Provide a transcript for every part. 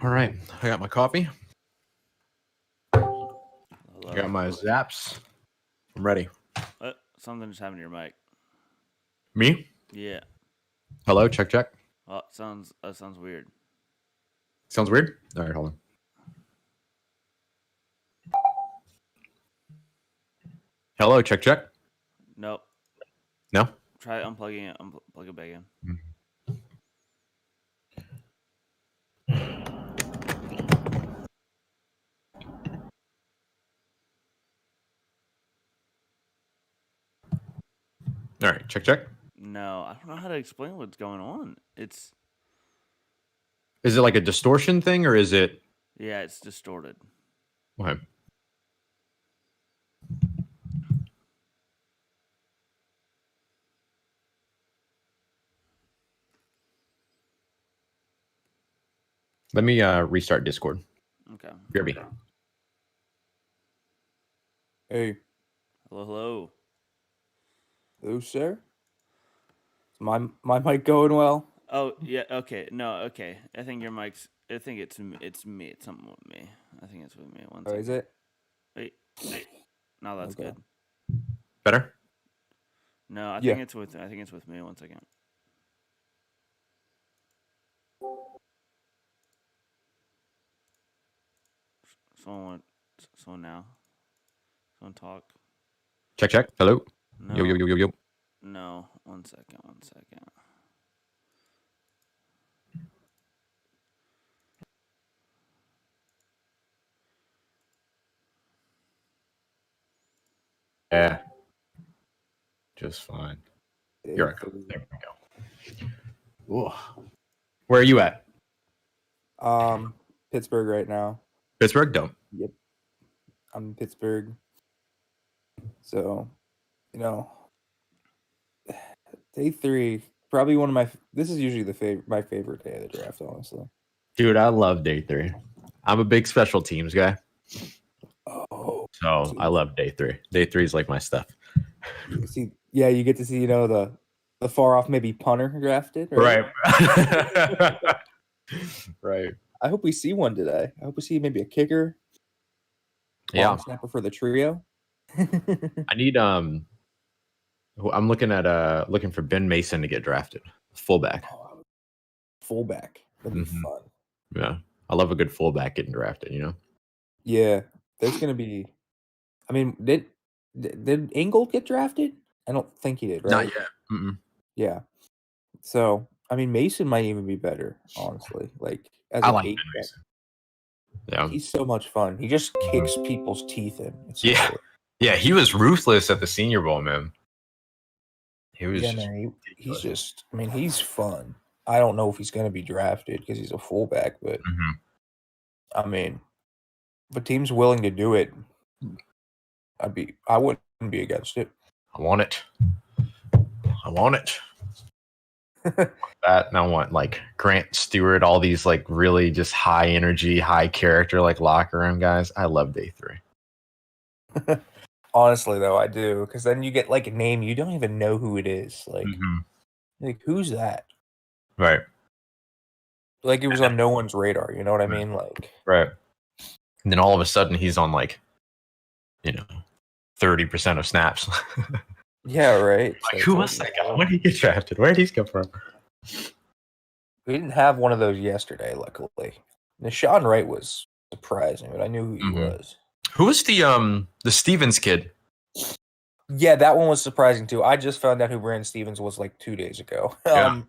All right, I got my coffee. I got my zaps. I'm ready. Something just happened to your mic. Me? Yeah. Hello, check. Oh, sounds weird. Sounds weird. All right, hold on. Hello, check. Nope. No. Try unplugging it. Plug it back in. All right, check. No, I don't know how to explain what's going on. Is it like a distortion thing, or is it? Yeah, it's distorted. Okay. Let me restart Discord. Okay. BRB. Hey, Hello. hello, sir. Is my mic going well? Oh yeah. Okay. No. Okay. I think your mic's. I think it's me. It's something with me. I think it's with me. One Oh, second. is it? Wait. No, that's Okay. good. Better. No, I Yeah. think it's with. I think it's with me. One second. Someone now. Someone talk. Check. Hello. No. Yo. No. One second. Yeah. Just fine. Here I go. Hey, There we go. Ooh. Where are you at? Pittsburgh right now. Pittsburgh. Don't. Yep. I'm in Pittsburgh. So, day 3, probably one of my. This is usually my favorite day of the draft, honestly. Dude, I love day 3. I'm a big special teams guy. Oh. So I love day 3. Day 3 is like my stuff. You get to see the far off maybe punter drafted. Right. Right. I hope we see one today. I hope we see maybe a kicker. Yeah. Long snapper for the trio. I need I'm looking for Ben Mason to get drafted. Fullback. Fullback. That'd be Mhm. fun. Yeah. I love a good fullback getting drafted, Yeah. There's gonna be. I mean, did Ingold get drafted? I don't think he did, right? Not yet. Mm-mm. Yeah. So I mean, Mason might even be better, honestly. Like as I an like 8, Ben Mason. Yeah. he's so much fun. He just kicks people's teeth in. It's Yeah. hilarious. Yeah, he was ruthless at the Senior Bowl, man. He was Yeah, just man. He's ridiculous. just. I mean, he's fun. I don't know if he's gonna be drafted because he's a fullback, but Mhm. I mean, if a team's willing to do it, I wouldn't be against it. I want it. That and I want like Grant Stewart, all these like really just high energy, high character like locker room guys. I love day 3. Honestly, though, I do, because then you get like a name you don't even know who it is. Like who's that? Right. Like it was on no one's radar. You know what I mean? Like Right. And then all of a sudden he's on like, 30% of snaps. yeah, right. Like, So who it's was that guy? When did he get drafted? Where did he come from? We didn't have one of those yesterday, luckily. Nashawn Wright was surprising, but I knew who he was. Who was the Stevens kid? Yeah, that one was surprising too. I just found out who Brandon Stevens was like 2 days ago. Yeah.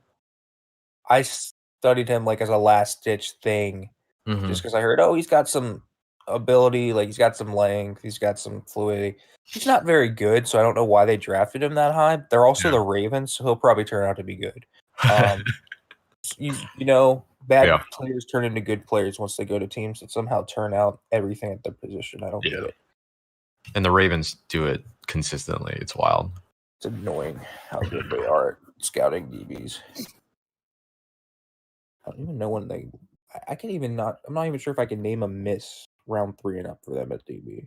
I studied him like as a last ditch thing, just because I heard, he's got some ability, like he's got some length, he's got some fluidity. He's not very good, so I don't know why they drafted him that high. They're also the Ravens, so he'll probably turn out to be good. Bad players turn into good players once they go to teams that somehow turn out everything at their position. I don't get it. And the Ravens do it consistently. It's wild. It's annoying how good they are at scouting DBs. I don't even know when they. I can't even not. I'm not even sure if I can name a miss round 3 and up for them at DB.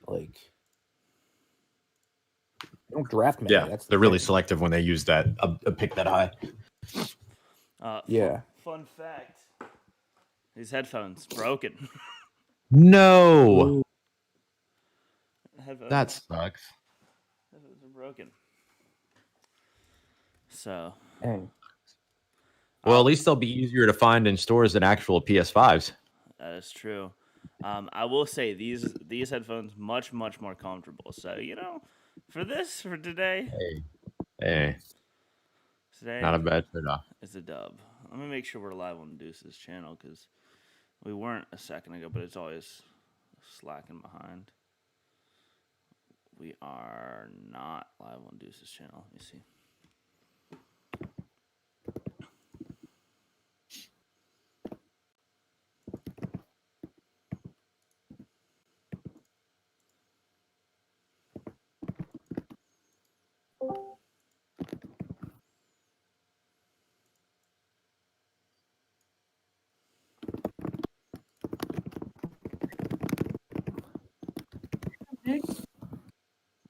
Like, They don't draft many. Yeah, That's the they're really thing. selective when they use that a pick that high. Yeah. Fun fact: these headphones broken. No, Headphones, that sucks. headphones are broken. So, Dang. Well, at least they'll be easier to find in stores than actual PS5s. that is true. I will say these headphones much more comfortable. So for today, Hey, not a today bad trade-off. is a dub. Let me make sure we're live on Deuce's channel because we weren't a second ago, but it's always slacking behind. We are not live on Deuce's channel. Let me see.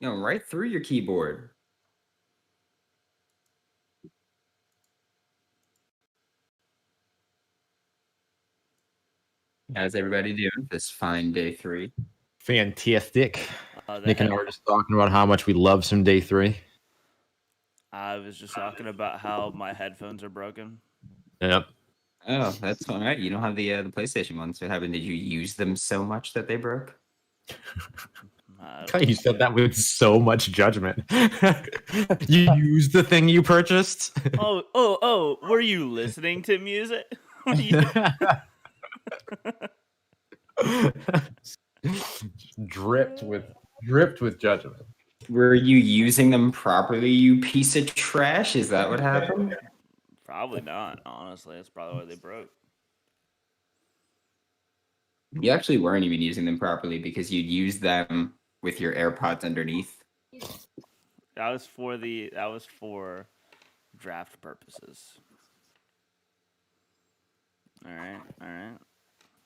Right through your keyboard. How's everybody doing this fine day 3? Fantastic. The Nick and I were just talking about how much we love some day 3. I was just talking about how my headphones are broken. Yep. Oh, that's all right. You don't have the PlayStation ones. What happened? Did you use them so much that they broke? You said that with so much judgment. You used the thing you purchased. Oh! Were you listening to music? dripped with judgment. Were you using them properly, you piece of trash? Is that what happened? Probably not. Honestly, that's probably why they broke. You actually weren't even using them properly because you'd use them with your AirPods underneath. That was for draft purposes. All right.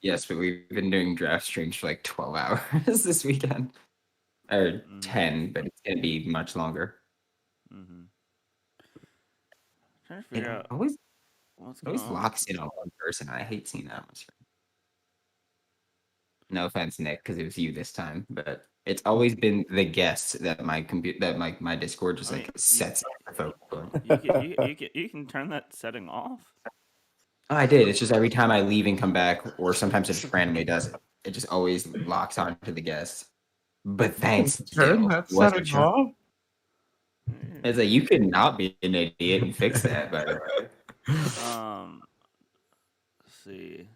Yes, but we've been doing draft streams for like 12 hours this weekend. Or 10, but it's going to be much longer. Trying to figure out always what's going on. locks in on one person. I hate seeing that much. No offense, Nick, because it was you this time, but it's always been the guest that my my Discord just sets the focus on. You can turn that setting off. Oh, I did. It's just every time I leave and come back, or sometimes it just randomly does it. It just always locks on to the guest. But thanks. Turn that setting off. It's like you could not be an idiot and fix that, by the way. Let's see.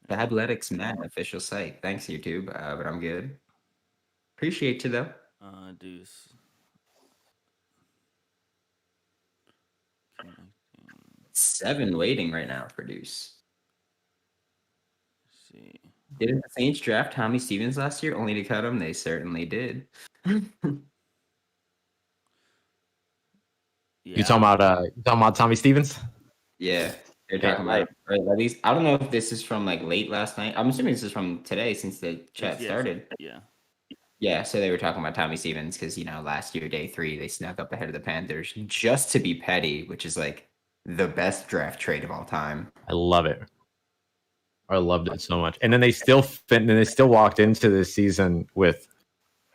Fabletics Man official site. Thanks, YouTube. But I'm good. Appreciate you though. Deuce. 7 waiting right now for Deuce. Let's see. Didn't the Saints draft Tommy Stevens last year only to cut him? They certainly did. You talking about Tommy Stevens? Yeah, they're talking about, or at least I don't know if this is from like late last night. I'm assuming this is from today since the chat started. Yeah, so they were talking about Tommy Stevens because last year day 3 they snuck up ahead of the Panthers just to be petty, which is like the best draft trade of all time. I love it. I loved it so much. And then they still walked into this season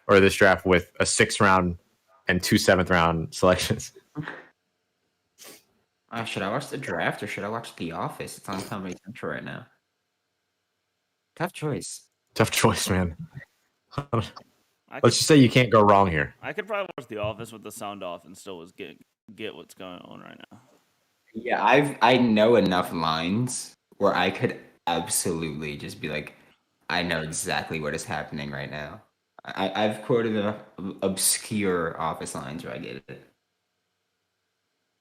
this draft with a 6th round and 2 7th round selections. Should I watch the draft or should I watch The Office? It's on Comedy Central right now. Tough choice, man. Let's just say you can't go wrong here. I could probably watch The Office with the sound off and still get what's going on right now. Yeah, I know enough lines where I could absolutely just be like, I know exactly what is happening right now. I've quoted enough obscure Office lines where I get it.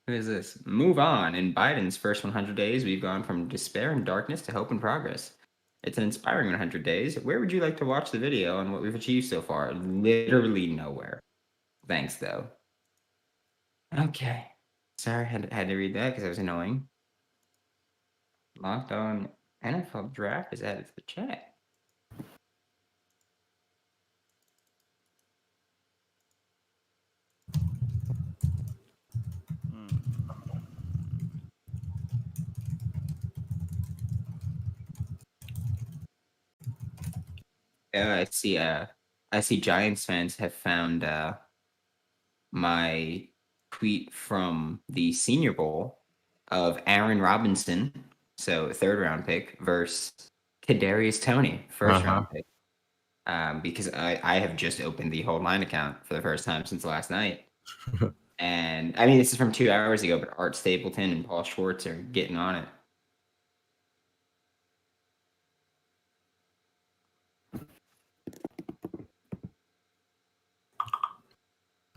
Who is this? Move on. In Biden's first 100 days, we've gone from despair and darkness to hope and progress. It's an inspiring 100 days. Where would you like to watch the video on what we've achieved so far? Literally nowhere. Thanks, though. Okay. Sorry, I had to read that because it was annoying. Locked On NFL Draft is added to the chat. I see. I see. Giants fans have found my tweet from the Senior Bowl of Aaron Robinson, so third round pick, versus Kadarius Toney, first round pick. Because I have just opened the Hold Line account for the first time since last night. And I mean, this is from 2 hours ago, but Art Stapleton and Paul Schwartz are getting on it.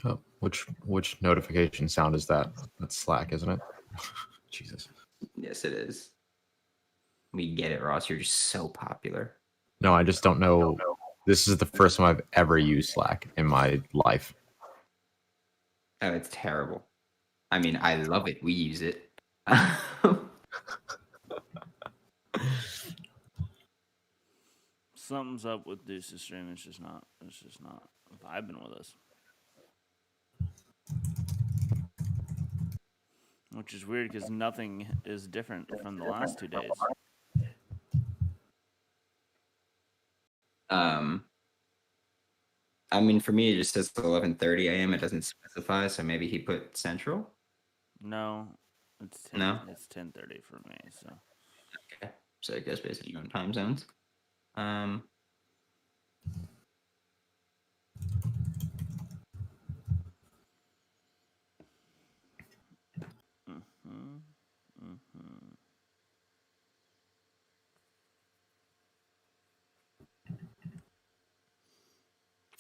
Oh, which notification sound is that? That's Slack, isn't it? Jesus. Yes, it is. We get it, Ross. You're just so popular. No, I just don't know. This is the first time I've ever used Slack in my life. Oh, it's terrible. I mean, I love it. We use it. Something's up with Deuce's stream. It's just not vibing with us. Which is weird because nothing is different from the last 2 days. I mean, for me, it just says 11:30 a.m. It doesn't specify, so maybe he put Central. No, it's 10, no. It's 10:30 for me. So okay, so it goes based on your own time zones.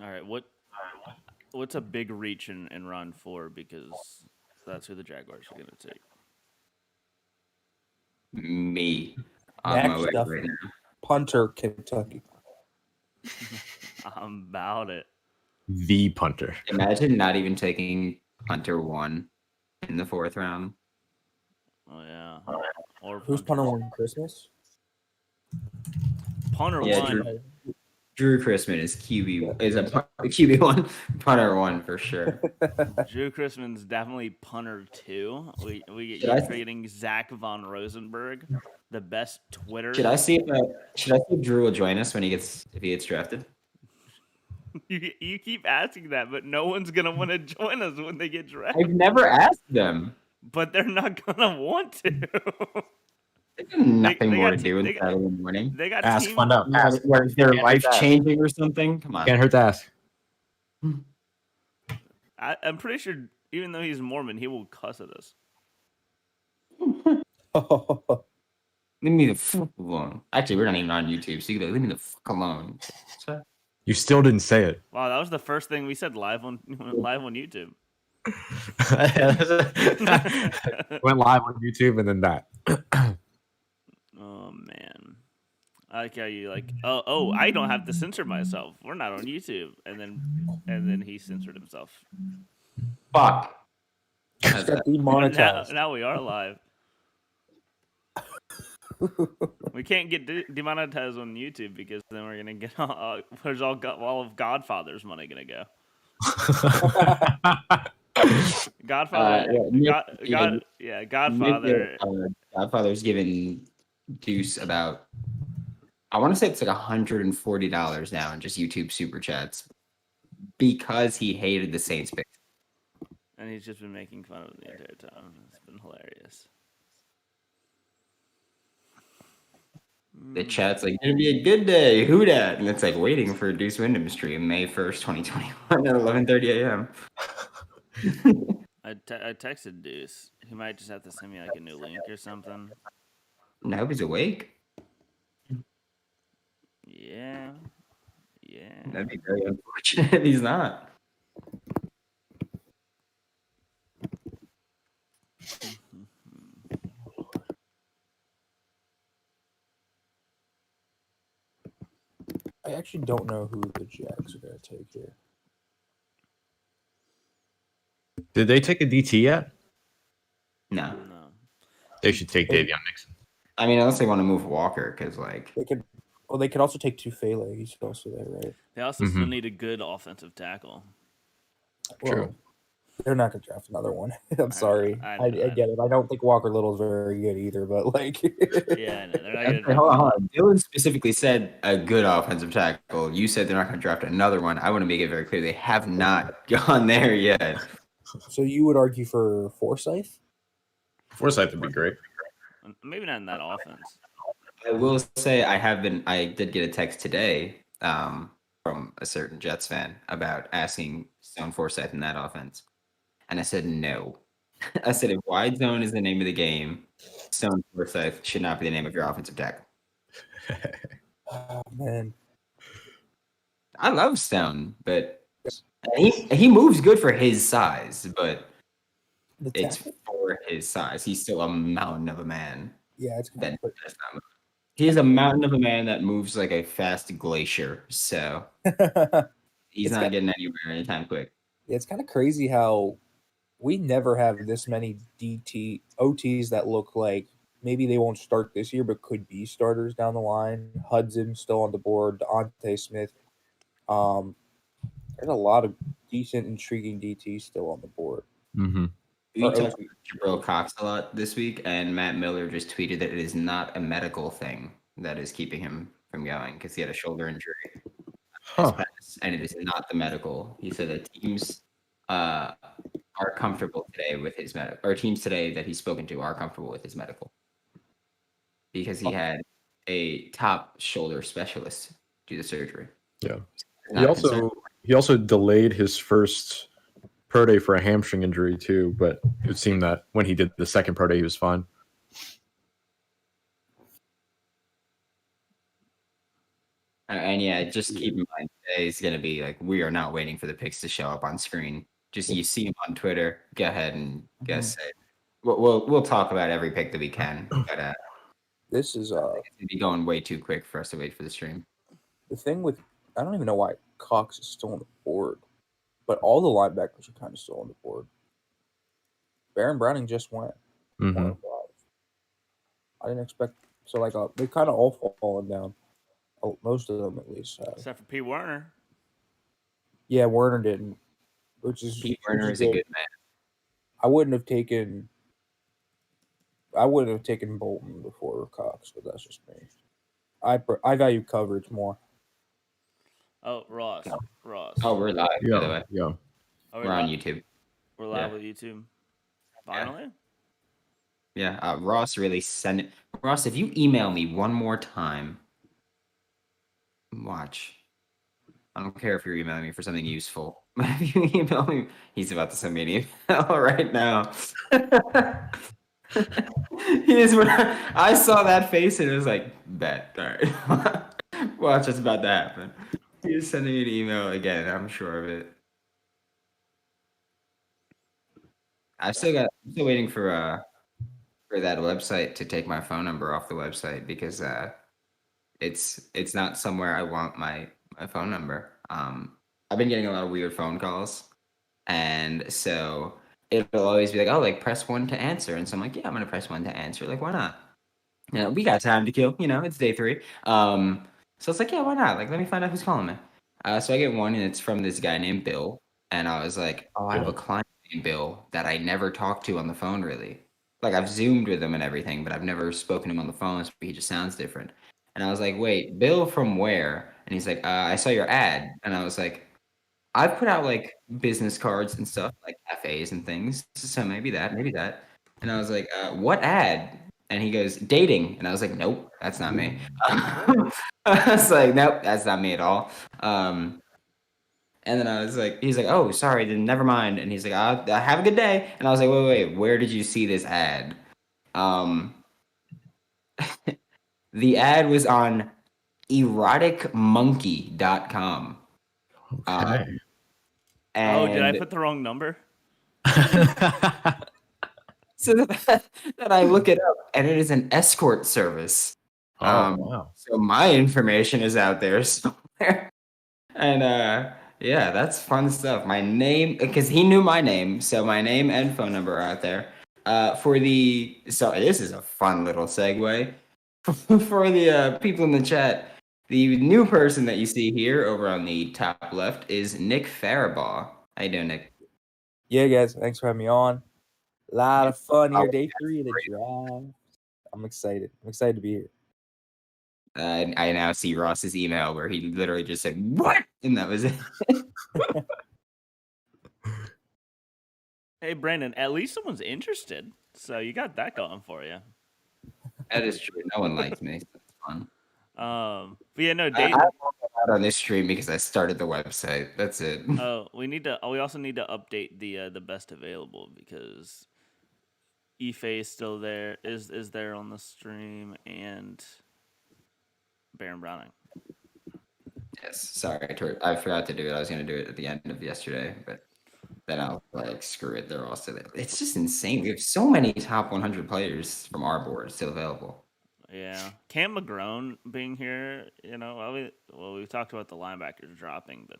All right, what's a big reach and run for? Because that's who the Jaguars are going to take. Me. Next up, right now. Punter, Kentucky. I'm about it. The punter. Imagine not even taking punter 1 in the 4th round. Oh yeah. Or who's punter 1? Christmas? Punter 1. Drew Chrisman is QB 1, punter 1 for sure. Drew Chrisman's definitely punter 2. You're getting Zach Von Rosenberg, the best Twitter. Should I see if Drew will join us when if he gets drafted? You keep asking that, but no one's gonna want to join us when they get drafted. I've never asked them, but they're not gonna want to. They have nothing more to do in Saturday morning. They got ask, find out. Ask. Where is their life changing or something? Come on. Can't hurt to ask. I'm pretty sure, even though he's Mormon, he will cuss at us. Leave me the fuck alone. Actually, we're not even on YouTube, so you can leave me the fuck alone. You still didn't say it. Wow, that was the first thing we said live on YouTube. Went live on YouTube and then that. Oh man, I like how you like. Oh, I don't have to censor myself. We're not on YouTube, and then he censored himself. Fuck. Demonetized. Now we are live. We can't get demonetized on YouTube because then we're gonna get where's all of Godfather's money gonna go? Godfather, Godfather. Godfather's giving Deuce about, I want to say it's like $140 now in just YouTube super chats because he hated the Saints pick. And he's just been making fun of it the entire time. It's been hilarious. The chat's like, it'll be a good day. Who dat? And it's like waiting for Deuce Wyndham stream May 1st, 2021 at 11:30 a.m. I texted Deuce. He might just have to send me like a new link or something. I hope he's awake. Yeah. That'd be very unfortunate if he's not. I actually don't know who the Jags are going to take here. Did they take a DT yet? No. They should take Davion Nixon. I mean, unless they want to move Walker, because like they could. Well, they could also take Tufele. He's also there, right? They also still need a good offensive tackle. True. They're not gonna draft another one. I'm sorry. I I know. get it. I don't think Walker Little's very good either, but like, Yeah, I know. They're not gonna draft Hold on. Dylan specifically said a good offensive tackle. You said they're not going to draft another one. I want to make it very clear they have not gone there yet. so you would argue for Forsyth? Forsyth would be great. Maybe not in that offense. I will say I did get a text today from a certain Jets fan about asking Stone Forsyth in that offense. And I said no. I said if wide zone is the name of the game, Stone Forsyth should not be the name of your offensive tackle. Oh man, I love Stone, but he moves good for his size, but the it's tackle? for his size. He's still a mountain of a man. Yeah, it's That's not moving. He is a mountain of a man that moves like a fast glacier. So he's not getting anywhere anytime quick. Yeah, it's kind of crazy how we never have this many OTs that look like maybe they won't start this year, but could be starters down the line. Hudson still on the board. Deontay Smith. There's a lot of decent, intriguing DTs still on the board. Mm-hmm. We talked about Jabril Cox a lot this week, and Matt Miller just tweeted that it is not a medical thing that is keeping him from going because he had a shoulder injury. And it is not the medical. He said that teams are comfortable today with his medical, or teams today that he's spoken to are comfortable with his medical because he had a top shoulder specialist do the surgery. Yeah. He also delayed his first pro day for a hamstring injury too, but it seemed that when he did the second pro day, he was fine. And yeah, just keep in mind today is going to be like we are not waiting for the picks to show up on screen. Just you see them on Twitter, go ahead and guess it. We'll talk about every pick that we can, but this is it's gonna be going way too quick for us to wait for the stream. The thing with I don't even know why Cox is still on the board, but all the linebackers are kind of still on the board. Baron Browning just went. Mm-hmm. I didn't expect so like they kind of all fallen down. Oh, most of them at least. Except for P. Werner. Yeah, Werner didn't. P. Werner is a good man. I wouldn't have taken Bolton before Cox, but that's just me. I value coverage more. Oh, Ross. Oh, we're live, by the way. Yeah. We're on YouTube. We're live with YouTube. Finally? Yeah. Ross really sent it. Ross, if you email me one more time, watch. I don't care if you're emailing me for something useful. But if you email me, he's about to send me an email right now. I saw that face and it was like, bet. All right. Watch what's about to happen. He's sending me an email again. I'm sure of it. I'm still waiting for that website to take my phone number off the website because it's not somewhere I want my phone number. I've been getting a lot of weird phone calls, and so it'll always be like, oh, like press 1 to answer, and so I'm like, yeah, I'm gonna press 1 to answer. Like, why not? You know, we got time to kill. You know, it's day 3. So it's like, yeah, why not? Like, let me find out who's calling me. So I get one, and it's from this guy named Bill, and I was like, oh, I have a client named Bill that I never talked to on the phone, really. Like, I've Zoomed with him and everything, but I've never spoken to him on the phone, so he just sounds different. And I was like, wait, Bill from where? And he's like, I saw your ad. And I was like, I've put out, like, business cards and stuff, like cafes and things, so maybe that. And I was like, what ad? And he goes, dating. And I was like, nope, that's not me. I was like, nope, that's not me at all. And then I was like, he's like, oh, sorry, then never mind. And he's like, have a good day. And I was like, wait, where did you see this ad? The ad was on eroticmonkey.com. Okay. Did I put the wrong number? So that I look it up, and it is an escort service. Wow. So my information is out there somewhere. And yeah, that's fun stuff. My name, because he knew my name, so my name and phone number are out there. So this is a fun little segue. For the people in the chat, the new person that you see here over on the top left is Nick Faribaugh. How you doing, Nick? Yeah, guys, thanks for having me on. A lot of fun here. Day 3 of the draft. I'm excited. I'm excited to be here. I now see Ross's email where he literally just said, "What?" And that was it. Hey, Brandon, at least someone's interested. So you got that going for you. That is true. No one likes me. So it's fun. But yeah, no, I Dayton. out on this stream because I started the website. That's it. Oh, we also need to update the best available because Ife is still there. Is there on the stream and Baron Browning. Yes. Sorry, I forgot to do it. I was gonna do it at the end of yesterday, but then I'll like screw it. They're all still there. It's just insane. We have so many top 100 players from our board still available. Yeah, Cam McGrone being here, we've talked about the linebackers dropping, but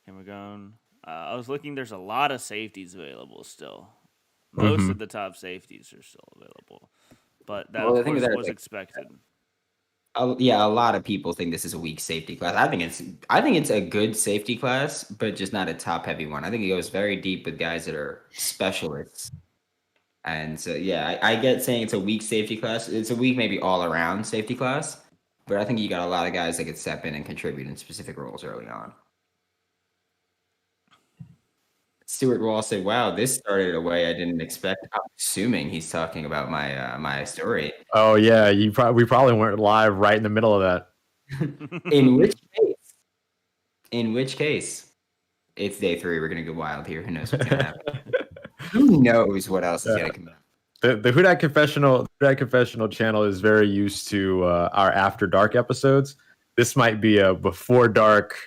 Cam McGrone. I was looking. There's a lot of safeties available still. Most of the top safeties are still available, but that of course was expected. Yeah, a lot of people think this is a weak safety class. I think it's a good safety class, but just not a top heavy one. I think it goes very deep with guys that are specialists. And so, yeah, I get saying it's a weak safety class. It's a weak, maybe all around safety class, but I think you got a lot of guys that could step in and contribute in specific roles early on. Stuart Wall said, "Wow, this started a way I didn't expect." I'm assuming he's talking about my my story. Oh yeah, we probably weren't live right in the middle of that. In which case, it's day 3. We're gonna go wild here. Who knows what's gonna happen? Who knows what else is gonna come out? The Who Dat Confessional channel is very used to our After Dark episodes. This might be a before dark,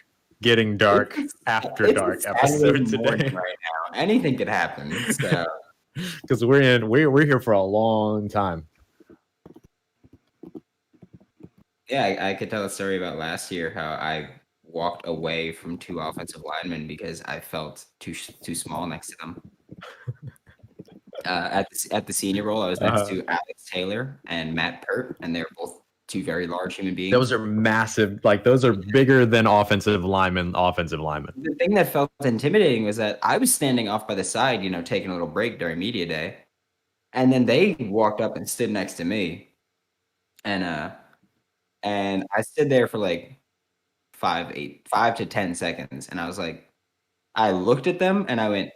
getting dark, after dark episode today. Right now, anything could happen. Because we're here for a long time. Yeah, I could tell a story about last year how I walked away from 2 offensive linemen because I felt too small next to them. At the senior role, I was next to Alex Taylor and Matt Pert, and they're both 2 very large human beings. Those are massive. Like, those are bigger than offensive linemen. The thing that felt intimidating was that I was standing off by the side, taking a little break during media day, and then they walked up and stood next to me, and I stood there for like 5 to 10 seconds, and I was like, I looked at them and I went,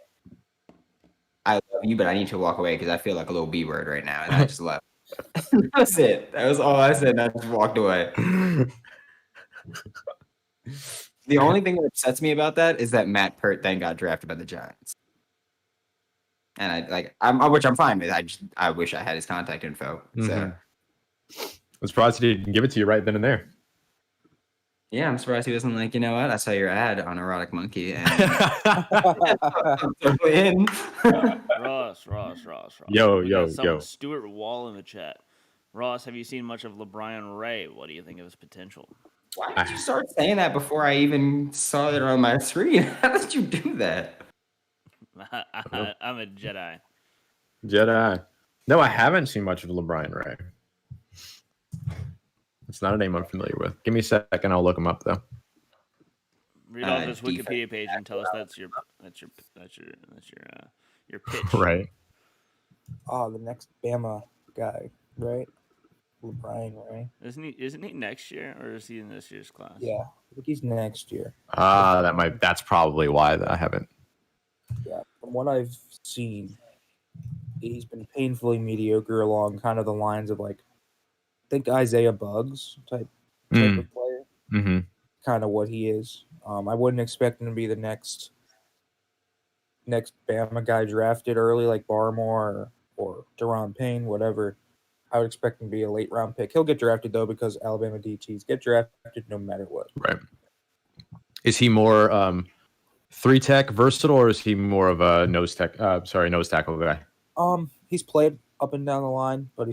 "I love you, but I need to walk away because I feel like a little B word right now," and I just left. That was it. That was all I said, and I just walked away. The only thing that upsets me about that is that Matt Pert then got drafted by the Giants, and which I'm fine with. I wish I had his contact info. So I'm surprised he didn't give it to you right then and there. Yeah, I'm surprised he wasn't like, you know what? I saw your ad on Erotic Monkey, and Ross. Yo. Stuart Wall in the chat. Ross, have you seen much of LeBron Ray? What do you think of his potential? Why did you start saying that before I even saw it on my screen? How did you do that? I'm a Jedi. No, I haven't seen much of LeBron Ray. It's not a name I'm familiar with. Give me a second, I'll look him up though. Read off this Wikipedia page and tell us that's your pitch. Right. Oh, the next Bama guy, right? LeBron, right? Isn't he next year, or is he in this year's class? Yeah, I think he's next year. That's probably why I haven't. Yeah, from what I've seen, he's been painfully mediocre along kind of the lines of like, I think Isaiah Buggs type of player. Mm-hmm. Kind of what he is. I wouldn't expect him to be the next Bama guy drafted early like Barmore or Deron Payne, whatever. I would expect him to be a late round pick. He'll get drafted though because Alabama DTs get drafted no matter what. Right. Is he more 3-tech versatile, or is he more of a nose tackle guy? He's played up and down the line, but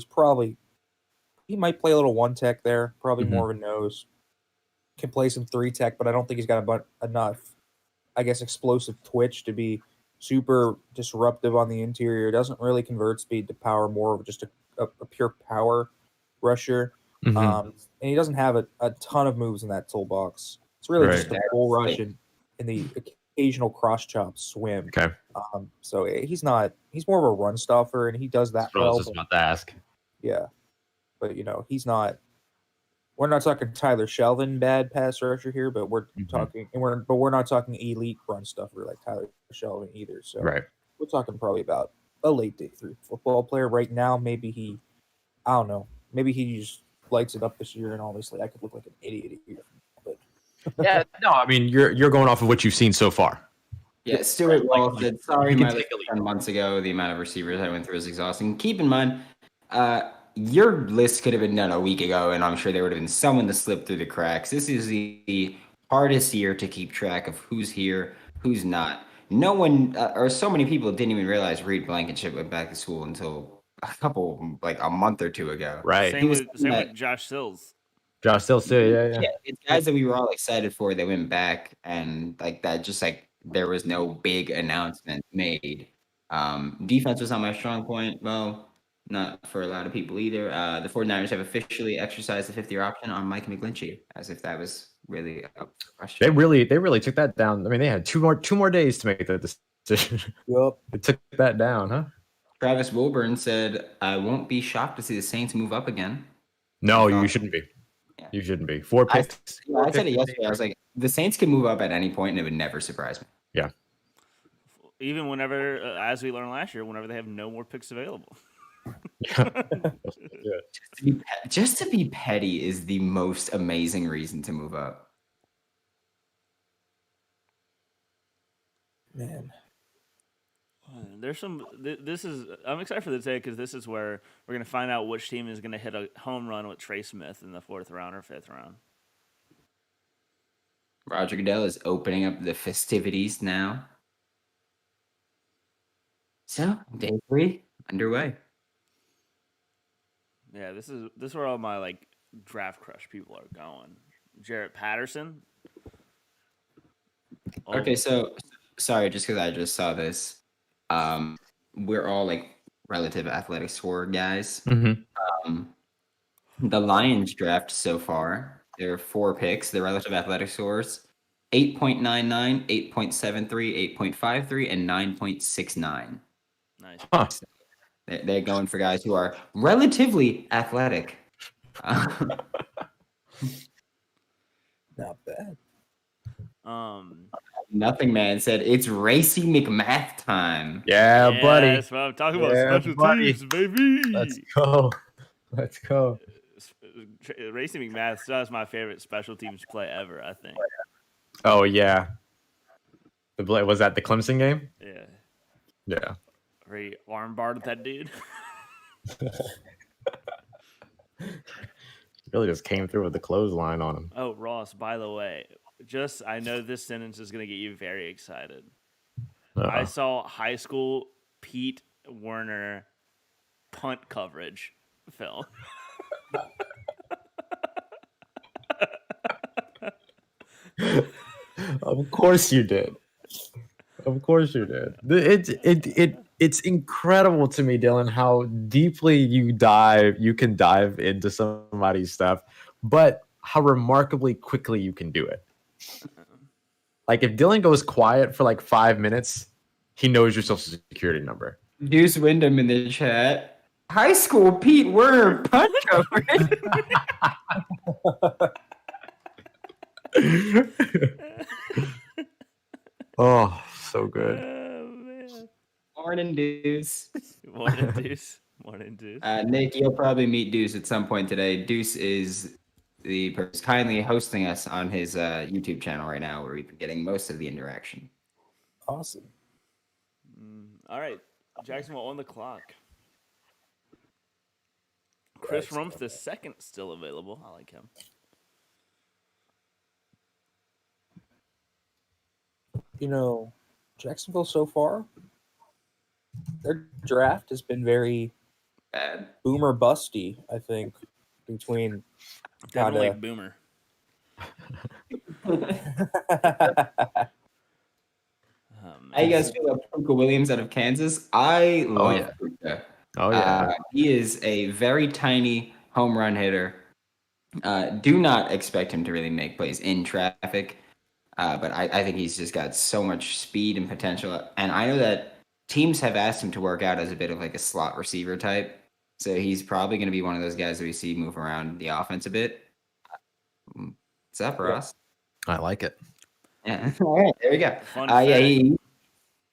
he might play a little 1-tech there. Probably more of a nose. Can play some 3-tech, but I don't think he's got enough, I guess, explosive twitch to be super disruptive on the interior. Doesn't really convert speed to power, more of just a pure power rusher. And he doesn't have a ton of moves in that toolbox. It's really just a full rush and the occasional cross chop, swim. Okay. So he's not. He's more of a run stuffer, and he does that That's what I was well. just about to ask. Yeah, but he's not. We're not talking Tyler Shelvin bad pass rusher here, but we're talking, and we're not talking elite run stuffer like Tyler Shelvin either. So Right. we're talking probably about a late day 3 football player right now. Maybe I don't know. Maybe he just lights it up this year, and obviously I could look like an idiot a year. But Yeah, no, I mean you're going off of what you've seen so far. Yeah, Stuart Wall said, sorry, you can my take list 10 months ago, the amount of receivers I went through was exhausting. Keep in mind, your list could have been done a week ago, and I'm sure there would have been someone to slip through the cracks. This is the hardest year to keep track of who's here, who's not. No one, or so many people didn't even realize Reed Blankenship went back to school until a month or two ago. Right. Same with Josh Sills. Josh Sills, yeah. It's guys that we were all excited for that went back, and that just there was no big announcement made. Defense was not my strong point. Well, not for a lot of people either. The 49ers have officially exercised the 5th-year option on Mike McGlinchey, as if that was really a question. They really took that down. I mean, they had two more days to make that decision. Yep. They took that down, huh? Travis Wilburn said, "I won't be shocked to see the Saints move up again." No, you shouldn't be. Yeah. You shouldn't be. 4 picks. I said it yesterday. I was like, the Saints can move up at any point, and it would never surprise me. Yeah. Even whenever, as we learned last year, whenever they have no more picks available. Just to be petty is the most amazing reason to move up. Man. There's some. I'm excited for the day because this is where we're gonna find out which team is gonna hit a home run with Trey Smith in the 4th round or 5th round. Roger Goodell is opening up the festivities now. So day 3 underway. Yeah, this is where all my draft crush people are going. Jarrett Patterson. Okay, so sorry, just because I just saw this. We're all relative athletic score guys. Mm-hmm. The Lions draft so far, there are 4 picks. The relative athletic scores 8.99, 8.73, 8.53, and 9.69. Nice. Huh. They're going for guys who are relatively athletic. Not bad. Nothing Man said it's Racy McMath time. Yeah, buddy. That's what I'm talking about. Yeah, Special buddy. teams, baby. Let's go. Let's go. Racy McMath still is my favorite special teams play ever, I think. Oh yeah. Was that the Clemson game? Yeah. Yeah. Where he armbarred that dude. Really just came through with the clothesline on him. Oh, Ross, by the way, I know this sentence is going to get you very excited. I saw high school Pete Werner punt coverage film. Of course you did. Of course you did. It's incredible to me, Dylan, how deeply you can dive into somebody's stuff, but how remarkably quickly you can do it. Like if Dylan goes quiet for 5 minutes, he knows your social security number. Deuce Wyndham in the chat. High school Pete Werner punt coverage. Oh, so good. Oh, man. Morning, Deuce. Morning, Deuce. Morning, Deuce. Nick, you'll probably meet Deuce at some point today. Deuce is the person kindly hosting us on his YouTube channel right now, where we've been getting most of the interaction. Awesome. All right. Jacksonville on the clock. Chris Rumpf the second still available. I like him. Jacksonville so far, their draft has been very Bad. boomer busty, I think, between Definitely like Boomer. How you guys feel about Puka Williams out of Kansas? I love Puka. Oh yeah. He is a very tiny home run hitter. Do not expect him to really make plays in traffic. But I think he's just got so much speed and potential. And I know that teams have asked him to work out as a bit of like a slot receiver type. So he's probably going to be one of those guys that we see move around the offense a bit. What's up, Ross? I like it. Yeah. All right, there we go. Fun Yeah,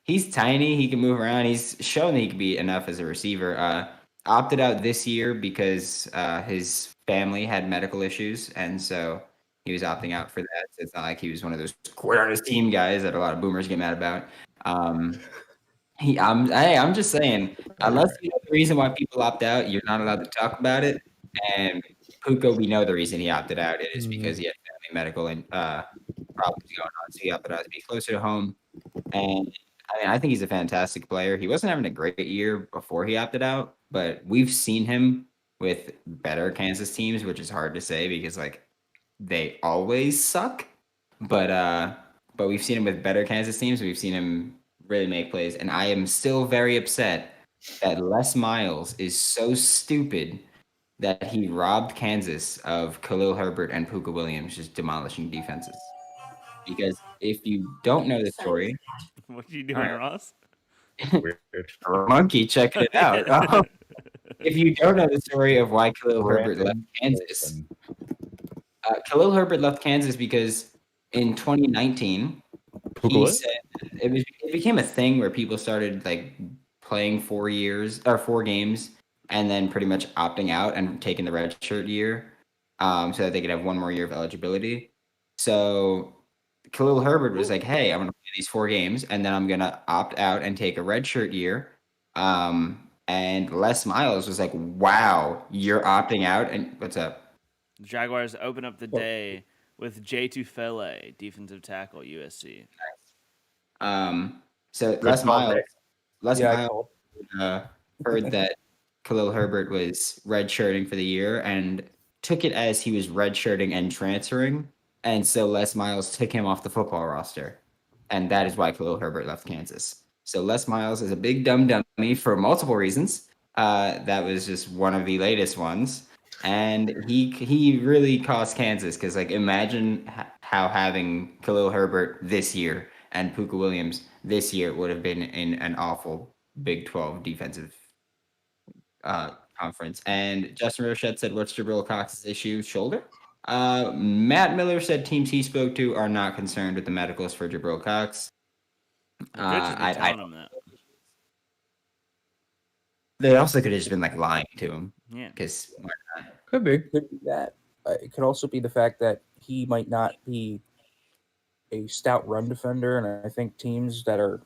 he's tiny. He can move around. He's shown that he can be enough as a receiver. Opted out this year because his family had medical issues, and so he was opting out for that. So it's not like he was one of those quit on his team guys that a lot of boomers get mad about. I'm just saying, unless you know the reason why people opt out, you're not allowed to talk about it. And Puka, we know the reason he opted out. It is because he had family medical and problems going on, so he opted out to be closer to home. And I mean, I think he's a fantastic player. He wasn't having a great year before he opted out, but we've seen him with better Kansas teams, which is hard to say because like they always suck. But we've seen him with better Kansas teams. We've seen him really make plays, and I am still very upset that Les Miles is so stupid that he robbed Kansas of Khalil Herbert and Puka Williams just demolishing defenses. Because if you don't know the story, What are you doing, Alright. Ross? Weird. monkey, check it out. If you don't know the story of why Khalil Herbert left Kansas, Khalil Herbert left Kansas because in 2019, Puka he what? said it became a thing where people started like playing 4 games and then pretty much opting out and taking the red shirt year, so that they could have one more year of eligibility. So Khalil Herbert was like, "Hey, I'm going to play these 4 games, and then I'm going to opt out and take a redshirt year." And Les Miles was like, "Wow, you're opting out?" And what's up? The Jaguars open up the day with J. Tufele, defensive tackle, USC. So Good Les call, Miles, Nick. Les Yeah, I Miles called. heard that Khalil Herbert was redshirting for the year and took it as he was redshirting and transferring, and so Les Miles took him off the football roster, and that is why Khalil Herbert left Kansas. So Les Miles is a big dumb dummy for multiple reasons. That was just one of the latest ones, and he really cost Kansas because like imagine how having Khalil Herbert this year and Puka Williams this year would have been in an awful Big 12 defensive conference. And Justin Rochette said, "What's Jabril Cox's issue? Shoulder." Matt Miller said teams he spoke to are not concerned with the medicals for Jabril Cox. Well, good just be I telling him that. they also could have just been like lying to him Yeah. because Could be. Could be that. It could also be the fact that he might not be a stout run defender, and I think teams that are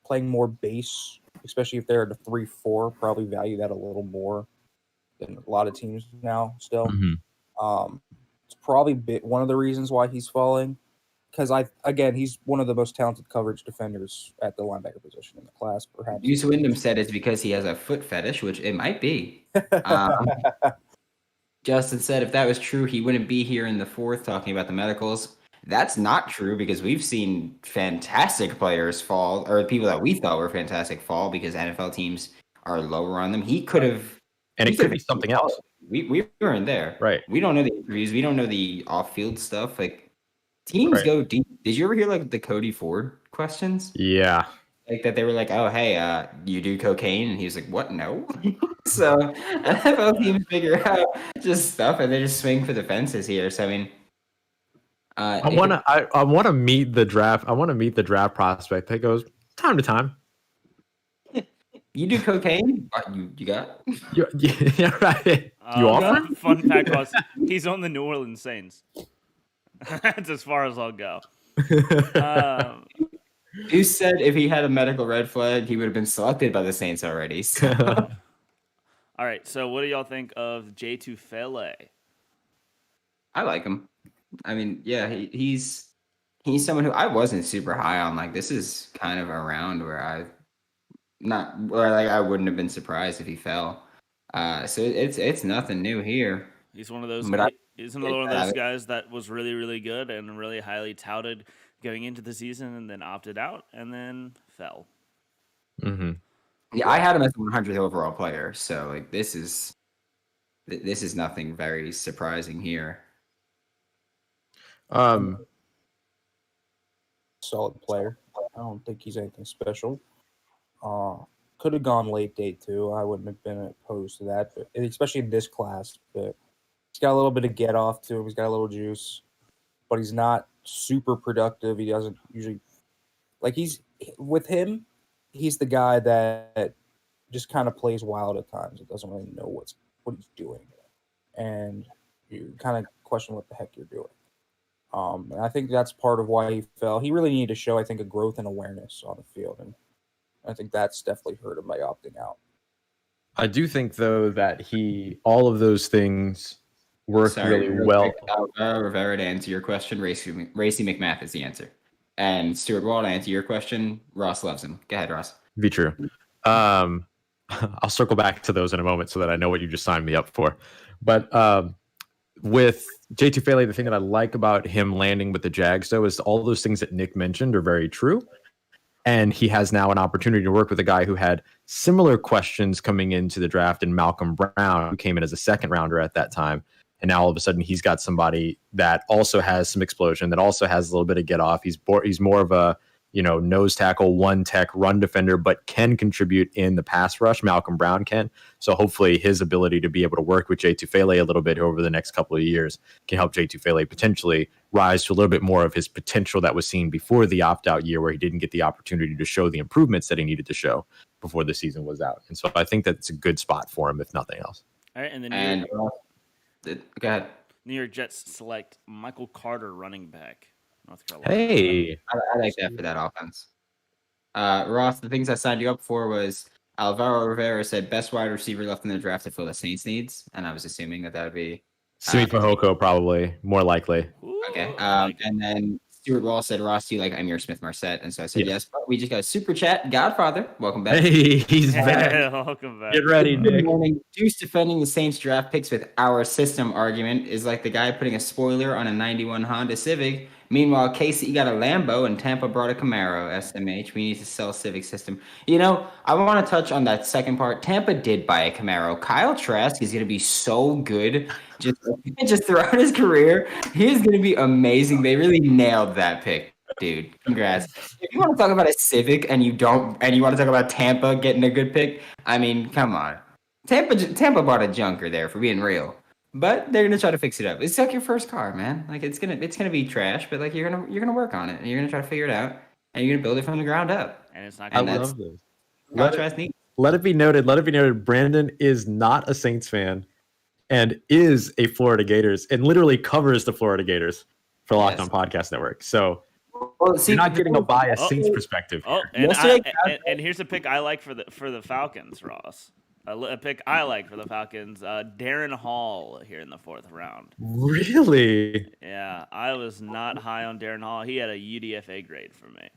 playing more base, especially if they're at a 3-4, probably value that a little more than a lot of teams now. Still, it's probably one of the reasons why he's falling. Because he's one of the most talented coverage defenders at the linebacker position in the class, perhaps. Deuce Wyndham said it's because he has a foot fetish, which it might be. Justin said if that was true, he wouldn't be here in the 4th talking about the medicals. That's not true because we've seen fantastic players fall, or people that we thought were fantastic fall because NFL teams are lower on them. He could have, And it could be something else. We weren't there. Right. We don't know the interviews. We don't know the off-field stuff. Like teams go deep. Did you ever hear like the Cody Ford questions? Yeah. Like that they were like, "Oh, hey, you do cocaine?" And he was like, "What? No." So NFL teams figure out just stuff and they just swing for the fences here. So I mean, I want to meet the draft. I want to meet the draft prospect that goes time to time. you do cocaine? You got? Yeah, right. You offer? Fun fact was he's on the New Orleans Saints. That's as far as I'll go. You said if he had a medical red flag, he would have been selected by the Saints already. So. All right, so what do y'all think of J. Tufele? I like him. I mean, yeah, he's someone who I wasn't super high on. Like this is kind of around where I wouldn't have been surprised if he fell. So it's nothing new here. He's one of those. But He's one of those guys that was really, really good and really highly touted going into the season, and then opted out and then fell. Mm-hmm. Yeah, I had him as the 100th overall player. So like this is nothing very surprising here. solid player. I don't think he's anything special. Could have gone late day too. I wouldn't have been opposed to that, but especially in this class. But he's got a little bit of get off to him. He's got a little juice, but he's not super productive. He doesn't usually he's the guy that just kind of plays wild at times. It doesn't really know what he's doing, and you kind of question what the heck you're doing. And I think that's part of why he fell. He really needed to show, I think, a growth and awareness on the field, and I think that's definitely hurt him by opting out. I do think, though, that all of those things work really well. Rivera, to answer your question, Racy McMath is the answer. And Stuart Wall, to answer your question, Ross loves him. Go ahead, Ross. Be true. I'll circle back to those in a moment so that I know what you just signed me up for. But with Jay Tufele, the thing that I like about him landing with the Jags, though, is all those things that Nick mentioned are very true. And he has now an opportunity to work with a guy who had similar questions coming into the draft in Malcolm Brown, who came in as a second rounder at that time. And now all of a sudden he's got somebody that also has some explosion, that also has a little bit of get off. He's more of a, nose tackle, one tech run defender, but can contribute in the pass rush. Malcolm Brown can. So hopefully his ability to be able to work with Jay Tufele a little bit over the next couple of years can help Jay Tufele potentially rise to a little bit more of his potential that was seen before the opt-out year, where he didn't get the opportunity to show the improvements that he needed to show before the season was out. And so I think that it's a good spot for him, if nothing else. All right, and then go ahead. New York Jets select Michael Carter, running back, North Carolina. Hey, I like that for that offense. Ross, the things I signed you up for was Alvaro Rivera said best wide receiver left in the draft to fill the Saints needs, and I was assuming that would be Simi Fehoko, probably more likely. Ooh, okay. And then Stuart Wall said, Ross, do you like Amir Smith-Marset? And so I said, yes. But we just got a super chat. Godfather, welcome back. Hey, he's back. Welcome back. Get ready, Good Nick. morning. Deuce defending the Saints draft picks with our system argument is like the guy putting a spoiler on a 91 Honda Civic. Meanwhile, Casey got a Lambo and Tampa brought a Camaro. SMH, we need to sell Civic system. I want to touch on that second part. Tampa did buy a Camaro. Kyle Trask is going to be so good just throughout his career. He is going to be amazing. They really nailed that pick, dude. Congrats. If you want to talk about a Civic and you want to talk about Tampa getting a good pick, I mean, come on. Tampa bought a junker there, for being real. But they're gonna try to fix it up. It's like your first car, man. Like it's gonna be trash, but like you're gonna work on it and you're gonna try to figure it out and you're gonna build it from the ground up. And it's not I gonna love this. Let Let it be noted. Brandon is not a Saints fan and is a Florida Gators and literally covers the Florida Gators for Locked On Podcast Network. So you're not getting a biased Saints perspective. And here's a pick I like for the Falcons, Ross. A pick I like for the Falcons, Darren Hall here in the 4th round. Really? Yeah, I was not high on Darren Hall. He had a UDFA grade for me.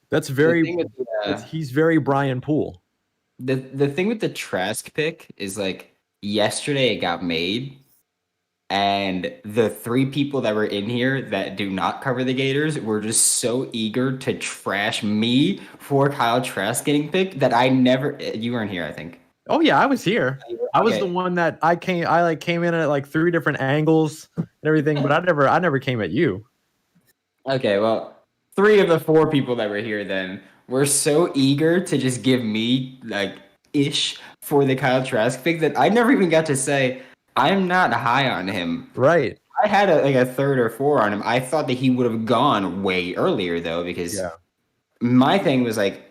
That's he's very Brian Poole. The thing with the Trask pick is like yesterday it got made, and the 3 people that were in here that do not cover the Gators were just so eager to trash me for Kyle Trask getting picked that you weren't here, I think. Oh yeah, I was here. I was the one that I came in at like 3 different angles and everything, but I never came at you. Okay, well, 3 of the 4 people that were here then were so eager to just give me like ish for the Kyle Trask pick that I never even got to say I'm not high on him. Right. I had a 3rd or 4 on him. I thought that he would have gone way earlier though, because my thing was like,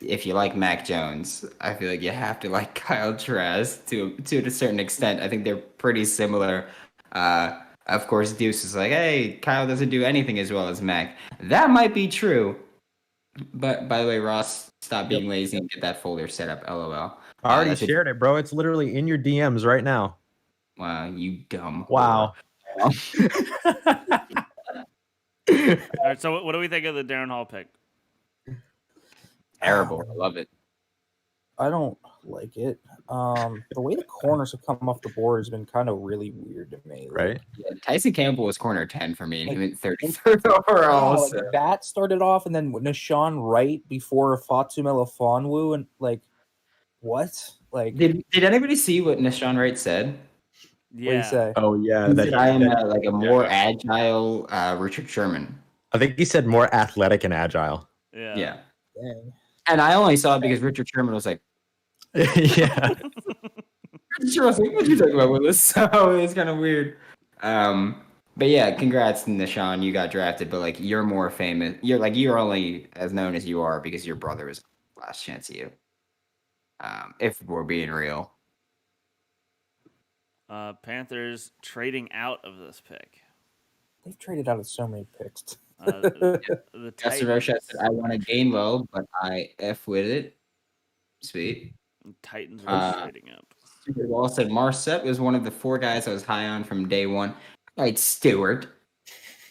if you like Mac Jones, I feel like you have to like Kyle Trask to a certain extent. I think they're pretty similar. Of course, Deuce is like, hey, Kyle doesn't do anything as well as Mac. That might be true. But by the way, Ross, stop being lazy and get that folder set up. LOL. I already shared it, bro. It's literally in your DMs right now. Wow, you dumb. Wow. All right, so what do we think of the Darren Hall pick? Terrible. I love it. I don't like it. The way the corners have come off the board has been kind of really weird to me. Right? Yeah, Tyson Campbell was corner 10 for me, and he went 33rd overall. Like that started off, and then Nashawn Wright before Fatumela Fonwu, and like, what? Like, did anybody see what Nashawn Wright said? Yeah. What do you say? Oh yeah, He said, I am like a more agile Richard Sherman. I think he said more athletic and agile. Yeah. Dang. And I only saw it because Richard Sherman was like, Yeah. Richard Sherman was like, what are you talking about, Willis? So it's kind of weird. But yeah, congrats, Nishan. You got drafted, but like you're more famous. You're only as known as you are because your brother was last chance at you. If we're being real. Panthers trading out of this pick. They've traded out of so many picks. The Justin Titans, Rocha said, I wanted Gainwell, but I F with it. Sweet. Titans are trading up. Stuart Wall said Marset was one of the 4 guys I was high on from day one. All right, Stewart.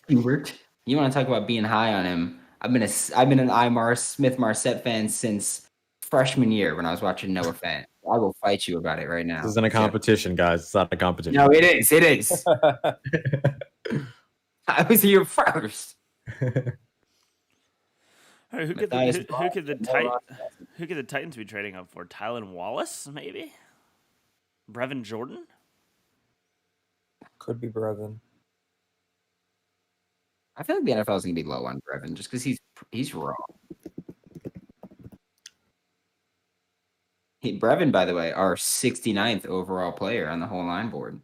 You want to talk about being high on him? I've been an Smith Marset fan since freshman year when I was watching Noah Fant. I will fight you about it right now. This isn't a competition, guys. It's not a competition. No, it is. It is. I was here first. Hey, who could the Titans be trading up for? Tylan Wallace, maybe? Brevin Jordan? Could be Brevin. I feel like the NFL is going to be low on Brevin just because he's raw. Brevin, by the way, our 69th overall player on the whole line board.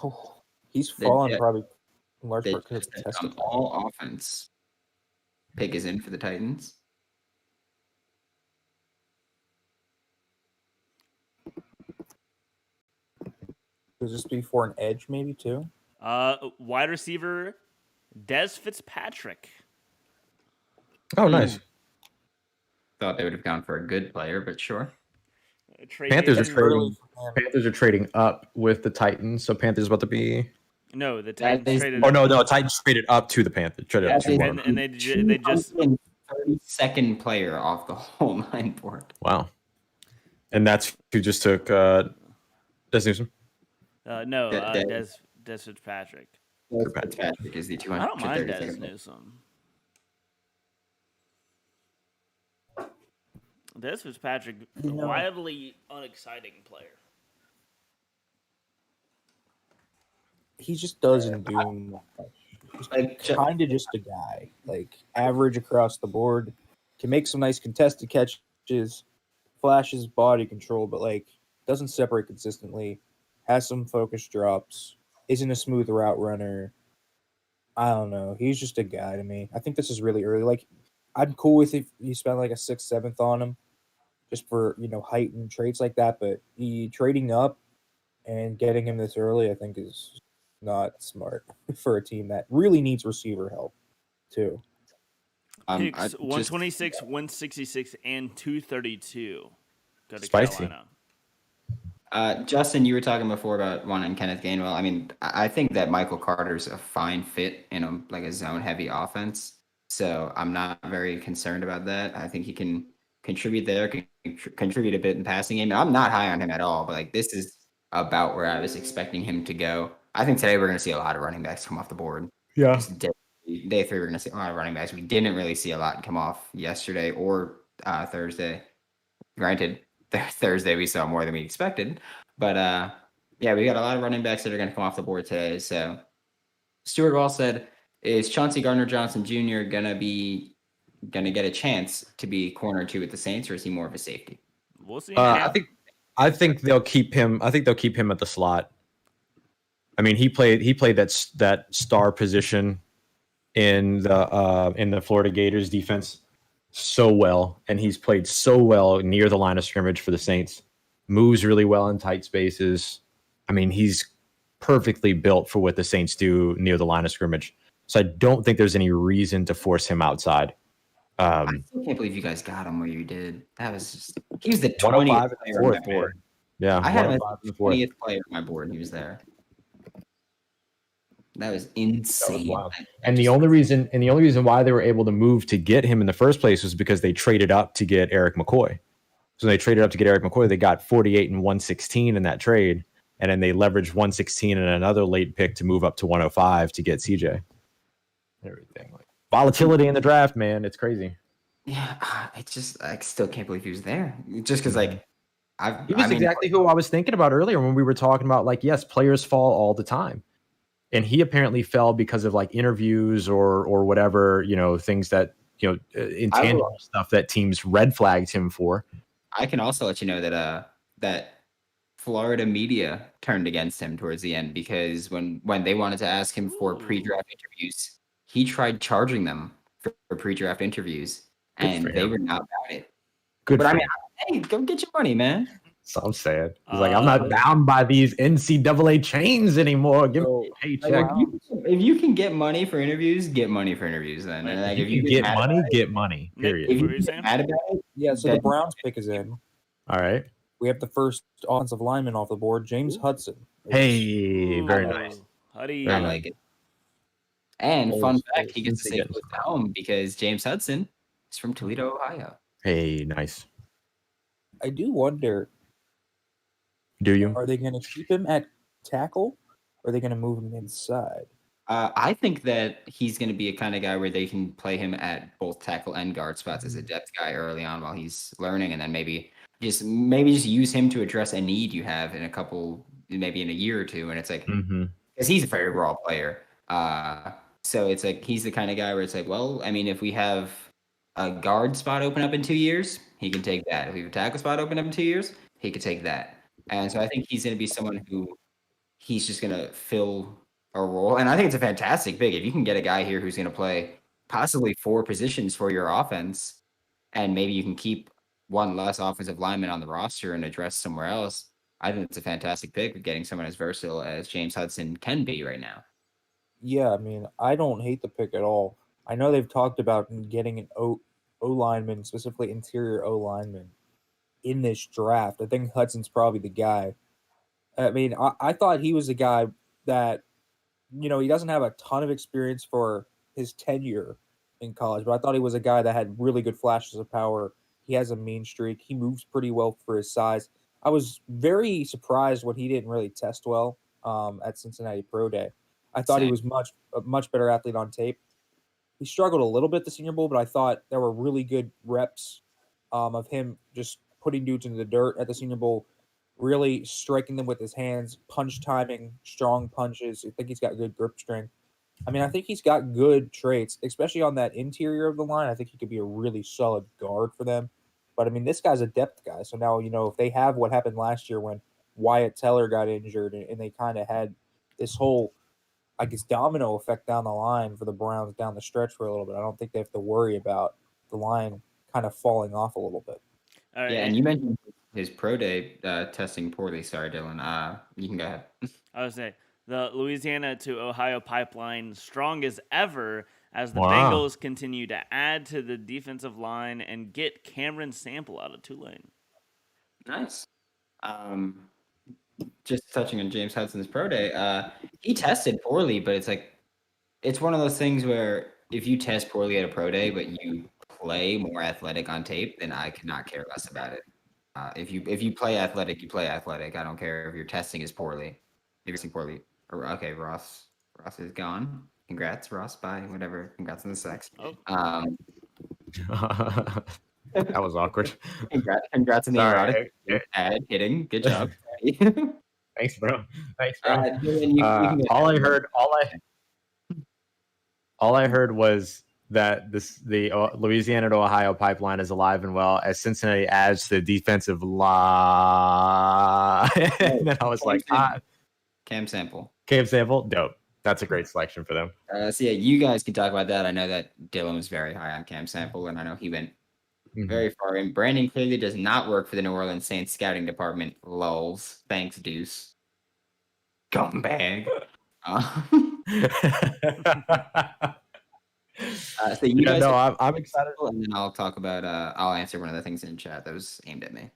Oh, he's fallen probably in large They part because of the test. All offense. Pick is in for the Titans. Could this be for an edge, maybe too? Wide receiver Des Fitzpatrick. Oh, nice. Thought they would have gone for a good player, but sure. Panthers are trading up with the Titans, so Panthers about to be. No, the Titans traded. Oh no, Titans traded up to the Panthers. Traded up to one. And they just 32nd player off the whole line board. Wow, and that's who just took Des Newsome. Des Fitzpatrick. Fitzpatrick is the 200. I don't mind Des Newsome. Des Fitzpatrick, wildly unexciting player. He just doesn't do much. He's kind of just a guy, like average across the board. Can make some nice contested catches, flashes body control, but like doesn't separate consistently. Has some focus drops. Isn't a smooth route runner. I don't know. He's just a guy to me. I think this is really early. Like, I'm cool with if you spend like a 6th, 7th on him, just for height and traits like that. But trading up and getting him this early, I think, is not smart for a team that really needs receiver help too. Picks 126, 166, and 232. Go to Spicy. Carolina. Justin, you were talking before about wanting Kenneth Gainwell. I mean, I think that Michael Carter's a fine fit in a zone-heavy offense, so I'm not very concerned about that. I think he can contribute there, can contribute a bit in passing game. I'm not high on him at all, but this is about where I was expecting him to go. I think today we're going to see a lot of running backs come off the board. Yeah. Day 3, we're going to see a lot of running backs. We didn't really see a lot come off yesterday or Thursday. Granted, Thursday we saw more than we expected, but yeah, we got a lot of running backs that are going to come off the board today. So Stuart Wall said, is Chauncey Gardner-Johnson Jr. gonna get a chance to be corner 2 with the Saints, or is he more of a safety? We'll see. I think they'll keep him. I think they'll keep him at the slot. I mean, he played that star position in the Florida Gators defense so well, and he's played so well near the line of scrimmage for the Saints. Moves really well in tight spaces. I mean, he's perfectly built for what the Saints do near the line of scrimmage. So I don't think there's any reason to force him outside. I still can't believe you guys got him where you did. That was just, he was the 20th player on my board. Yeah, I had him as the 20th player on my board, and he was there. That was insane. That was wild. And the only reason why they were able to move to get him in the first place was because they traded up to get Eric McCoy. So they traded up to get Eric McCoy. They got 48 and 116 in that trade, and then they leveraged 116 and another late pick to move up to 105 to get CJ. Everything like volatility in the draft, man, it's crazy. Yeah, it's just I still can't believe he was there. Just because he was exactly who I was thinking about earlier when we were talking about yes, players fall all the time. and he apparently fell because of like interviews or whatever, things that intangible stuff that teams red flagged him for. I can also let you know that that Florida media turned against him towards the end because when they wanted to ask him for pre-draft interviews, he tried charging them for pre-draft interviews, and they were not about it. Good, but for I mean, him. hey, go get your money, man. So I'm saying, he's like, I'm not bound by these NCAA chains anymore. Give me a paycheck. If you can get money for interviews, get money for interviews. Then, and like, if you can get money, get money. Period. Nick, If you get mad about it, Yeah, so the Browns pick is in. All right. We have the first offensive lineman off the board, James Hudson. Hey, very nice. Huddy. I like it. And fun fact, he gets to stay close to home because James Hudson is from Toledo, Ohio. Hey, nice. I do wonder. Do you? Are they going to keep him at tackle, or are they going to move him inside? I think that he's going to be a kind of guy where they can play him at both tackle and guard spots as a depth guy early on while he's learning, and then maybe just use him to address a need you have in maybe in a year or two. And it's like, because he's a very raw player. So it's like, he's the kind of guy where it's like, well, I mean, if we have a guard spot open up in 2 years, he can take that. If we have a tackle spot open up in 2 years, he could take that. And so I think he's going to be someone who he's just going to fill a role. And I think it's a fantastic pick. If you can get a guy here who's going to play possibly 4 positions for your offense, and maybe you can keep one less offensive lineman on the roster and address somewhere else, I think it's a fantastic pick of getting someone as versatile as James Hudson can be right now. Yeah, I mean, I don't hate the pick at all. I know they've talked about getting an O lineman, specifically interior O lineman, in this draft. I think Hudson's probably the guy. I mean, I thought he was a guy that, he doesn't have a ton of experience for his tenure in college, but I thought he was a guy that had really good flashes of power. He has a mean streak. He moves pretty well for his size. I was very surprised when he didn't really test well at Cincinnati Pro Day. I thought he was a much better athlete on tape. He struggled a little bit the Senior Bowl, but I thought there were really good reps of him just putting dudes into the dirt at the Senior Bowl, really striking them with his hands, punch timing, strong punches. I think he's got good grip strength. I mean, I think he's got good traits, especially on that interior of the line. I think he could be a really solid guard for them. But, I mean, this guy's a depth guy. So now, if they have what happened last year when Wyatt Teller got injured and they kind of had this whole, I guess, domino effect down the line for the Browns down the stretch for a little bit, I don't think they have to worry about the line kind of falling off a little bit. All right. Yeah, and you mentioned his pro day testing poorly. Sorry, Dylan. You can go ahead. I was saying the Louisiana to Ohio pipeline strong as ever as the Wow. Bengals continue to add to the defensive line and get Cameron Sample out of Tulane. Nice. Just touching on James Hudson's pro day, he tested poorly, but it's one of those things where if you test poorly at a pro day, but you play more athletic on tape, then I could not care less about it. If you play athletic, you play athletic. I don't care if your testing is poorly. If you're testing poorly. Okay, Ross is gone. Congrats, Ross. Bye. Whatever. Congrats on the sex. Oh. That was awkward. Congrats on the erotic ad hitting. Good job. Thanks, bro. Dylan, all I heard was that the Louisiana to Ohio pipeline is alive and well as Cincinnati adds to the defensive line. And then I was like, Cam Sample. Dope. That's a great selection for them. So yeah, you guys can talk about that. I know that Dylan was very high on Cam Sample, and I know he went very far in. Brandon clearly does not work for the New Orleans Saints scouting department. Lulz. Thanks, Deuce. Gumbag. So you guys I'm excited. And then I'll talk about I'll answer one of the things in chat that was aimed at me.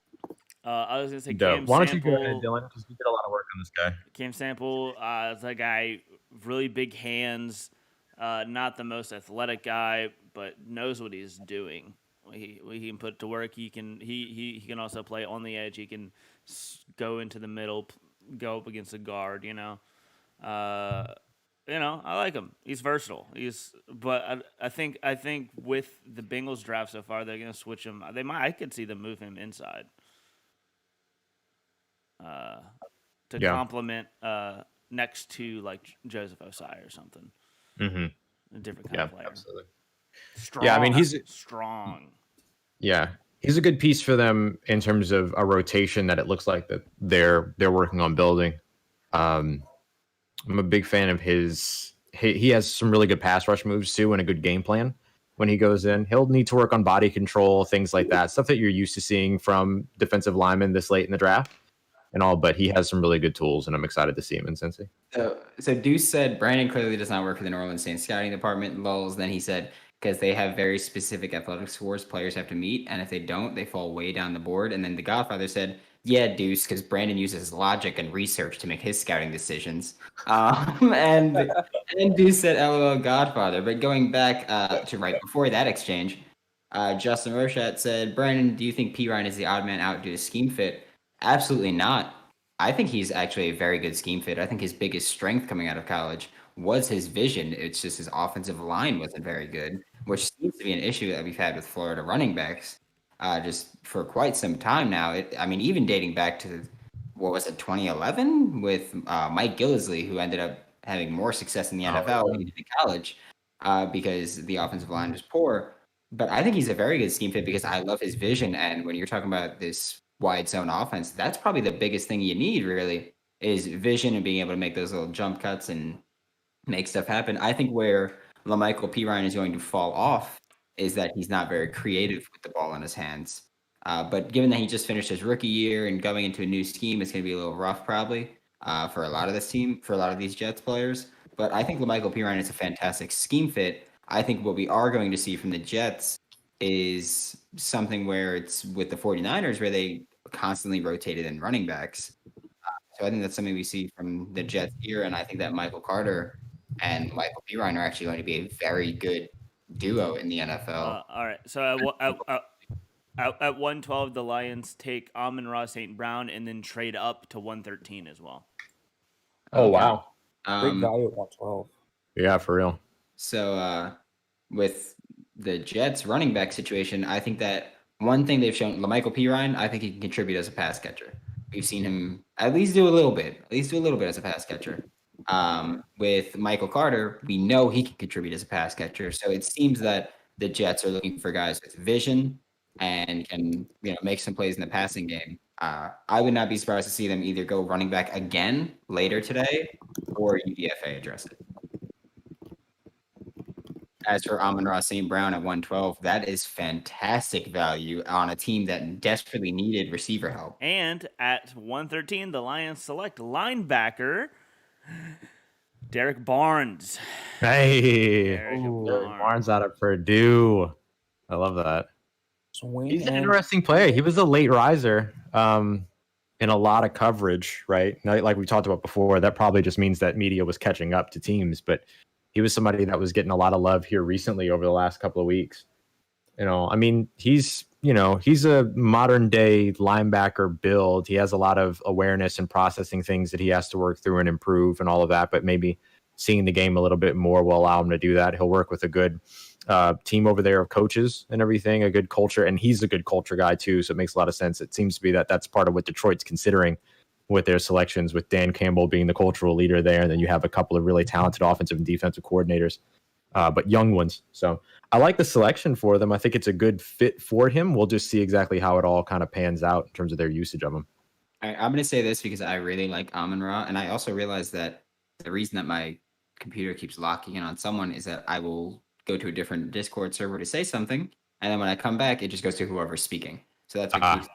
I was gonna say Dope. Cam Why don't Sample. you go ahead, Dylan? Because we did a lot of work on this guy. Cam Sample is a guy, really big hands, not the most athletic guy, but knows what he's doing. He can put to work. He can also play on the edge. He can go into the middle, go up against a guard. I like him. He's versatile. But I think with the Bengals draft so far, they're gonna switch him. I could see them move him inside. To complement next to like Joseph Osai or something. Mm-hmm. A different kind Yeah, of player. absolutely. Strong. Yeah, I mean he's strong. Yeah, he's a good piece for them in terms of a rotation that it looks like that they're working on building. I'm a big fan of his. He has some really good pass rush moves too, and a good game plan when he goes in. He'll need to work on body control, things like that, stuff that you're used to seeing from defensive linemen this late in the draft and all. But he has some really good tools, and I'm excited to see him in Cincy. So Deuce said Brandon clearly does not work for the New Orleans Saints scouting department. Lulz. Then he said because they have very specific athletic scores players have to meet, and if they don't, they fall way down the board. And then the Godfather said, "Yeah, Deuce, because Brandon uses logic and research to make his scouting decisions." And Deuce said, "LOL, Godfather." But going back to right before that exchange, Justin Rochat said, "Brandon, do you think P Ryan is the odd man out due to scheme fit?" Absolutely not. I think he's actually a very good scheme fit. I think his biggest strength coming out of college was his vision. It's just his offensive line wasn't very good, which seems to be an issue that we've had with Florida running backs just for quite some time now. I mean, even dating back to, what was it, 2011 with Mike Gillisley, who ended up having more success in the NFL than he did in college because the offensive line was poor. But I think he's a very good scheme fit because I love his vision. And when you're talking about this wide zone offense, that's probably the biggest thing you need really is vision and being able to make those little jump cuts and make stuff happen. I think where LaMichael Pirine is going to fall off is that he's not very creative with the ball in his hands. But given that he just finished his rookie year and going into a new scheme, it's going to be a little rough probably for a lot of this team, for a lot of these Jets players. But I think LaMichael Pirine is a fantastic scheme fit. I think what we are going to see from the Jets is something where it's with the 49ers where they constantly rotated in running backs. So I think that's something we see from the Jets here, and I think that Michael Carter and Michael Pirine are actually going to be a very good duo in the NFL. All right. So at 112, the Lions take Amon-Ra St. Brown and then trade up to 113 as well. Oh, wow. Great value at 112. Yeah, for real. So with the Jets running back situation, I think that one thing they've shown, LaMichael Pirine, I think he can contribute as a pass catcher. We've seen him at least do a little bit as a pass catcher. With Michael Carter, we know he can contribute as a pass catcher. So it seems that the Jets are looking for guys with vision and can make some plays in the passing game. I would not be surprised to see them either go running back again later today or UDFA address it. As for Amon-Ra St. Brown at 112, that is fantastic value on a team that desperately needed receiver help. And at 113, the Lions select linebacker Derek Barnes. Hey, Derek Barnes out of Purdue. I love that. He's an interesting player. He was a late riser in a lot of coverage, right? Like we talked about before, that probably just means that media was catching up to teams, but he was somebody that was getting a lot of love here recently over the last couple of weeks. I mean, he's a modern day linebacker build. He has a lot of awareness and processing things that he has to work through and improve and all of that, but maybe seeing the game a little bit more will allow him to do that. He'll work with a good team over there of coaches and everything, a good culture, and he's a good culture guy too, so it makes a lot of sense. It seems to be that's part of what Detroit's considering with their selections, with Dan Campbell being the cultural leader there, and then you have a couple of really talented offensive and defensive coordinators, but young ones. So I like the selection for them. I think it's a good fit for him. We'll just see exactly how it all kind of pans out in terms of their usage of him. I'm going to say this because I really like Amon-Ra, and I also realize that the reason that my computer keeps locking in on someone is that I will go to a different Discord server to say something, and then when I come back, it just goes to whoever's speaking. So that's what keeps.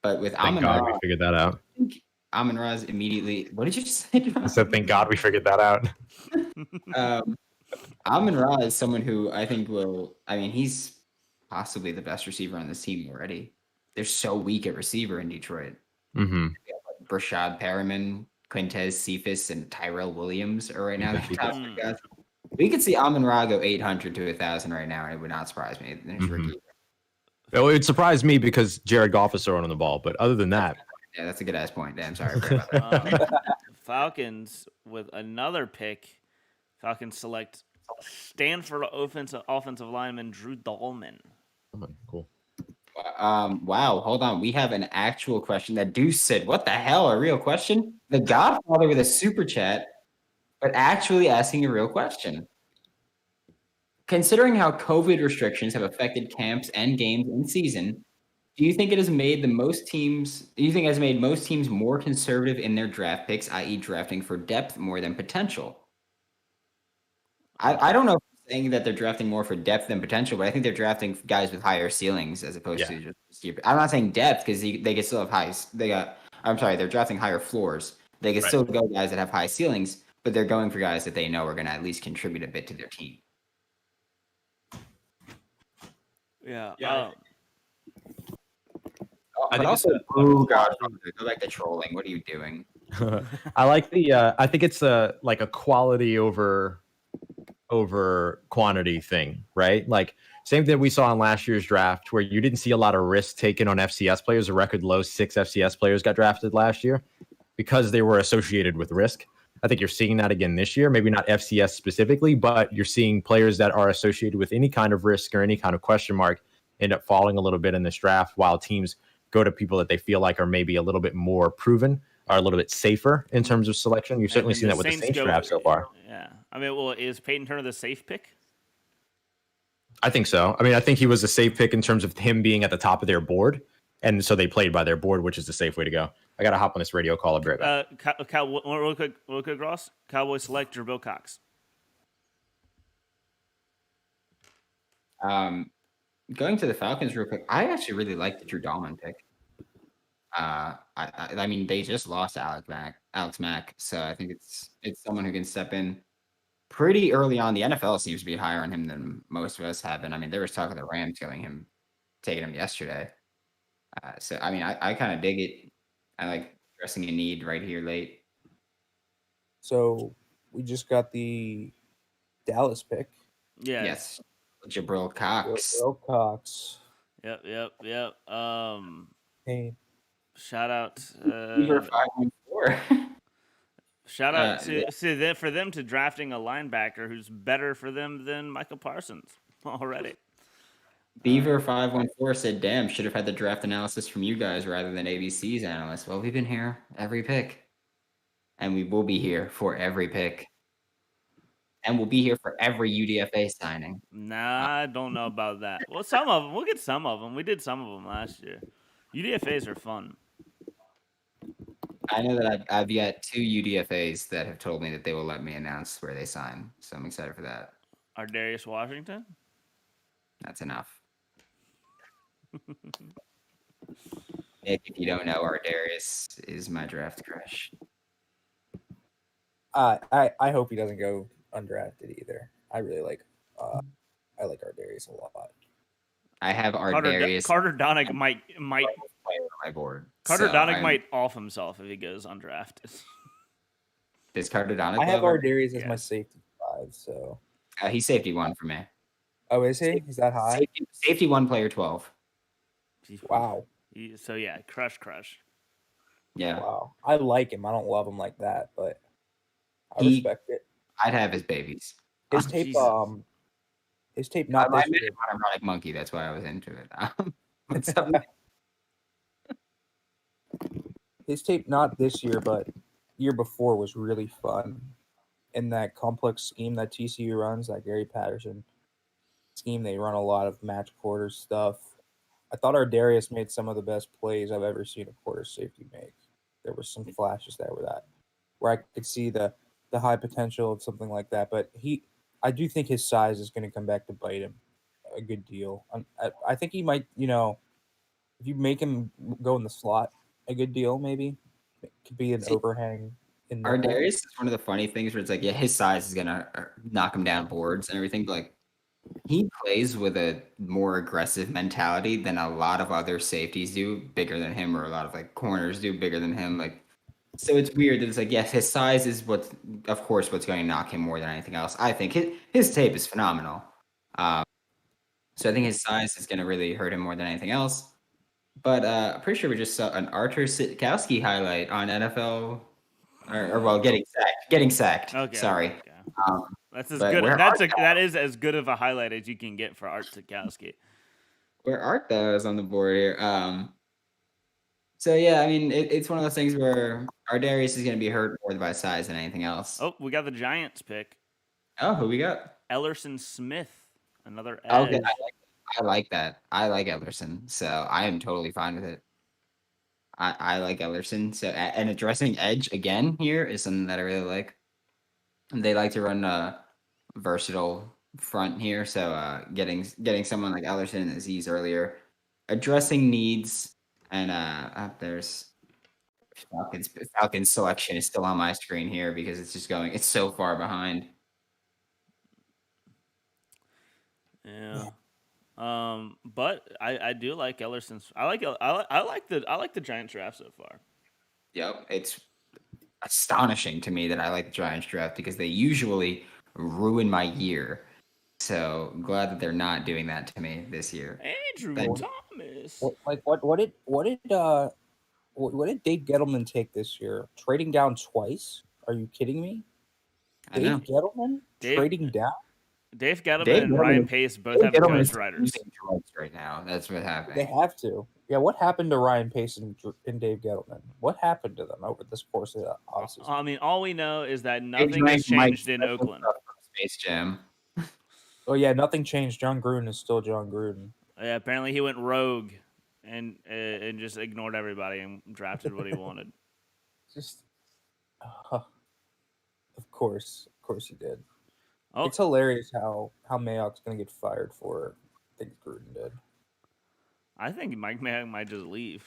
But with Thank God we figured that out. I think Amon-Ra's immediately. What did you just say? I said, thank God we figured that out. Amon-Ra is someone who I think will. I mean, he's possibly the best receiver on this team already. They're so weak at receiver in Detroit. Mm-hmm. Brashad Perriman, Quintez Cephas, and Tyrell Williams are right now the top three guys. We could see Amon-Ra go 800 to 1,000 right now, and it would not surprise me. It would surprise me because Jared Goff is throwing on the ball, but other than that, yeah, that's a good ass point. Damn, sorry about that. Falcons with another pick. Falcons select Stanford offensive lineman Drew Dahlman. cool. Wow, hold on. We have an actual question that Deuce said. What the hell? A real question? The Godfather with a super chat, but actually asking a real question. Considering how COVID restrictions have affected camps and games in season, do you think it has made most teams more conservative in their draft picks, i.e., drafting for depth more than potential? I don't know if I'm saying that they're drafting more for depth than potential, but I think they're drafting guys with higher ceilings as opposed to just. I'm not saying depth because they can still have highs. They're drafting higher floors. They can still go guys that have high ceilings, but they're going for guys that they know are going to at least contribute a bit to their team. Yeah. I think also, it's Godfather, go back to trolling. What are you doing? I like the. I think it's a quality over quantity thing, right? Like same thing we saw in last year's draft, where you didn't see a lot of risk taken on FCS players. A record low 6 FCS players got drafted last year because they were associated with risk. I think you're seeing that again this year. Maybe not FCS specifically, but you're seeing players that are associated with any kind of risk or any kind of question mark end up falling a little bit in this draft, while teams go to people that they feel like are maybe a little bit more proven, are a little bit safer in terms of selection. You've certainly seen that with the Saints draft so far. Yeah. I mean, well, is Peyton Turner the safe pick? I think so. I mean, I think he was a safe pick in terms of him being at the top of their board. And so they played by their board, which is the safe way to go. I got to hop on this radio call. I'll be right back. Real quick, Ross. Cowboys select Jabril Cox. Going to the Falcons real quick. I actually really like the Drew Dahlman pick. I mean, they just lost Alex Mack, so I think it's someone who can step in pretty early on. The NFL seems to be higher on him than most of us have, and I mean, there was talk of the Rams taking him yesterday. So I mean, I kind of dig it. I like addressing a need right here late. So we just got the Dallas pick. Yes. Jabril Cox. Jabril Cox. Yep. Hey. Shout out. Beaver 514. Shout out to for them to drafting a linebacker who's better for them than Michael Parsons already. Beaver 514 said, "Damn, should have had the draft analysis from you guys rather than ABC's analyst." Well, we've been here every pick, and we will be here for every pick. And we'll be here for every UDFA signing. Nah, I don't know about that. Well, some of them. We'll get some of them. We did some of them last year. UDFAs are fun. I know that I've got 2 UDFAs that have told me that they will let me announce where they sign. So I'm excited for that. Ardarius Washington? That's enough. Nick, if you don't know, Ardarius is my draft crush. I hope he doesn't go undrafted either. I really like I like Ardarius a lot. I have Ardarius. Carter Donick might play on my board. Carter Donick might off himself if he goes undrafted. Does Carter Donick? I have Ardarius as my safety 5, so he's safety 1 for me. Oh, is he? Is that high? Safety 1, player 12. Wow. So yeah, crush. Yeah. Wow. I like him. I don't love him like that, but I respect it. I'd have his babies. His tape, not I this made year. him an ironic monkey. That's why I was into it. His tape, not this year, but year before, was really fun. In that complex scheme that TCU runs, that Gary Patterson scheme, they run a lot of match quarter stuff. I thought Ardarius made some of the best plays I've ever seen a quarter safety make. There were some flashes there where I could see the high potential of something like that. But I do think his size is going to come back to bite him a good deal. I think he might, if you make him go in the slot a good deal, maybe it could be an overhang. Ardarius is one of the funny things where it's like, yeah, his size is gonna knock him down boards and everything, but like he plays with a more aggressive mentality than a lot of other safeties do, bigger than him, or a lot of like corners do, bigger than him. Like, so it's weird that it's like, yes, his size is what's going to knock him more than anything else. I think his tape is phenomenal. So I think his size is going to really hurt him more than anything else. But I'm pretty sure we just saw an Artur Sitkowski highlight on NFL, or getting sacked. Okay. Sorry. Okay. That is as good of a highlight as you can get for Art Sitkowski. Where art thou is on the board here. So yeah, I mean, it's one of those things where Ardarius is going to be hurt more by size than anything else. Oh, we got the Giants pick. Oh, who we got? Ellerson Smith, another Okay, edge. I like that. I like Ellerson, so I am totally fine with it. I like Ellerson. So and addressing edge again here is something that I really like. And they like to run a versatile front here, so getting someone like Ellerson and Aziz earlier, addressing needs, and there's Falcons selection is still on my screen here because it's just going. It's so far behind. Yeah. But I do like Ellerson's. I like the Giants draft so far. Yep, it's astonishing to me that I like the Giants draft because they usually ruin my year. So glad that they're not doing that to me this year. Andrew Thank Thomas. What did Dave Gettleman take this year? Trading down twice? Are you kidding me? I know. Gettleman trading down? Dave Gettleman Dave and Gettleman- Ryan Pace both Dave have Gettleman is ghostwriters. using drugs right now. That's what's They happening. have to. Yeah, what happened to Ryan Pace and Dave Gettleman? What happened to them over this course of the offseason? I mean, all we know is that They nothing drank has changed in Mike's Oakland. stuff from Space Jam. Oh yeah, nothing changed. John Gruden is still John Gruden. Yeah, apparently he went rogue and just ignored everybody and drafted what he wanted. Just, of course he did. Oh, It's hilarious how Mayock's gonna get fired for things Gruden did. I think Mike Mayock might just leave.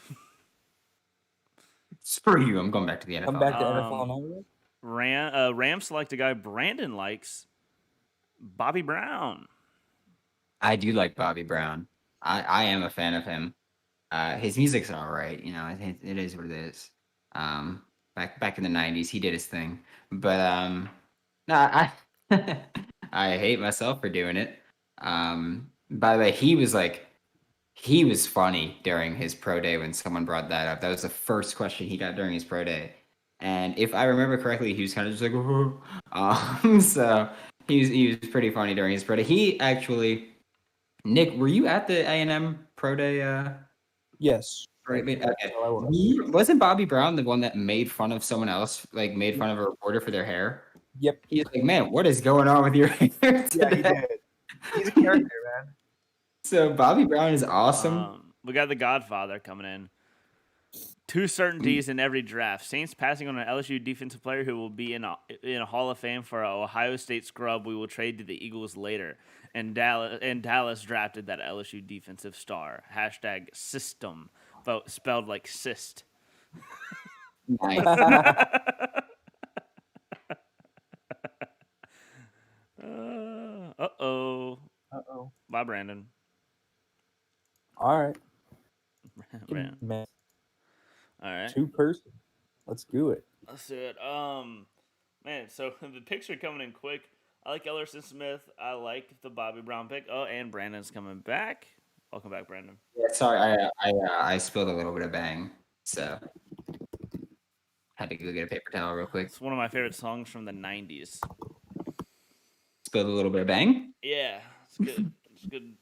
Screw you! I'm going back to the NFL. Come back to Um, NFL Network? Rams select a guy Brandon likes, Bobby Brown. I do like Bobby Brown. I am a fan of him. His music's all right. You know, it is what it is. Back in the '90s, he did his thing. But no, I I hate myself for doing it. By the way, he was funny during his pro day when someone brought that up. That was the first question he got during his pro day. And if I remember correctly, he was kind of just like, so he was pretty funny during his pro day. He actually, Nick, were you at the A&M pro day? Yes. Right. Okay. So I was. Wasn't Bobby Brown the one that made fun of someone else, like made fun of a reporter for their hair? Yep. He's like, man, what is going on with your hair today? did. He's a character, man. So Bobby Brown is awesome. We got the Godfather coming in. Two certainties in every draft: Saints passing on an LSU defensive player who will be in a Hall of Fame for an Ohio State scrub we will trade to the Eagles later. And Dallas drafted that LSU defensive star. # system, spelled like cyst. Nice. Uh-oh. Bye, Brandon. All right. Man. Man, All right. 2-person. Let's do it. That's it. Man, so the picks are coming in quick. I like Ellerson Smith. I like the Bobby Brown pick. Oh, and Brandon's coming back. Welcome back, Brandon. Yeah, sorry, I spilled a little bit of bang, so had to go get a paper towel real quick. It's one of my favorite songs from the 90s. Spilled a little bit of bang. Yeah, it's good. It's a good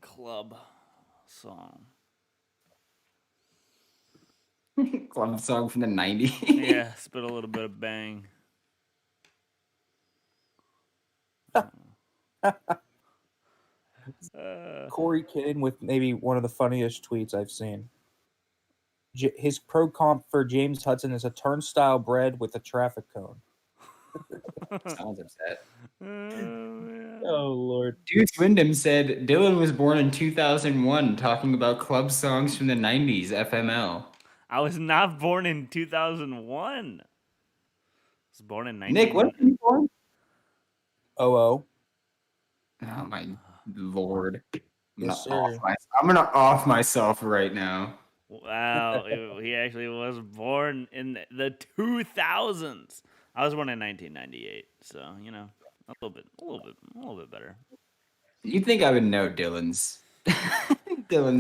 club song. Club song from the '90s. Yeah, spit a little bit of bang. Corey Kitton with maybe one of the funniest tweets I've seen. His pro comp for James Hudson is a turnstile bread with a traffic cone. Sounds upset. Oh, Lord. Deuce Wyndham said Dylan was born in 2001, talking about club songs from the '90s. FML. I was not born in 2001. I was born in 19... Nick, what are you born? Oh. Oh my lord! Yes, I'm sir. gonna off myself right now. Wow, he actually was born in the 2000s. I was born in 1998, so you know, a little bit better. You'd think I would know Dylan's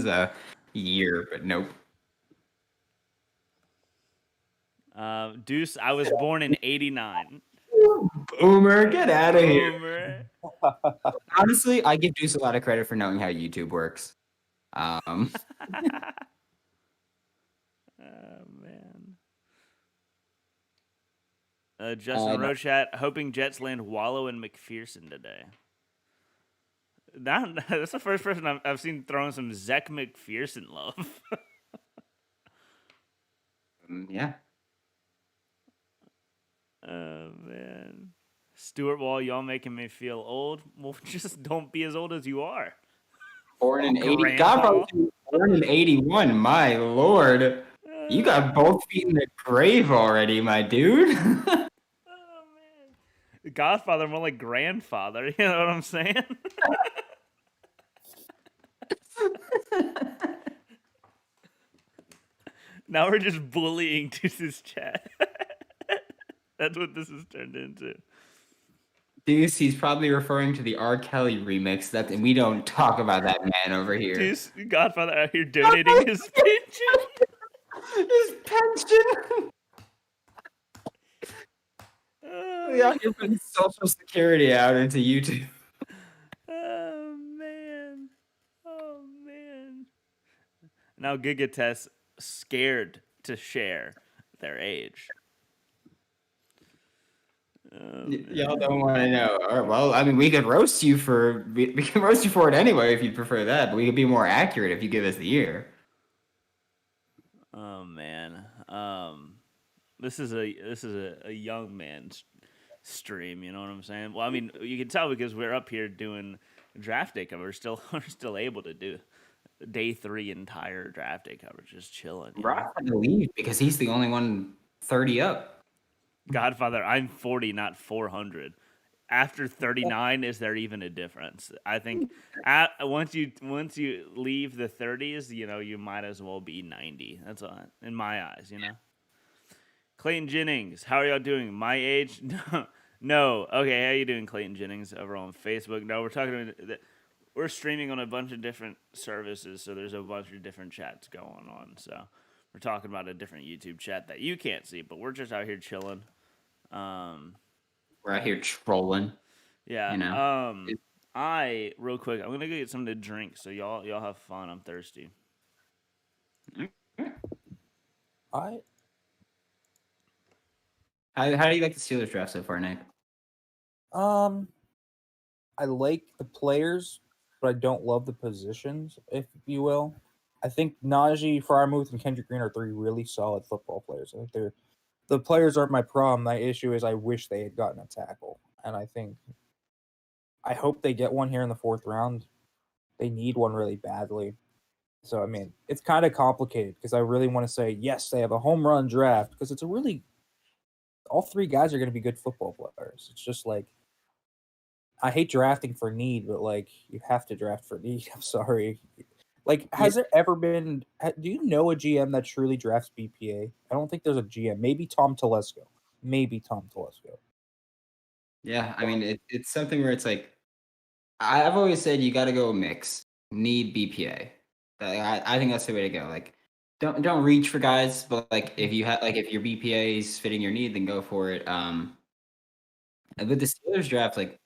a year, but nope. Deuce, I was born in '89. Boomer, get out of here. Boomer. Honestly, I give Deuce a lot of credit for knowing how YouTube works. Oh man. Justin no. Rochat, hoping Jets land Wallow and McPherson today. That's the first person I've seen throwing some Zach McPherson love. Yeah. Oh man. Stuart Wall, y'all making me feel old. Well, just don't be as old as you are. Born in 80. Grandpa. God, born in 81. My lord. You got both feet in the grave already, my dude. Oh man. Godfather, more like grandfather. You know what I'm saying? Now we're just bullying Deuce's chat. That's what this has turned into. Deuce, he's probably referring to the R. Kelly remix. And we don't talk about that man over here. Deuce, Godfather out here donating his pension. His pension. We out here putting Social Security out into YouTube. Oh man. Oh man. Now Gigatest scared to share their age. Y'all don't want to know. All right, well, I mean, we could roast you for we can roast you for it anyway if you prefer that, but we could be more accurate if you give us the year. Oh man. This is a young man's stream, you know what I'm saying? Well, I mean, you can tell because we're up here doing draft day coverage. We're still able to do day 3 entire draft day coverage, just chilling. Rock had to leave because he's the only one 30 up. Godfather, I'm 40, not 400. After 39, is there even a difference? I think once you leave the 30s, you know, you might as well be 90. That's all, in my eyes, you know. Clayton Jennings, how are y'all doing? My age? No. Okay, how you doing, Clayton Jennings? Over on Facebook. No, we're streaming on a bunch of different services, so there's a bunch of different chats going on. So we're talking about a different YouTube chat that you can't see, but we're just out here chilling. We're out here trolling. Yeah. You know? Real quick, I'm gonna go get something to drink, so y'all have fun. I'm thirsty. I How do you like the Steelers draft so far, Nick? I like the players, but I don't love the positions, if you will. I think Najee, Frymouth, and Kendrick Green are 3 really solid football players. I think the players aren't my problem. My issue is I wish they had gotten a tackle, and I hope they get one here in the 4th round. They need one really badly. So I mean, it's kind of complicated because I really want to say yes, they have a home run draft because it's all 3 guys are going to be good football players. It's just like I hate drafting for need, but like you have to draft for need. I'm sorry. Like, has there ever been? Do you know a GM that truly drafts BPA? I don't think there's a GM. Maybe Tom Telesco. Yeah, I mean, it's something where it's like, I've always said you got to go mix. Need BPA. I think that's the way to go. Like, don't reach for guys, but like if your BPA is fitting your need, then go for it. With the Steelers draft, like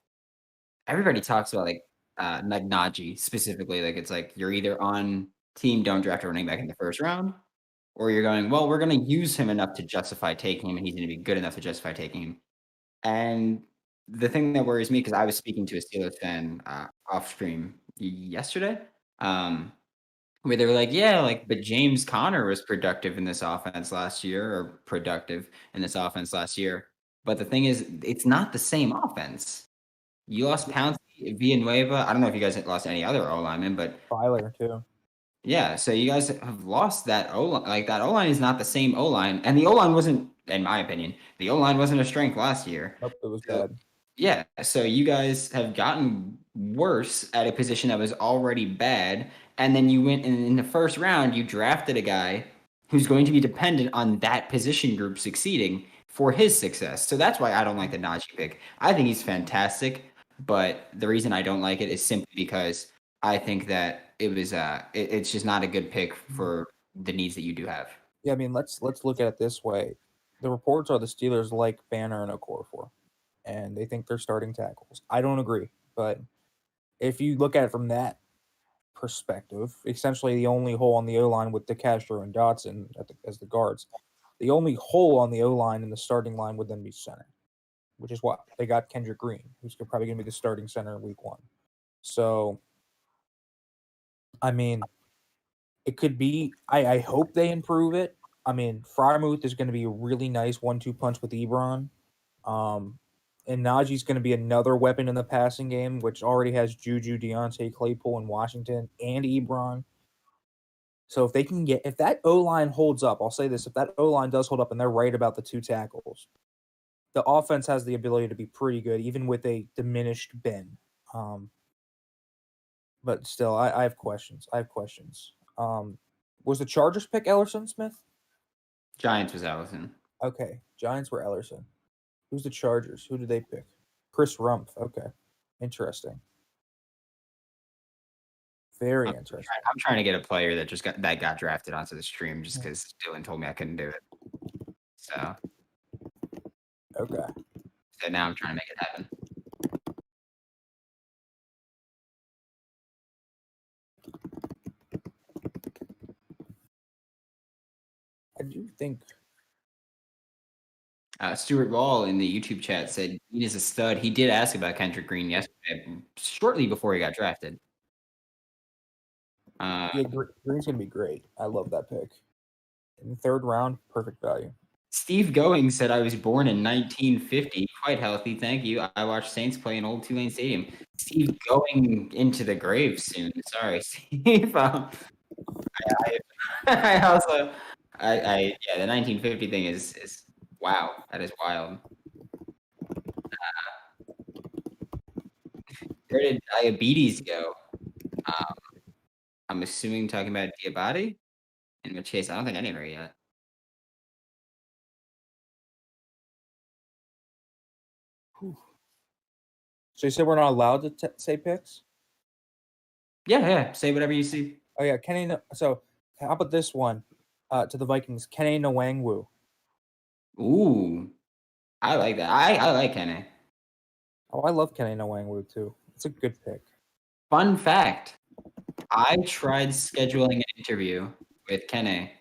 everybody talks about like Najee specifically. Like it's like you're either on team don't draft a running back in the 1st round, or you're going, well, we're going to use him enough to justify taking him, and he's going to be good enough to justify taking him. And the thing that worries me, because I was speaking to a Steelers fan off stream yesterday, where they were like, yeah, like, but James Conner was productive in this offense last year. But the thing is, it's not the same offense. You lost Pouncey, Villanueva. I don't know if you guys lost any other O-linemen, but Filer too. Yeah, so you guys have lost that O-line. Like, that O-line is not the same O-line. And the O-line wasn't, in my opinion, the O-line wasn't a strength last year. Nope, it was So- bad. Yeah, so you guys have gotten worse at a position that was already bad. And then you went in the 1st round, you drafted a guy who's going to be dependent on that position group succeeding for his success. So that's why I don't like the Najee pick. I think he's fantastic, but the reason I don't like it is simply because I think that it's just not a good pick for the needs that you do have. Yeah, I mean, let's look at it this way. The reports are the Steelers like Banner and Okorafor, and they think they're starting tackles. I don't agree, But if you look at it from that perspective, essentially the only hole on the O line with DeCastro and Dotson as the guards, the only hole on the O line in the starting line would then be center, which is what they got Kendrick Green, who's probably going to be the starting center in week 1. So, I mean, it could be. I hope they improve it. I mean, Fryermuth is going to be a really nice 1-2 punch with Ebron. And Najee's going to be another weapon in the passing game, which already has Juju, Deontay, Claypool, and Washington, and Ebron. So if that O-line holds up, I'll say this, if that O-line does hold up and they're right about the 2 tackles, the offense has the ability to be pretty good, even with a diminished Ben. But still, I have questions. Was the Chargers pick Ellerson Smith? Giants was Allison. Okay. Giants were Ellerson. Who's the Chargers? Who did they pick? Chris Rumpf. Okay. Interesting. Very interesting. I'm trying to get a player that got drafted onto the stream just because Dylan told me I couldn't do it. So. Okay. So now I'm trying to make it happen. I do think Stuart Wall in the YouTube chat said Green is a stud. He did ask about Kendrick Green yesterday, shortly before he got drafted. Green's going to be great. I love that pick. In the 3rd round, perfect value. Steve Going said, I was born in 1950. Quite healthy, thank you. I watched Saints play in Old Tulane Stadium. Steve going into the grave soon. Sorry, Steve. I also, the 1950 thing is wow. That is wild. Where did Diabetes go? I'm assuming talking about Diabate, in which case I don't think I knew her yet. So you said we're not allowed to say picks? Yeah. Say whatever you see. Oh yeah, Kenny. So how about this one? To the Vikings, Kenny Nwangwu. Ooh, I like that. I like Kenny. Oh, I love Kenny Nwangwu too. It's a good pick. Fun fact: I tried scheduling an interview with Kenny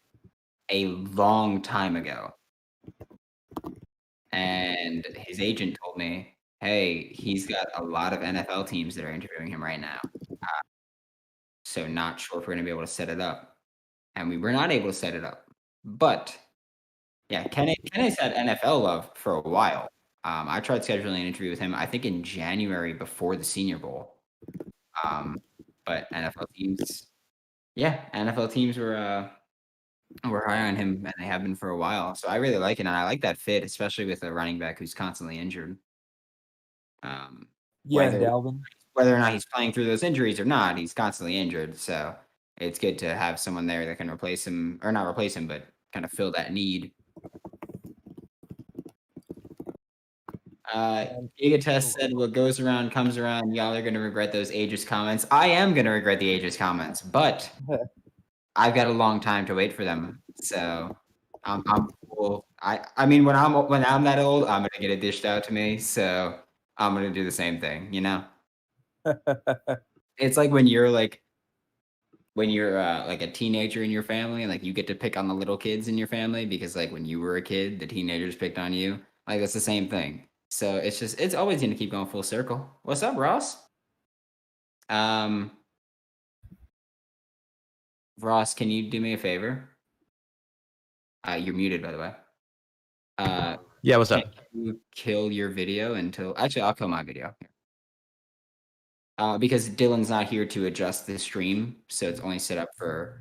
a long time ago, and his agent told me, "Hey, he's got a lot of NFL teams that are interviewing him right now, so not sure if we're gonna be able to set it up." And we were not able to set it up, but yeah, Kenny's had NFL love for a while. I tried scheduling an interview with him, I think in January before the Senior Bowl. But NFL teams were high on him, and they have been for a while. So I really like it, and I like that fit, especially with a running back who's constantly injured. Dalvin. Whether or not he's playing through those injuries or not, he's constantly injured. So it's good to have someone there that can replace him, or not replace him, but kind of fill that need. Gigatest said, what goes around comes around. Y'all are going to regret those ageist comments. I am going to regret the ageist comments, but I've got a long time to wait for them. So I'm cool. I mean, when I'm that old, I'm going to get it dished out to me. So I'm going to do the same thing, you know? It's like when you're like a teenager in your family, and like you get to pick on the little kids in your family because like when you were a kid, the teenagers picked on you. Like it's the same thing. So it's always going to keep going full circle. What's up, Ross? Ross, can you do me a favor? You're muted, by the way. Yeah, what's up? Can you kill your video until... Actually, I'll kill my video. Because Dylan's not here to adjust the stream, so it's only set up for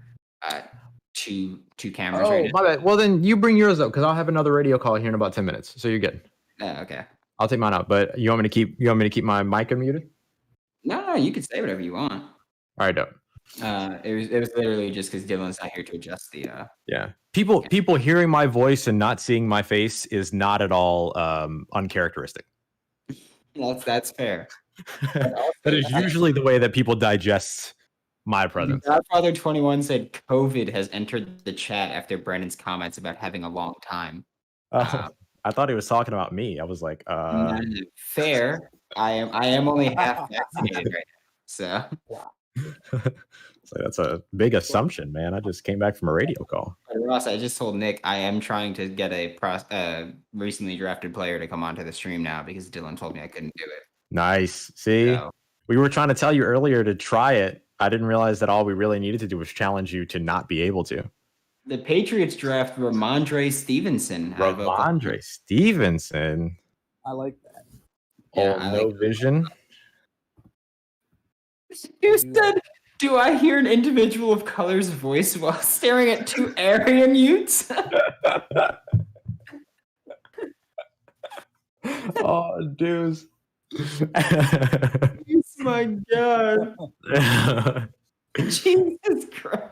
two cameras right now. My bad. Well, then you bring yours up, because I'll have another radio call here in about 10 minutes, so you're good. Okay. I'll take mine out, but you want me to keep my mic unmuted? No, you can say whatever you want. All right, dope. It was literally just because Dylan's not here to adjust the. Yeah, people hearing my voice and not seeing my face is not at all uncharacteristic. That's fair. That is usually the way that people digest my presence. Godfather 21 said COVID has entered the chat after Brandon's comments about having a long time. I thought he was talking about me. I was like, No, fair. I am only half vaccinated right now, so so that's a big assumption, man. I just came back from a radio call. But Ross, I just told Nick I am trying to get a recently drafted player to come onto the stream now because Dylan told me I couldn't do it. Nice. See, So, we were trying to tell you earlier to try it. I didn't realize that all we really needed to do was challenge you to not be able to. the Patriots draft Ramondre Stevenson. out of Oklahoma. Ramondre Stevenson. I like that. Yeah, Oh, I no like- vision. You said, "Do I hear an individual of color's voice while staring at two Aryan Utes?" Oh, dudes. My God, Jesus Christ!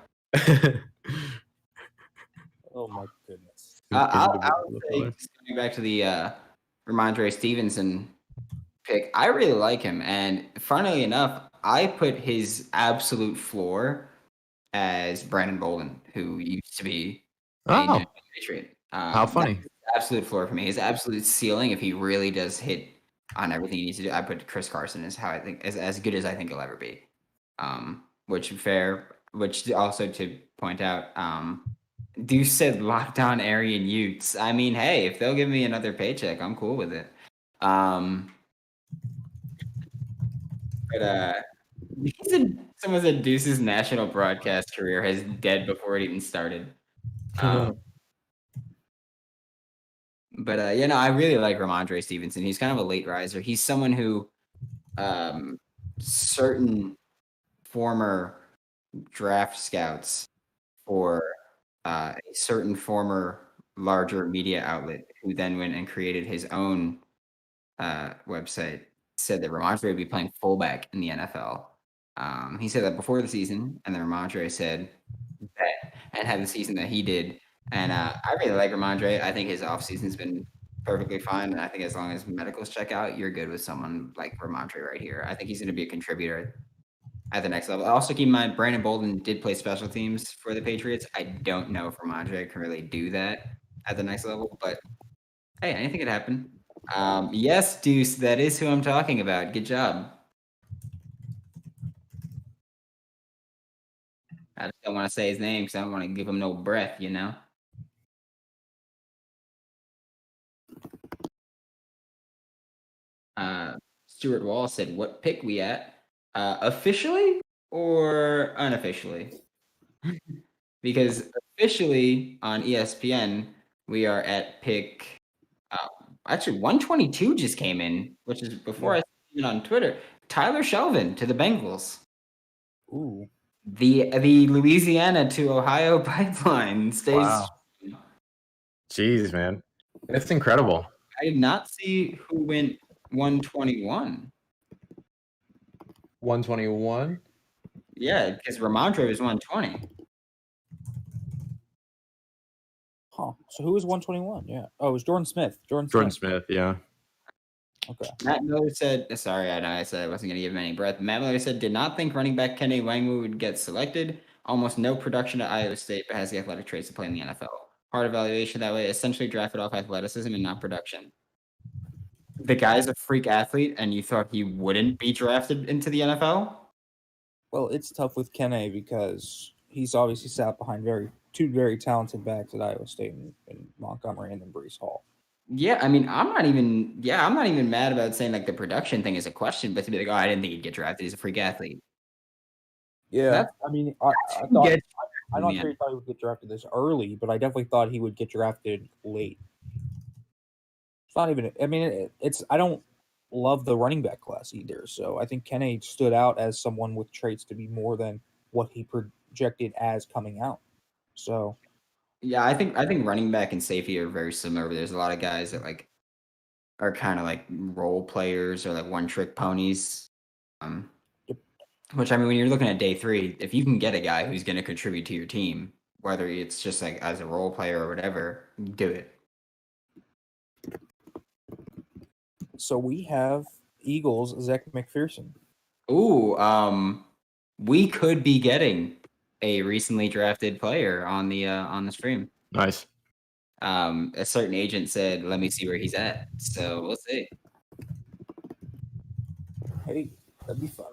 Oh my goodness. I'll say, just going back to the Ramondre Stevenson pick, I really like him, and funnily enough, I put his absolute floor as Brandon Bolden, who used to be a Oh, New England Patriot. how funny. That's his absolute floor for me. His absolute ceiling, if he really does hit on everything he needs to do, I put Chris Carson as how I think as good as I think he'll ever be. Which also to point out, Deuce said locked on Aryan Utes. I mean, hey, if they'll give me another paycheck, I'm cool with it. But someone said Deuce's national broadcast career has dead before it even started. But I really like Ramondre Stevenson. He's kind of a late riser. He's someone who certain former draft scouts for a certain former larger media outlet who then went and created his own website said that Ramondre would be playing fullback in the NFL. He said that before the season, and then Ramondre said that and had the season that he did. And I really like Ramondre. I think his offseason's been perfectly fine. And I think as long as medicals check out, you're good with someone like Ramondre right here. I think he's going to be a contributor at the next level. Also, keep in mind, Brandon Bolden did play special teams for the Patriots. I don't know if Ramondre can really do that at the next level, but hey, anything could happen. Yes, Deuce, that is who I'm talking about. Good job. I just don't want to say his name because I don't want to give him no breath, you know? Stuart Wall said, "What pick we at? Officially or unofficially?" Because officially on ESPN, we are at pick. Actually, 122 just came in, which is before I seen it on Twitter. Tyler Shelvin to the Bengals. Ooh. The Louisiana to Ohio pipeline stays. Wow. Jeez, man. That's incredible. I did not see who went 121. 121. Yeah, because Ramondre was 120. Huh. So who was 121? Yeah. Oh, it was Jordan Smith. Jordan Smith, yeah. Okay. Matt Miller said, sorry, I know I said I wasn't going to give him any breath. Matt Miller said, did not think running back Kenny Wangwu would get selected. Almost no production at Iowa State, but has the athletic traits to play in the NFL. Hard evaluation that way, essentially drafted off athleticism and not production. The guy's a freak athlete, and you thought he wouldn't be drafted into the NFL? Well, it's tough with Kenny because he's obviously sat behind two very talented backs at Iowa State and Montgomery and then Breece Hall. Yeah, I mean, I'm not even mad about saying like the production thing is a question, but to be like, oh, I didn't think he'd get drafted. He's a freak athlete. Yeah, I mean, I'm not sure he thought he would get drafted this early, but I definitely thought he would get drafted late. It's not even. I mean, I don't love the running back class either, so I think Kenny stood out as someone with traits to be more than what he projected as coming out. So. Yeah, I think running back and safety are very similar. There's a lot of guys that like are kind of like role players or like one trick ponies. Which I mean, when you're looking at day 3, if you can get a guy who's going to contribute to your team, whether it's just like as a role player or whatever, do it. So we have Eagles Zach McPherson. Ooh, we could be getting a recently drafted player on the stream. Nice. a certain agent said, "Let me see where he's at." So we'll see. Hey, that'd be fun.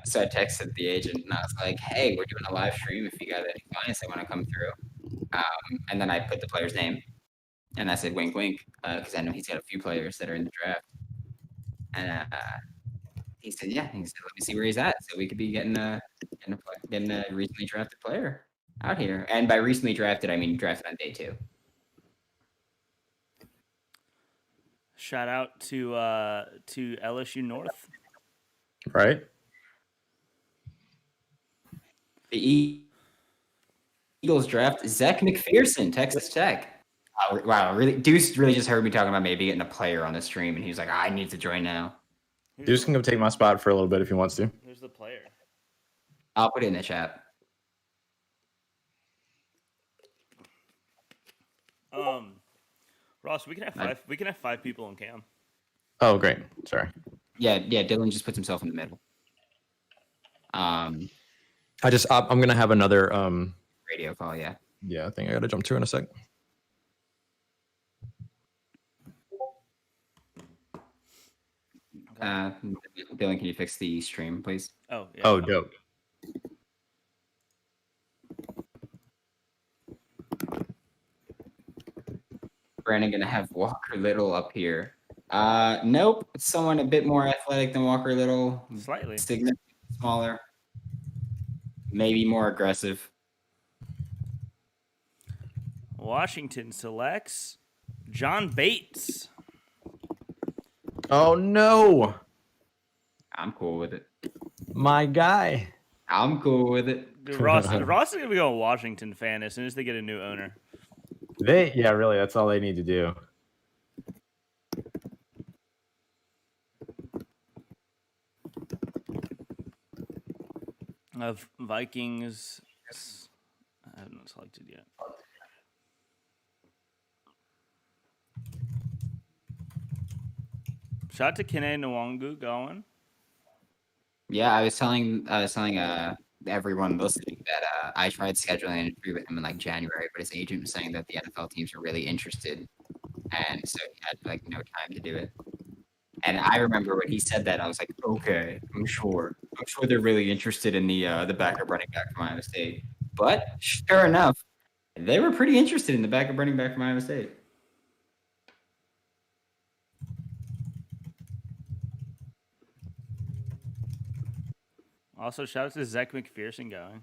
So I texted the agent and I was like, "Hey, we're doing a live stream. If you got any clients that want to come through," and then I put the player's name and I said, "Wink, wink," because I know he's got a few players that are in the draft. And he said, "Yeah." He said, "Let me see where he's at, so we could be getting a recently drafted player out here." And by recently drafted, I mean drafted on day 2. Shout out to LSU North. Right? The Eagles draft Zach McPherson, Texas Tech. Wow, really? Deuce really just heard me talking about maybe getting a player on the stream, and he was like, "I need to join now." Deuce can go take my spot for a little bit if he wants to. Who's the player? I'll put it in the chat. Ross, we can have 5. We can have 5 people on cam. Oh, great. Sorry. Yeah. Dylan just puts himself in the middle. I'm gonna have another Radio call. Yeah. I think I gotta jump to in a sec. Dylan, can you fix the stream, please? Oh, yeah. Oh, dope. Brandon gonna have Walker Little up here. Nope. It's someone a bit more athletic than Walker Little. Slightly. Significantly smaller. Maybe more aggressive. Washington selects John Bates. Oh no, I'm cool with it. my guy. I'm cool with it. Dude, Ross is gonna be a Washington fan as soon as they get a new owner. Really, that's all they need to do. Of Vikings, I haven't selected yet. Shout out to Kene Nwangu going. Yeah, I was telling everyone listening that I tried scheduling an interview with him in like January, but his agent was saying that the NFL teams were really interested, and so he had like no time to do it. And I remember when he said that, I was like, okay, I'm sure they're really interested in the backup running back from Iowa State. But sure enough, they were pretty interested in the backup running back from Iowa State. Also, shout out to Zach McPherson going.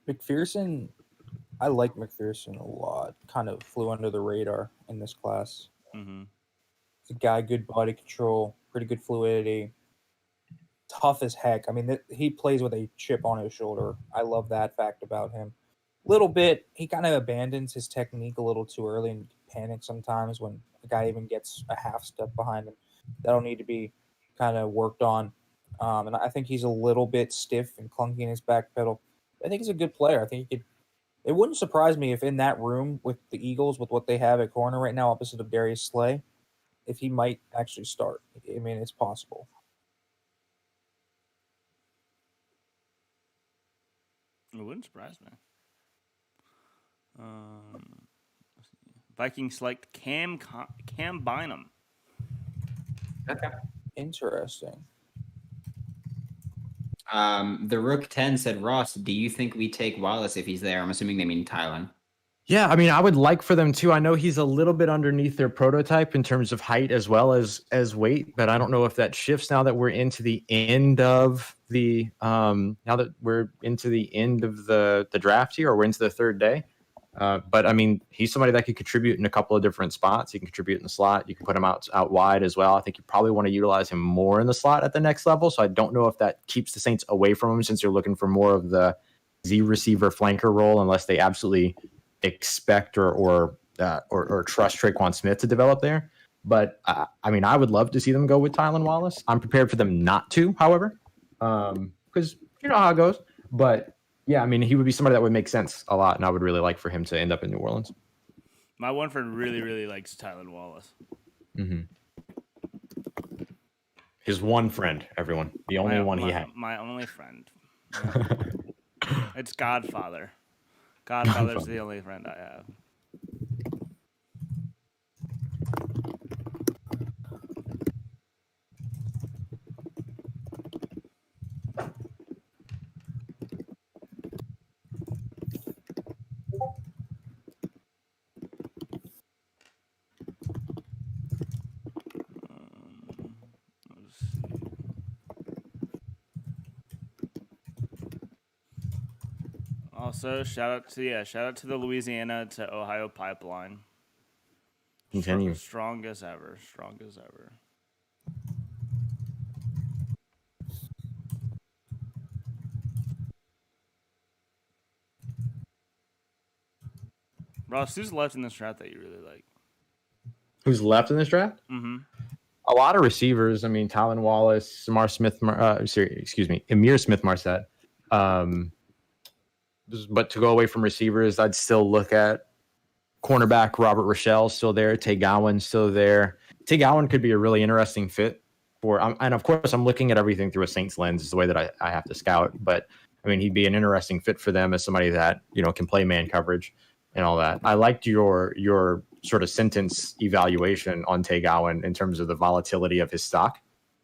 McPherson, I like McPherson a lot. Kind of flew under the radar in this class. Mm-hmm. He's a guy, good body control, pretty good fluidity, tough as heck. I mean, he plays with a chip on his shoulder. I love that fact about him. Little bit, he kind of abandons his technique a little too early and panics sometimes when the guy even gets a half step behind him. That'll need to be kind of worked on. And I think he's a little bit stiff and clunky in his back pedal. I think he's a good player. I think he could. It wouldn't surprise me if in that room with the Eagles, with what they have at corner right now, opposite of Darius Slay, if he might actually start. I mean, it's possible. It wouldn't surprise me. Vikings select Cam Bynum. Okay. Interesting. The Rook 10 said, Ross, do you think we take Wallace if he's there? I'm assuming they mean Tylen. Yeah, I mean, I would like for them to. I know he's a little bit underneath their prototype in terms of height as well as weight, but I don't know if that shifts now that we're into the end of the draft here, or we're into the third day. But I mean, he's somebody that could contribute in a couple of different spots. He can contribute in the slot. You can put him out wide as well. I think you probably want to utilize him more in the slot at the next level. So I don't know if that keeps the Saints away from him, since you're looking for more of the Z receiver flanker role, unless they absolutely expect or trust Traquan Smith to develop there. But I mean, I would love to see them go with Tylan Wallace. I'm prepared for them not to, however. because you know how it goes. But yeah, I mean, he would be somebody that would make sense a lot, and I would really like for him to end up in New Orleans. My one friend really, really likes Tylan Wallace. Mm-hmm. His one friend, everyone, the only one he had. My only friend. It's Godfather. Godfather's the only friend I have. Let's see. Also, shout out to the Louisiana to Ohio pipeline. Continue. Strong as ever. Strong as ever. Ross, who's left in this draft that you really like? Who's left in this draft? Mm-hmm. A lot of receivers. I mean, Tylan Wallace, Emir Smith-Marset. But to go away from receivers, I'd still look at cornerback Robert Rochelle still there. Tay Gowan still there. Tay Gowan could be a really interesting fit for. And of course, I'm looking at everything through a Saints lens. Is the way that I have to scout. But I mean, he'd be an interesting fit for them as somebody that can play man coverage and all that. I liked your sort of sentence evaluation on Tay Gowan in terms of the volatility of his stock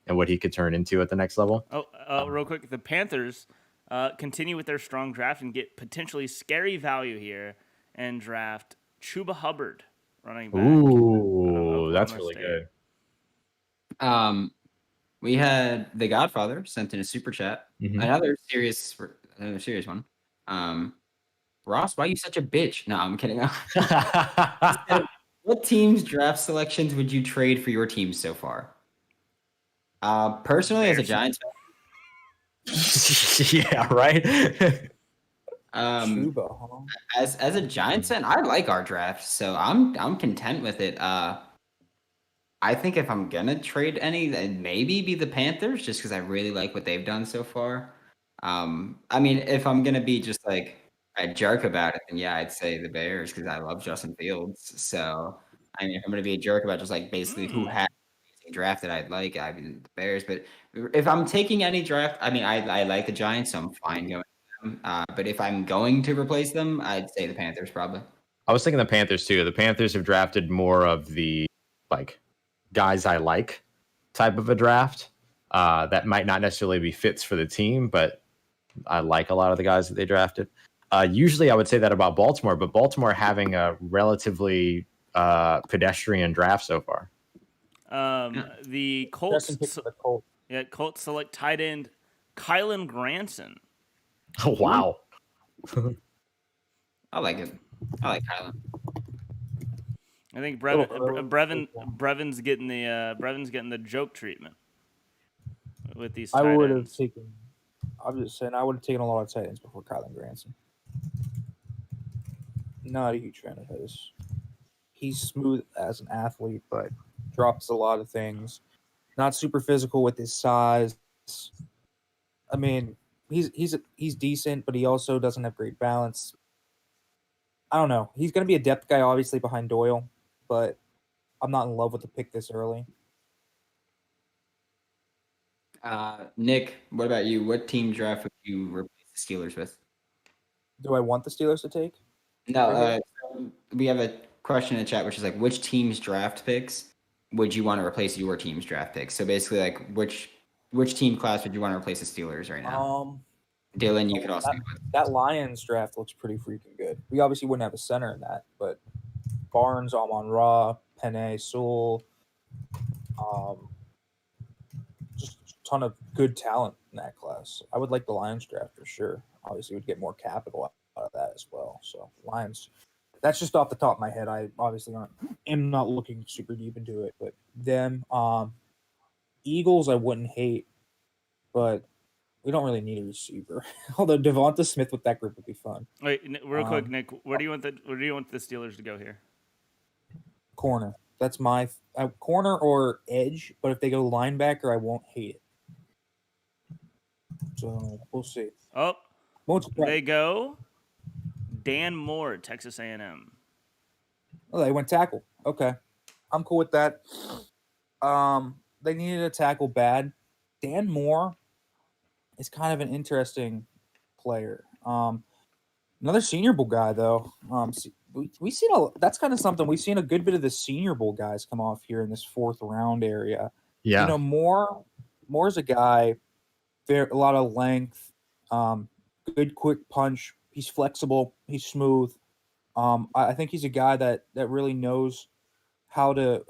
and what he could turn into at the next level. Real quick, the Panthers continue with their strong draft and get potentially scary value here and draft Chuba Hubbard, running back. Ooh, that's really good. We had the Godfather sent in a super chat. Mm-hmm. Another serious one. Ross, why are you such a bitch? No, I'm kidding. What team's draft selections would you trade for your team so far? Personally, as a Giants fan. Yeah, right. Chuba, huh? As a Giants fan, I like our draft, so I'm content with it. I think if I'm gonna trade any, then maybe be the Panthers, just because I really like what they've done so far. I mean, if I'm gonna be just like a jerk about it, then yeah, I'd say the Bears because I love Justin Fields. So I mean, if I'm gonna be a jerk about just like basically who had a draft that I'd like, I mean the Bears. But if I'm taking any draft, I mean, I like the Giants, so I'm fine going with them. But if I'm going to replace them, I'd say the Panthers probably. I was thinking the Panthers too. The Panthers have drafted more of the guys I like type of a draft that might not necessarily be fits for the team, but I like a lot of the guys that they drafted. Usually I would say that about Baltimore, but Baltimore having a relatively pedestrian draft so far. The Colts. Colts select tight end Kylen Granson. Oh, wow. I like it. I like Kylen. I think Brevin's getting the joke treatment with these tight ends. I'm just saying, I would have taken a lot of tight ends before Kylen Granson. Not a huge fan of his. He's smooth as an athlete, but drops a lot of things. Not super physical with his size. I mean, he's decent, but he also doesn't have great balance. I don't know. He's going to be a depth guy, obviously, behind Doyle, but I'm not in love with the pick this early. Nick, what about you? What team draft would you replace the Steelers with? Do I want the Steelers to take? No, we have a question in the chat, which is like, which team's draft picks would you want to replace your team's draft picks? So basically, like, which team class would you want to replace the Steelers right now? Dylan, you could also that Lions draft looks pretty freaking good. We obviously wouldn't have a center in that, but Barnes, Amon-Ra, Penei Sewell, just a ton of good talent in that class. I would like the Lions draft for sure. Obviously, we'd get more capital out of that as well. So Lions, that's just off the top of my head. I obviously am not looking super deep into it, but them, Eagles, I wouldn't hate, but we don't really need a receiver. Although Devonta Smith with that group would be fun. Wait, real quick, Nick, where do you want the Steelers to go here? Corner. That's my corner or edge. But if they go linebacker, I won't hate it. So we'll see. Oh, Won't surprise. they go. Dan Moore, Texas A&M. Oh, they went tackle. Okay, I'm cool with that. They needed a tackle bad. Dan Moore is kind of an interesting player. Another Senior Bowl guy though. We've seen that's kind of something. We've seen a good bit of the Senior Bowl guys come off here in this 4th round area. Yeah. You know, Moore's a guy, a lot of length, good quick punch. He's flexible. He's smooth. I think he's a guy that really knows how to.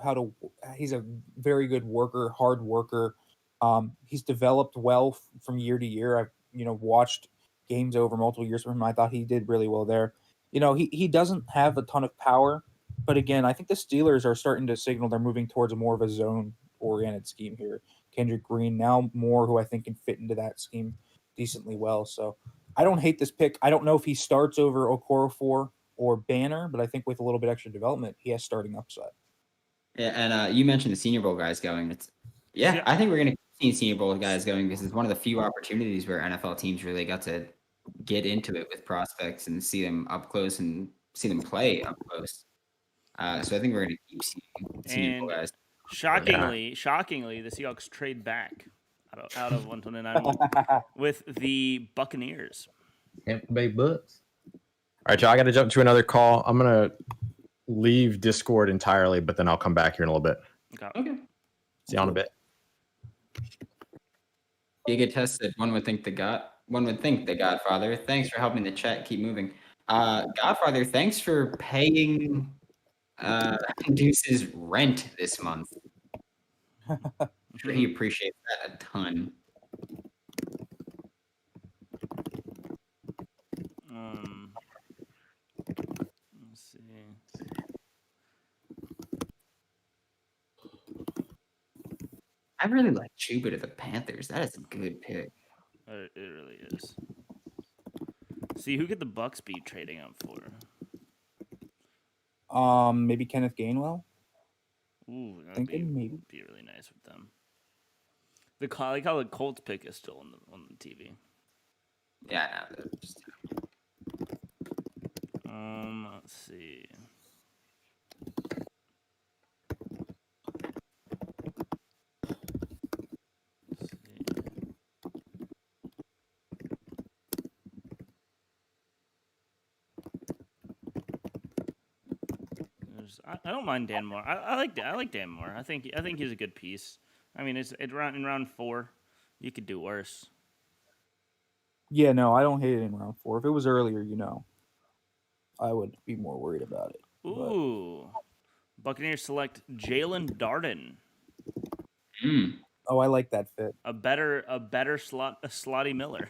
He's a very good worker, hard worker. He's developed well from year to year. I've watched games over multiple years from him. I thought he did really well there. He doesn't have a ton of power, but again, I think the Steelers are starting to signal they're moving towards a more of a zone-oriented scheme here. Kendrick Green, now Moore, who I think can fit into that scheme decently well. So I don't hate this pick. I don't know if he starts over Okorafor or Banner, but I think with a little bit extra development, he has starting upside. Yeah, and you mentioned the Senior Bowl guys going. I think we're going to see Senior Bowl guys going because it's one of the few opportunities where NFL teams really got to get into it with prospects and see them up close and see them play up close. So I think we're going to keep seeing Senior Bowl guys. Shockingly, the Seahawks trade back out of 129 with the Buccaneers. Tampa Bay Bucks. All right, y'all. I got to jump to another call. I'm gonna leave Discord entirely, but then I'll come back here in a little bit. Okay. See you in a bit. Giga tested. One would think the Godfather. Thanks for helping the chat keep moving. Godfather, thanks for paying Deuce's rent this month. I'm sure he appreciates that a ton. Let's see. I really like Chuba to the Panthers. That is a good pick. It really is. See, who could the Bucks be trading up for? Maybe Kenneth Gainwell. Ooh, that'd be really nice with them. I like how the Colts pick is still on the TV. Yeah, no. Let's see. I don't mind Dan Moore. I like Dan Moore. I think he's a good piece. I mean, it's in round 4. You could do worse. Yeah, no, I don't hate it in round 4. If it was earlier, I would be more worried about it. Ooh, Buccaneers select Jalen Darden. Oh, I like that fit. A better Slotty Miller.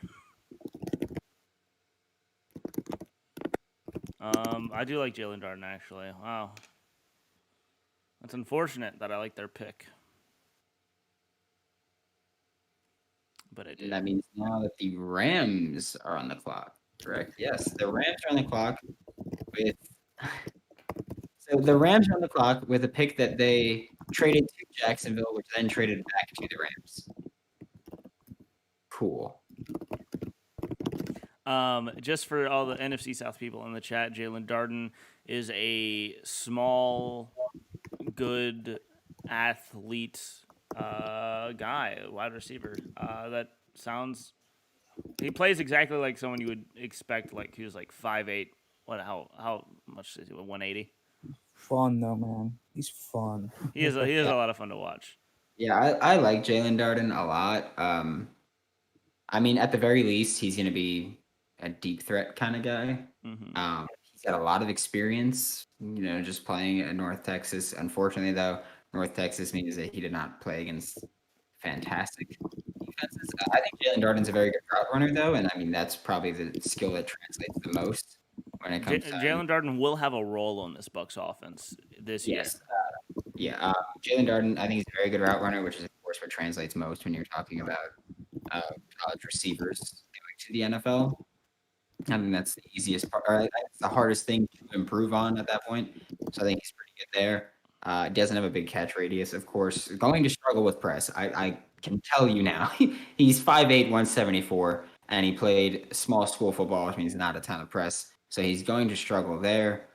I do like Jalen Darden actually. Wow, that's unfortunate that I like their pick. But that means now that the Rams are on the clock, correct? Yes, the Rams are on the clock with a pick that they traded to Jacksonville, which then traded back to the Rams. Cool. Just for all the NFC South people in the chat, Jalen Darden is a small, good athlete guy, wide receiver. He plays exactly like someone you would expect. Like he was like 5'8". How much is he? 180. Fun though, man. He's fun. He is a lot of fun to watch. Yeah, I like Jalen Darden a lot. I mean, at the very least, he's going to be a deep threat kind of guy. Mm-hmm. He's got a lot of experience, just playing at North Texas. Unfortunately, though, North Texas means that he did not play against fantastic defenses. I think Jalen Darden's a very good route runner, though, and I mean that's probably the skill that translates the most when it comes to Jalen Darden will have a role on this Bucs offense this year. Yes. Jalen Darden, I think he's a very good route runner, which is of course what translates most when you're talking about college receivers going to the NFL. I think that's the easiest part. Or that's the hardest thing to improve on at that point. So I think he's pretty good there. Doesn't have a big catch radius, of course. Going to struggle with press. I can tell you now. He's 5'8", 174, and he played small school football, which means not a ton of press. So he's going to struggle there.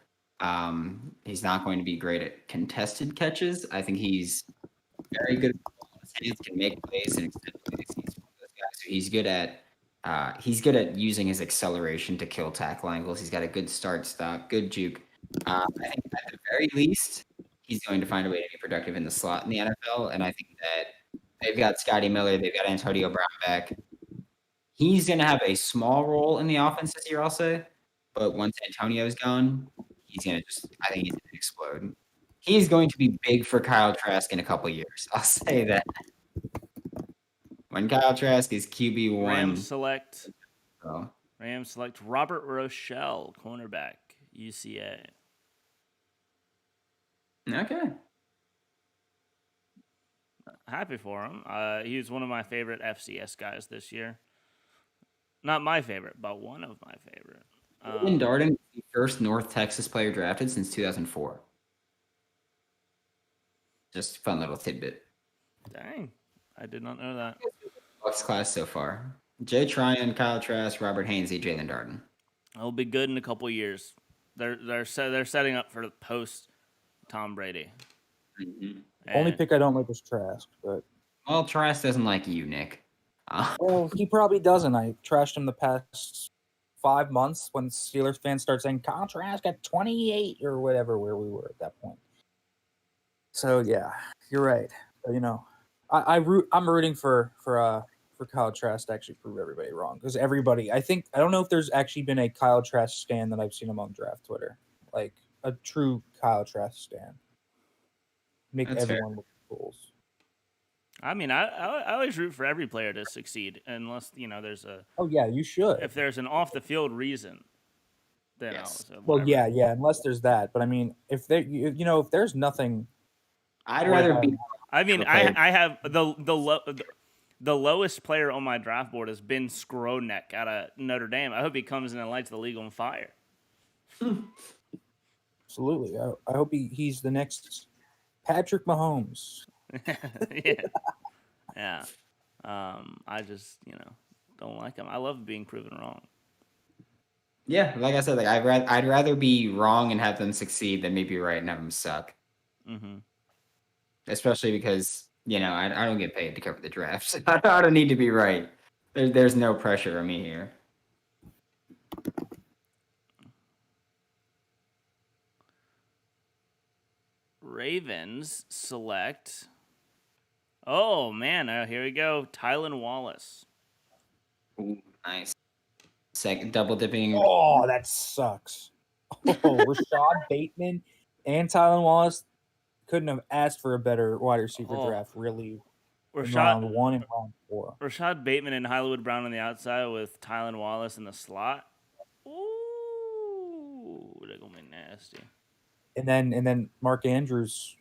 He's not going to be great at contested catches. I think he's very good. His hands can make plays and extend plays. He's one of those guys who he's good at using his acceleration to kill tackle angles. He's got a good start stop, good juke. I think at the very least, he's going to find a way to be productive in the slot in the NFL. And I think that they've got Scotty Miller, they've got Antonio Brown back. He's going to have a small role in the offense this year, I'll say. But once Antonio's gone, I think he's going to explode. He's going to be big for Kyle Trask in a couple years. I'll say that. When Kyle Trask is QB1. Rams select Oh. Robert Rochelle, cornerback, UCA. Okay. Happy for him. He was one of my favorite FCS guys this year. Not my favorite, but one of my favorite. Jaylon Darden is the first North Texas player drafted since 2004. Just a fun little tidbit. Dang. I did not know that. Bucks class so far. Jay Tryon, Kyle Trask, Robert Hainsey, Jaylon Darden. It'll be good in a couple years. They're setting up for the post Tom Brady. Mm-hmm. Only pick I don't like is Trask, but Well, Trask doesn't like you, Nick. well, he probably doesn't. I trashed him the past 5 months when Steelers fans start saying Kyle Trask at 28 or whatever, where we were at that point. So yeah, you're right. But, I'm rooting for Kyle Trask to actually prove everybody wrong, because I don't know if there's actually been a Kyle Trask stan that I've seen among draft Twitter, like a true Kyle Trask stan. Make That's fair. everyone look fools. I mean, I always root for every player to succeed, unless there's a Oh yeah, you should. if there's an off the field reason. Then Yes. Well, yeah, unless there's that. But I mean, if if there's nothing, I'd rather be. I mean, Okay. I have the lowest player on my draft board is Ben Skronek out of Notre Dame. I hope he comes in and lights the league on fire. absolutely. I hope he's the next Patrick Mahomes. Yeah. I just don't like him. I love being proven wrong. Yeah, like I said, I'd rather be wrong and have them succeed than maybe right and have them suck. Mm-hmm. Especially because I don't get paid to cover the drafts. I don't need to be right. There's no pressure on me here. Ravens select. Oh man! Here we go. Tylan Wallace. Ooh, nice. Second double dipping. Oh, that sucks. Oh, Rashad Bateman and Tylan Wallace couldn't have asked for a better wide receiver draft, really. In round 1 and round 4. Rashad Bateman and Hollywood Brown on the outside with Tylan Wallace in the slot. Ooh, they're gonna be nasty. And then Mark Andrews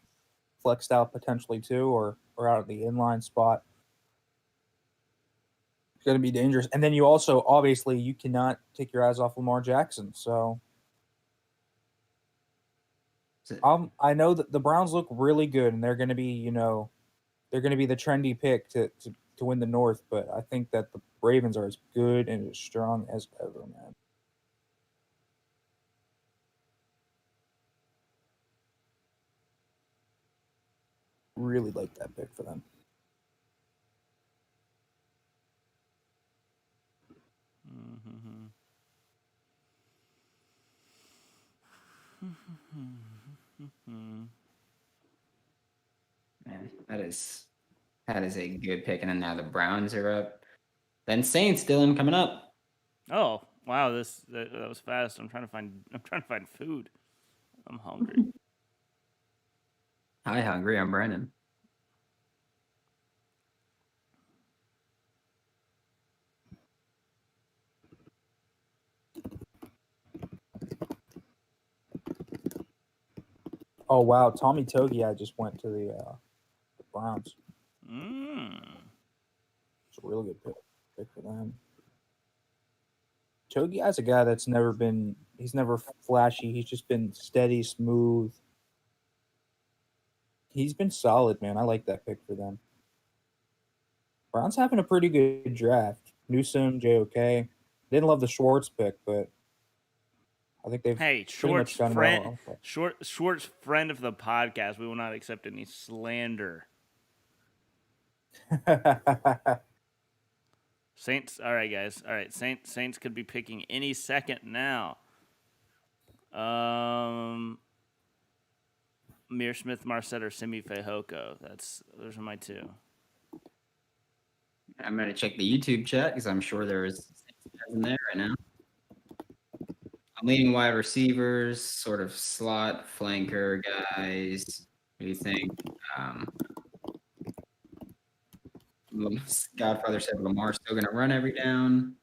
flexed out potentially too, or out of the inline spot. It's going to be dangerous. And then you also, obviously, you cannot take your eyes off Lamar Jackson. So I know that the Browns look really good, and they're going to be, they're going to be the trendy pick to win the North. But I think that the Ravens are as good and as strong as ever, man. Really like that pick for them. Man, that is a good pick. And then now the Browns are up. Then Saints, Dylan, coming up. Oh wow, that was fast. I'm trying to find food. I'm hungry. Hi, hungry. I'm Brandon. Oh wow, Tommy Togiai just went to the Browns. It's a really good pick for them. Togiai's a guy that's he's never flashy. He's just been steady, smooth. He's been solid, man. I like that pick for them. Browns having a pretty good draft. Newsom, JOK. Didn't love the Schwartz pick, but I think they've Hey, pretty much done well. Schwartz, friend of the podcast. We will not accept any slander. Saints. All right, guys. All right, Saints could be picking any second now. Mir Smith, Marset, or Simi Fehoko. Those are my two. I'm gonna check the YouTube chat because I'm sure there is in there right now. I'm leaning wide receivers, sort of slot flanker guys. What do you think? Godfather said Lamar's still gonna run every down.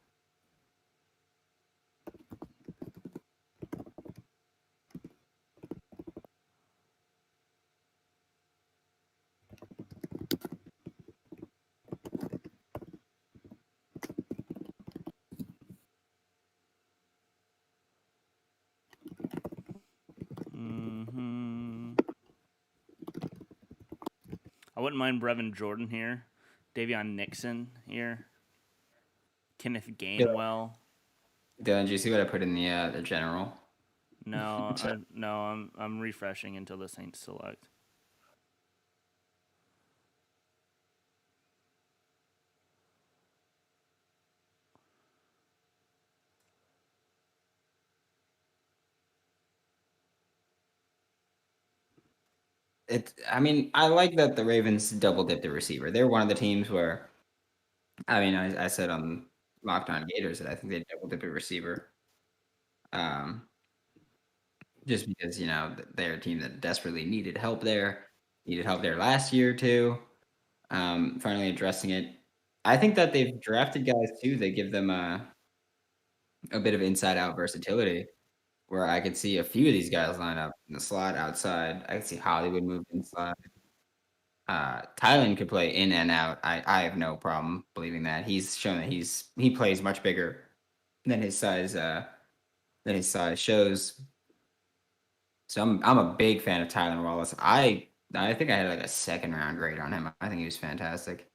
I wouldn't mind Brevin Jordan here. Davion Nixon here. Kenneth Gainwell. Dylan, did you see what I put in the general? No, I'm refreshing until the Saints select. I mean, I like that the Ravens double dipped the receiver. They're one of the teams where, I mean, I said on Locked On Gators that I think they double dipped a receiver. Just because, they're a team that desperately needed help there last year too. Finally addressing it. I think that they've drafted guys too. They give them a bit of inside out versatility where I could see a few of these guys line up in the slot outside. I could see Hollywood move inside. Tylen could play in and out. I have no problem believing that. He's shown that he plays much bigger than his size shows. So I'm a big fan of Tylen Wallace. I think I had like a second round grade on him. I think he was fantastic.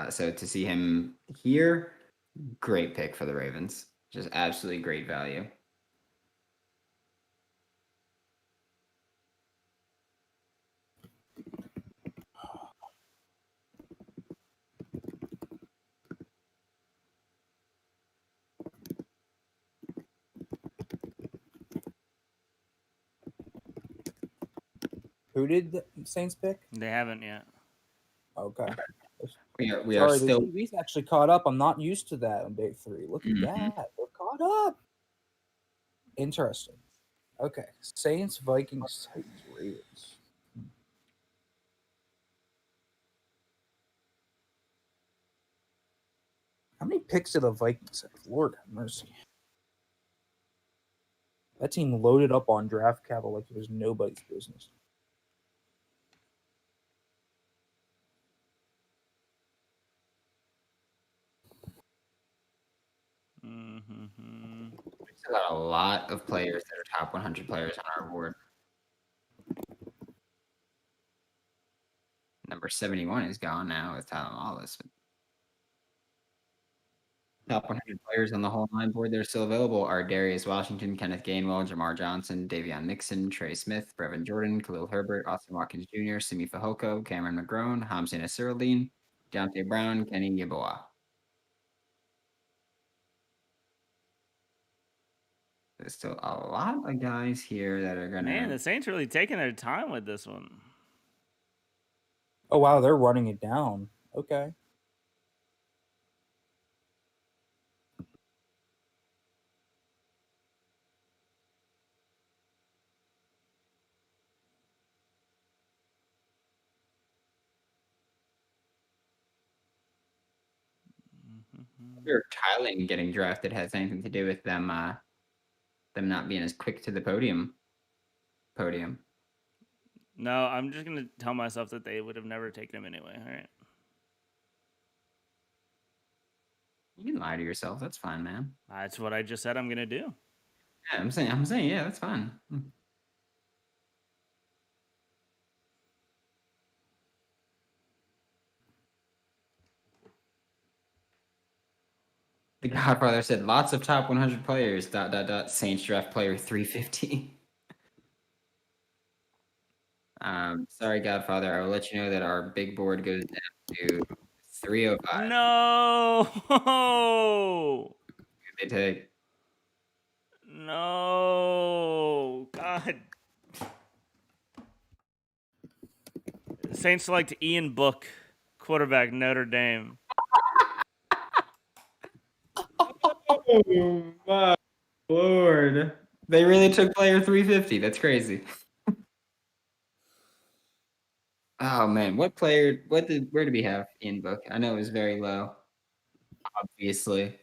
So to see him here, great pick for the Ravens. Just absolutely great value. Who did the Saints pick? They haven't yet. Okay. We are still. The TV's actually caught up. I'm not used to that on day 3. Look at that. We're caught up. Interesting. Okay. Saints, Vikings, Titans, Ravens. How many picks did the Vikings have? Lord have mercy. That team loaded up on draft capital like it was nobody's business. We got a lot of players that are top 100 players on our board. Number 71 is gone now with Tylen Wallace. Top 100 players on the whole line board that are still available are Darius Washington, Kenneth Gainwell, Jamar Johnson, Davion Nixon, Trey Smith, Brevin Jordan, Khalil Herbert, Austin Watkins Jr., Simi Fehoko, Cameron McGrone, Hamza Nasiraldeen, Deontay Brown, Kenny Yeboah. There's still a lot of guys here that are going to... Man, the Saints really taking their time with this one. Oh, wow. They're running it down. Okay. Or Tylen getting drafted has anything to do with them not being as quick to the podium. No, I'm just gonna tell myself that they would have never taken him anyway. All right. You can lie to yourself. That's fine, man. That's what I just said I'm gonna do. Yeah, I'm saying, yeah, that's fine. The Godfather said lots of top 100 players. ... Saints draft player 350. Sorry, Godfather. I will let you know that our big board goes down to 305. No. They take. No. God. Saints select Ian Book, quarterback, Notre Dame. Oh my lord! They really took player 350. That's crazy. Oh man, what player? Where did we have in book? I know it was very low. Obviously.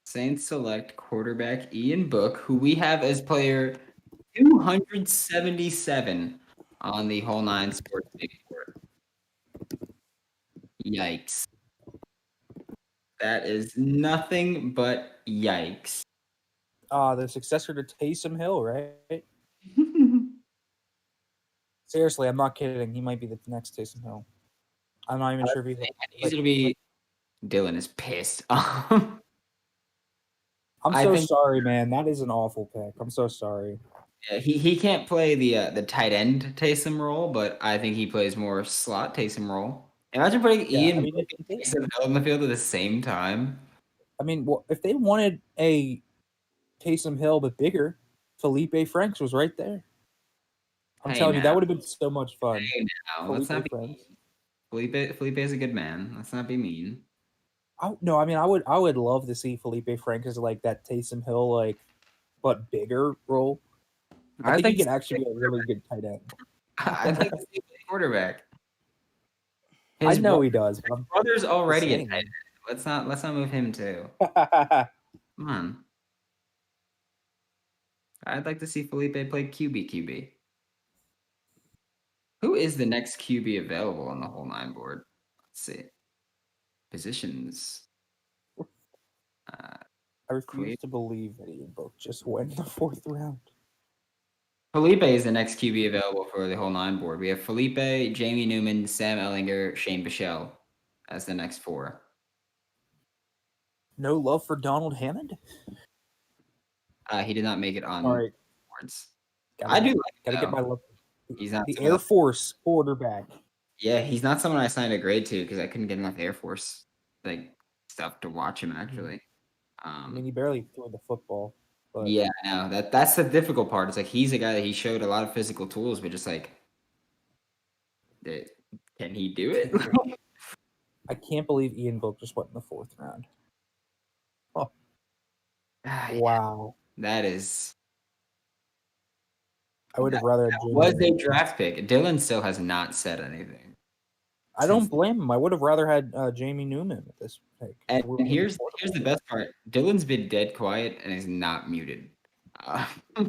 Saints select quarterback Ian Book, who we have as player 277 on the whole nine sports big board. Yikes. That is nothing but yikes. The successor to Taysom Hill, right? Seriously, I'm not kidding. He might be the next Taysom Hill. I'm not even sure if He's gonna be. Dylan is pissed. I'm so sorry, man. That is an awful pick. I'm so sorry. Yeah, he can't play the tight end Taysom role, but I think he plays more slot Taysom role. Imagine putting Ian Book and Taysom Hill in the field at the same time. I mean, well, if they wanted a Taysom Hill but bigger, Felipe Franks was right there. I'm telling you, that would have been so much fun. Hey now, let's not be mean. Felipe is a good man. Let's not be mean. No, I mean, I would love to see Felipe Franks as like that Taysom Hill, like, but bigger role. I think he could actually be a really good tight end. I'd like to see a quarterback. I know he does. His brother's already a tight end. Let's not move him too. Come on. I'd like to see Felipe play QB. Who is the next QB available on the whole nine board? Let's see. Positions. I refuse to believe that Ian Book just went in the 4th round. Felipe is the next QB available for the whole nine board. We have Felipe, Jamie Newman, Sam Ellinger, Shane Bichelle as the next 4. No love for Donald Hammond? He did not make it on boards. I do gotta get my love. He's not the Air Force quarterback. Yeah, he's not someone I signed a grade to because I couldn't get enough Air Force stuff to watch him actually. I mean, he barely threw the football. But yeah, I know that's the difficult part. It's like he's a guy that he showed a lot of physical tools, but just like, can he do it? I can't believe Ian Book just went in the 4th round. Oh, wow, that is. I would have rather. That was a draft pick. Dylan still has not said anything. I don't blame him. I would have rather had Jamie Newman at this pick. And here's the best part. Dylan's been dead quiet and is not muted. So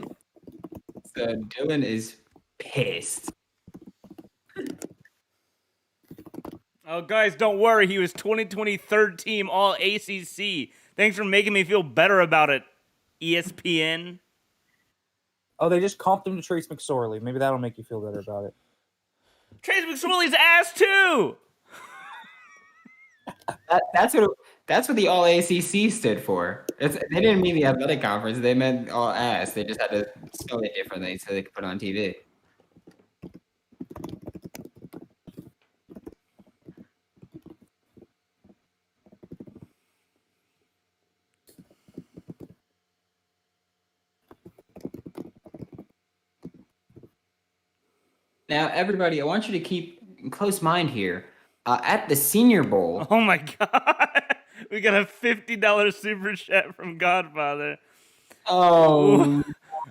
Dylan is pissed. Oh, guys, don't worry. He was 2020 third team All ACC. Thanks for making me feel better about it, ESPN. Oh, they just comped him to Trace McSorley. Maybe that'll make you feel better about it. Trace McSorley's ass too. That's what the All ACC stood for. They didn't mean the athletic conference. They meant all ass. They just had to spell it differently so they could put it on TV. Now, everybody, I want you to keep in close mind here. At the Senior Bowl. Oh my God. We got a $50 super chat from Godfather. Oh,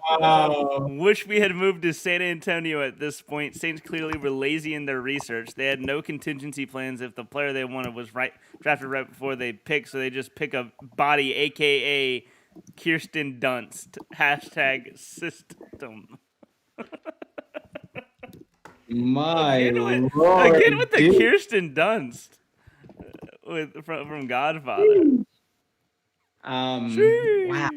wow. Wish we had moved to San Antonio at this point. Saints clearly were lazy in their research. They had no contingency plans if the player they wanted was drafted right before they picked, so they just pick a body, a.k.a. Kirsten Dunst. # system. My Lord, again with the Kirsten Dunst from Godfather. Wow.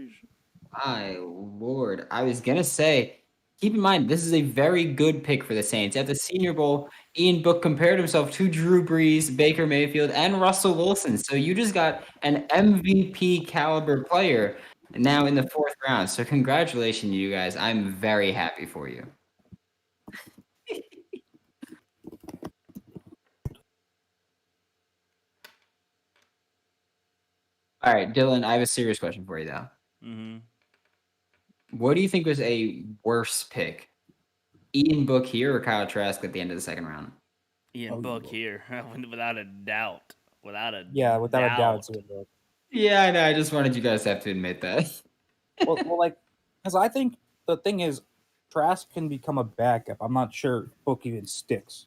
My lord. I was gonna say, keep in mind, this is a very good pick for the Saints. At the Senior Bowl, Ian Book compared himself to Drew Brees, Baker Mayfield, and Russell Wilson. So you just got an MVP caliber player now in the 4th round. So congratulations, you guys. I'm very happy for you. All right, Dylan, I have a serious question for you, though. Mm-hmm. What do you think was a worse pick? Ian Book here or Kyle Trask at the end of the 2nd round? Ian Book here, without a doubt. Without a Without a doubt, it's Ian Book. Yeah, I know. I just wanted you guys to have to admit that. well, like, because I think the thing is, Trask can become a backup. I'm not sure Book even sticks.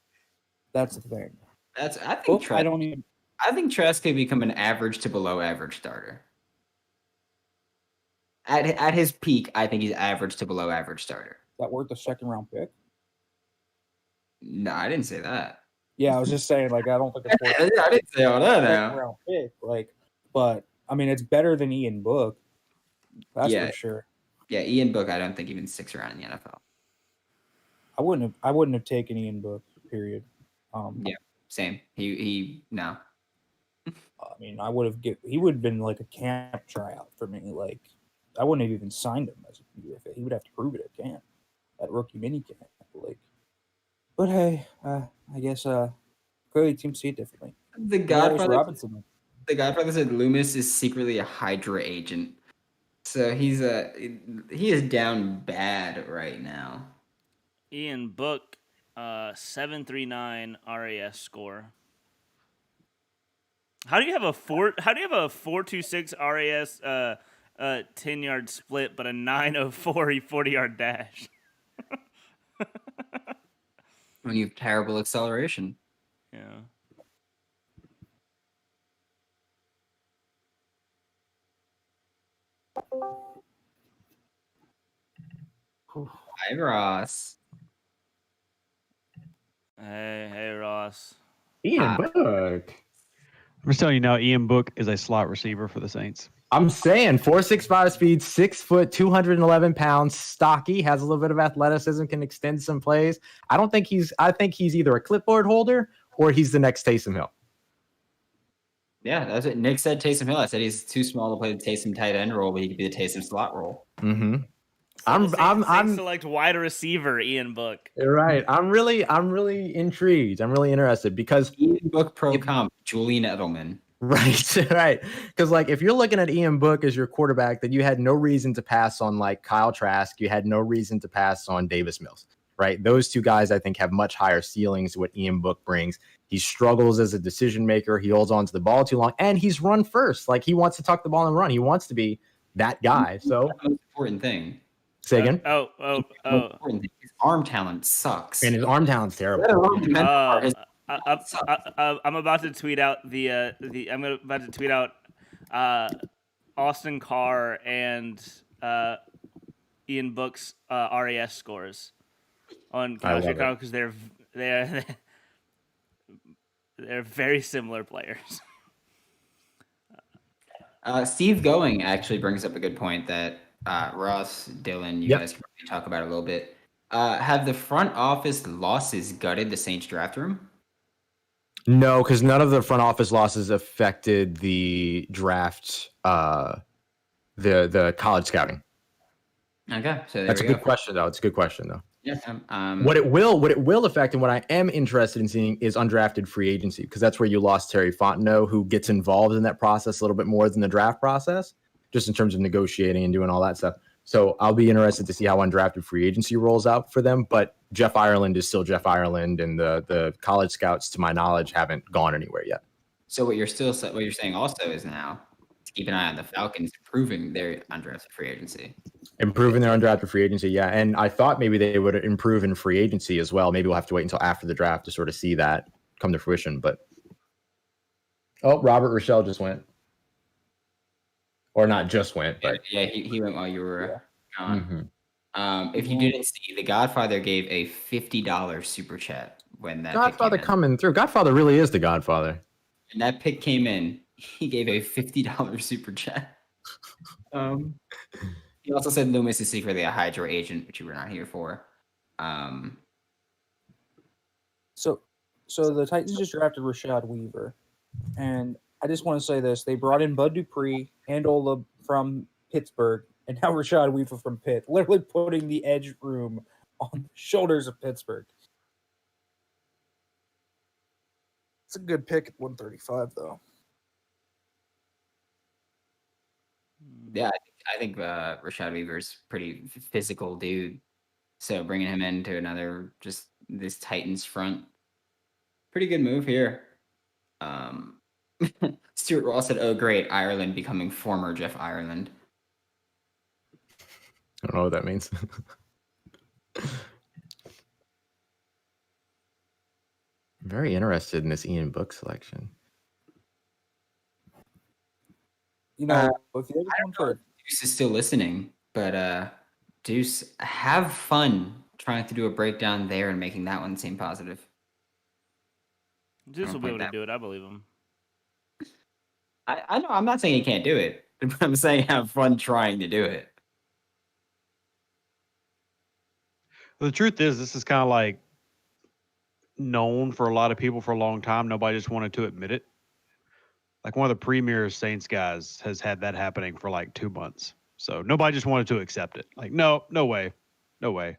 That's the thing. I think Book, Trask. I think Trask could become an average to below average starter. At his peak, I think he's average to below average starter. Is that worth a 2nd round pick? No, I didn't say that. Yeah, I was just saying, like, I don't think it's worth I didn't say all that 2nd now. round pick. Like, but I mean, it's better than Ian Book. That's Yeah. for sure. Yeah, Ian Book, I don't think even sticks around in the NFL. I wouldn't have taken Ian Book. Period. Yeah. Same. He no. I mean, he would have been like a camp tryout for me. Like, I wouldn't have even signed him as a UFA. He would have to prove it at camp, at rookie mini camp. Like, but hey, I guess clearly teams see it differently. The Godfather said Loomis is secretly a Hydra agent. So he is down bad right now. Ian Book, 739 RAS score. How do you have a 4.26 RAS 10-yard split, but a 9.04 40-yard dash? When you have terrible acceleration. Yeah. Hi, Ross. Hey, Ross. Ian Book. I'm just telling you now, Ian Book is a slot receiver for the Saints. I'm saying 4.65 speed, 6 foot, 211 pounds, stocky, has a little bit of athleticism, can extend some plays. I think he's either a clipboard holder or he's the next Taysom Hill. Yeah, that's what Nick said. Taysom Hill. I said he's too small to play the Taysom tight end role, but he could be the Taysom slot role. Mm-hmm. So I'm select wide receiver Ian Book. You're right. I'm really intrigued. I'm really interested because Ian Book pro comp, Julian Edelman. Right. Because like if you're looking at Ian Book as your quarterback, then you had no reason to pass on like Kyle Trask. You had no reason to pass on Davis Mills. Right. Those two guys I think have much higher ceilings to what Ian Book brings. He struggles as a decision maker. He holds on to the ball too long, and he's run first. Like he wants to tuck the ball and run. He wants to be that guy. So that's the most important thing. Say again. His arm talent sucks, and his arm talent's terrible. I'm about to tweet out Austin Carr and Ian Book's RAS scores on College Chicago because they're very similar players. Steve Going actually brings up a good point that Ross, Dylan, you guys can probably talk about a little bit. Have the front office losses gutted the Saints draft room? No, because none of the front office losses affected the draft, the college scouting. Okay, so that's a good question, though. It's a good question, though. Yeah. What it will affect, and what I am interested in seeing is undrafted free agency, because that's where you lost Terry Fontenot, who gets involved in that process a little bit more than the draft process, just in terms of negotiating and doing all that stuff. So I'll be interested to see how undrafted free agency rolls out for them. But Jeff Ireland is still Jeff Ireland, and the college scouts, to my knowledge, haven't gone anywhere yet. So what you're saying also is now to keep an eye on the Falcons improving their undrafted free agency. Improving their undrafted free agency, yeah. And I thought maybe they would improve in free agency as well. Maybe we'll have to wait until after the draft to sort of see that come to fruition. But Robert Rochelle just went. Or not just went, but yeah, he went while you were gone. Mm-hmm. If you didn't see, the Godfather gave a $50 super chat when that Godfather coming through. Godfather really is the Godfather. And that pick came in. He gave a $50 super chat. He also said Loomis is secretly a Hydra agent, which you were not here for. Um, So the Titans just drafted Rashad Weaver, and I just want to say this: they brought in Bud Dupree, Andola from Pittsburgh, and now Rashad Weaver from Pitt, literally putting the edge room on the shoulders of Pittsburgh. It's a good pick at 135, though. yeah, I think Rashad Weaver's pretty physical dude. So bringing him into another just this Titans front, pretty good move here. Stuart Ross said, "Oh, great, Ireland becoming former Jeff Ireland." I don't know what that means. Very interested in this Ian Book selection. You know, if you ever come for Deuce is still listening, but Deuce, have fun trying to do a breakdown there and making that one seem positive. Zeus will be able to do it. I believe him. I know I'm not saying he can't do it, but I'm saying have fun trying to do it. The truth is, this is kind of like known for a lot of people for a long time. Nobody just wanted to admit it. Like one of the premier Saints guys has had that happening for like 2 months. So nobody just wanted to accept it. Like, no way. No way.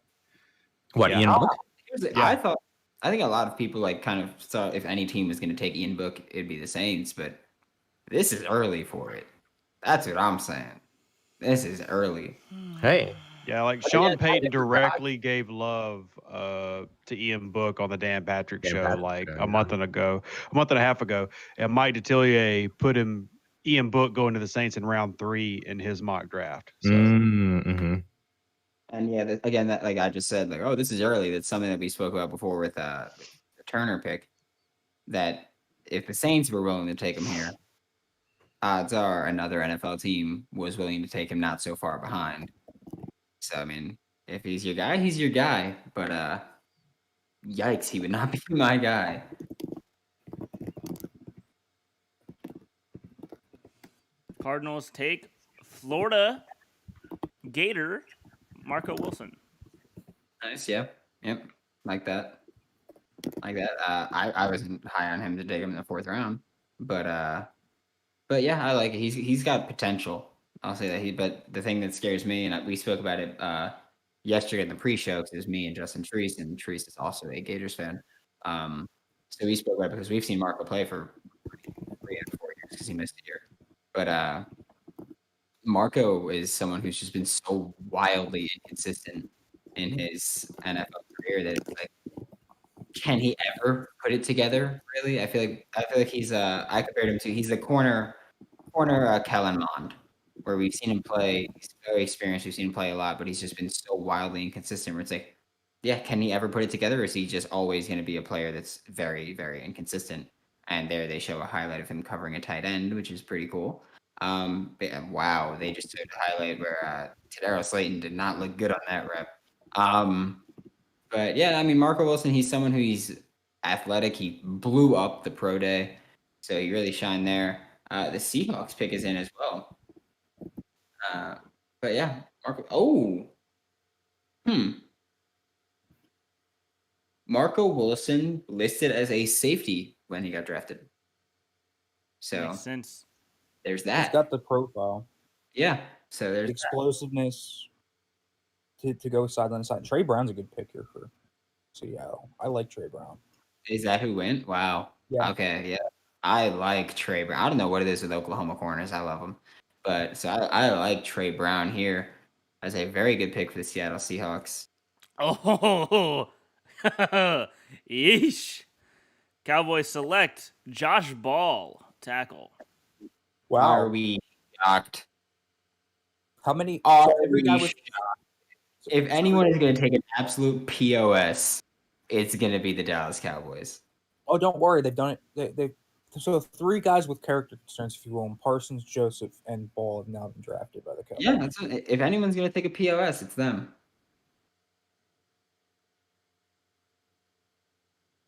What, Yeah. Ian Book? I think a lot of people like kind of thought if any team was going to take Ian Book, it'd be the Saints, but this is early for it. That's what I'm saying. This is early. Hey. Yeah, like Sean Payton directly gave love to Ian Book on the Dan Patrick show like a month and a half ago. And Mike Detillier put Ian Book going to the Saints in round 3 in his mock draft. So Mm-hmm. And yeah, again, that like I just said, like, oh, this is early. That's something that we spoke about before with the Turner pick. That if the Saints were willing to take him here, odds are another NFL team was willing to take him not so far behind. So I mean, if he's your guy, he's your guy. But yikes, he would not be my guy. Cardinals take Florida Gator Marco Wilson. Nice, yep, like that. I wasn't high on him to take him in the 4th round, but yeah, I like it. He's got potential. I'll say that But the thing that scares me, and we spoke about it yesterday in the pre-show, because it was me and Justin Treese, and Treese is also a Gators fan. So we spoke about it because we've seen Marco play for 3 and 4 years because he missed a year. But Marco is someone who's just been so wildly inconsistent in his NFL career that it's like, can he ever put it together? Really, I feel like he's I compared him to he's the corner Kellen Mond, where we've seen him play. He's very experienced. We've seen him play a lot, but he's just been so wildly inconsistent. Where it's like, yeah, can he ever put it together, or is he just always going to be a player that's very, very inconsistent? And there they show a highlight of him covering a tight end, which is pretty cool. Wow, they just took a highlight where Tadaro Slayton did not look good on that rep. But yeah, I mean, Marco Wilson, he's someone he's athletic. He blew up the pro day, so he really shined there. The Seahawks pick is in as well. But yeah, Marco Wilson listed as a safety when he got drafted. So Makes sense. There's that. He's got the profile. Yeah. So there's explosiveness to go sideline to side. Trey Brown's a good pick here for Seattle. I like Trey Brown. Is that who went? Wow. Yeah. Okay. Yeah. I like Trey Brown. I don't know what it is with Oklahoma corners. I love them. But so I like Trey Brown here as a very good pick for the Seattle Seahawks. Oh, yeesh. Cowboys select Josh Ball, tackle. Wow. Are we shocked? How many? If anyone is going to take an absolute POS, it's going to be the Dallas Cowboys. Oh, don't worry. They've done it. So 3 guys with character concerns, if you will, Parsons, Joseph, and Ball have now been drafted by the Cowboys. Yeah, if anyone's going to take a POS, it's them.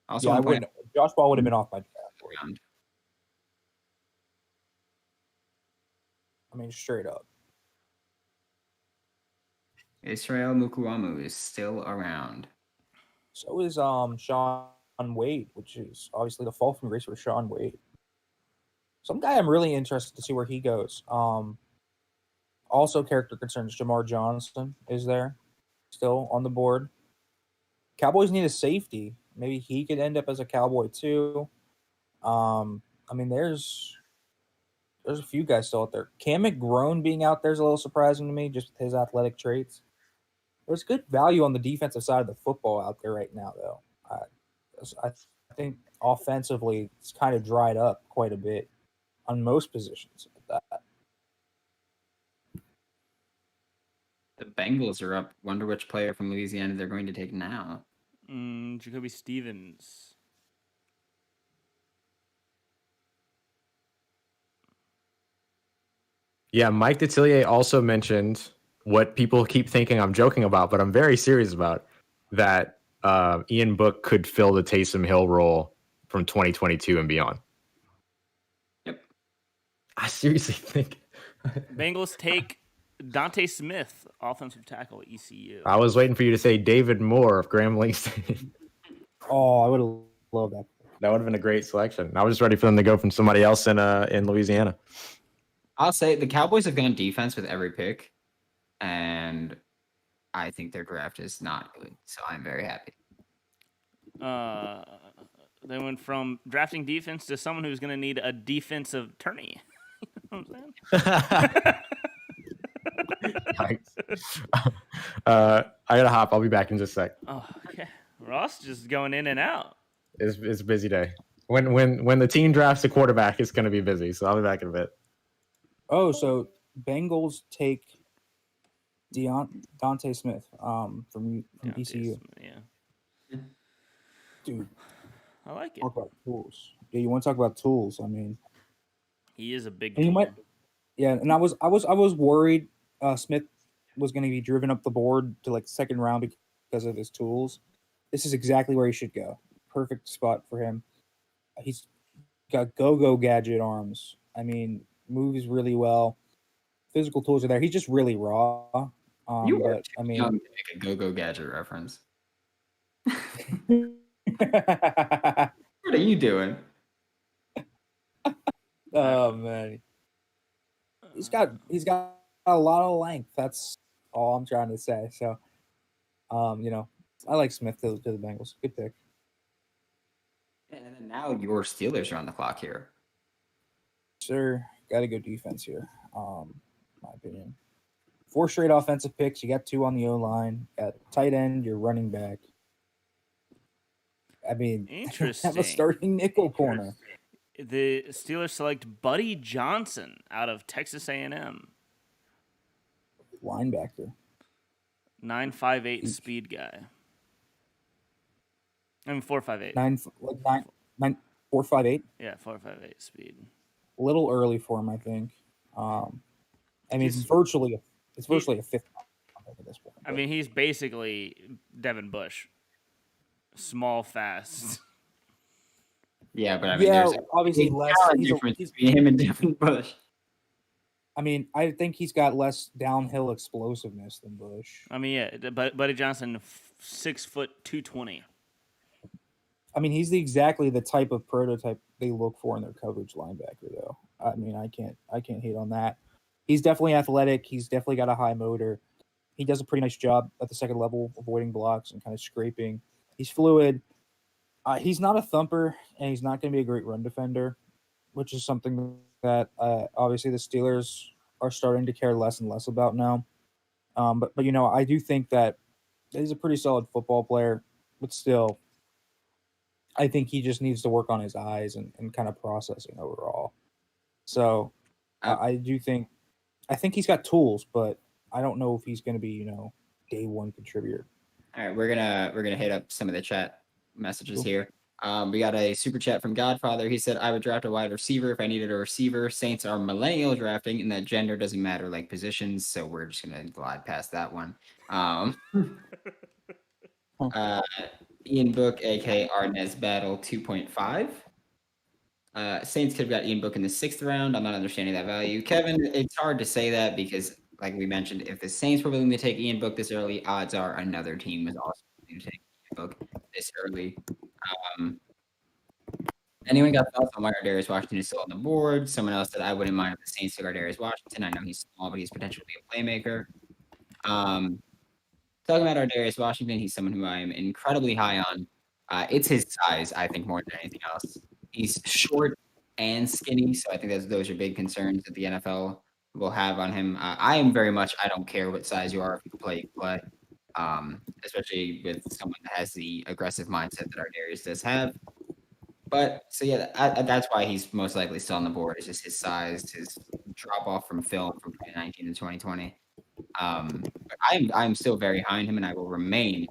Also, yeah, I wouldn't. Josh Ball would have been off my draft round. I mean, straight up. Israel Mukuamu is still around. So is Sean Wade, which is obviously the fall from grace for Sean Wade. Some guy I'm really interested to see where he goes. Also character concerns. Jamar Johnson is there, still on the board. Cowboys need a safety. Maybe he could end up as a Cowboy too. I mean, there's a few guys still out there. Cam McGrone being out there is a little surprising to me, just with his athletic traits. There's good value on the defensive side of the football out there right now, though. I think offensively it's kind of dried up quite a bit on most positions. At that. The Bengals are up. Wonder which player from Louisiana they're going to take now. Jacoby Stevens. Yeah, Mike Detillier also mentioned what people keep thinking I'm joking about, but I'm very serious about, that Ian Book could fill the Taysom Hill role from 2022 and beyond. Yep. I seriously think. Bengals take Dante Smith, offensive tackle at ECU. I was waiting for you to say David Moore of Grambling State. Oh, I would have loved that. That would have been a great selection. I was just ready for them to go from somebody else in Louisiana. I'll say the Cowboys have gone defense with every pick, and I think their draft is not good. So I'm very happy. They went from drafting defense to someone who's going to need a defensive attorney. You know what I'm saying? I gotta hop. I'll be back in just a sec. Oh, okay. Ross just going in and out. It's a busy day. When the team drafts a quarterback, it's gonna be busy. So I'll be back in a bit. Oh, so Bengals take Dante Smith from Dante ECU. Smith, yeah. Dude, I like it. talk about tools. Yeah, you want to talk about tools? I mean, He is a big and you tool. might, yeah. And I was worried Smith was going to be driven up the board to like second round because of his tools. This is exactly where he should go. Perfect spot for him. He's got go gadget arms. I mean, moves really well. Physical tools are there. He's just really raw. You are But I mean, young to make a go-go gadget reference. What are you doing? oh man, he's got a lot of length. That's all I'm trying to say. So, I like Smith to the Bengals. Good pick. And then now your Steelers are on the clock here. Sure, got to go defense here. My opinion. 4 straight offensive picks. You got 2 on the O line. At tight end, your running back. I mean, Interesting. have a starting nickel corner. The Steelers select Buddy Johnson out of Texas A&M. Linebacker. 9.58 speed guy. I mean 4.58. 4.58. Yeah, 4.58 speed. A little early for him, I think. I mean, it's virtually a fifth round at this point. I mean, he's basically Devin Bush. Small, fast. Yeah, but I mean, yeah, there's obviously a less. talent difference between him and Devin Bush. I mean, I think he's got less downhill explosiveness than Bush. I mean, yeah, but Buddy Johnson, 6 foot 220. I mean, he's exactly the type of prototype they look for in their coverage linebacker, though. I mean, I can't hate on that. He's definitely athletic. He's definitely got a high motor. He does a pretty nice job at the second level, avoiding blocks and kind of scraping. He's fluid. He's not a thumper, and he's not going to be a great run defender, which is something that obviously the Steelers are starting to care less and less about now. But I do think that he's a pretty solid football player, but still, I think he just needs to work on his eyes and kind of processing overall. So I think he's got tools, but I don't know if he's going to be, day one contributor. All right, we're gonna hit up some of the chat messages here. We got a super chat from Godfather. He said, "I would draft a wide receiver if I needed a receiver. Saints are millennial drafting, and that gender doesn't matter like positions, so we're just gonna glide past that one." Ian Book, aka Arnez Battle 2.5. Saints could have got Ian Book in the 6th round. I'm not understanding that value. Kevin, it's hard to say that because like we mentioned, if the Saints were willing to take Ian Book this early, odds are another team was also willing to take Ian Book this early. Anyone got thoughts on why Darius Washington is still on the board? Someone else said I wouldn't mind if the Saints took Darius Washington. I know he's small, but he's potentially a playmaker. Talking about Darius Washington, he's someone who I am incredibly high on. It's his size, I think, more than anything else. He's short and skinny, so I think those are big concerns that the NFL will have on him. I am very much, I don't care what size you are. If you can play, you can play. Especially with someone that has the aggressive mindset that Darius does have. But so yeah, that's why he's most likely still on the board. It's just his size, his drop off from film from 2019 to 2020. But I'm still very high on him, and I will remain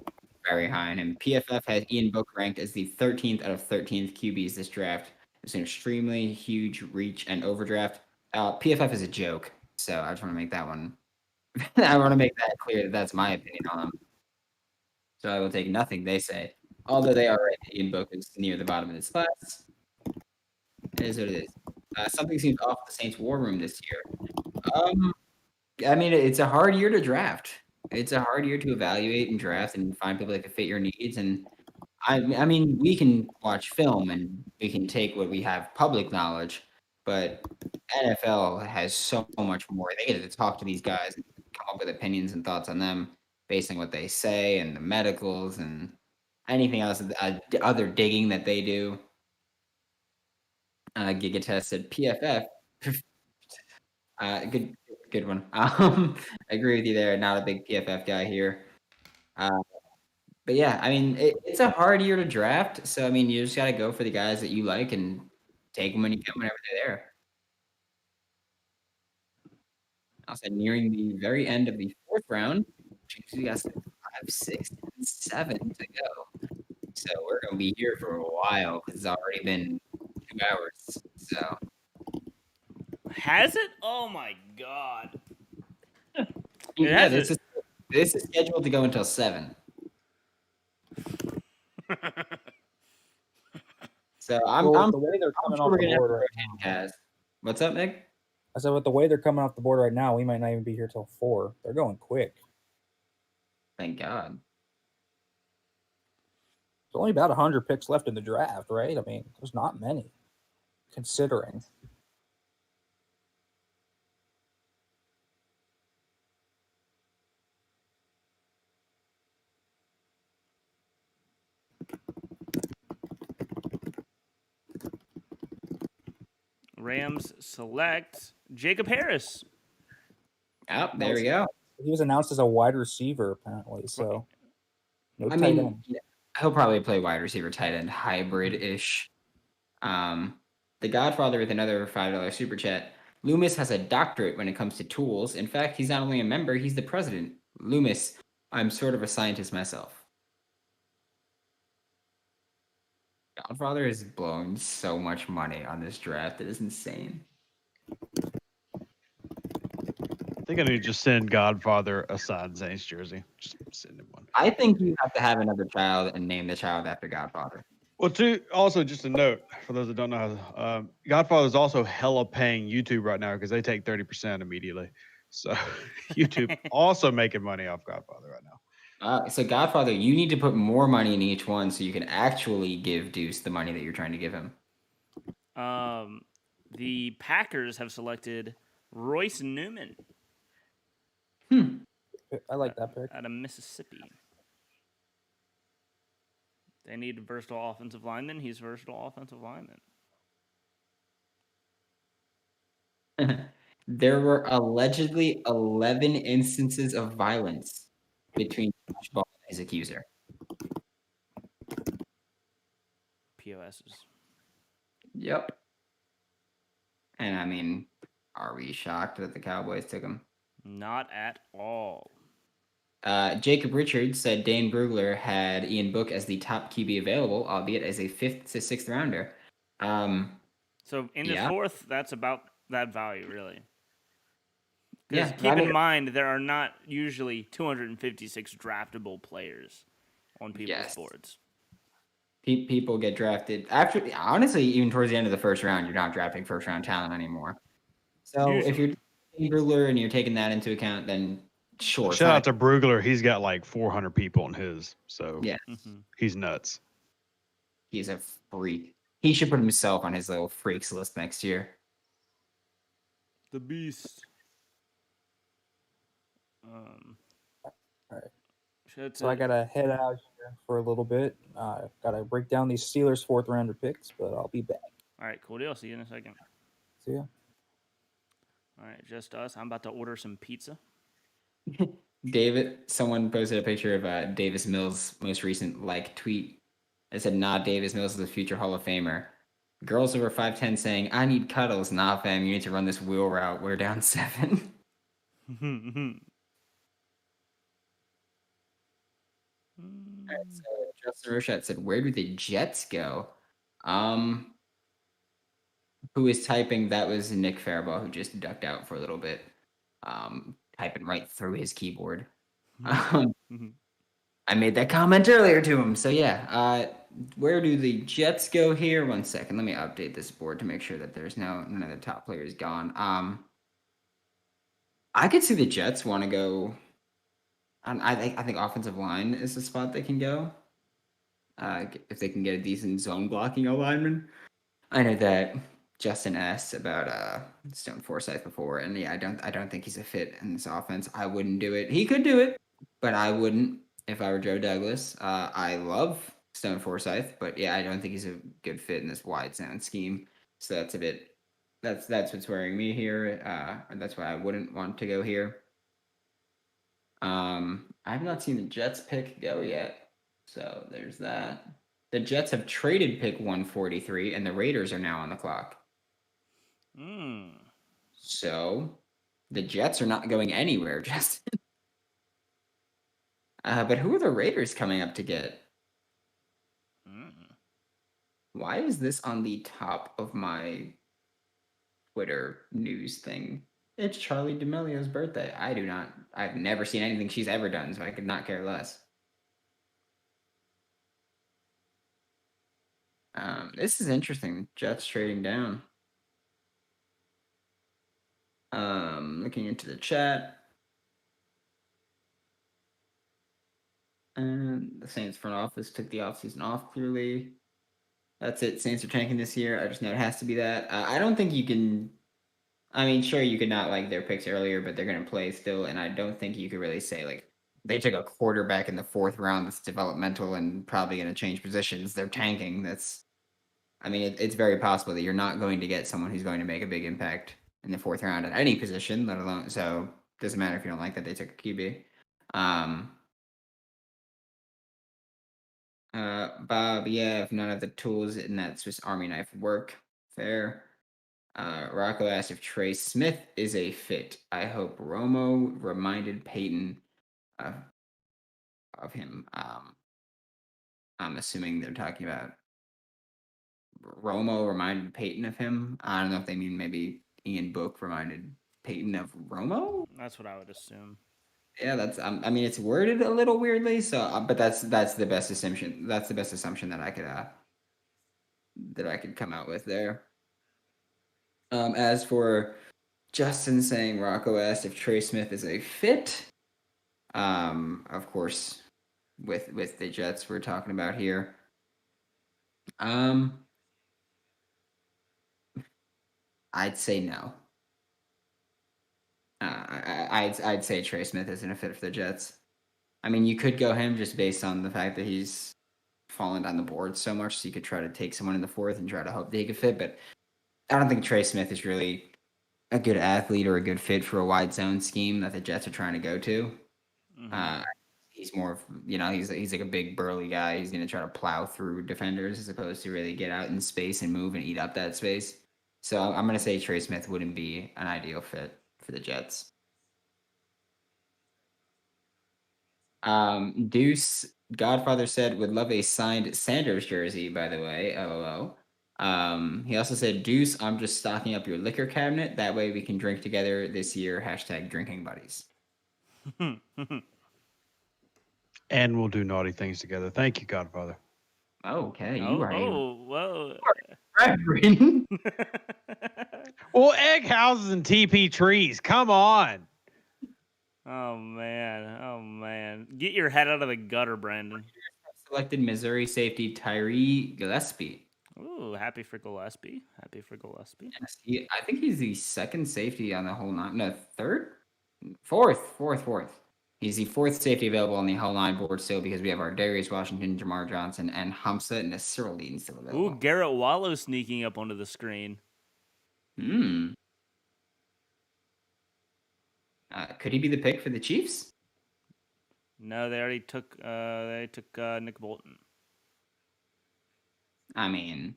very high on him. PFF has Ian Book ranked as the 13th out of 13th QBs this draft. It's an extremely huge reach and overdraft. PFF is a joke, so I just want to make that one. I want to make that clear that that's my opinion on him. So I will take nothing they say. Although they are right, Ian Book is near the bottom of this class. It is what it is. Something seems off the Saints' war room this year. I mean, it's a hard year to draft. It's a hard year to evaluate and draft and find people that can fit your needs. And I mean, we can watch film and we can take what we have public knowledge, but NFL has so much more. They get to talk to these guys and come up with opinions and thoughts on them based on what they say and the medicals and anything else, other digging that they do. Gigatest said PFF. Good one. I agree with you there. Not a big PFF guy here. But yeah, I mean, it's a hard year to draft. So, I mean, you just got to go for the guys that you like and take them when you can, whenever they're there. Also, nearing the very end of the fourth round, we got 5, 6, and 7 to go. So we're going to be here for a while because it's already been 2 hours. So. Has it? Oh my god. Yeah, this is scheduled to go until 7. So I'm the way they're coming sure off we're the gonna board have right to now. Kaz. What's up, Nick? I said with the way they're coming off the board right now, we might not even be here till 4. They're going quick. Thank God. There's only about 100 picks left in the draft, right? I mean, there's not many, considering. Rams select Jacob Harris. Oh, there we go. He was announced as a wide receiver, apparently. So, no I tight mean, end. he'll probably play wide receiver, tight end, hybrid-ish. The Godfather with another $5 super chat. Loomis has a doctorate when it comes to tools. In fact, he's not only a member, he's the president. Loomis, I'm sort of a scientist myself. Godfather is blowing so much money on this draft. It is insane. I think I need to just send Godfather a signed Saints jersey. Just send him one. I think you have to have another child and name the child after Godfather. Well, also just a note for those that don't know, Godfather is also hella paying YouTube right now because they take 30% immediately. So YouTube also making money off Godfather right now. So Godfather, you need to put more money in each one so you can actually give Deuce the money that you're trying to give him. The Packers have selected Royce Newman. I like that pick. Out of Mississippi. They need a versatile offensive lineman. He's a versatile offensive lineman. There were allegedly 11 instances of violence between Josh Ball and his accuser. POSs. Yep. And I mean, are we shocked that the Cowboys took him? Not at all. Jacob Richards said Dane Brugler had Ian Book as the top QB available, albeit as a 5th to 6th rounder. So in the 4th, that's about that value, really. Yeah, keep in mind, there are not usually 256 draftable players on people's boards. People get drafted. Actually, honestly, even towards the end of the 1st round, you're not drafting 1st round talent anymore. So usually. Chamberlain and you're taking that into account, then sure. Shout out to Brugler. He's got like 400 people in his, so Yeah. he's nuts. He's a freak. He should put himself on his little freaks list next year. The beast. Alright. That's So I it. gotta head out here for a little bit. Gotta break down these Steelers 4th rounder picks, but I'll be back. All right, cool deal. See you in a second. See ya. All right, just us. I'm about to order some pizza. David, someone posted a picture of Davis Mills' most recent tweet. It said, "Nah, Davis Mills is a future Hall of Famer." Girls over 5'10" saying, "I need cuddles." Nah, fam, you need to run this wheel route. We're down 7. Alright, so Justin Rochat said, "Where do the Jets go?" Who is typing? That was Nick Faribault, who just ducked out for a little bit, typing right through his keyboard. I made that comment earlier to him. So yeah, where do the Jets go here? 1 second, let me update this board to make sure that there's none of the top players gone. I could see the Jets want to go. I think offensive line is the spot they can go. If they can get a decent zone blocking alignment. I know that Justin asked about Stone Forsythe before, and yeah, I don't think he's a fit in this offense. I wouldn't do it. He could do it, but I wouldn't if I were Joe Douglas. I love Stone Forsythe, but yeah, I don't think he's a good fit in this wide zone scheme. So that's a bit. That's what's worrying me here. And that's why I wouldn't want to go here. I've not seen the Jets pick go yet, so there's that. The Jets have traded pick 143, and the Raiders are now on the clock. So the Jets are not going anywhere, Justin. But who are the Raiders coming up to get? Why is this on the top of my Twitter news thing? It's Charlie D'Amelio's birthday. I've never seen anything she's ever done, so I could not care less. This is interesting. Jets trading down. Looking into the chat. And the Saints front office took the offseason off, clearly. That's it. Saints are tanking this year. I just know it has to be that. I don't think you can... I mean, sure, you could not like their picks earlier, but they're going to play still, and I don't think you could really say, they took a quarterback in the 4th round that's developmental and probably going to change positions. They're tanking. It's very possible that you're not going to get someone who's going to make a big impact in the 4th round at any position, let alone... So, it doesn't matter if you don't like that they took a QB. Bob, yeah, if none of the tools in that Swiss Army knife work, fair. Rocco asked if Trey Smith is a fit. I hope Romo reminded Peyton of him. I'm assuming they're talking about Romo reminded Peyton of him. I don't know if they mean maybe Ian Book reminded Peyton of Romo. That's what I would assume. Yeah, that's. It's worded a little weirdly. So, but that's the best assumption. That's the best assumption that I could come out with there. As for Justin saying Rocco asked if Trey Smith is a fit, of course, with the Jets we're talking about here. I'd say no. I'd say Trey Smith isn't a fit for the Jets. I mean, you could go him just based on the fact that he's fallen down the board so much, so you could try to take someone in the 4th and try to hope they could fit, but I don't think Trey Smith is really a good athlete or a good fit for a wide zone scheme that the Jets are trying to go to. He's more of, he's like a big burly guy. He's going to try to plow through defenders as opposed to really get out in space and move and eat up that space. So I'm going to say Trey Smith wouldn't be an ideal fit for the Jets. Deuce Godfather said would love a signed Sanders jersey, by the way. LOL. He also said, Deuce, I'm just stocking up your liquor cabinet. That way we can drink together this year. # drinking buddies. And we'll do naughty things together. Thank you, Godfather. Okay, you are whoa. Reverend. Well, egg houses and TP trees. Come on. Oh man. Get your head out of the gutter, Brandon. Selected Missouri safety Tyree Gillespie. Ooh, happy for Gillespie. Yes, I think he's the second safety on the whole nine. No, third, fourth. He's the fourth safety available on the whole nine board still because we have our Darius Washington, Jamar Johnson, and Hamza Nasruddin still available. Ooh, Garrett Wallow sneaking up onto the screen. Could he be the pick for the Chiefs? No, they already took Nick Bolton. I mean,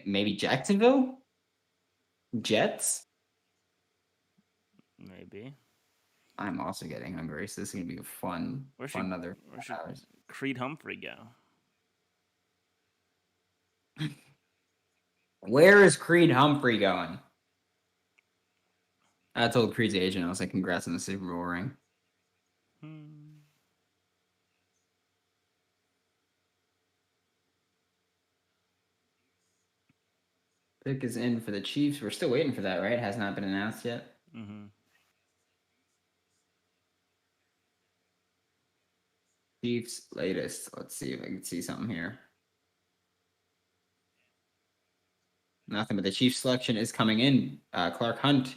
maybe Jacksonville? Jets? Maybe. I'm also getting hungry, so this is gonna be a fun another Where should hours. Creed Humphrey go? Where is Creed Humphrey going? I told Creed's agent, I was like, congrats on the Super Bowl ring. Pick is in for the Chiefs. We're still waiting for that, right? It has not been announced yet. Mm-hmm. Chiefs latest. Let's see if I can see something here. Nothing, but the Chiefs selection is coming in. Clark Hunt,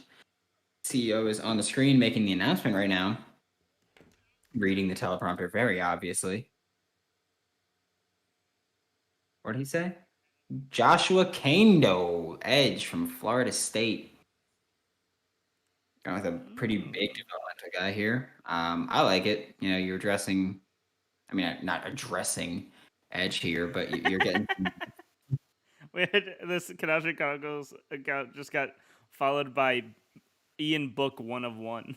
CEO, is on the screen making the announcement right now. Reading the teleprompter very obviously. What did he say? Joshua Kando, edge from Florida State. Going with a pretty big developmental guy here. I like it. You know, you're addressing, I mean, not addressing edge here, but you're getting. We had this Kanasha Chronicles account just got followed by Ian Book 1 of 1.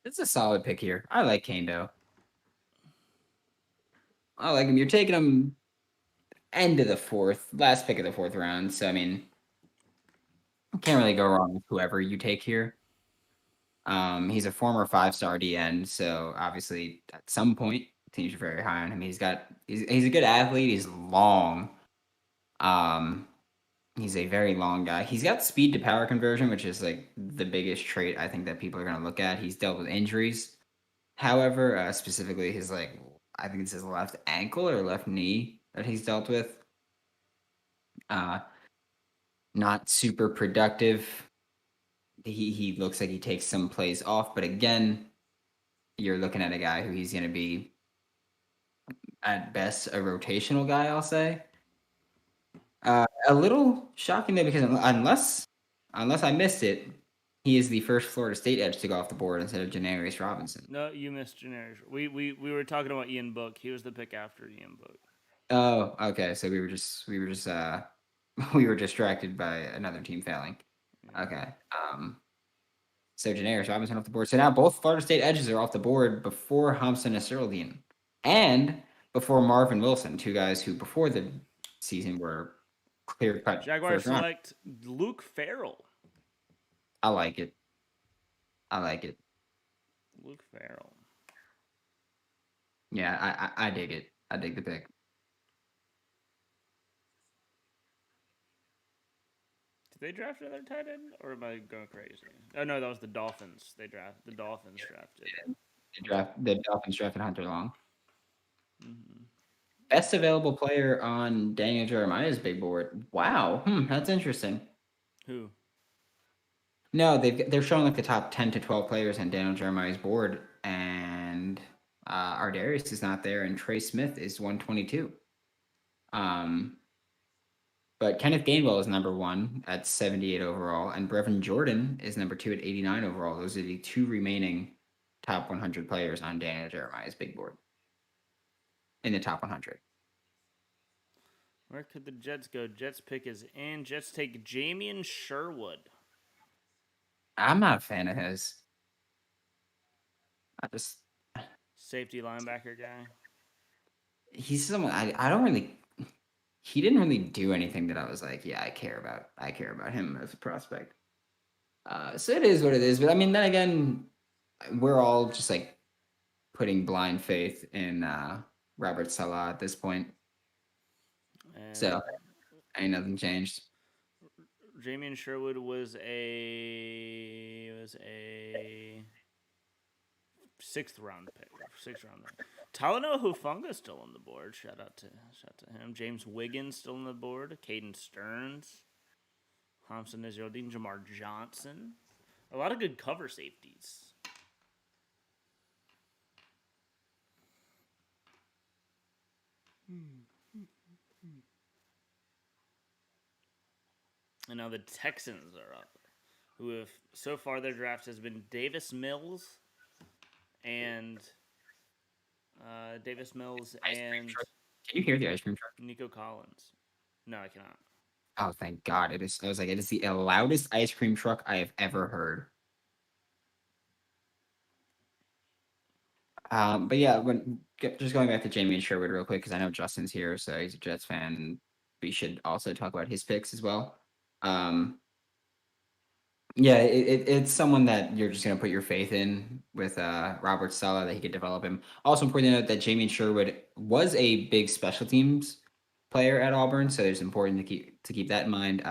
It's a solid pick here. I like Kando. I like him. You're taking him end of the fourth, last pick of the fourth round. So I mean, can't really go wrong with whoever you take here. He's a former 5-star DN, so obviously at some point teams are very high on him. He's a good athlete. He's long. He's a very long guy. He's got speed to power conversion, which is like the biggest trait I think that people are going to look at. He's dealt with injuries. However, specifically his I think it's his left ankle or left knee that he's dealt with. Not super productive. He looks like he takes some plays off, but again, you're looking at a guy who he's going to be at best a rotational guy, I'll say. A little shocking though, because unless I missed it, he is the first Florida State edge to go off the board instead of Janarius Robinson. No, you missed Janarius. We were talking about Ian Book. He was the pick after Ian Book. Oh, okay. So we were distracted by another team failing. Okay. So Janarius Robinson off the board. So now both Florida State edges are off the board before Hamza Nasruddin and before Marvin Wilson, two guys who before the season were clear cut. Jaguars select Luke Farrell. I like it. Luke Farrell. Yeah, I dig it. I dig the pick. Did they draft another tight end, or am I going crazy? Oh no, that was the Dolphins. The Dolphins drafted. The Dolphins drafted Hunter Long. Mm-hmm. Best available player on Daniel Jeremiah's big board. Wow, that's interesting. Who? No, they're showing like the top 10 to 12 players on Daniel Jeremiah's board, and Ardarius is not there, and Trey Smith is 122. But Kenneth Gainwell is number 1 at 78 overall, and Brevin Jordan is number 2 at 89 overall. Those are the two remaining top 100 players on Daniel Jeremiah's big board in the top 100. Where could the Jets go? Jets pick is in. Jets take Jamian Sherwood. I'm not a fan of his. Safety linebacker guy. He's someone I don't really. He didn't really do anything that I was like, yeah, I care about him as a prospect. So it is what it is. But I mean, then again, we're all just like putting blind faith in Robert Salah at this point. And So ain't nothing changed. Jamie and Sherwood was a sixth round pick. Talanoa Hufanga still on the board. Shout out to him. James Wiggins still on the board. Caden Stearns, Hamza Nazardine, Jamar Johnson. A lot of good cover safeties. And now the Texans are up, who have so far their draft has been Davis Mills and Can you hear the ice cream truck? Nico Collins. No, I cannot. Oh, thank God! It is. I was like, it is the loudest ice cream truck I have ever heard. But yeah, just going back to Jamie and Sherwood real quick because I know Justin's here, so he's a Jets fan. And we should also talk about his picks as well. Yeah, it's someone that you're just gonna put your faith in with Robert Saleh that he could develop him. Also important to note that Jamie Sherwood was a big special teams player at Auburn, so it's important to keep that in mind.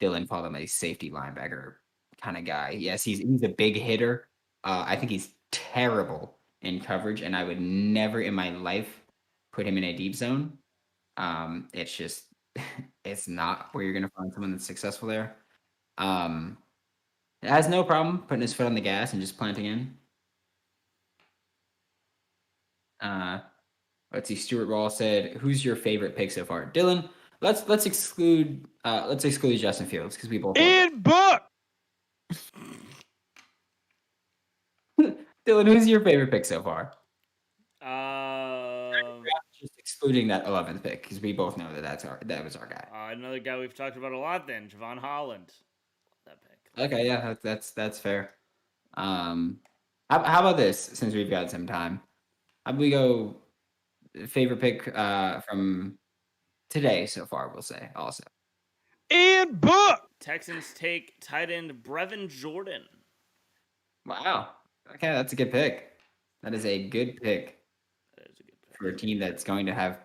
Dylan called him a safety linebacker kind of guy. Yes, he's a big hitter. I think he's terrible in coverage, and I would never in my life put him in a deep zone. It's just it's not where you're gonna find someone that's successful there. It has no problem putting his foot on the gas and just planting in. Let's see. Stuart Wall said, "Who's your favorite pick so far?" Dylan, let's exclude Justin Fields because we both In book. Dylan, who's your favorite pick so far? Just excluding that 11th pick because we both know that was our guy. Another guy we've talked about a lot. Then Javon Holland. That pick. Okay, yeah, that's fair. How about this? Since we've got some time, how about we go favorite pick from today so far? We'll say also. In book. Texans take tight end Brevin Jordan. Wow. Okay, that's a good pick. That is a good pick That is a good pick. for a team that's going to have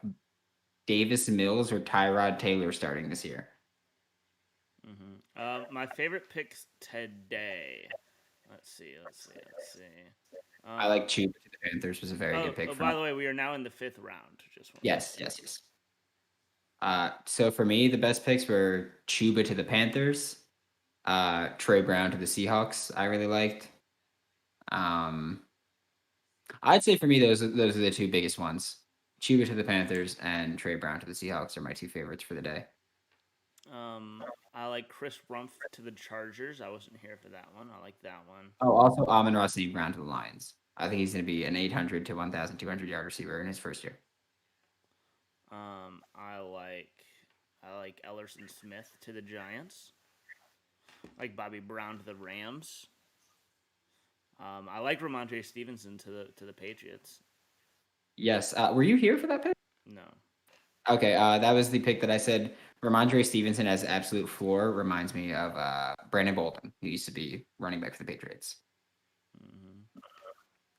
Davis Mills or Tyrod Taylor starting this year. My favorite picks today. Let's see. I like Chuba to the Panthers was a very good pick. By the way, we are now in the 5th round. Yes. So for me, the best picks were Chuba to the Panthers, Trey Brown to the Seahawks. I really liked. I'd say for me, those are the two biggest ones. Chuba to the Panthers and Trey Brown to the Seahawks are my two favorites for the day. I like Chris Rumpf to the Chargers. I wasn't here for that one. I like that one. Oh, also Amon-Ra St. Brown to the Lions. I think he's going to be an 800 to 1,200 yard receiver in his first year. I like Ellerson Smith to the Giants. I like Bobby Brown to the Rams. I like Ramondre Stevenson to the Patriots. Yes. Were you here for that pick? No. Okay. That was the pick that I said. Ramondre Stevenson as absolute floor reminds me of Brandon Bolden, who used to be running back for the Patriots. Mm-hmm.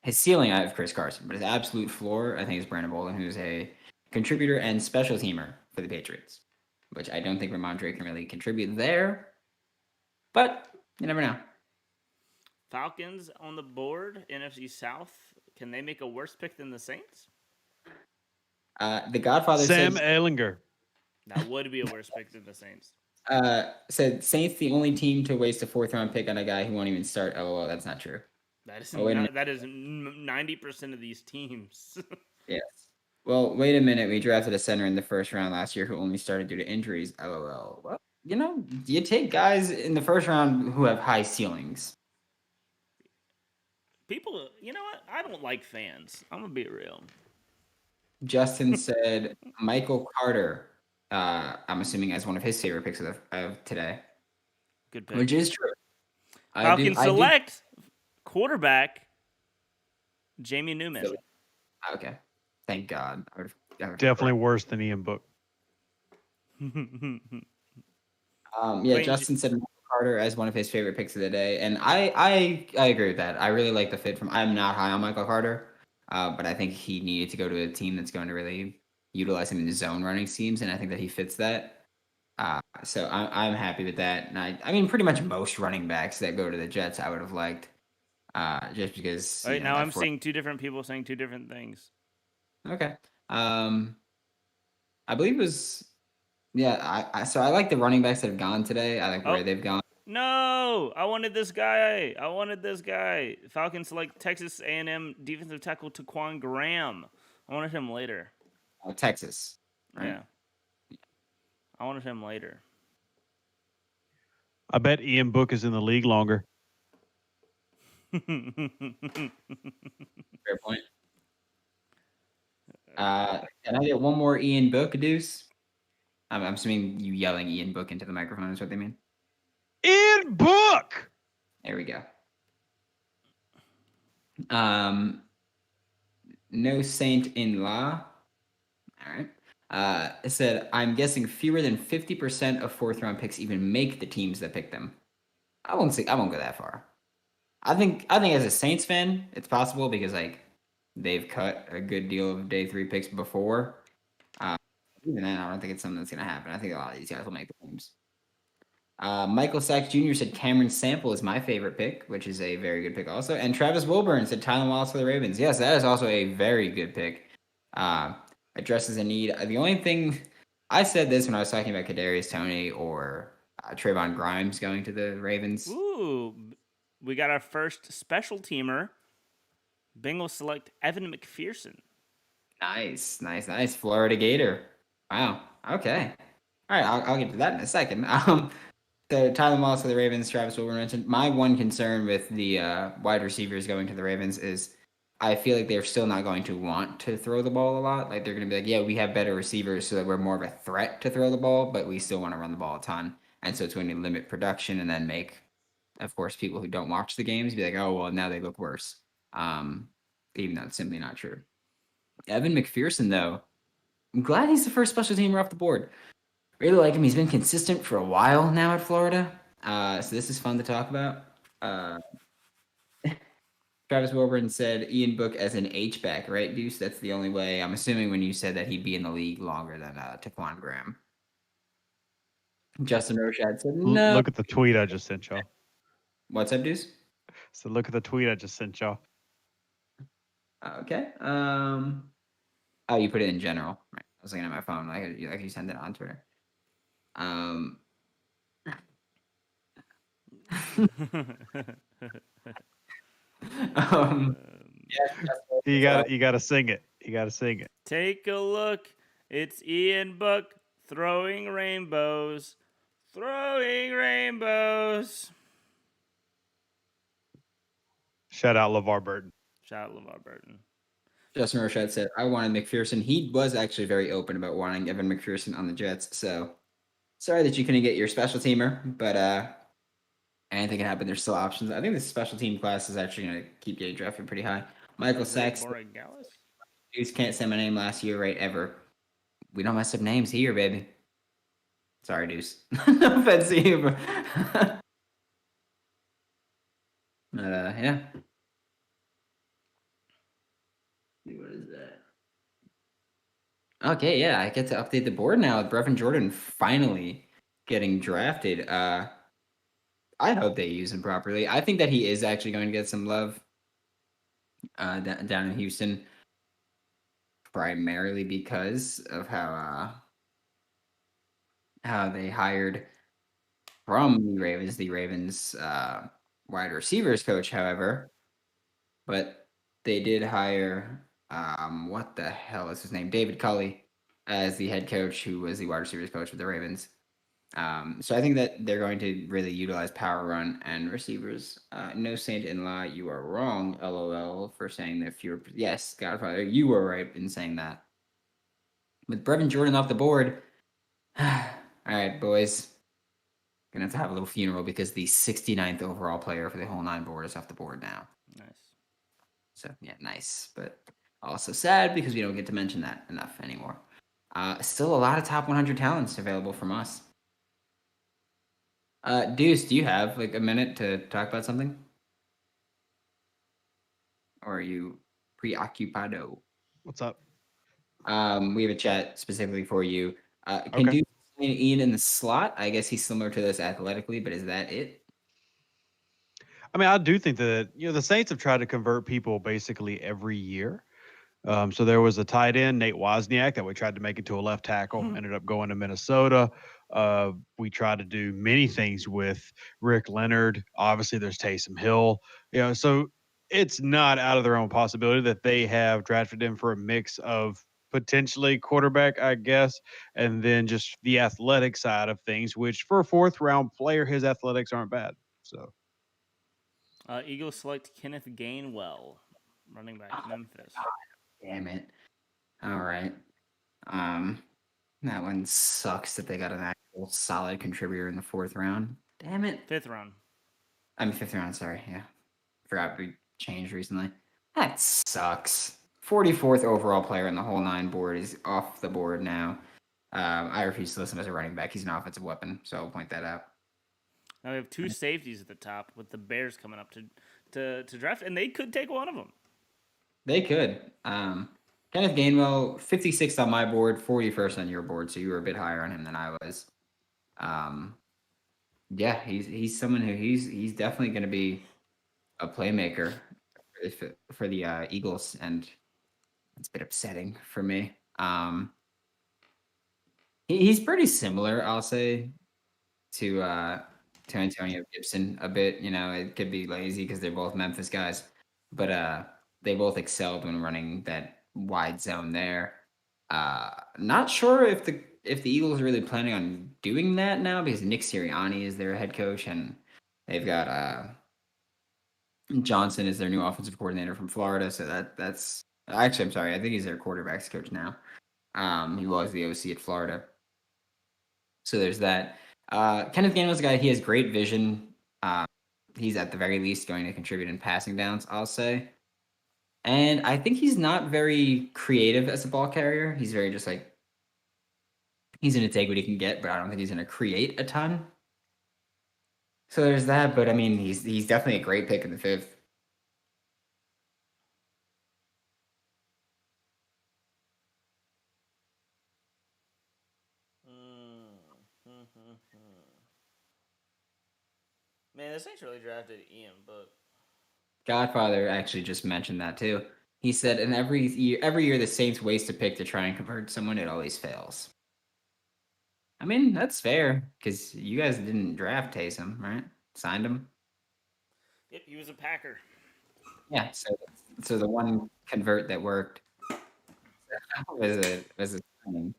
His ceiling, I have Chris Carson, but his absolute floor, I think, is Brandon Bolden, who's a contributor and special teamer for the Patriots, which I don't think Ramondre can really contribute there, but you never know. Falcons on the board, NFC South. Can they make a worse pick than the Saints? The Godfather Sam said, Ehlinger. That would be a worse pick than the Saints. said Saints the only team to waste a 4th round pick on a guy who won't even start. LOL, that's not true. That is Oh, wait a minute. that is 90% of these teams. Yes. Well, wait a minute. We drafted a center in the 1st round last year who only started due to injuries. LOL. Well, you take guys in the 1st round who have high ceilings. People, you know what? I don't like fans. I'm gonna be real. Justin said Michael Carter. I'm assuming as one of his favorite picks of today, Good pick. which is true. Falcons select quarterback Jamie Newman. Okay, thank God. I would've Definitely worse than Ian Book. Yeah, Wait, Justin said Michael Carter as one of his favorite picks of the day, and I agree with that. I really like the fit from. I'm not high on Michael Carter, but I think he needed to go to a team that's going to really utilize him in zone running schemes, and I think that he fits that. So I'm happy with that. And I mean, pretty much most running backs that go to the Jets, I would have liked, just because. Right now, I'm seeing two different people saying two different things. Okay. I believe it was. Yeah, so I like the running backs that have gone today. I like where they've gone. No, I wanted this guy. Falcons select Texas A&M defensive tackle Taquan Graham. I wanted him later. Oh, Texas. Right? Yeah. I wanted him later. I bet Ian Book is in the league longer. Fair point. Can I get one more Ian Book, Deuce? I'm assuming you yelling Ian Book into the microphone is what they mean. Ian Book! There we go. No Saint in Law. All right. It said, I'm guessing fewer than 50% of fourth round picks even make the teams that pick them. I won't go that far. I think as a Saints fan, it's possible because like they've cut a good deal of day 3 picks before. Even then, I don't think it's something that's gonna happen. I think a lot of these guys will make the teams. Michael Sachs Jr. said Cameron Sample is my favorite pick, which is a very good pick also. And Travis Wilburn said Tylan Wallace for the Ravens. Yes, that is also a very good pick. Addresses a need. The only thing I said this when I was talking about Kadarius Toney or Trayvon Grimes going to the Ravens. Ooh, we got our first special teamer. Bengals select Evan McPherson. Nice. Florida Gator. Wow. Okay. All right, I'll get to that in a second. So Tylan Wallace for the Ravens, Travis Wilburn mentioned. My one concern with the wide receivers going to the Ravens is I feel like they're still not going to want to throw the ball a lot. Like they're going to be like, yeah, we have better receivers so that we're more of a threat to throw the ball, but we still want to run the ball a ton. And so it's going to limit production and then make, of course, people who don't watch the games be like, oh, well, now they look worse. Even though it's simply not true. Evan McPherson, though, I'm glad he's the first special teamer off the board. Really like him. He's been consistent for a while now at Florida. So this is fun to talk about. Travis Wilburn said Ian Book as an H-back, right, Deuce? That's the only way. I'm assuming when you said that he'd be in the league longer than Taquan Graham. Justin Rochad said no. Look at the tweet I just sent y'all. What's up, Deuce? So look at the tweet I just sent y'all. Okay. Oh, you put it in general. Right. I was looking at my phone. Like you sent it on Twitter. You gotta sing it. You gotta sing it. Take a look. It's Ian Book throwing rainbows. Throwing rainbows. Shout out LeVar Burton. Shout out LeVar Burton. Justin Rochad said, I wanted McPherson. He was actually very open about wanting Evan McPherson on the Jets. So sorry that you couldn't get your special teamer, but anything can happen. There's still options. I think the special team class is actually going to keep getting drafted pretty high. Michael Sachs. Deuce can't say my name last year, right? Ever. We don't mess up names here, baby. Sorry, Deuce. No offense to you, but yeah. What is that? Okay, yeah, I get to update the board now with Brevin Jordan finally getting drafted. I hope they use him properly. I think that he is actually going to get some love down in Houston, primarily because of how they hired from the Ravens wide receivers coach, however, but they did hire what the hell is his name? David Culley as the head coach, who was the wide receivers coach with the Ravens. So I think that they're going to really utilize power run and receivers. No Saint in law, you are wrong. LOL for saying that fewer. Yes, Godfather, you were right in saying that. With Brevin Jordan off the board. All right, boys. Gonna have to have a little funeral because the 69th overall player for the whole 9 board is off the board now. Nice. So yeah, nice, but also sad because we don't get to mention that enough anymore. Still a lot of top 100 talents available from us. Deuce, do you have like a minute to talk about something? Or are you preoccupado? What's up? We have a chat specifically for you. Can Okay. Deuce explain Ian in the slot? I guess he's similar to this athletically, but is that it? I mean, I do think that the Saints have tried to convert people basically every year. So there was a tight end, Nate Wozniak, that we tried to make into a left tackle, ended up going to Minnesota. We tried to do many things with Rick Leonard. Obviously, there's Taysom Hill. So it's not out of their own possibility that they have drafted him for a mix of potentially quarterback, I guess, and then just the athletic side of things, which for a fourth round player, his athletics aren't bad. So Eagles select Kenneth Gainwell, running back, Memphis. Damn it. All right. That one sucks that they got an actual solid contributor in the 4th round. Damn it. 5th round. I mean 5th round, sorry. Yeah. Forgot we changed recently. That sucks. 44th overall player in the whole 9 board is off the board now. I refuse to list him as a running back. He's an offensive weapon, so I'll point that out. Now we have 2 safeties at the top with the Bears coming up to draft, and they could take one of them. They could. Kenneth Gainwell, 56th on my board, 41st on your board, so you were a bit higher on him than I was. Yeah, he's someone who he's definitely going to be a playmaker for the Eagles, and it's a bit upsetting for me. He's pretty similar, I'll say, to Antonio Gibson a bit. It could be lazy because they're both Memphis guys, but they both excelled when running that wide zone there. Not sure if the Eagles are really planning on doing that now because Nick Sirianni is their head coach and they've got Johnson is their new offensive coordinator from Florida. So that's actually, I'm sorry, I think he's their quarterbacks coach now. He was the OC at Florida. So there's that. Kenneth Gainwell's a guy. He has great vision. He's at the very least going to contribute in passing downs, I'll say. And I think he's not very creative as a ball carrier. He's very just like, he's going to take what he can get, but I don't think he's going to create a ton. So there's that. But I mean, he's definitely a great pick in the 5th. Man, the Saints really drafted Ian Book. Godfather actually just mentioned that too. He said, and every year the Saints waste a pick to try and convert someone, it always fails. I mean, that's fair because you guys didn't draft Taysom, right? Signed him. Yep, he was a Packer. Yeah, so the one convert that worked was a signing.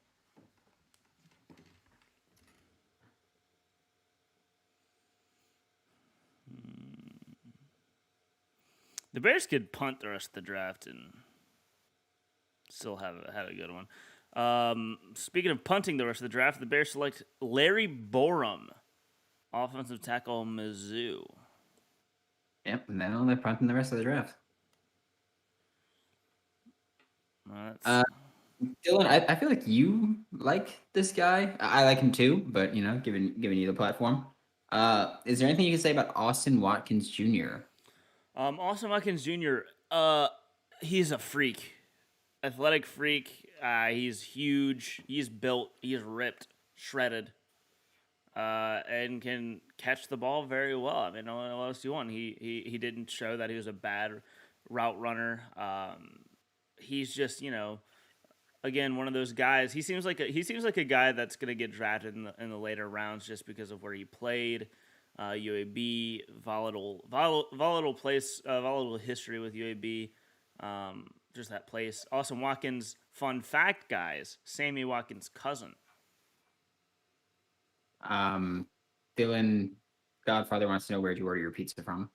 The Bears could punt the rest of the draft and still had a good one. Speaking of punting the rest of the draft, the Bears select Larry Borum, offensive tackle, Mizzou. Yep, and then they're punting the rest of the draft. Dylan, I feel like you like this guy. I like him too, but giving you the platform. Is there anything you can say about Austin Watkins Jr.? Austin Watkins Jr. He's a freak, athletic freak. He's huge. He's built. He's ripped, shredded, and can catch the ball very well. I mean, what else do you want? He didn't show that he was a bad route runner. He's just again, one of those guys. He seems like a guy that's going to get drafted in the later rounds just because of where he played. UAB, volatile place, volatile history with UAB. Just that place. Austin Watkins, fun fact, guys, Sammy Watkins' cousin. Dylan, Godfather wants to know where'd you order your pizza from?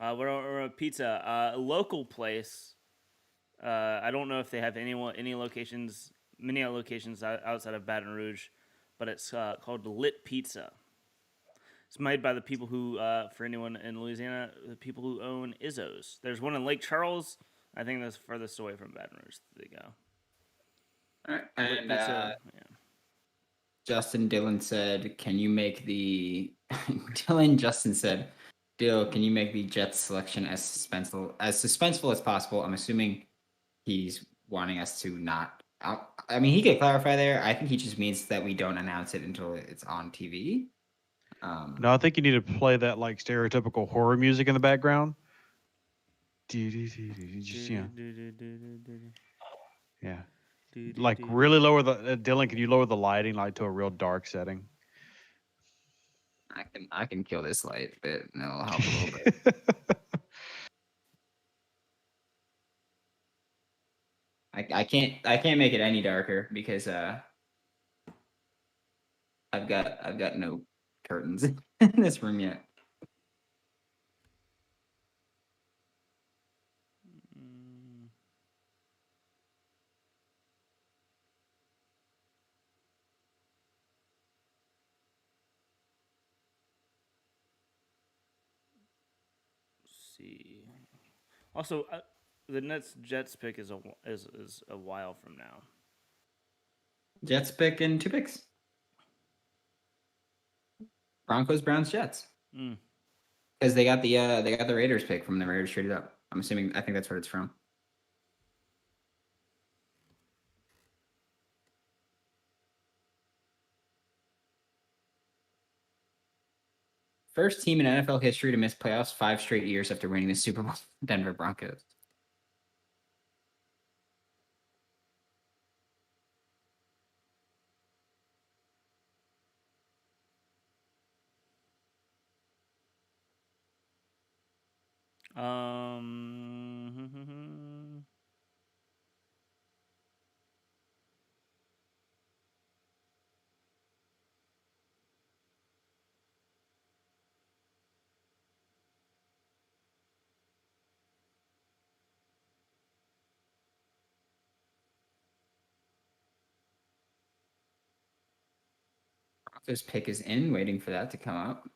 We're a pizza, a local place. I don't know if they have many locations outside of Baton Rouge, but it's called Lit Pizza. It's made by the people who, for anyone in Louisiana, the people who own Izzo's. There's one in Lake Charles. I think that's furthest away from Baton Rouge. There you go. All right, and Justin Dylan said, "Can you make the?" Justin said, "Dill, can you make the Jets selection as suspenseful as possible?" I'm assuming he's wanting us to not. I mean, he could clarify there. I think he just means that we don't announce it until it's on TV. No, I think you need to play that like stereotypical horror music in the background. Just, yeah. Like really lower the Dylan. Can you lower the lighting like to a real dark setting? I can kill this light, but it'll help a little bit. I can't make it any darker because I've got no curtains in this room yet. See. Also, the Nets Jets pick is a while from now. Jets pick in 2 picks. Broncos, Browns, Jets. Because they got the Raiders pick from the Raiders traded up. I think that's where it's from. First team in NFL history to miss playoffs 5 straight years after winning the Super Bowl. Denver Broncos. Broncos pick is in, waiting for that to come up.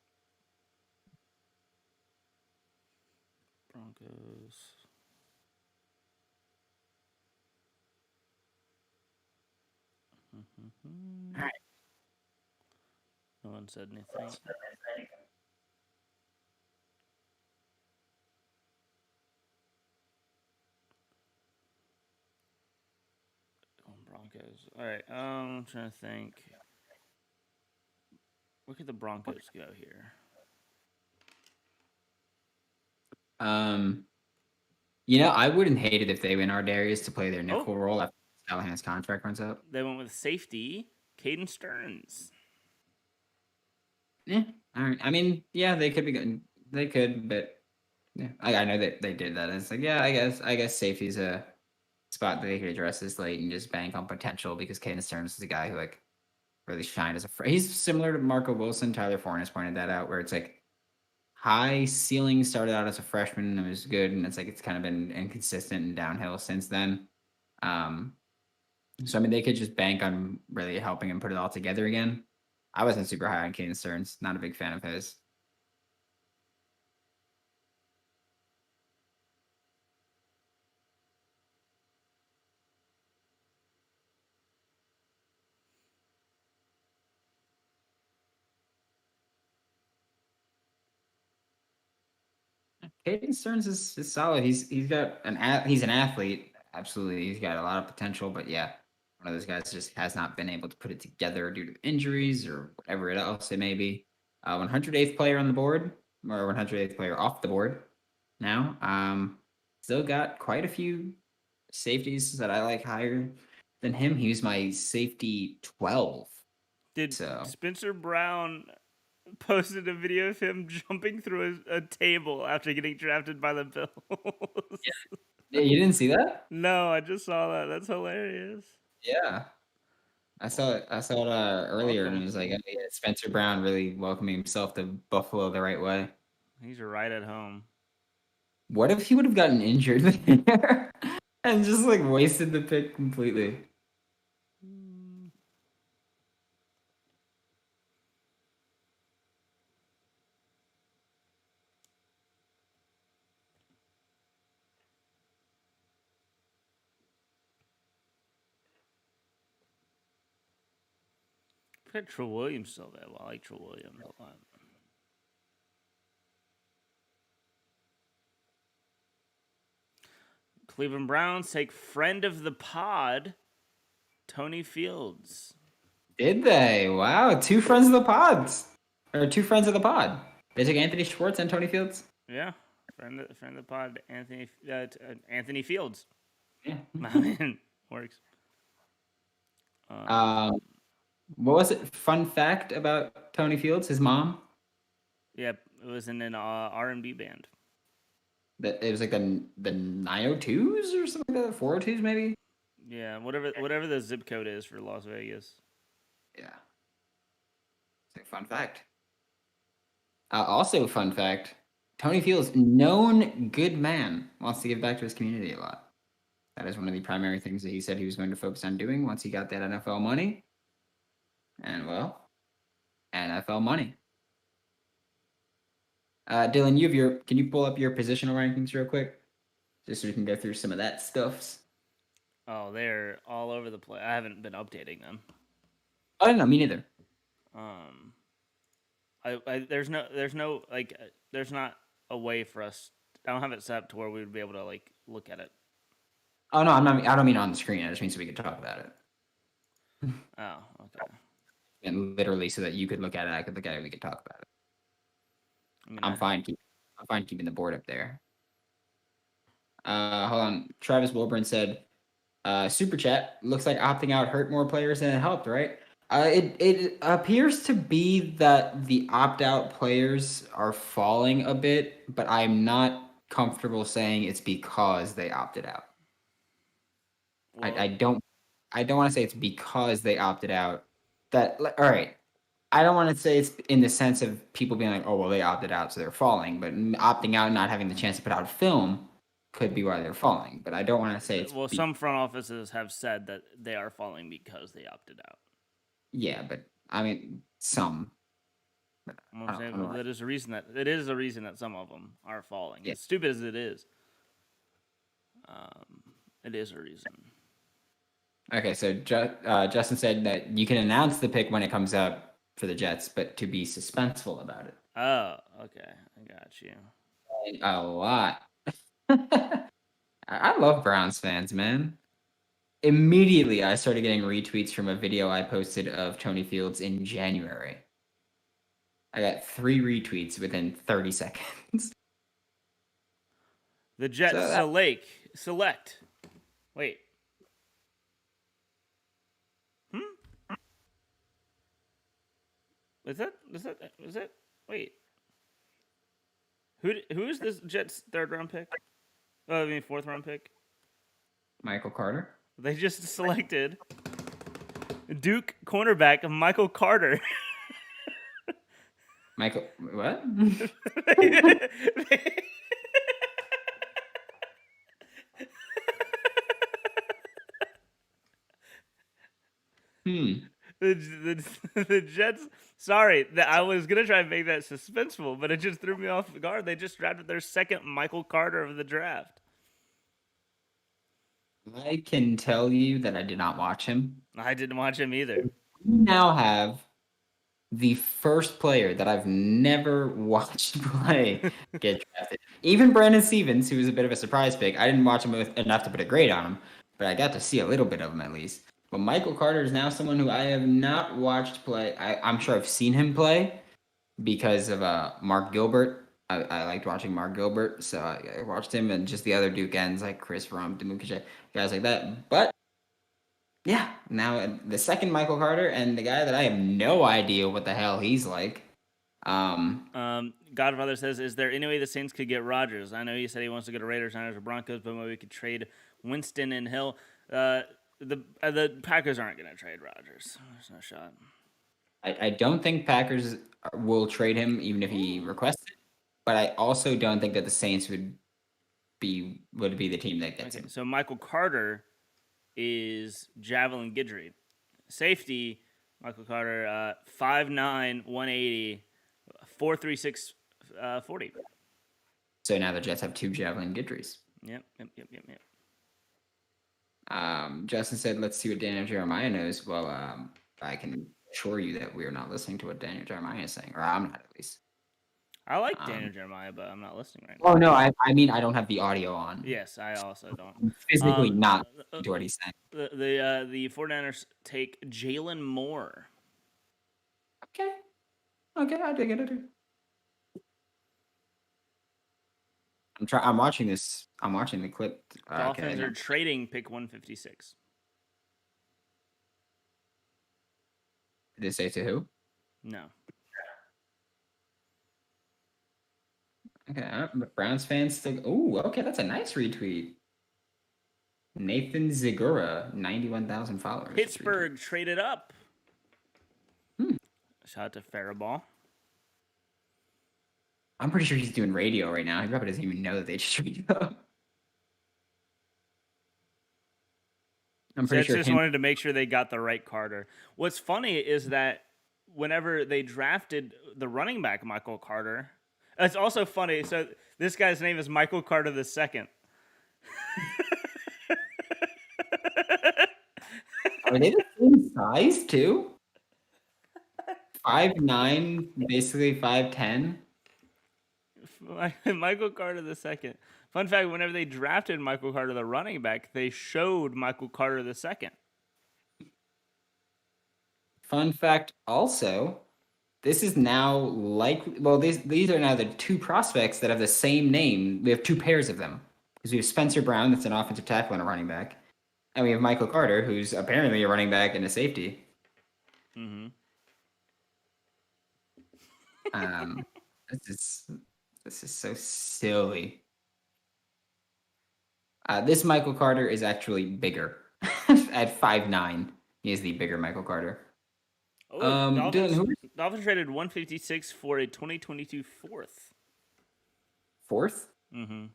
Broncos. All right. No one said anything. Broncos. All right. I'm trying to think. Where could the Broncos go here? I wouldn't hate it if they win our Darius to play their nickel role after Callahan's contract runs up. They went with safety, Caden Stearns. Yeah. All right. I mean, yeah, they could be good. They could, but yeah, I know that they did that. It's like, yeah, I guess safety's a spot that they could address this late and just bank on potential because Caden Stearns is a guy who like really shined as he's similar to Marco Wilson. Tyler Fornes pointed that out, where it's like high ceiling, started out as a freshman and it was good, and it's like it's kind of been inconsistent and downhill since then. So I mean, they could just bank on really helping him put it all together again. I wasn't super high on Caden Stearns. Not a big fan of his. Caden Stearns is solid. He's an athlete. Absolutely, he's got a lot of potential. But yeah, one of those guys just has not been able to put it together due to injuries or whatever else it may be. 108th player on the board, or 108th player off the board now. Still got quite a few safeties that I like higher than him. He was my safety 12. Did Spencer Brown posted a video of him jumping through a table after getting drafted by the Bills? Yeah, you didn't see that? No, I just saw that. That's hilarious. Yeah. I saw it earlier, and it was like, oh, yeah, Spencer Brown really welcoming himself to Buffalo the right way. He's right at home. What if he would have gotten injured there and just like wasted the pick completely? Got Trill Williams still available. I like Trill Williams a lot. Cleveland Browns take friend of the pod, Tony Fields. Did they? Wow, two friends of the pods. Or two friends of the pod. They took Anthony Schwartz and Tony Fields. Yeah, friend of the pod, Anthony Fields. Yeah. I mean, works. What was it? Fun fact about Tony Fields, his mom? Yep, it was in an R&B band. That it was like the 902s or something like that, 402s maybe. Yeah, whatever the zip code is for Las Vegas. Yeah. It's a fun fact. Also, fun fact: Tony Fields, known good man, wants to give back to his community a lot. That is one of the primary things that he said he was going to focus on doing once he got that NFL money. And well, NFL money. Dylan, can you pull up your positional rankings real quick? Just so we can go through some of that stuffs. Oh, they're all over the place. I haven't been updating them. Oh no, me neither. There's not a way for us. I don't have it set up to where we would be able to like look at it. Oh no, I don't mean on the screen. I just mean so we could talk about it. Oh, okay. And literally, so that you could look at it, I could look at it, we could talk about it. I mean, I'm fine keeping the board up there. Hold on. Travis Wilburn said, "Super chat looks like opting out hurt more players than it helped, right?" It appears to be that the opt-out players are falling a bit, but I'm not comfortable saying it's because they opted out. well, I don't want to say it's because they opted out. All right. I don't want to say it's in the sense of people being like, oh, well, they opted out, so they're falling. But opting out and not having the chance to put out film could be why they're falling. But I don't want to say it's... Well, some front offices have said that they are falling because they opted out. Yeah, but I mean, some. I'm saying that is a reason that some of them are falling. Yeah. As stupid as it is, it is a reason. Okay, so Justin said that you can announce the pick when it comes up for the Jets, but to be suspenseful about it. Oh, okay. I got you. A lot. I love Browns fans, man. Immediately, I started getting retweets from a video I posted of Tony Fields in January. I got 3 retweets within 30 seconds. The Jets select. Wait. Is that? Wait. Who is this Jets 3rd round pick? Oh, I mean 4th round pick. Michael Carter. They just selected Duke cornerback Michael Carter. Michael, what? The Jets. Sorry, I was gonna try and make that suspenseful, but it just threw me off guard. They just drafted their 2nd Michael Carter of the draft. I can tell you that I did not watch him. I didn't watch him either. We now have the first player that I've never watched play get drafted. Even Brandon Stevens, who was a bit of a surprise pick, I didn't watch him enough to put a grade on him, but I got to see a little bit of him at least. But Michael Carter is now someone who I have not watched play. I'm sure I've seen him play because of Mark Gilbert. I liked watching Mark Gilbert, so I watched him, and just the other Duke ends like Chris Rump, Demukache, guys like that. But yeah, now the 2nd Michael Carter, and the guy that I have no idea what the hell he's like. Godfather says, "Is there any way the Saints could get Rodgers? I know he said he wants to go to Raiders, Niners, or Broncos, but maybe we could trade Winston and Hill." The Packers aren't going to trade Rodgers. There's no shot. I don't think Packers will trade him even if he requests it, but I also don't think that the Saints would be the team that gets him. So Michael Carter is Javelin Guidry. Safety, Michael Carter, 5'9", 180, 4.36, 40. So now the Jets have 2 Javelin Guidrys. Yep. Justin said, let's see what Daniel Jeremiah knows. Well, I can assure you that we are not listening to what Daniel Jeremiah is saying, or I'm not at least. I like Um, Daniel Jeremiah, but I'm not listening right now. Oh no, I mean I don't have the audio on. Yes, I also don't. I'm physically not uh, listening to what he's saying. The 49ers take Jalen Moore. Okay, I dig it. I'm watching this. I'm watching the clip. Dolphins Okay. are trading pick 156. Did it say to who? No. Okay, Browns fans still. Oh, okay, that's a nice retweet. Nathan Zagura, 91,000 followers. Pittsburgh traded up. Hmm. Shout out to Faraball. I'm pretty sure he's doing radio right now. He probably doesn't even know that they just traded up. I'm pretty Jets sure just him. wanted to make sure they got the right Carter. What's funny is that whenever they drafted the running back Michael Carter, it's also funny. So this guy's name is Michael Carter II. Are they the same size too? 5'9", basically 5'10". Michael Carter II. Fun fact: whenever they drafted Michael Carter, the running back, they showed Michael Carter II. Fun fact also, this is now these are now the two prospects that have the same name. We have two pairs of them. Because we have Spencer Brown, that's an offensive tackle and a running back. And we have Michael Carter, who's apparently a running back and a safety. Mm-hmm. This is so silly. This Michael Carter is actually bigger. At 5'9", he is the bigger Michael Carter. Dolphins traded 156 for a 2022 fourth. Fourth? Mm-hmm.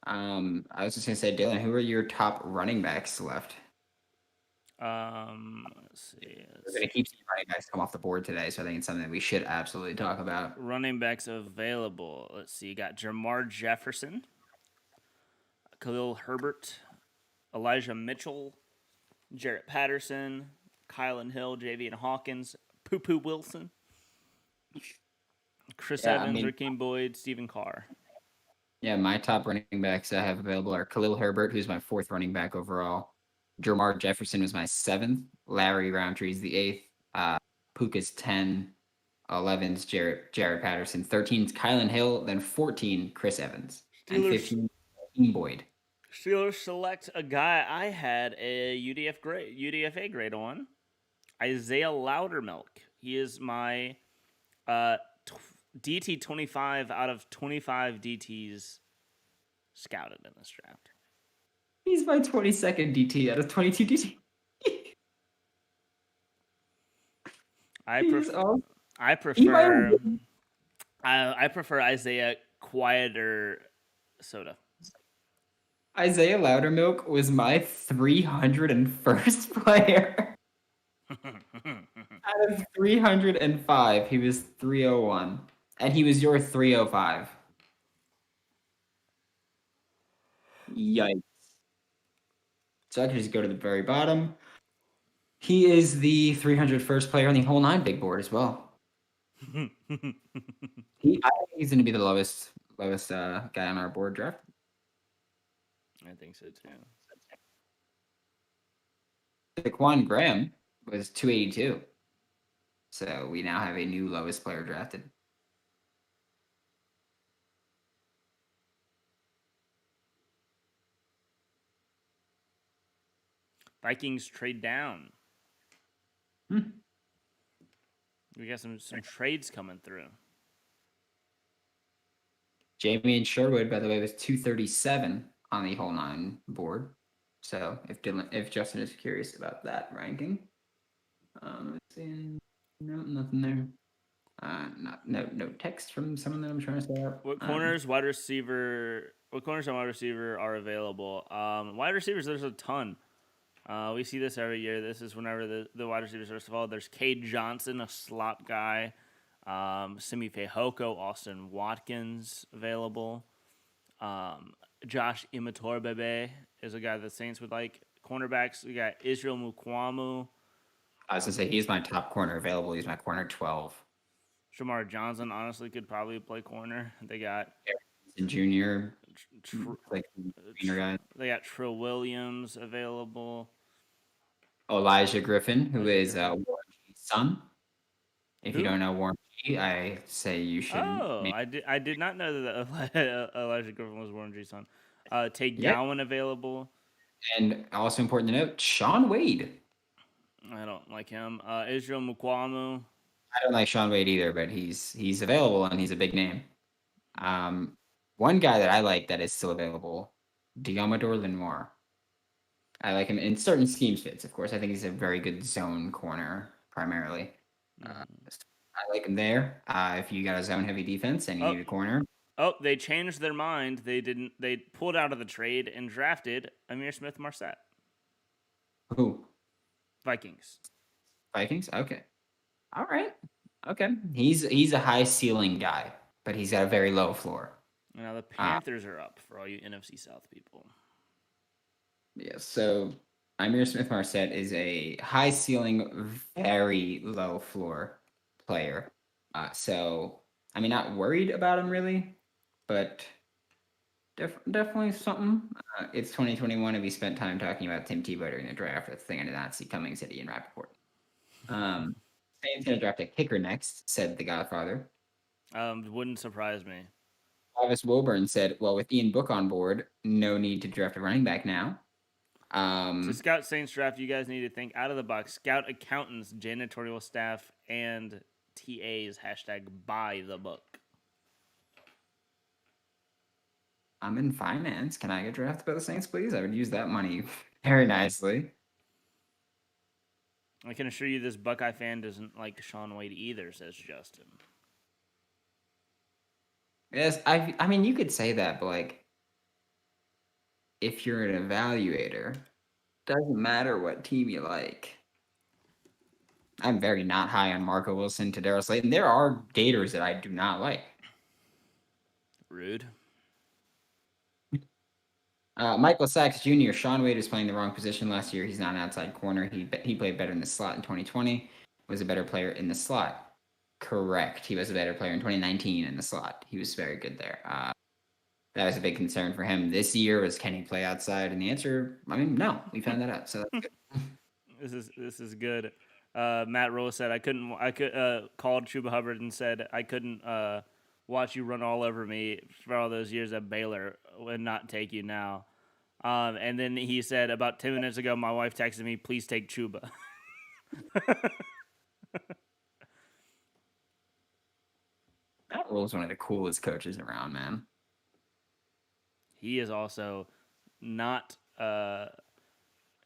I was just gonna say, Dylan, who are your top running backs left? Let's see. We're gonna keep seeing running backs come off the board today, so I think it's something that we should absolutely talk about. Running backs available. Let's see. You got Jamar Jefferson, Khalil Herbert, Elijah Mitchell, Jarrett Patterson, Kylan Hill, Javian Hawkins, Poo Wilson, Chris Evans, Rakeem Boyd, Stephen Carr. Yeah, my top running backs I have available are Khalil Herbert, who's my fourth running back overall. Jamar Jefferson was my seventh. Larry Roundtree's the eighth. Puka's 10. 11's Jarrett Patterson. 13's Kylan Hill. Then 14, Chris Evans. And 15, Boyd. Steelers select a guy I had a UDFA grade on. Isaiah Loudermilk. He is my DT 25 out of 25 DTs scouted in this draft. He's my 22nd DT out of 22 DT. I prefer Isaiah Quieter Soda. Isaiah Loudermilk was my 301st player. Out of 305, he was 301. And he was your 305. Yikes. So I can just go to the very bottom. He is the 301st player on the whole 9 big board as well. I think he's going to be the lowest guy on our board draft. I think so too. Daquan Graham was 282. So we now have a new lowest player drafted. Vikings trade down. We got some trades coming through. Jamie and Sherwood, by the way, was 237 on the whole 9 board. So if Justin is curious about that ranking, let's see. No, nothing there. No text from someone that I'm trying to set up. What corners and wide receiver are available? Wide receivers, there's a ton. We see this every year. This is whenever the wide receivers, first of all, there's Cade Johnson, a slot guy. Simi Fehoko, Austin Watkins available. Josh Imatorbhebhe is a guy the Saints would like. Cornerbacks, we got Israel Mukwamu, I was gonna say he's my top corner available. He's my corner 12. Shamar Johnson honestly could probably play corner. They got And junior, Tr- like junior guy. they got Trill Williams available. Elijah Griffin, who Elijah is Warren G's son. If you Who? don't know Warren G, I say you should. Oh, maybe- I did not know that Elijah Griffin was Warren G's son. Tate Yeah. Gowan available. And also important to note, Sean Wade. I don't like him. Israel Mukwamu. I don't like Sean Wade either, but he's available and he's a big name. One guy that I like that is still available, Diamador Lenoir. I like him in certain scheme fits, of course. I think he's a very good zone corner primarily. I like him there. If you got a zone heavy defense and you Oh. need a corner, Oh, they changed their mind. They didn't. They pulled out of the trade and drafted Amir Smith Marset. who? Vikings. Vikings? Okay. All right. Okay. He's a high ceiling guy, but he's got a very low floor. Now the Panthers are up for all you NFC South people. Yeah, so Amir Smith Marset is a high ceiling, very low floor player. So I mean, not worried about him really, but definitely something. It's 2021, and we spent time talking about Tim Tebow during the draft. That's the thing I did not see coming, said Ian Rappaport. Saints gonna draft a kicker next, said the Godfather. Wouldn't surprise me. Travis Wilburn said, "Well, with Ian Book on board, no need to draft a running back now." So Scout Saints draft, you guys need to think out of the box. Scout accountants, janitorial staff, and TAs #buy the book. I'm in finance. Can I get drafted by the Saints, please? I would use that money very nicely. I can assure you, this Buckeye fan doesn't like Sean Wade either, says Justin. Yes, I mean, you could say that, but like, if you're an evaluator, doesn't matter what team you like. I'm very not high on Marco Wilson, Tadaro Slayton. There are Gators that I do not like. Rude. Michael Sachs Jr. Sean Wade was playing the wrong position last year. He's not an outside corner. He played better in the slot in 2020. Was a better player in the slot. Correct. He was a better player in 2019 in the slot. He was very good there. That was a big concern for him this year. Was can he play outside? And the answer, I mean, no. We found that out. So that's good. This is good. Matt Rose said I called Chuba Hubbard and said I couldn't watch you run all over me for all those years at Baylor and not take you now. And then he said about 10 minutes ago, my wife texted me, please take Chuba. Matt Rule's one of the coolest coaches around, man. He is also not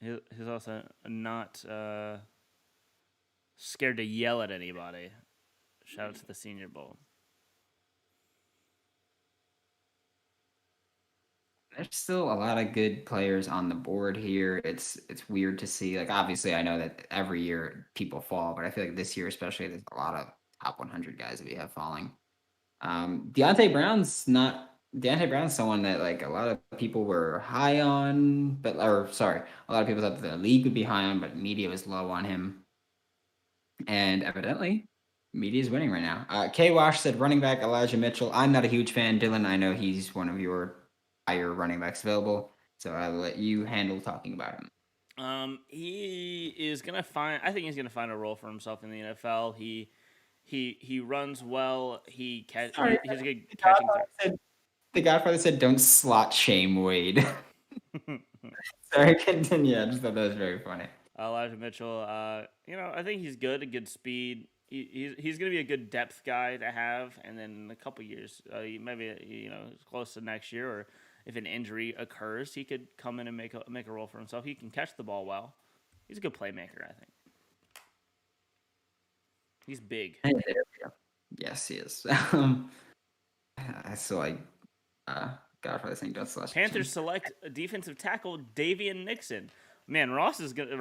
he's also not scared to yell at anybody. Shout out to the Senior Bowl. There's still a lot of good players on the board here. It's weird to see. Like, obviously, I know that every year people fall, but I feel like this year especially, there's a lot of top 100 guys that we have falling. Deontay Brown's someone that like a lot of people were high on, a lot of people thought the league would be high on, but media was low on him. And evidently, media is winning right now. K Wash said running back Elijah Mitchell. I'm not a huge fan. Dylan, I know he's one of your higher running backs available, so I'll let you handle talking about him. He is gonna find. I think he's gonna find a role for himself in the NFL. He runs well. He has a good catching threat. The Godfather said, "Don't slot shame Wade." Sorry, continue. I just thought that was very funny. Elijah Mitchell, I think he's good, a good speed. He's going to be a good depth guy to have, and then in a couple years, maybe close to next year, or if an injury occurs, he could come in and make a role for himself. He can catch the ball well. He's a good playmaker, I think. He's big. Hey, there we go. Yes, he is. I still like Godfather saying don't slash. Panthers select a defensive tackle, Davian Nixon. Man, Ross is gonna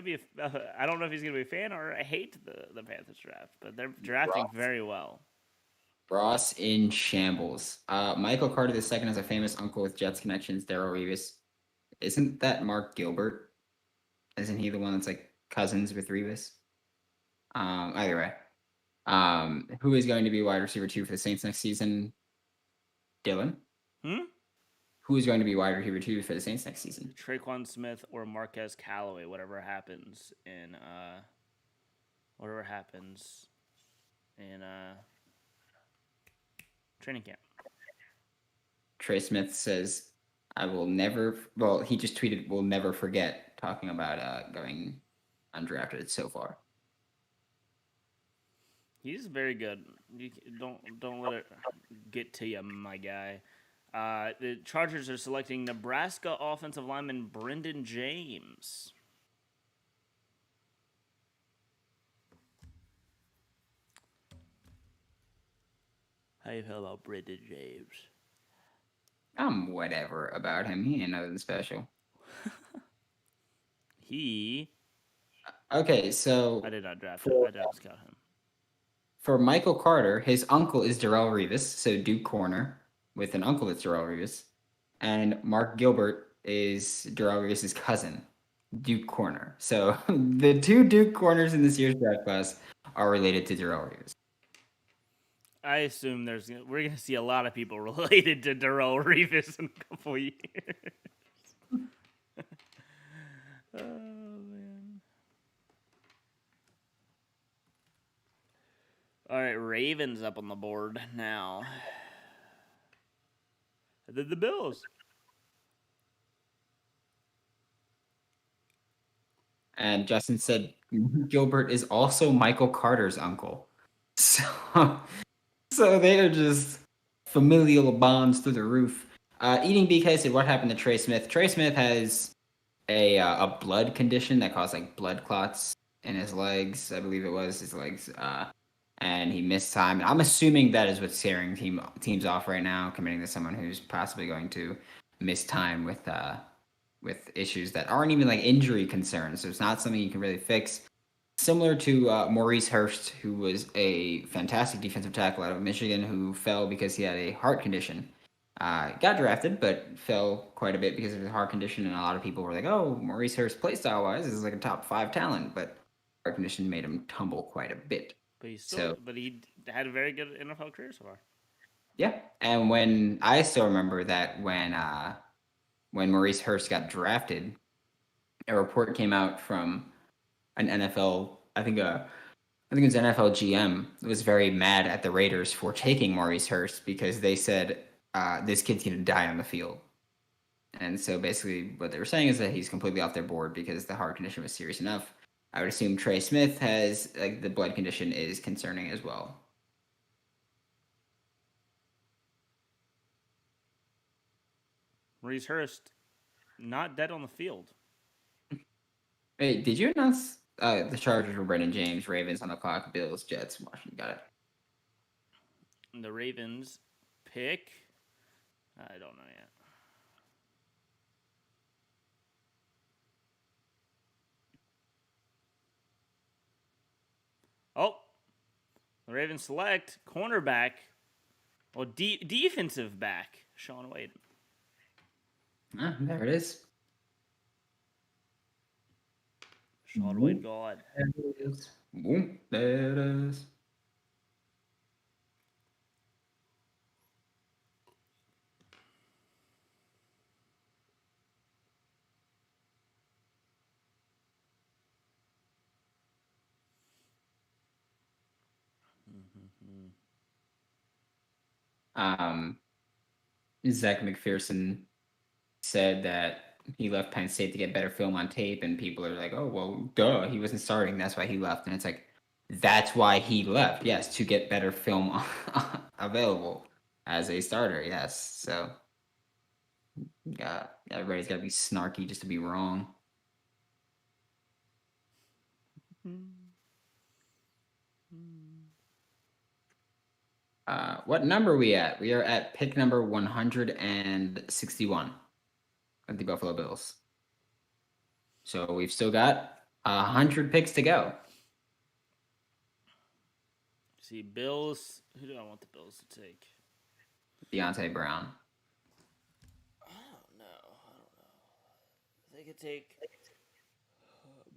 be. I don't know if he's gonna be a fan or hate the Panthers draft, but they're drafting very well. Ross in shambles. Michael Carter II is a famous uncle with Jets connections. Darrell Revis, isn't that Mark Gilbert? Isn't he the one that's like Cousins with Revis. Either way. Who is going to be wide receiver 2 for the Saints next season? Dylan? Who is going to be wide receiver 2 for the Saints next season? Traquan Smith or Marquez Callaway, whatever happens in training camp. Trey Smith says, I will never, well, he just tweeted, we'll never forget, talking about going undrafted so far. He's very good. You don't let it get to you, my guy. The Chargers are selecting Nebraska offensive lineman Brendan James. How you feel about Brendan James? I'm whatever about him. He ain't nothing special. Okay, so I did not draft him. I did not scout him. For Michael Carter, his uncle is Darrelle Revis, so Duke corner with an uncle that's Darrelle Revis. And Mark Gilbert is Darrelle Revis' cousin, Duke corner. So the 2 Duke corners in this year's draft class are related to Darrelle Revis. I assume we're gonna see a lot of people related to Darrelle Revis in a couple of years. Oh man! All right, Ravens up on the board now. And then the Bills. And Justin said Gilbert is also Michael Carter's uncle. So they are just familial bonds through the roof. Eating BK said, what happened to Trey Smith? Trey Smith has a blood condition that caused like blood clots in his legs. I believe it was his legs. And he missed time. I'm assuming that is what's scaring teams off right now, committing to someone who's possibly going to miss time with issues that aren't even like injury concerns. So it's not something you can really fix. Similar to Maurice Hurst, who was a fantastic defensive tackle out of Michigan, who fell because he had a heart condition. Got drafted, but fell quite a bit because of his heart condition. And a lot of people were like, oh, Maurice Hurst play style wise is like a top 5 talent, but heart condition made him tumble quite a bit. But he had a very good NFL career so far. Yeah, and when I still remember that when Maurice Hurst got drafted, a report came out from an NFL, I think it was NFL GM, was very mad at the Raiders for taking Maurice Hurst because they said this kid's gonna die on the field. And so basically what they were saying is that he's completely off their board because the heart condition was serious enough. I would assume Trey Smith has the blood condition is concerning as well. Maurice Hurst, not dead on the field. Hey, did you announce the Chargers were Brendan James, Ravens on the clock, Bills, Jets, Washington? Got it. And the Ravens pick, I don't know yet. Oh, the Ravens select cornerback, well, defensive back, Sean Wade. There it is. Sean Wade God. There it is. Boom, there it is. Zach McPherson said that he left Penn State to get better film on tape, and people are like, oh, well, duh, he wasn't starting. That's why he left. And it's like, that's why he left. Yes, to get better film available as a starter. Yes. So, yeah, everybody's got to be snarky just to be wrong. What number are we at? We are at pick number 161 of the Buffalo Bills. So we've still got 100 picks to go. See, Bills. Who do I want the Bills to take? Deontay Brown. I don't know. They could take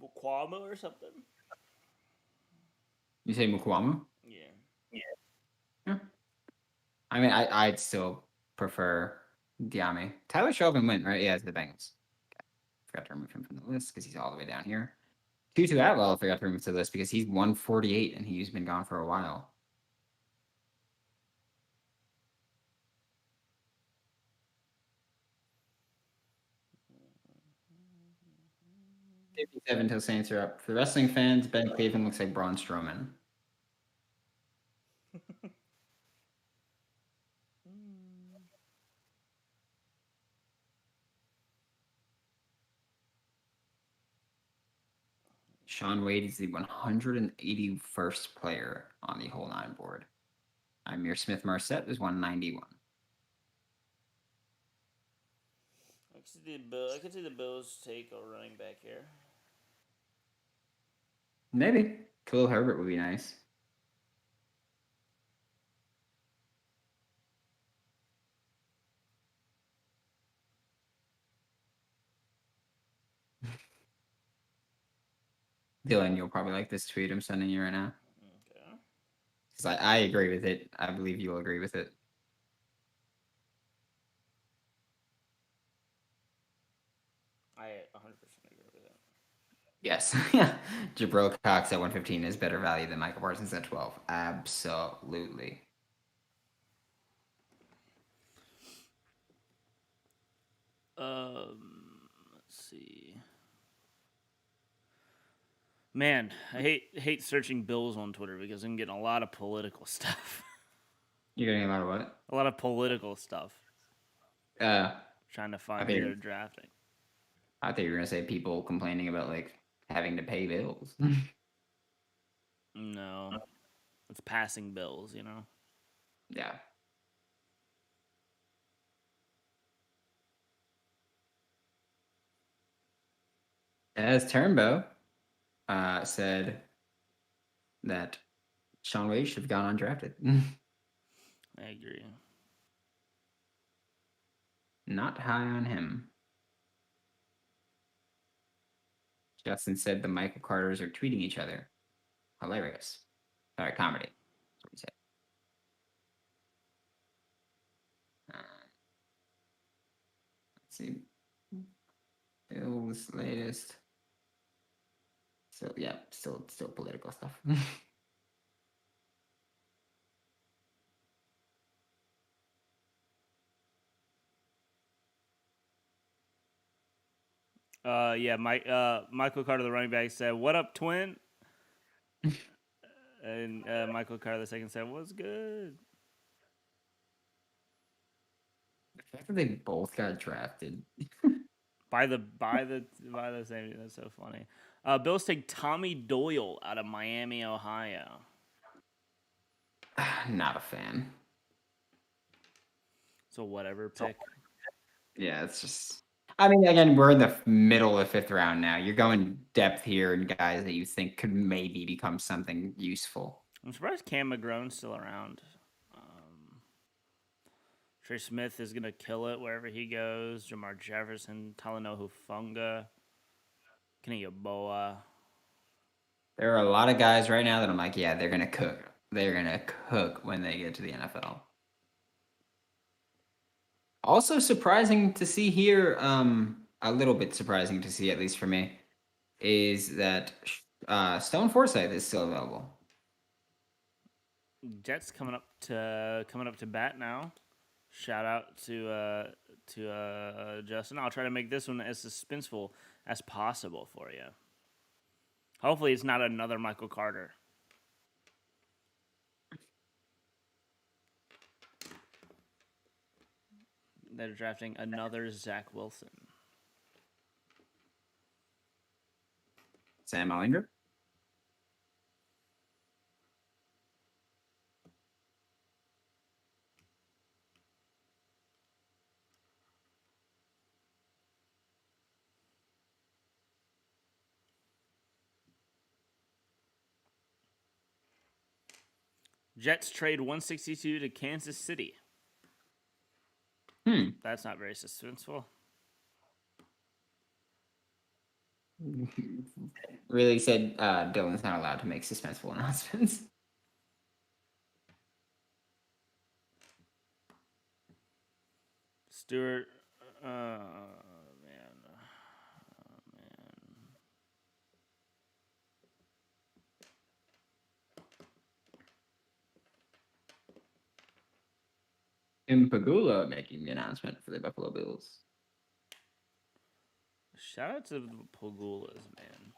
Mukwamo or something. You say Mukwamu? Yeah. Yeah. I mean, I'd still prefer Diame. Tyler Shelvin went, right? Yeah, it's the Bengals. Forgot to remove him from the list because he's all the way down here. Tutu Atwell, I forgot to remove to the list because he's 148 and he's been gone for a while. $57 till Saints are up. For the wrestling fans, Ben Cleveland looks like Braun Strowman. Sean Wade is the 181st player on the whole 9 board. Amir Smith Marset is 191. I could see the Bills take a running back here. Maybe. Khalil Herbert would be nice. Dylan, you'll probably like this tweet I'm sending you right now. Okay. Because I agree with it. I believe you'll agree with it. I 100% agree with it. Yes. Jabril Cox at 115 is better value than Michael Parsons at 12. Absolutely. Let's see. Man, I hate searching Bills on Twitter because I'm getting a lot of political stuff. You're getting a lot of what? A lot of political stuff. Trying to find who they're drafting. I thought you were gonna say people complaining about like having to pay bills. No, it's passing bills, you know. Yeah. As Turnbow said that Sean Wade should have gone undrafted. I agree. Not high on him. Justin said the Michael Carters are tweeting each other. Hilarious. Sorry, comedy. That's what he said. Let's see. Bill's latest. So yeah, still political stuff. Yeah, Michael Carter, the running back, said, "What up, twin?" And Michael Carter the second said, "What's good?" The fact that they both got drafted. By the same. That's so funny. Bills take Tommy Doyle out of Miami, Ohio. Not a fan. So whatever pick. Yeah, it's just. I mean, again, we're in the middle of the 5th round now. You're going depth here and guys that you think could maybe become something useful. I'm surprised Cam McGrone's still around. Trey Smith is gonna kill it wherever he goes. Jamar Jefferson, Talanoa Hufanga, Kenny Yeboah. There are a lot of guys right now that I'm like, yeah, they're gonna cook. They're gonna cook when they get to the NFL. Also surprising to see here, a little bit surprising to see, at least for me, is that Stone Forsythe is still available. Jets coming up to bat now. Shout out to Justin. I'll try to make this one as suspenseful as possible for you. Hopefully, it's not another Michael Carter. They're drafting another Zach Wilson. Sam Ellinger. Jets trade 162 to Kansas City. That's not very suspenseful. Really said Dylan's not allowed to make suspenseful announcements. Stewart. Man. Oh, man. Tim Pagula making the announcement for the Buffalo Bills. Shout out to the Pagulas, man.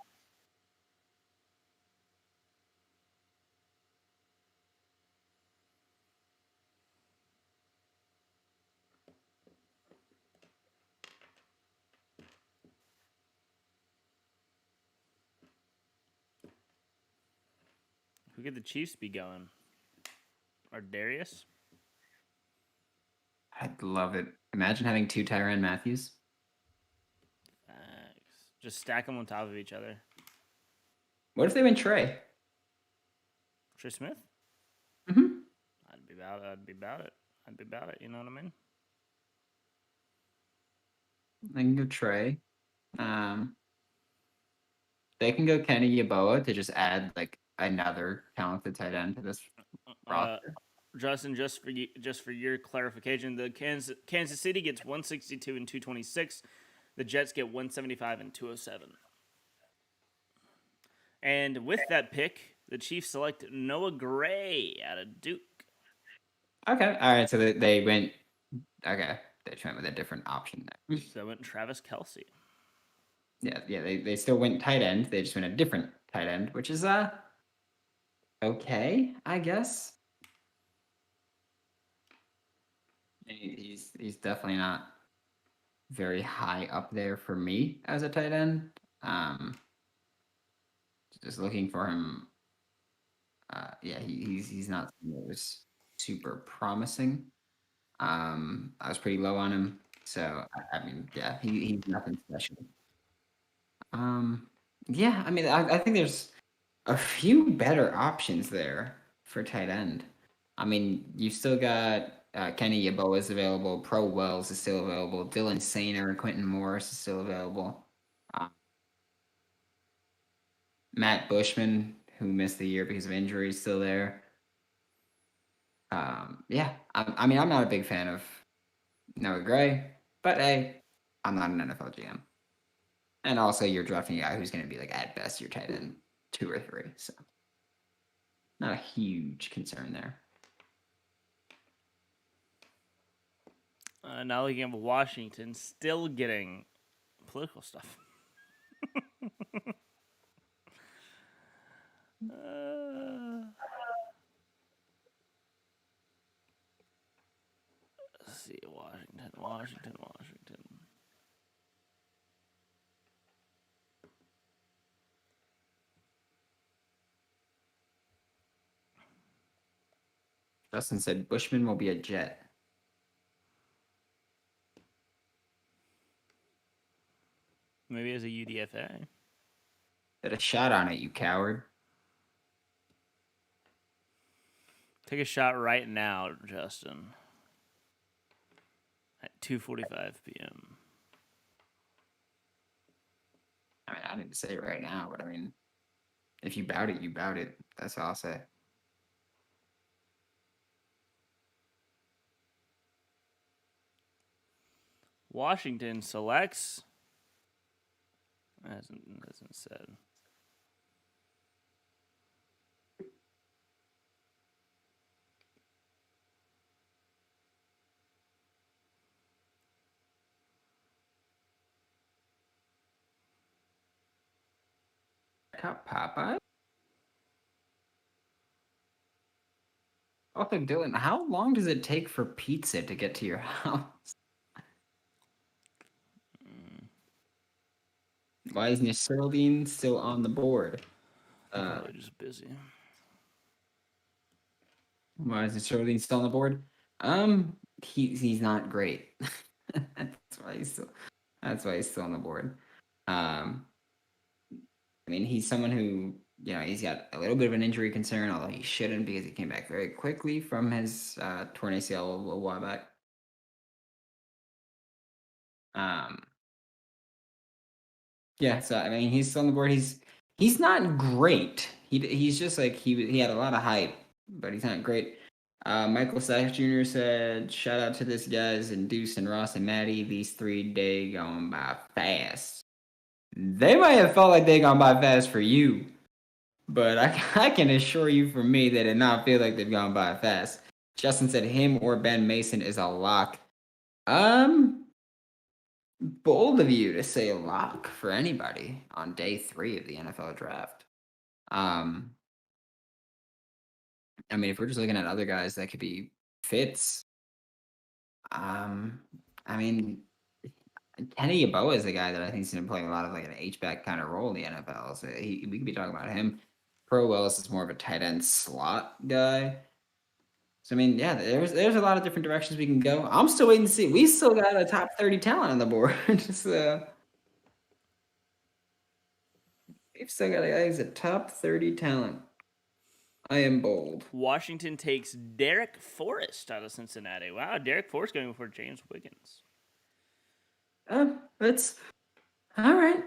Who could the Chiefs be going? Or Darius? I'd love it. Imagine having 2 Tyrann Matthews. Thanks. Just stack them on top of each other. What if they went Trey? Trey Smith? Mm-hmm. I'd be about it. I'd be about it. You know what I mean? They can go Trey. They can go Kenny Yeboah to just add like another talented tight end to this roster. Justin, just for your clarification, the Kansas City gets 162 and 226. The Jets get 175 and 207. And with that pick, the Chiefs select Noah Gray out of Duke. Okay, all right. So they went. Okay, they just went with a different option there. So I went Travis Kelce. Yeah. They still went tight end. They just went a different tight end, which is okay, I guess. He's definitely not very high up there for me as a tight end. Just looking for him. Yeah, he's not super promising. I was pretty low on him, so I mean, yeah, he's nothing special. Yeah, I mean, I think there's a few better options there for tight end. I mean, you've still got Kenny Yeboah is available, Pro Wells is still available, Dylan Sainer, Quentin Morris is still available. Matt Bushman, who missed the year because of injury, is still there. Yeah, I mean, I'm not a big fan of Noah Gray, but hey, I'm not an NFL GM. And also, you're drafting a guy who's going to be like at best your tight end 2 or 3, so not a huge concern there. Now looking at Washington, still getting political stuff. Let's see, Washington. Justin said Bushman will be a Jet. Maybe as a UDFA. Get a shot on it, you coward. Take a shot right now, Justin. At 2:45 p.m. I mean, I didn't say it right now, but I mean, if you bout it, you bout it. That's all I'll say. Washington selects. Hasn't said. Got Popeye. Also, Dylan, how long does it take for pizza to get to your house? Why isn't Nasruddin still on the board? Probably just busy. Why is Nasruddin still on the board? He's not great. That's why he's still on the board. I mean, he's someone who, you know, he's got a little bit of an injury concern, although he shouldn't because he came back very quickly from his torn ACL a little while back. Yeah, so I mean, he's still on the board. He's not great. He's just like he had a lot of hype, but he's not great. Michael Sachs Jr. said, "Shout out to this guys and Deuce and Ross and Maddie. These 3 days gone by fast. They might have felt like they gone by fast for you, but I can assure you, for me, they did not feel like they've gone by fast." Justin said, "Him or Ben Mason is a lock." Bold of you to say lock for anybody on day 3 of the NFL draft. I mean, if we're just looking at other guys that could be fits, I mean, Kenny Yeboah is a guy that I think is going to play a lot of like an H-back kind of role in the NFL. So we could be talking about him. Pro Willis is more of a tight end slot guy. So I mean, yeah, there's a lot of different directions we can go. I'm still waiting to see. We still got a top 30 talent on the board. So we've still got a guy who's a top 30 talent. I am bold. Washington takes Derek Forrest out of Cincinnati. Wow, Derek Forrest going before James Wiggins. That's all right.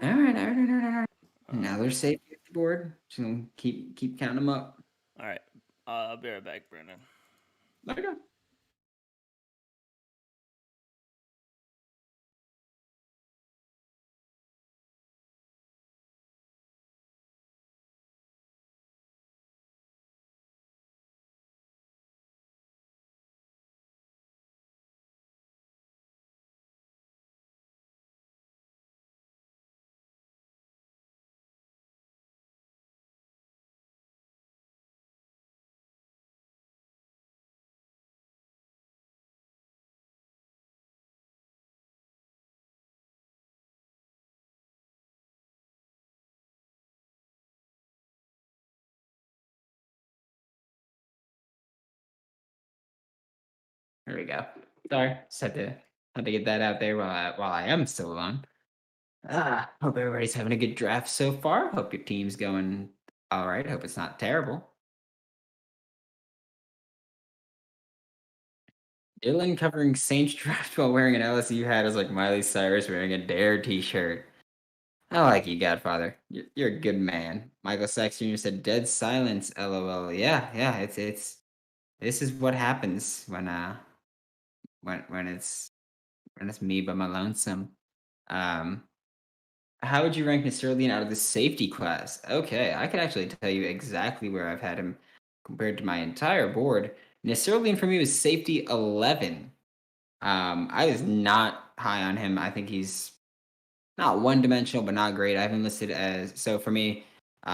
Another safety at the board. Just gonna keep counting them up. All right, I'll be right back, Brendan. Okay. There we go. Sorry, just had to get that out there while I am still on. Hope everybody's having a good draft so far. Hope your team's going all right. Hope it's not terrible. Dylan covering Saints draft while wearing an LSU hat is like Miley Cyrus wearing a Dare t-shirt. I like you, Godfather. You're a good man. Michael Sachs Jr. said, "Dead silence, LOL." Yeah. It's this is what happens when it's me by my lonesome. How would you rank Nasruddin out of the safety class? Okay, I can actually tell you exactly where I've had him compared to my entire board. Nasruddin for me was safety 11. I was not high on him. I think he's not one-dimensional, but not great. I have him listed as, so for me,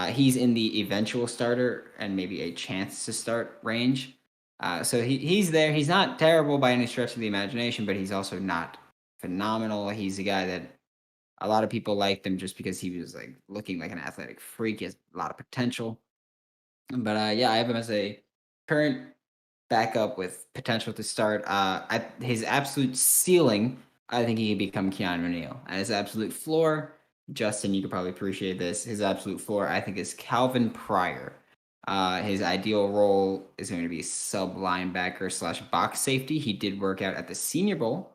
he's in the eventual starter and maybe a chance to start range. So he's there. He's not terrible by any stretch of the imagination, but he's also not phenomenal. He's a guy that a lot of people liked him just because he was like looking like an athletic freak. He has a lot of potential. But yeah, I have him as a current backup with potential to start. At his absolute ceiling, I think he could become Keanu Neal. At his absolute floor, Justin, you could probably appreciate this. His absolute floor, I think, is Calvin Pryor. His ideal role is going to be sub linebacker / box safety. He did work out at the Senior Bowl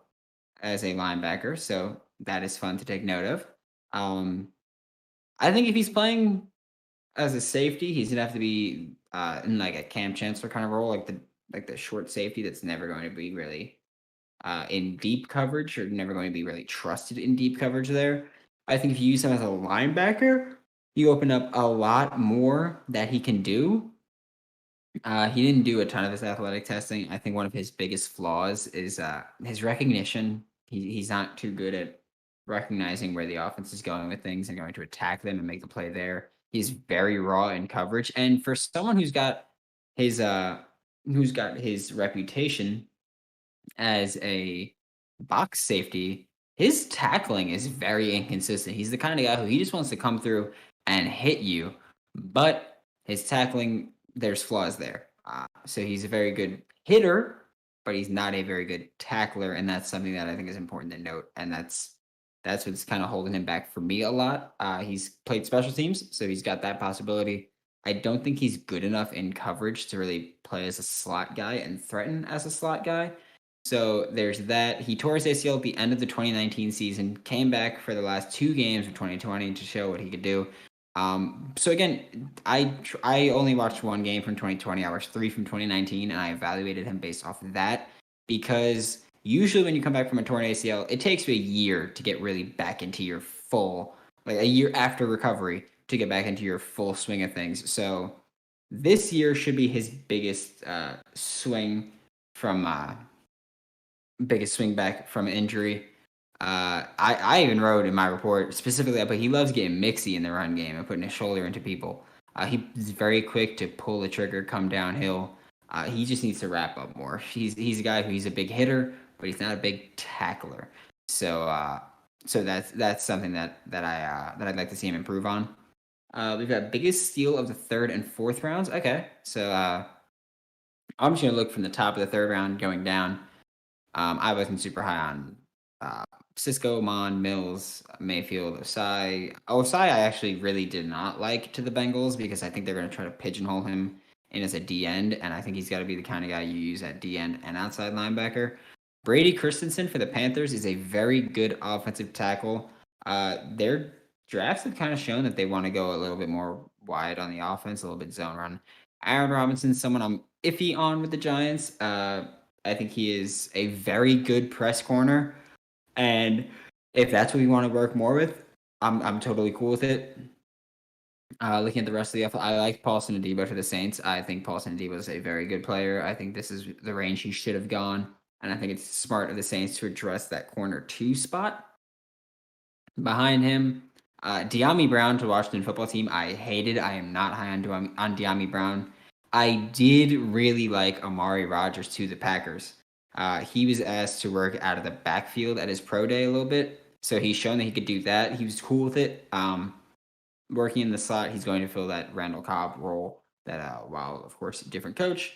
as a linebacker, so that is fun to take note of. I think if he's playing as a safety, he's gonna have to be in like a Cam Chancellor kind of role, like the short safety that's never going to be really in deep coverage, or never going to be really trusted in deep coverage there. I think if you use him as a linebacker, you open up a lot more that he can do. He didn't do a ton of his athletic testing. I think one of his biggest flaws is his recognition. He's not too good at recognizing where the offense is going with things and going to attack them and make the play there. He's very raw in coverage. And for someone who's got his reputation as a box safety, his tackling is very inconsistent. He's the kind of guy who he just wants to come through and hit you, but his tackling, there's flaws there. So he's a very good hitter, but he's not a very good tackler, and that's something that I think is important to note. And that's what's kind of holding him back for me a lot. He's played special teams, so he's got that possibility. I don't think he's good enough in coverage to really play as a slot guy and threaten as a slot guy. So there's that. He tore his ACL at the end of the 2019 season, came back for the last 2 games of 2020 to show what he could do. So again, I only watched 1 game from 2020. I watched 3 from 2019, and I evaluated him based off of that because usually when you come back from a torn ACL, it takes you a year to get really back into your full, like a year after recovery to get back into your full swing of things. So this year should be his biggest swing back from injury. I even wrote in my report specifically, but he loves getting mixy in the run game and putting his shoulder into people. He's very quick to pull the trigger, come downhill. He just needs to wrap up more. He's a guy who's a big hitter, but he's not a big tackler. So that's something that I'd like to see him improve on. We've got biggest steal of the 3rd and 4th rounds. Okay, so I'm just gonna look from the top of the 3rd round going down. I wasn't super high on Cisco, Mon, Mills, Mayfield, Osai. I actually really did not like to the Bengals because I think they're going to try to pigeonhole him in as a D end, and I think he's got to be the kind of guy you use at D end and outside linebacker. Brady Christensen for the Panthers is a very good offensive tackle. Their drafts have kind of shown that they want to go a little bit more wide on the offense, a little bit zone run. Aaron Robinson, someone I'm iffy on with the Giants. I think he is a very good press corner, and if that's what we want to work more with, I'm totally cool with it. Looking at the rest of the offense, I like Paulson Adebo for the Saints. I think Paulson Adebo is a very good player. I think this is the range he should have gone, and I think it's smart of the Saints to address that corner 2 spot. Behind him, De'Ami Brown to Washington football team. I hated. I am not high on De'Ami Brown. I did really like Amari Rodgers to the Packers. He was asked to work out of the backfield at his pro day a little bit, so he's shown that he could do that. He was cool with it. Working in the slot, he's going to fill that Randall Cobb role that, while, of course, a different coach,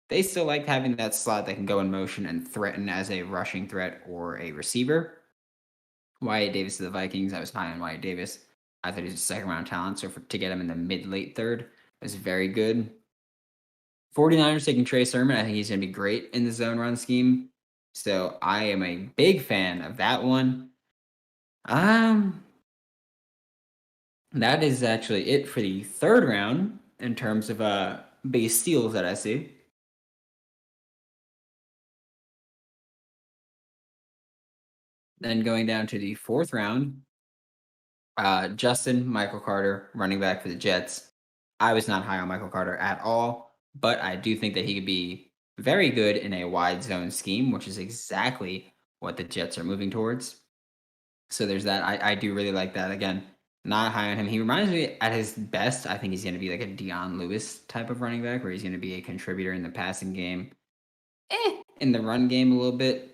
they still like having that slot that can go in motion and threaten as a rushing threat or a receiver. Wyatt Davis to the Vikings. I was high on Wyatt Davis. I thought he was a 2nd-round talent, so to get him in the mid-late 3rd is very good. 49ers taking Trey Sermon. I think he's going to be great in the zone run scheme. So I am a big fan of that one. That is actually it for the 3rd round in terms of biggest steals that I see. Then going down to the 4th round, Justin Michael Carter, running back for the Jets. I was not high on Michael Carter at all, but I do think that he could be very good in a wide zone scheme, which is exactly what the Jets are moving towards. So there's that. I do really like that. Again, not high on him. He reminds me at his best, I think he's going to be like a Deion Lewis type of running back where he's going to be a contributor in the passing game, in the run game a little bit.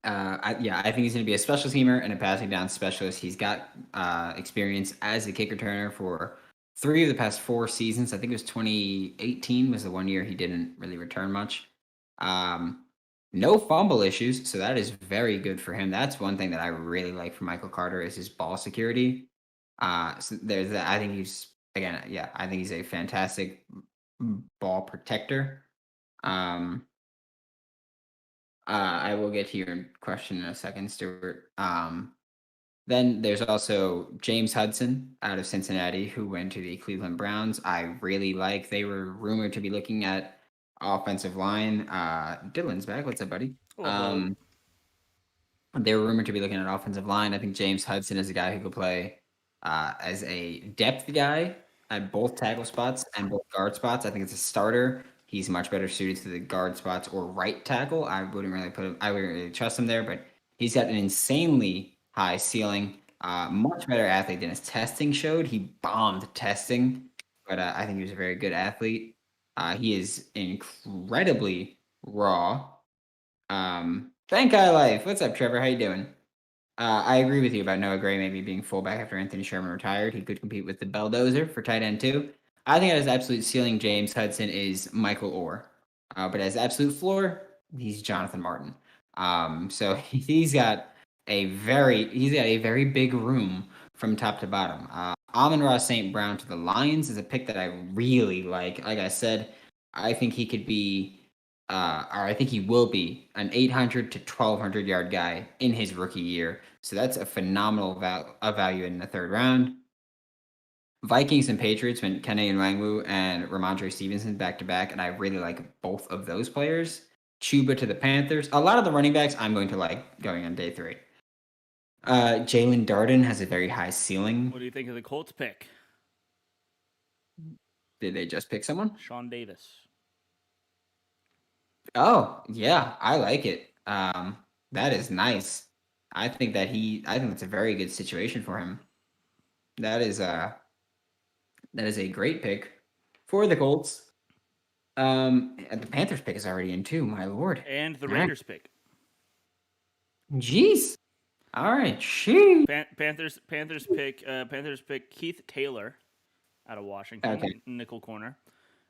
I think he's going to be a special teamer and a passing down specialist. He's got experience as a kick returner for 3 of the past 4 seasons. I think it was 2018 was the one year he didn't really return much. No fumble issues, so that is very good for him. That's one thing that I really like from Michael Carter is his ball security. So there's that. I think he's I think he's a fantastic ball protector. I will get to your question in a second, Stuart. Then there's also James Hudson out of Cincinnati, who went to the Cleveland Browns. I really like. They were rumored to be looking at offensive line. Dylan's back. What's up, buddy? They were rumored to be looking at offensive line. I think James Hudson is a guy who could play as a depth guy at both tackle spots and both guard spots. I think it's a starter. He's much better suited to the guard spots or right tackle. I wouldn't really trust him there, but he's got an insanely high ceiling. Much better athlete than his testing showed. He bombed testing, but I think he was a very good athlete. He is incredibly raw. Thank God Life. What's up, Trevor? How you doing? I agree with you about Noah Gray maybe being fullback after Anthony Sherman retired. He could compete with the Belldozer for tight end too. I think at his absolute ceiling, James Hudson is Michael Orr. But as absolute floor, he's Jonathan Martin. So he's got a very big room from top to bottom. Amon-Ra St. Brown to the Lions is a pick that I really like. Like I said, I think he could be or I think he will be an 800 to 1200 yard guy in his rookie year. So that's a phenomenal value in the third round. Vikings and Patriots went Kenny and Langwu and Ramondre Stevenson back to back, and I really like both of those players. Chuba to the Panthers. A lot of the running backs I'm going to like going on day 3. Jalen Darden has a very high ceiling. What do you think of the Colts pick? Did they just pick someone? Sean Davis. Oh, yeah, I like it. That is nice. I think that's a very good situation for him. That is a great pick for the Colts. And the Panthers pick is already in too, my lord. And the All right. Raiders pick. Jeez. All right, she. Panthers pick Keith Taylor out of Washington, Okay. nickel corner.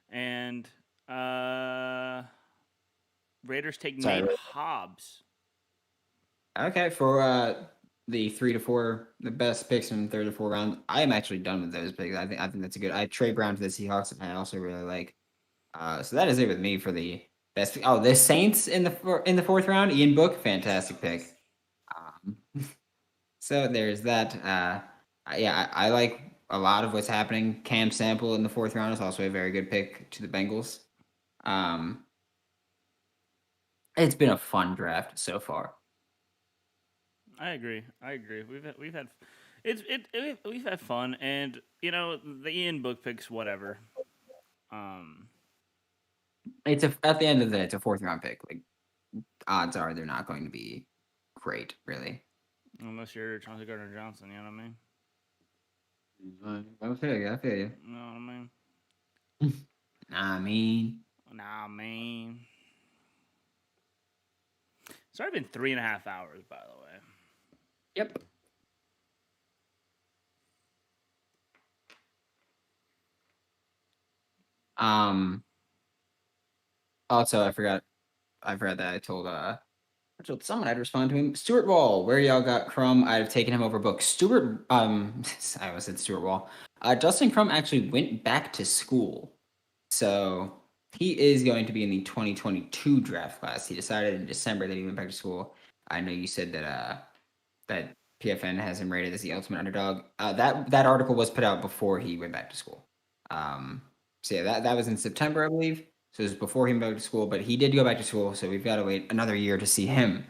And Raiders take Sorry. Nate Hobbs. Okay, for the 3 to 4, the best picks in the 3rd to 4 round. I am actually done with those picks. I think that's a good. I Trey Brown to the Seahawks, and I also really like. So that is it with me for the best. Oh, the Saints in the 4th round. Ian Book, fantastic pick. So there's that. I like a lot of what's happening. Cam Sample in the 4th round is also a very good pick to the Bengals. It's been a fun draft so far. I agree. We've had fun, and the Ian Book picks, whatever. It's at the end of the day, it's a 4th round pick. Like, odds are they're not going to be great, really. Unless you're Chauncey Gardner Johnson, you know what I mean? I feel you. You know what I mean? I mean, It's already been 3.5 hours, by the way. yep. Also, I forgot that I told someone I'd respond to him. Stuart Wall, where y'all got Crum? I'd have taken him over Book. Stuart, I almost said Stuart Wall. Justin Crum actually went back to school, so he is going to be in the 2022 draft class. He decided in December that he went back to school. I know you said that that PFN has him rated as the ultimate underdog. That article was put out before he went back to school. So yeah, that was in September, I believe. So it was before he went back to school, but he did go back to school, so we've got to wait another year to see him.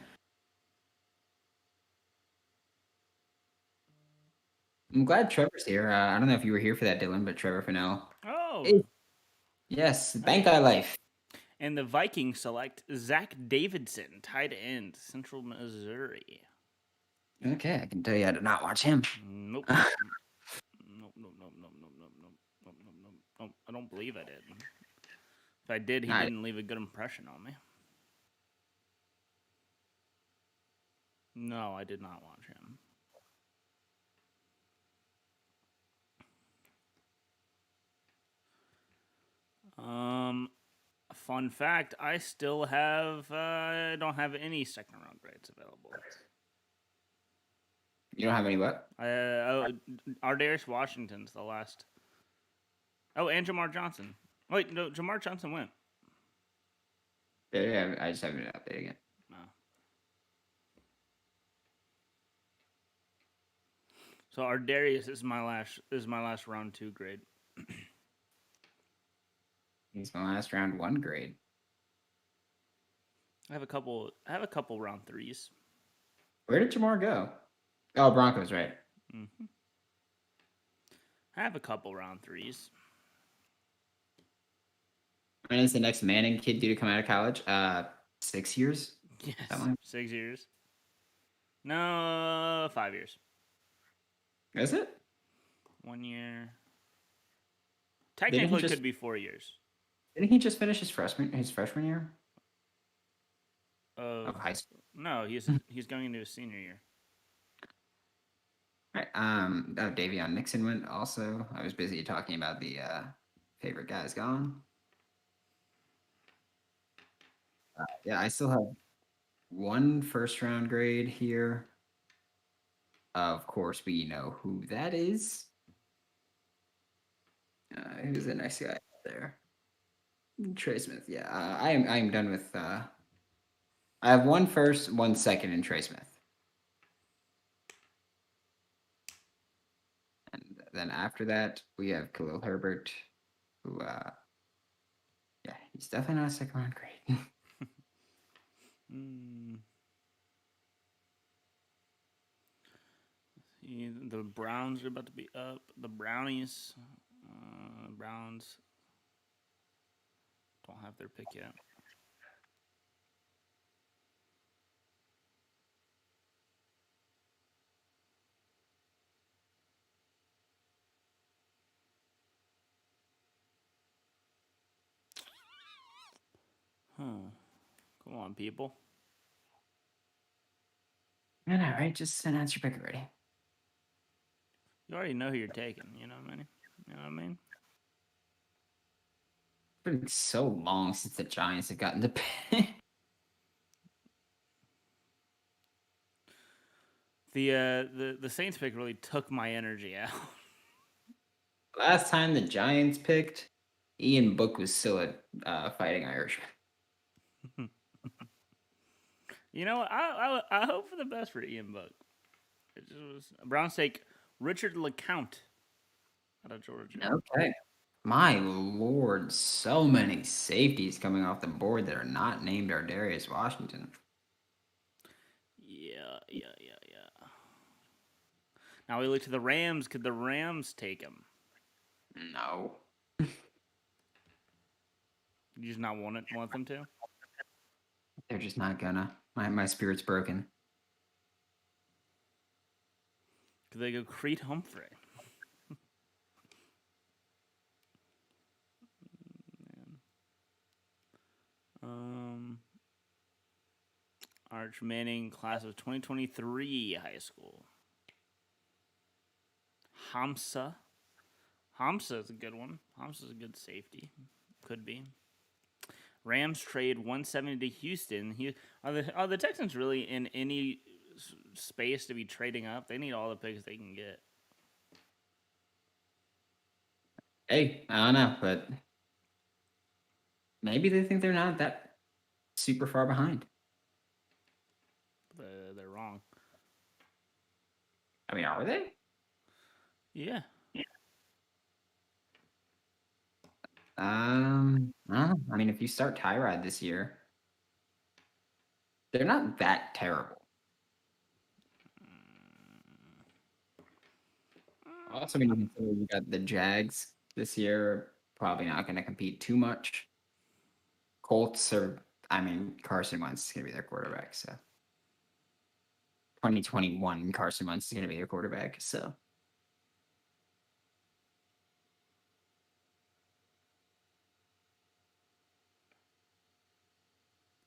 I'm glad Trevor's here. I don't know if you were here for that, Dylan, but Trevor Fennell. Oh, Yes, Bank Guy Life. and the Vikings select Zach Davidson, tight end, Central Missouri. Okay, I can tell you I did not watch him. Nope. Nope. I don't believe I did. If I did, he didn't leave a good impression on me. No, I did not watch him. Fun fact: I still have. I don't have any second round grades available. You don't have any what? Ardarius Washington's the last. Oh, and Jamar Johnson. Wait, no, Jamar Johnson went. Yeah, I just haven't been updating it. No. So Ardarius is my last round 2 grade. He's my last round 1 grade. I have a couple round 3s. Where did Jamar go? Oh, Broncos, right? Mm-hmm. I have a couple round 3s. When is the next Manning kid due to come out of college? 6 years? Yes, That one? 6 years. No, 5 years. Is it? 1 year. Technically, just- could be 4 years. Didn't he just finish his freshman year Of of high school? no, he's going into his senior year. Right. Davion Nixon went also. I was busy talking about the favorite guys gone. Yeah, I still have 1 first round grade here. Of course, we know who that is. Who's the next guy there? Trey Smith. Yeah, I am done with. I have one first, one second in Trey Smith, and then after that we have Khalil Herbert, who yeah, he's definitely not a second round grade. Mm. The Browns are about to be up. The Brownies, Browns don't have their pick yet. Huh. Come on, people. I know, right? Just announce your pick already. You already know who you're taking. You know what I mean? You know what I mean? It's been so long since the Giants have gotten the pick. The Saints pick really took my energy out. Last time the Giants picked, Ian Book was still a Fighting Irishman. You know what? I hope for the best for Ian Book. It just was Browns take Richard LeCount out of Georgia. Okay. My lord, so many safeties coming off the board that are not named Ardarius Washington. Yeah. Now we look to the Rams. Could the Rams take him? No. You just not want them to? They're just not gonna. My spirit's broken. Could they go Creed Humphrey? Arch Manning, class of 2023 high school. Hamza is a good one. Hamza's a good safety. Could be. Rams trade 170 to Houston. Are the Texans really in any space to be trading up? They need all the picks they can get. Hey, I don't know, but maybe they think they're not that super far behind. They're wrong. I mean, are they? Yeah. I don't know. I mean, if you start Tyrod this year, they're not that terrible. Also, when you consider you got the Jags this year, probably not going to compete too much. Colts are, I mean, Carson Wentz is going to be their quarterback. So 2021, Carson Wentz is going to be their quarterback. So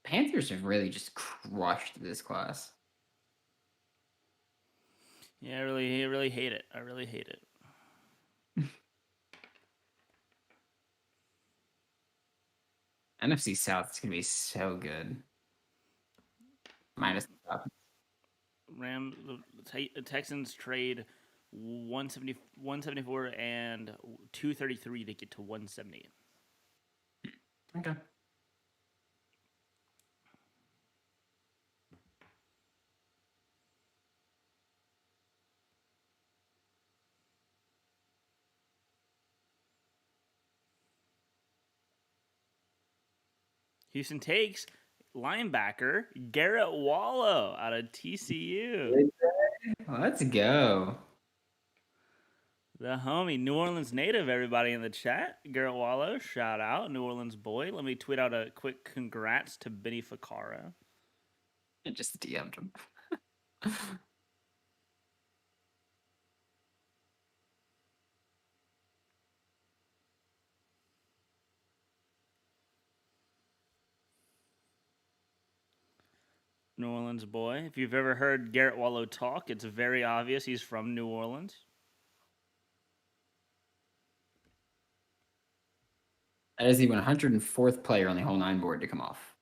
Panthers have really just crushed this class. Yeah, I really hate it. I really hate it. NFC South is going to be so good. Minus the Falcons. The Texans trade 174 and 233 to get to 170. Okay. Houston takes linebacker Garrett Wallow out of TCU. Let's go. The homie, New Orleans native, everybody in the chat. Garrett Wallow, shout out, New Orleans boy. Let me tweet out a quick congrats to Benny Ficaro. I just DM'd him. New Orleans boy. If you've ever heard Garrett Wallow talk, it's very obvious he's from New Orleans. That is the 104th player on the whole 9 board to come off.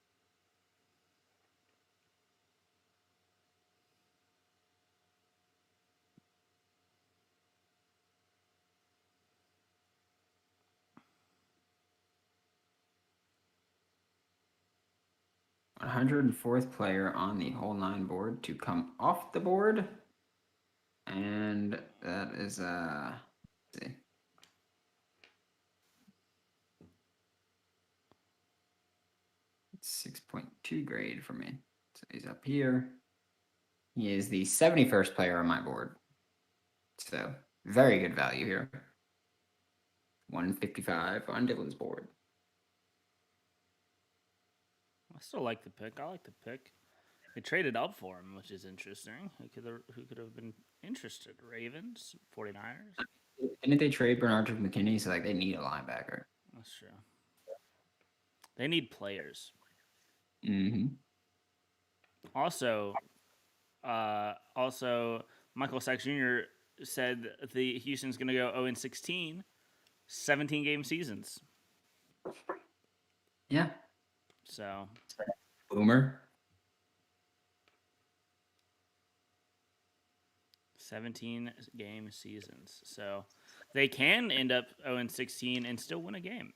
104th player on the whole 9 board to come off the board. And that is let's see. It's 6.2 grade for me. So he's up here. He is the 71st player on my board. So very good value here. 155 on Dylan's board. I still like the pick. I like the pick. They traded up for him, which is interesting. Who could have been interested? Ravens, 49ers. Didn't they trade Bernard McKinney? So like they need a linebacker. That's true. They need players. Mm-hmm. Also, Michael Sachs Jr. said the Houston's going to go 0-16, 17-game seasons. Yeah. So, Boomer. 17-game seasons. So, they can end up 0-16 and still win a game.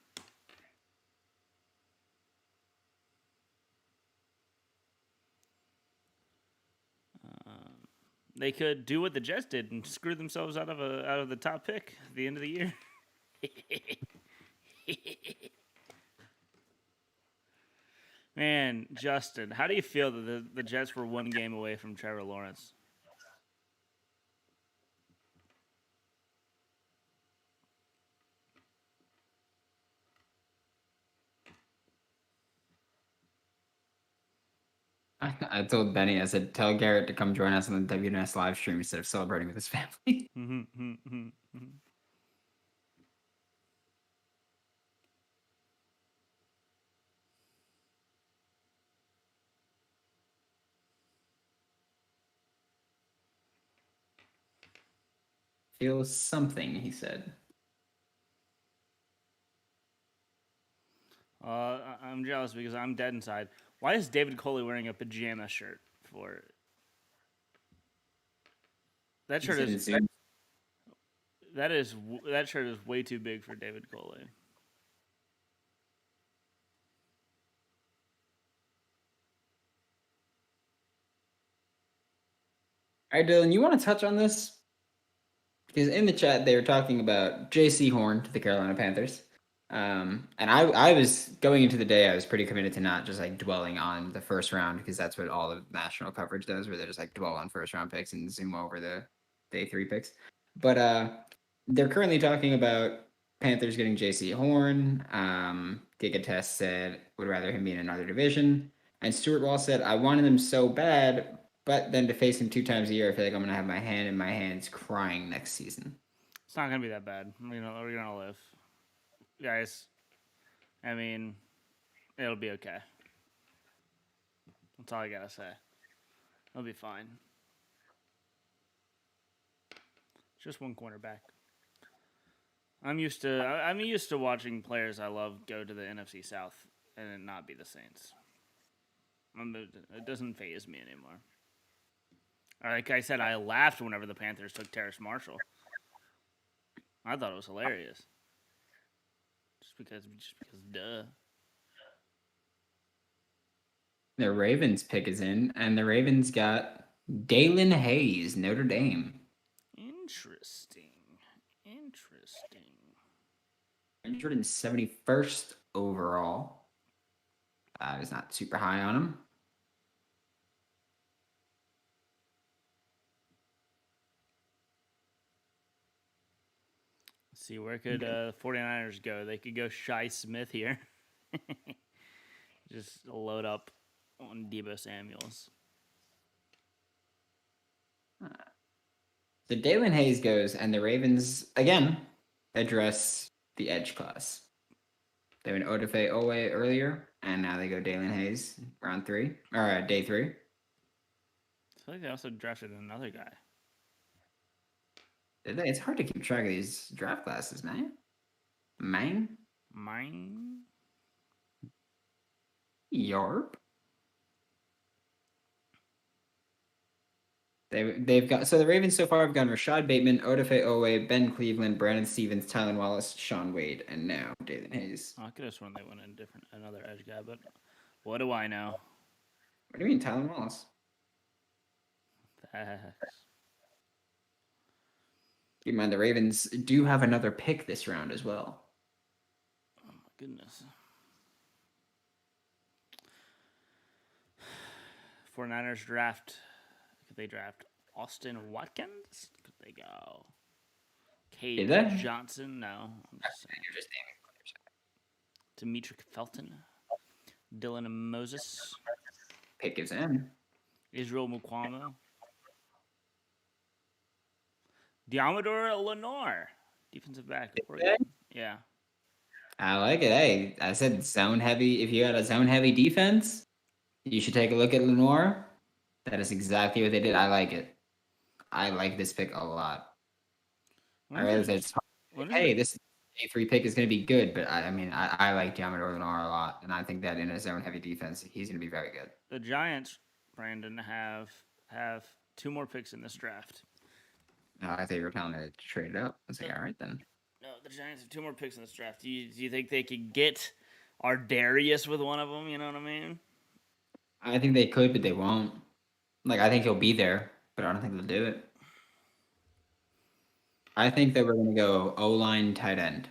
They could do what the Jets did and screw themselves out of the top pick at the end of the year. Man, Justin, how do you feel that the Jets were one game away from Trevor Lawrence? I told Benny, I said, tell Garrett to come join us on the WNS live stream instead of celebrating with his family. Feel something, he said. I'm jealous because I'm dead inside. Why is David Coley wearing a pajama shirt for it? That shirt is that shirt is way too big for David Coley. All right, Dylan, you want to touch on this? Because in the chat they were talking about J.C. Horn to the Carolina Panthers. And I was going into the day, I was pretty committed to not just like dwelling on the first round because that's what all the national coverage does, where they just like dwell on first round picks and zoom over the day 3 picks. But they're currently talking about Panthers getting J.C. Horn. Gigatest said would rather him be in another division. And Stuart Wall said, I wanted him so bad, but then to face him 2 times a year, I feel like I'm going to have my hand in my hands crying next season. It's not going to be that bad. We're gonna live. Guys, I mean, it'll be okay. That's all I gotta say. It'll be fine. Just one cornerback. I'm used to watching players I love go to the NFC South and it not be the Saints. It doesn't faze me anymore. Like I said, I laughed whenever the Panthers took Terrace Marshall. I thought it was hilarious. Just because, duh. The Ravens pick is in, and the Ravens got Dalen Hayes, Notre Dame. Interesting. 171st overall. I was not super high on him. Let's see, where could 49ers go? They could go Shi Smith here. Just load up on Deebo Samuels. So Dalen Hayes goes, and the Ravens, again, address the edge class. They went Odafe Owe earlier, and now they go Dalen Hayes, round 3, or day 3. I feel like they also drafted another guy. It's hard to keep track of these draft classes, man. Mine? Yarp? They've got, so the Ravens so far have gone Rashad Bateman, Odafe Owe, Ben Cleveland, Brandon Stevens, Tylan Wallace, Sean Wade, and now Dalen Hayes. I could have sworn they went another edge guy, but what do I know? What do you mean, Tyler Wallace? Facts. Keep in mind, the Ravens do have another pick this round as well. Oh my goodness. 49ers draft. Could they draft Austin Watkins? Could they go? Cade Did they? Johnson? No. I'm just saying. You're just Demetric Felton. Dylan Moses. pick is in. Israel Mukwamo. Diamador Lenore. Defensive back. Oregon. Yeah. I like it. Hey, I said zone heavy. If you got a zone heavy defense, you should take a look at Lenore. That is exactly what they did. I like it. I like this pick a lot. I realize it's hey, this A3 pick is going to be good, but I like Diamador Lenore a lot, and I think that in a zone heavy defense, he's going to be very good. The Giants, Brandon, have 2 more picks in this draft. No, I thought you were telling me to trade it up. I was like, all right then. No, the Giants have 2 more picks in this draft. Do you think they could get Ardarius with one of them? You know what I mean? I think they could, but they won't. Like, I think he'll be there, but I don't think they'll do it. I think that we're going to go O-line tight end.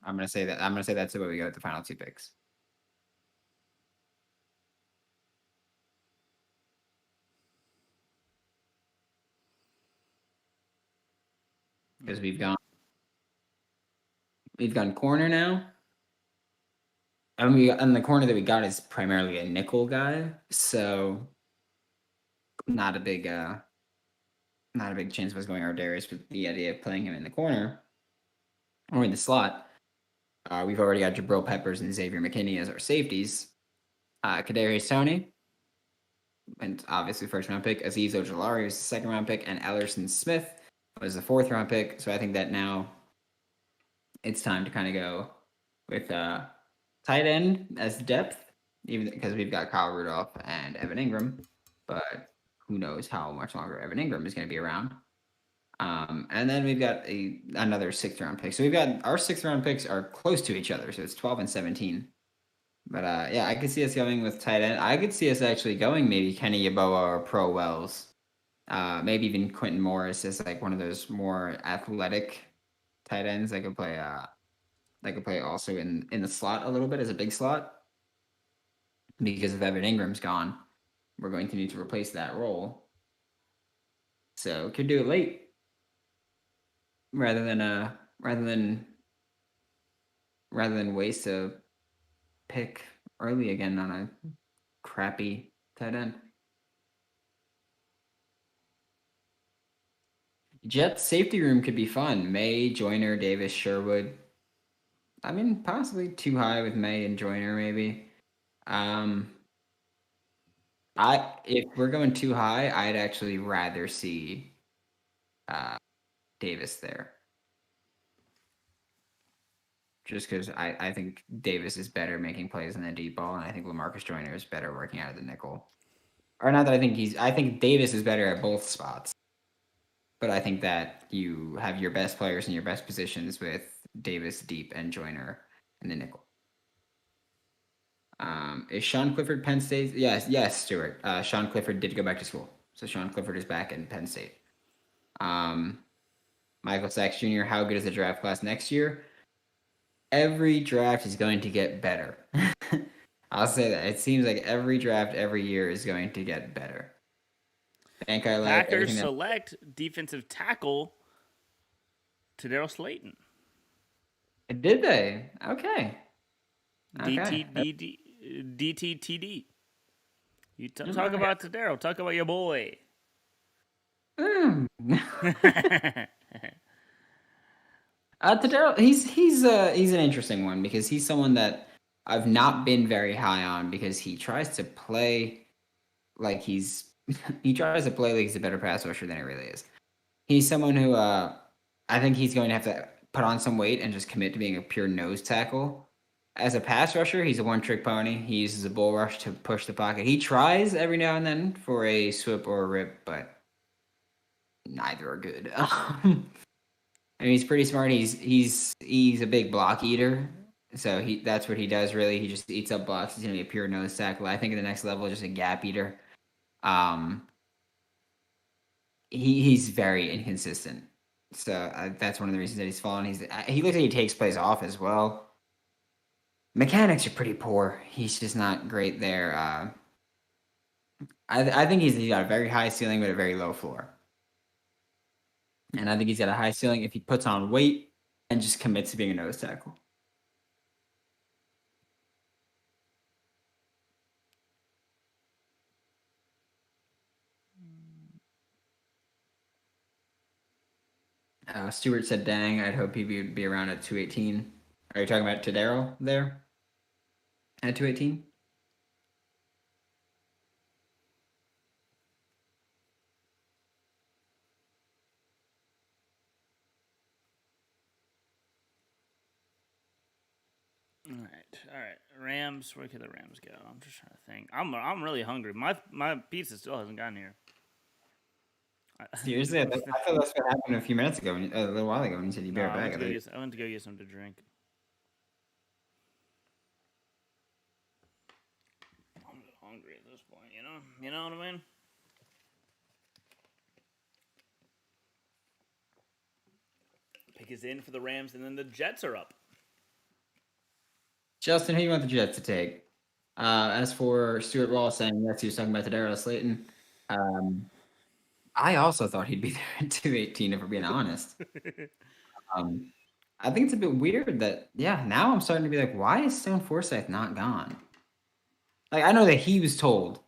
I'm going to say that. I'm going to say that's the way we go with the final 2 picks. Because we've gone corner now. And the corner that we got is primarily a nickel guy, so not a big chance of us going Ardarius, but the idea of playing him in the corner or in the slot. We've already got Jabril Peppers and Xavier McKinney as our safeties. Kadarius Toney, and obviously first round pick. Azeez Ojulari was the second round pick, and Ellerson Smith was the 4th round pick. So I think that now it's time to kind of go with tight end as depth, even because we've got Kyle Rudolph and Evan Ingram, but who knows how much longer Evan Ingram is going to be around. And then we've got another 6th round pick. So we've got our 6th round picks are close to each other. So it's 12 and 17. But yeah, I could see us going with tight end. I could see us actually going maybe Kenny Yeboah or Pro Wells. Maybe even Quentin Morris is like one of those more athletic tight ends that could play also in the slot a little bit as a big slot. Because if Evan Ingram's gone, we're going to need to replace that role. So could do it late. Rather than waste a pick early again on a crappy tight end. Jets safety room could be fun. May, Joyner, Davis, Sherwood. I mean, possibly too high with May and Joyner, maybe. If we're going too high, I'd actually rather see Davis there. Just because I think Davis is better making plays in the deep ball, and I think LaMarcus Joyner is better working out of the nickel. Or not that I think Davis is better at both spots. But I think that you have your best players in your best positions with Davis deep and Joyner in the nickel. Is Sean Clifford Penn State? Yes, Stuart. Sean Clifford did go back to school. So Sean Clifford is back in Penn State. Michael Sachs Jr., how good is the draft class next year? Every draft is going to get better. I'll say that. It seems like every draft every year is going to get better. Packers select defensive tackle Tadarius Slayton. Did they? Okay. DTTD. You talk about Tadarius. Talk about your boy. Tadarius, he's an interesting one because he's someone that I've not been very high on because he tries to play like he's a better pass rusher than he really is. He's someone who I think he's going to have to put on some weight and just commit to being a pure nose tackle. As a pass rusher, he's a one-trick pony. He uses a bull rush to push the pocket. He tries every now and then for a swoop or a rip, but neither are good. I mean, he's pretty smart. He's a big block eater, So that's what he does really. He just eats up blocks. He's gonna be a pure nose tackle. I think at the next level, just a gap eater. He's very inconsistent. So that's one of the reasons that he's fallen. He looks like he takes plays off as well. Mechanics are pretty poor. He's just not great there. I think he's got a very high ceiling but a very low floor. And I think he's got a high ceiling if he puts on weight and just commits to being a nose tackle. Stewart said, dang, I'd hope he would be around at 218. Are you talking about Tadero there? At 218? All right. Rams. Where could the Rams go? I'm just trying to think. I'm really hungry. My pizza still hasn't gotten here. Seriously, I thought that's what happened a few minutes ago, a little while ago when you said you'd be right back. I went to go get something to drink. I'm just hungry at this point, you know? You know what I mean? Pick is in for the Rams, and then the Jets are up. Justin, who do you want the Jets to take? As for Stuart Wallace saying yes, he was talking about Tadaro Slayton. I also thought he'd be there at 218, if we're being honest. I think it's a bit weird that, now I'm starting to be like, why is Stone Forsythe not gone? Like, I know that he was told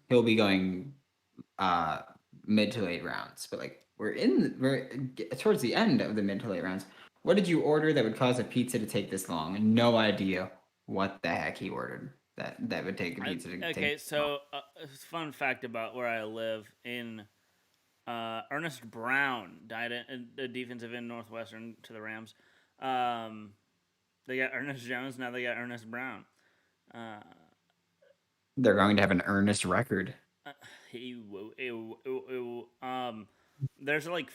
he'll be going mid to late rounds, but like we're towards the end of the mid to late rounds. What did you order that would cause a pizza to take this long? And no idea what the heck he ordered that would take a pizza to take. Okay, so fun fact about where I live in Ernest Brown died in the defensive end Northwestern to the Rams. They got Ernest Jones, now they got Ernest Brown. They're going to have an Ernest record. There's like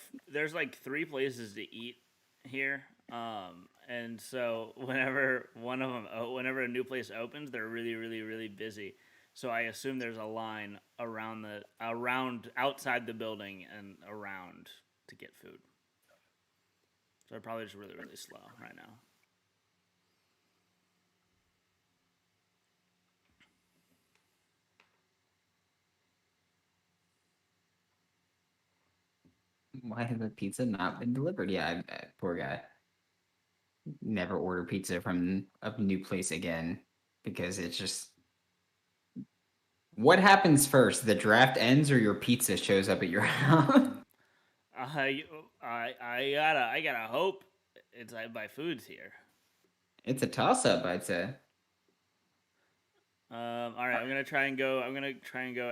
3 places to eat here, and so whenever a new place opens, they're really, really, really busy. So I assume there's a line around outside the building and around to get food. So they're probably just really, really slow right now. Why has the pizza not been delivered? Yeah, poor guy. Never order pizza from a new place again because it's just. What happens first? The draft ends or your pizza shows up at your house? I gotta hope it's I buy foods here. It's a toss up, I'd say. All right, I'm gonna try and go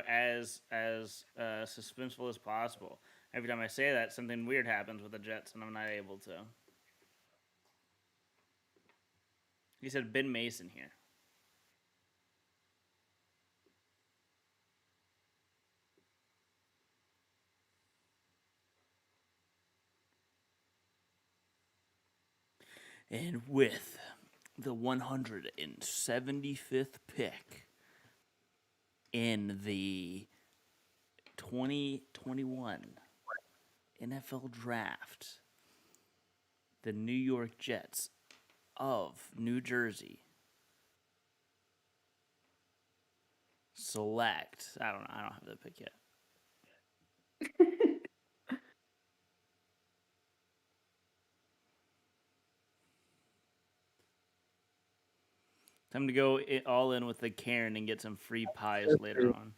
as suspenseful as possible. Every time I say that, something weird happens with the Jets, and I'm not able to. He said Ben Mason here. And with the 175th pick in the 2021 NFL Draft, the New York Jets of New Jersey select. I don't have the pick yet. Time to go all in with the Karen and get some free pies later on.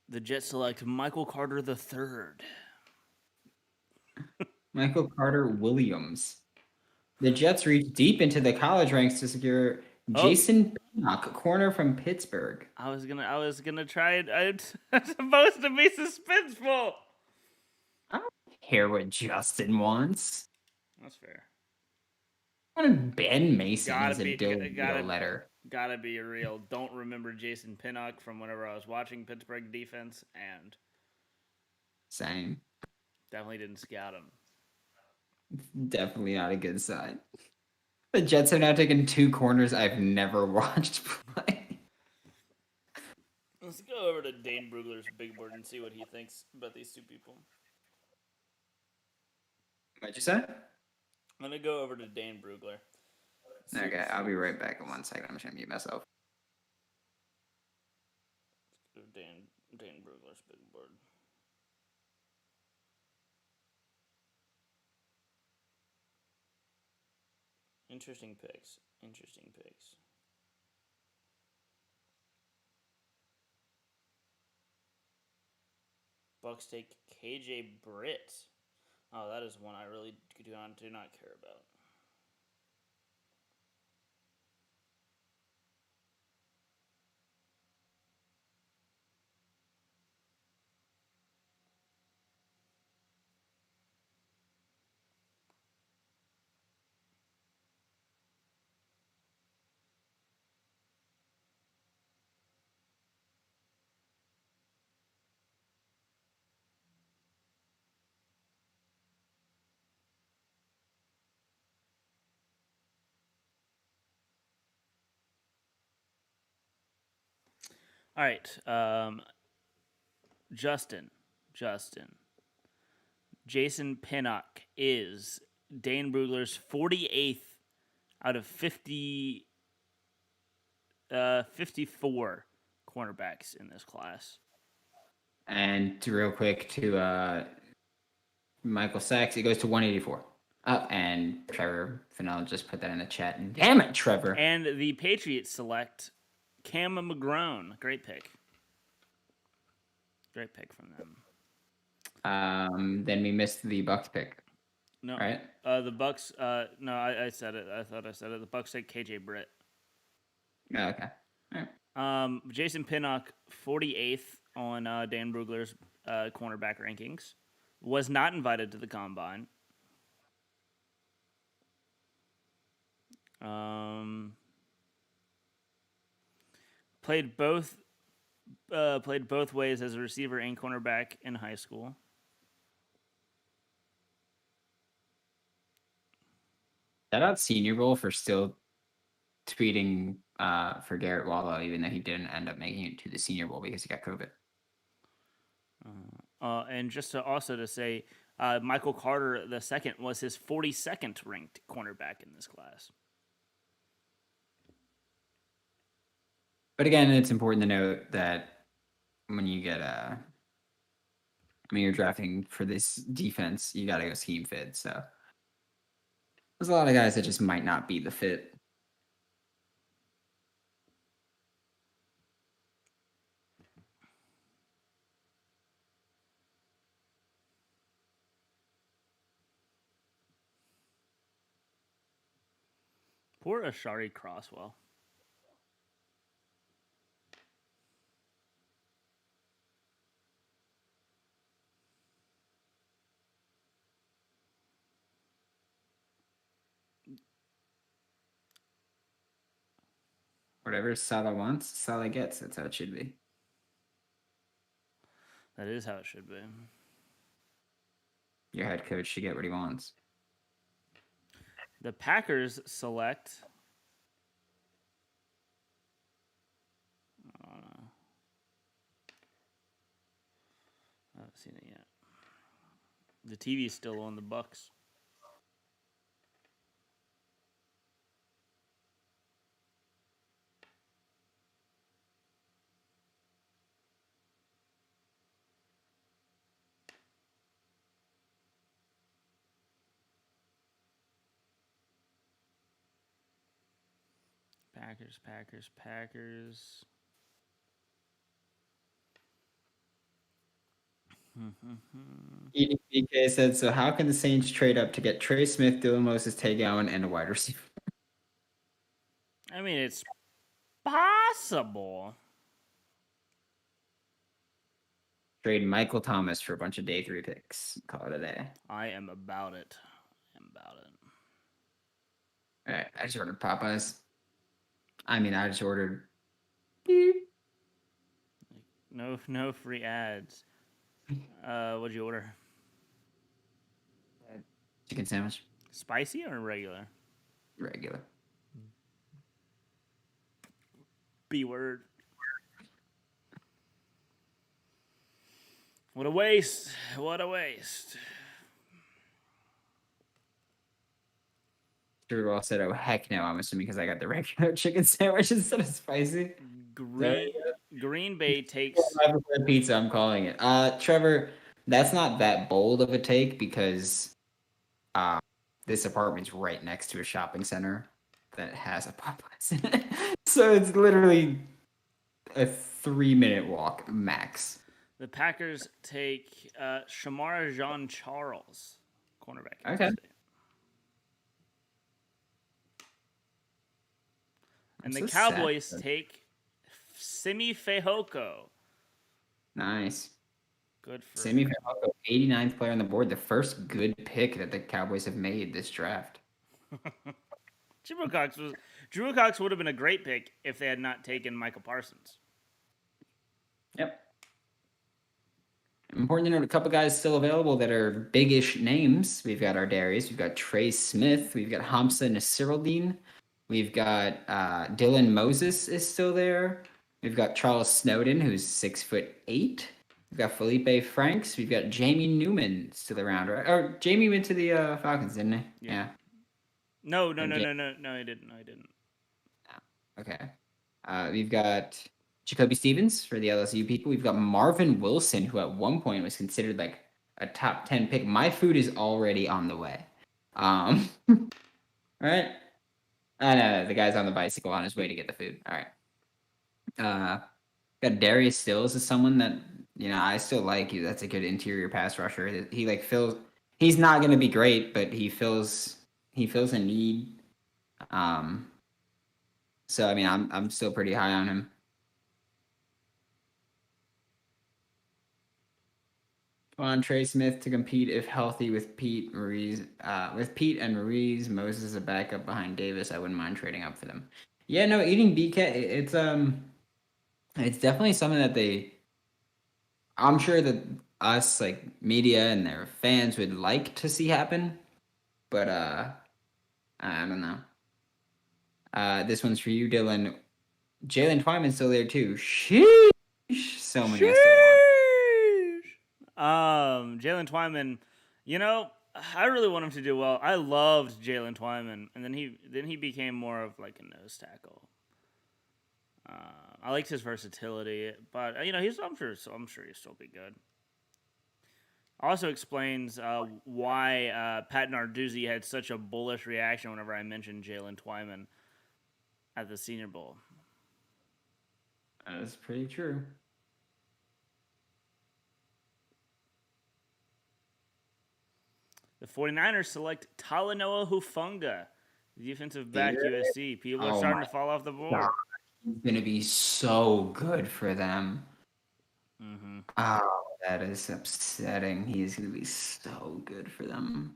The Jets select Michael Carter III. Michael Carter Williams. The Jets reach deep into the college ranks to secure Jason Pinnock, corner from Pittsburgh. I was gonna try it. It's supposed to be suspenseful. I don't care what Justin wants. That's fair. I wanted Ben Mason as a letter. Gotta be real. Don't remember Jason Pinnock from whenever I was watching Pittsburgh defense, and Same. Definitely didn't scout him. Definitely not a good sign. The Jets have now taken 2 corners I've never watched play. Let's go over to Dane Brugler's big board and see what he thinks about these two people. What'd you say? I'm gonna go over to Dane Brugler. Okay, I'll be right back in 1 second. I'm just gonna mute myself. Dane Brugler's big board. Interesting picks. Bucks take KJ Britt. Oh, that is one I really do not care about. All right, Justin. Jason Pinnock is Dane Brugler's 48th out of 54 cornerbacks in this class. And real quick to Michael Sachs, it goes to 184. Oh, and Trevor Fennell just put that in the chat. And damn it, Trevor. And the Patriots select Cam McGrone. Great pick from them. Then we missed the Bucks pick. No, right? The Bucks. No, I said it. I thought I said it. The Bucks take KJ Britt. Oh, okay. All right. Jason Pinnock, 48th on Dan Brugler's cornerback rankings, was not invited to the combine. Played both ways as a receiver and cornerback in high school. Shout out Senior Bowl for still tweeting for Garrett Wallow, even though he didn't end up making it to the Senior Bowl because he got COVID. And just to say, Michael Carter II was his 42nd ranked cornerback in this class. But again, it's important to note that when you get when you're drafting for this defense, you got to go scheme fit. So there's a lot of guys that just might not be the fit. Poor Ashari Crosswell. Whatever Salah wants, Salah gets. That's how it should be. That is how it should be. Your head coach should get what he wants. The Packers select. I don't know. I haven't seen it yet. The TV's still on the Bucks. Packers. EDBK said, so how can the Saints trade up to get Trey Smith, Dylan Moses, Tay Gowan, and a wide receiver? I mean, it's possible. Trade Michael Thomas for a bunch of day 3 picks. Call it a day. I am about it. All right, I just ordered Popeyes. I just ordered. No free ads. What'd you order? Chicken sandwich, Spicy or regular? regular. B word. What a waste. What a waste. Drew all said, "Oh heck no!" I'm assuming because I got the regular chicken sandwich instead of spicy. Green Bay takes. Pizza. I'm calling it. Trevor, that's not that bold of a take because, this apartment's right next to a shopping center that has a Popeyes in it, so it's literally a 3-minute walk max. The Packers take Shamara Jean Charles, cornerback. Okay. And I'm the so sad. Cowboys take Simi Fehoko. Nice. Good for Sammy Fehoko, 89th player on the board, the first good pick that the Cowboys have made this draft. Drew Cox would have been a great pick if they had not taken Michael Parsons. Yep. Important to note, a couple guys still available that are big-ish names. We've got Ardarius, we've got Trey Smith, we've got Hamza Nasiraldeen, we've got Dylan Moses is still there. We've got Charles Snowden, who's 6'8". We've got Felipe Franks. We've got Jamie Newman still around, right? Or Jamie went to the Falcons, didn't he? Yeah. No, he didn't. No, he didn't. Okay. We've got Jacoby Stevens for the LSU people. We've got Marvin Wilson, who at one point was considered like a top 10 pick. My food is already on the way. All right. No, the guy's on the bicycle on his way to get the food. All right. Got Darius Stills is someone that, I still like. That's a good interior pass rusher. He like fills. He's not going to be great, but he fills a need. So I mean, I'm still pretty high on him. On Trey Smith to compete if healthy with Pete Maurice, and Maurice. Moses is a backup behind Davis. I wouldn't mind trading up for them. Yeah, no, eating BK. It's definitely something that I'm sure that us like media and their fans would like to see happen, but I don't know. This one's for you, Dylan. Jalen Twyman's still there too. Sheesh. So many I still want. Jalen Twyman, I really want him to do well. I loved Jalen Twyman, and then he became more of like a nose tackle. I liked his versatility, but I'm sure he'll still be good. Also explains why Pat Narduzzi had such a bullish reaction whenever I mentioned Jalen Twyman at the Senior Bowl. That is pretty true. The 49ers select Talanoa Hufanga, defensive back USC. People are starting to fall off the board. God. He's going to be so good for them. Mm-hmm. Oh, that is upsetting. He's going to be so good for them.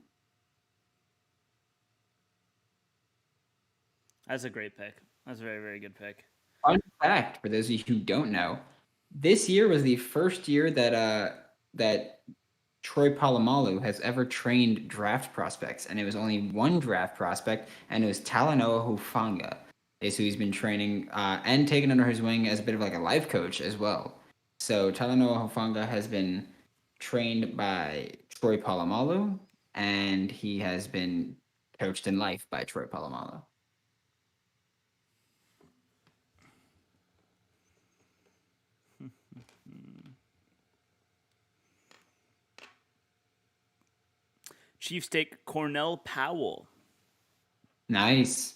That's a great pick. That's a very, very good pick. Fun fact, for those of you who don't know, this year was the first year that Troy Polamalu has ever trained draft prospects, and it was only one draft prospect, and it was Talanoa Hufanga, is who he's been training and taken under his wing as a bit of like a life coach as well. So Talanoa Hufanga has been trained by Troy Polamalu, and he has been coached in life by Troy Polamalu. Chiefs take Cornell Powell. Nice.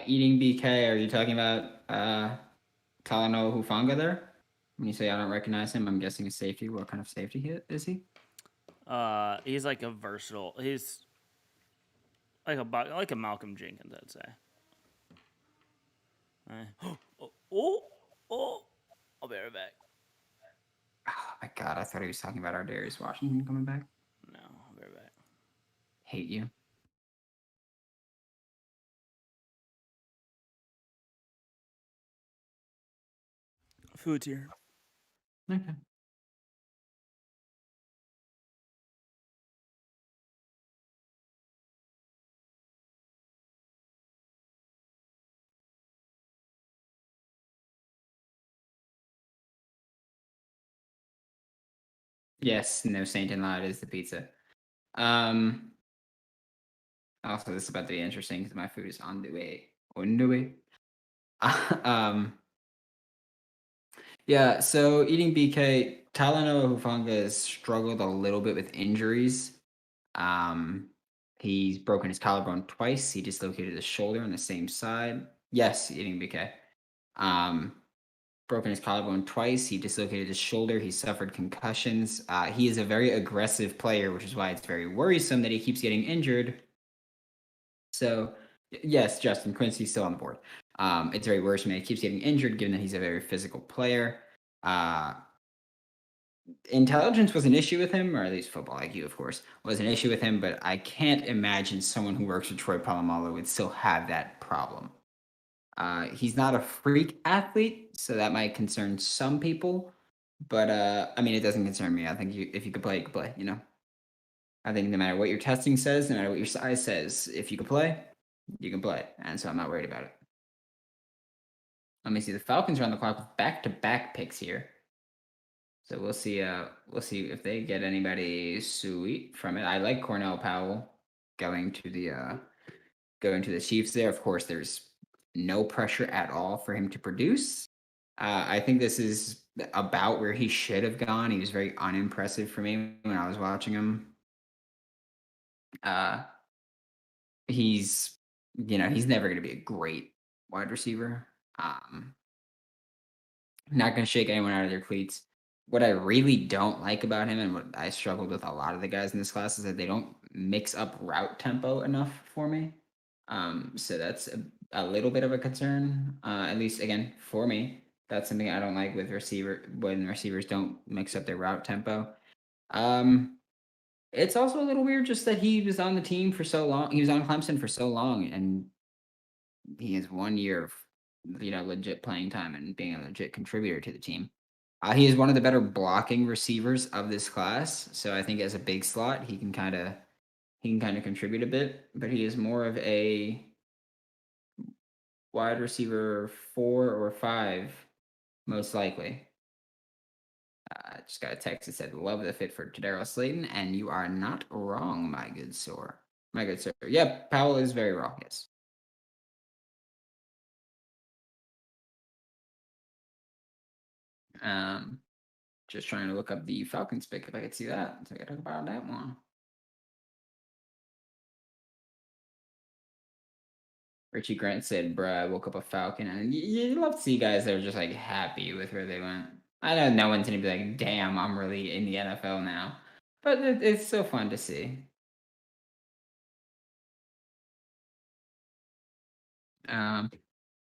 Eating BK, are you talking about Talanoa Hufanga there? When you say I don't recognize him, I'm guessing a safety. What kind of safety is he? He's like a versatile. He's like a Malcolm Jenkins, I'd say. Oh! I'll be right back. Oh my god, I thought he was talking about our Darius Washington coming back. No, I'll be right back. Hate you. Food's here. Okay. Yes, no saint in law, it is the pizza. Also, this is about to be interesting because my food is on the way. On the way. Yeah, so eating BK, Talanoa Hufanga has struggled a little bit with injuries. He's broken his collarbone twice. He dislocated his shoulder on the same side. Yes, eating BK. Broken his collarbone twice. He dislocated his shoulder. He suffered concussions. He is a very aggressive player, which is why it's very worrisome that he keeps getting injured. So, yes, Justin Quincy's still on the board. It's very worrisome that he keeps getting injured, given that he's a very physical player. Intelligence was an issue with him, or at least football IQ, of course, was an issue with him, but I can't imagine someone who works with Troy Polamalu would still have that problem. He's not a freak athlete, so that might concern some people, but I mean, it doesn't concern me. I think if you could play, you could play, you know? I think no matter what your testing says, no matter what your size says, if you can play, you can play, and so I'm not worried about it. Let me see. The Falcons are on the clock with back-to-back picks here. So we'll see if they get anybody sweet from it. I like Cornell Powell going to the Chiefs there. Of course, there's no pressure at all for him to produce. I think this is about where he should have gone. He was very unimpressive for me when I was watching him. He's never going to be a great wide receiver. Not going to shake anyone out of their cleats. What I really don't like about him, and what I struggled with a lot of the guys in this class, is that they don't mix up route tempo enough for me. So that's a little bit of a concern. At least again for me, that's something I don't like with when receivers don't mix up their route tempo. It's also a little weird just that he was on the team for so long. He was on Clemson for so long, and he has 1 year of legit playing time and being a legit contributor to the team. He is one of the better blocking receivers of this class, so I think as a big slot, he can kind of contribute a bit. But he is more of a wide receiver 4 or 5, most likely. I just got a text that said, "Love the fit for Tadaro Slayton," and you are not wrong, my good sir. Yep, Powell is very raw. Yes. Just trying to look up the Falcons pick if I could see that. So I gotta talk about that one. Richie Grant said, "Bruh, I woke up a Falcon," and you love to see guys that are just like happy with where they went. I know no one's gonna be like, "Damn, I'm really in the NFL now," but it's so fun to see.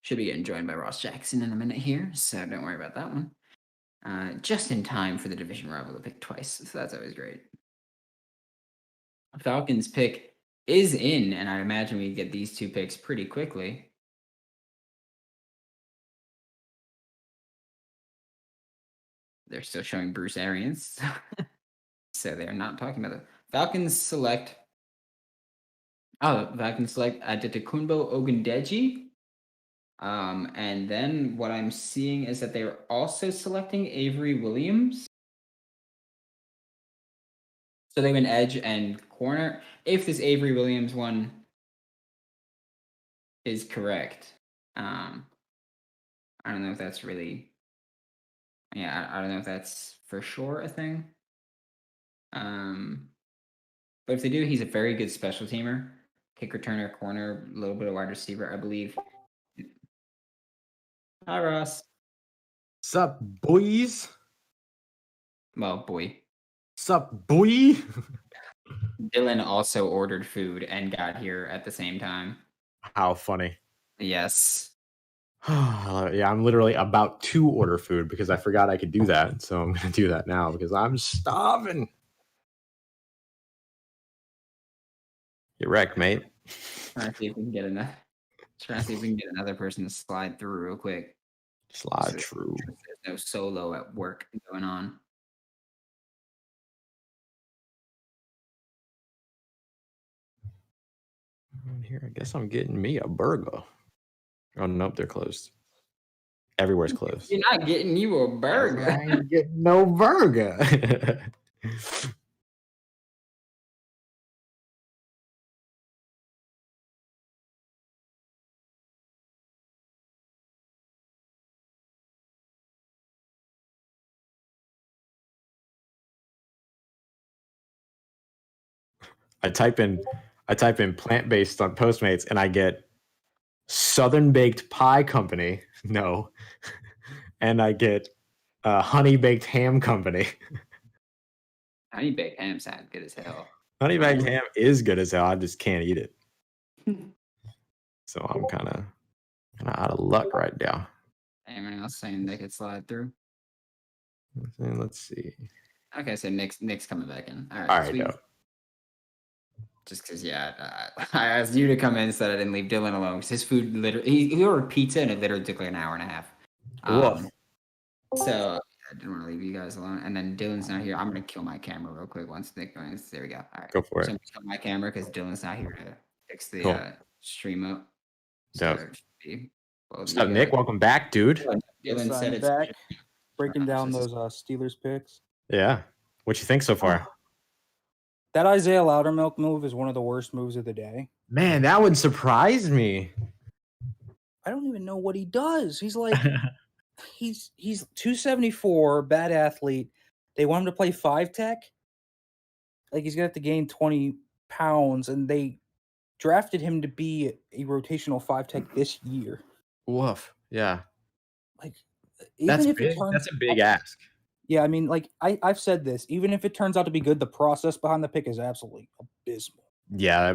Should be getting joined by Ross Jackson in a minute here, so don't worry about that one. Just in time for the division rival to pick twice, so that's always great. Falcons pick is in, and I imagine we get these two picks pretty quickly. They're still showing Bruce Arians, so they're not talking about it. Falcons select Adetokunbo Ogundeji. And then what I'm seeing is that they're also selecting Avery Williams. So they went edge and corner. If this Avery Williams one is correct, I don't know if that's really. Yeah, I don't know if that's for sure a thing. But if they do, he's a very good special teamer, kick returner, corner, a little bit of wide receiver, I believe. Hi, Ross. Sup, boys? Well, boy. Sup, boy? Dylan also ordered food and got here at the same time. How funny. Yes. Yeah, I'm literally about to order food because I forgot I could do that. So I'm going to do that now because I'm starving. You're wrecked, mate. Trying to see if we can get another. Trying to see if we can get another person to slide through real quick. Slide So true. There's no solo at work going on. Here, I guess I'm getting me a burger. Oh, nope, they're closed. Everywhere's closed. You're not getting you a burger. I ain't getting no burger. I type in plant-based on Postmates and I get Southern Baked Pie Company. No. And I get Honey Baked Ham Company. Honey baked ham sound good as hell. Honey Baked Ham is good as hell. I just can't eat it. So I'm kind of out of luck right now. Anyone else saying they could slide through? Let's see. Okay, so Nick's coming back in. All right. All right, sweet. no. Just because, yeah, I asked you to come in so that I didn't leave Dylan alone. Because his food literally, he ordered pizza and it literally took like an hour and a half. Woof. So I didn't want to leave you guys alone. And then Dylan's not here. I'm gonna kill my camera real quick once Nick joins. There we go. All right. Go for So it. I'm just killing my camera because Dylan's not here to fix the Cool. stream up. Dope. it should be both What's of up, you Nick? guys. Welcome back, dude. Yes, Dylan said I'm it's back, breaking down This is- those Steelers picks. Yeah. What you think so far? That Isaiah Loudermilk move is one of the worst moves of the day. Man, that would surprise me. I don't even know what he does. He's like, he's 274, bad athlete. They want him to play 5-tech. Like he's gonna have to gain 20 pounds, and they drafted him to be a rotational 5-tech this year. Woof. Yeah. Like, That's even if big. it turns, That's a big ask. yeah, I mean, like I've said this. Even if it turns out to be good, the process behind the pick is absolutely abysmal. Yeah,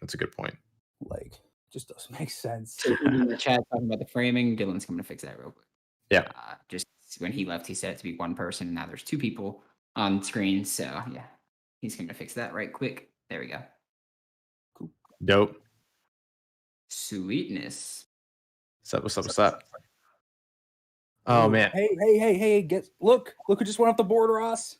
that's a good point. Like, just doesn't make sense. So in the chat talking about the framing, Dylan's coming to fix that real quick. Yeah. Just when he left, he said it to be one person. And now there's two people on screen. So yeah, he's going to fix that right quick. There we go. Dope. Sweetness. What's up? Oh Ooh, man. Hey, look who just went off the board, Ross.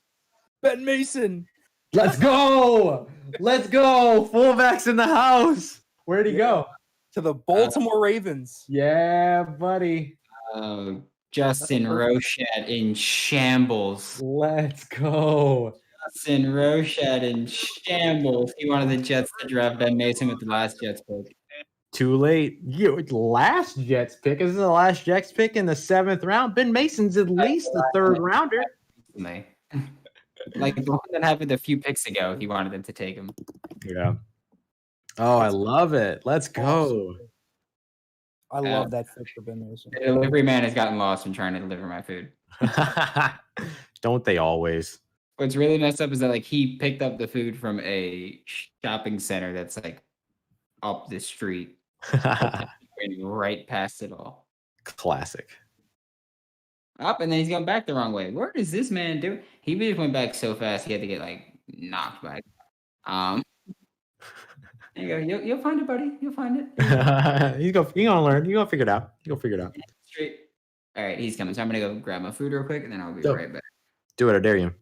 Ben Mason. Let's go. Fullbacks in the house. Where'd he go? To the Baltimore Ravens. Yeah, buddy. Justin Rochet in shambles. Let's go. Justin Rochet in shambles. He wanted the Jets to draft Ben Mason with the last Jets pick. Too late. Last Jets pick. This is the last Jets pick in the 7th round. Ben Mason's at least the 3rd rounder. Like the one that happened a few picks ago, he wanted them to take him. Yeah. Oh, I love it. Let's go. I love that fit for Ben Mason. The delivery man has gotten lost in trying to deliver my food. Don't they always? What's really messed up is that like he picked up the food from a shopping center that's like up the street, going right past it all. Classic. Up and then he's going back the wrong way. What is this man doing? He just went back so fast he had to get like knocked back. There you go. You'll find it, buddy. You'll find it. You're gonna learn. You're gonna figure it out. Straight. All right, he's coming. So I'm gonna go grab my food real quick, and then I'll be Dope. right back. Do it, I dare you.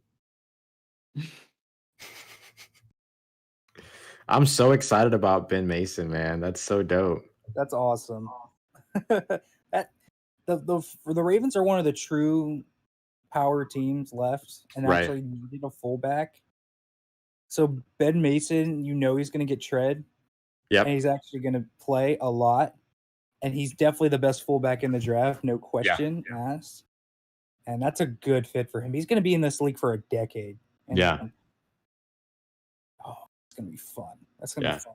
I'm so excited about Ben Mason, man. That's so dope. That's awesome. The Ravens are one of the true power teams left, and Right. actually needed a fullback. So Ben Mason, he's going to get tread, Yep. and he's actually going to play a lot, and he's definitely the best fullback in the draft, no question asked. And that's a good fit for him. He's going to be in this league for a decade. And Yeah. Oh, it's going to be fun. That's going to Yeah. be fun.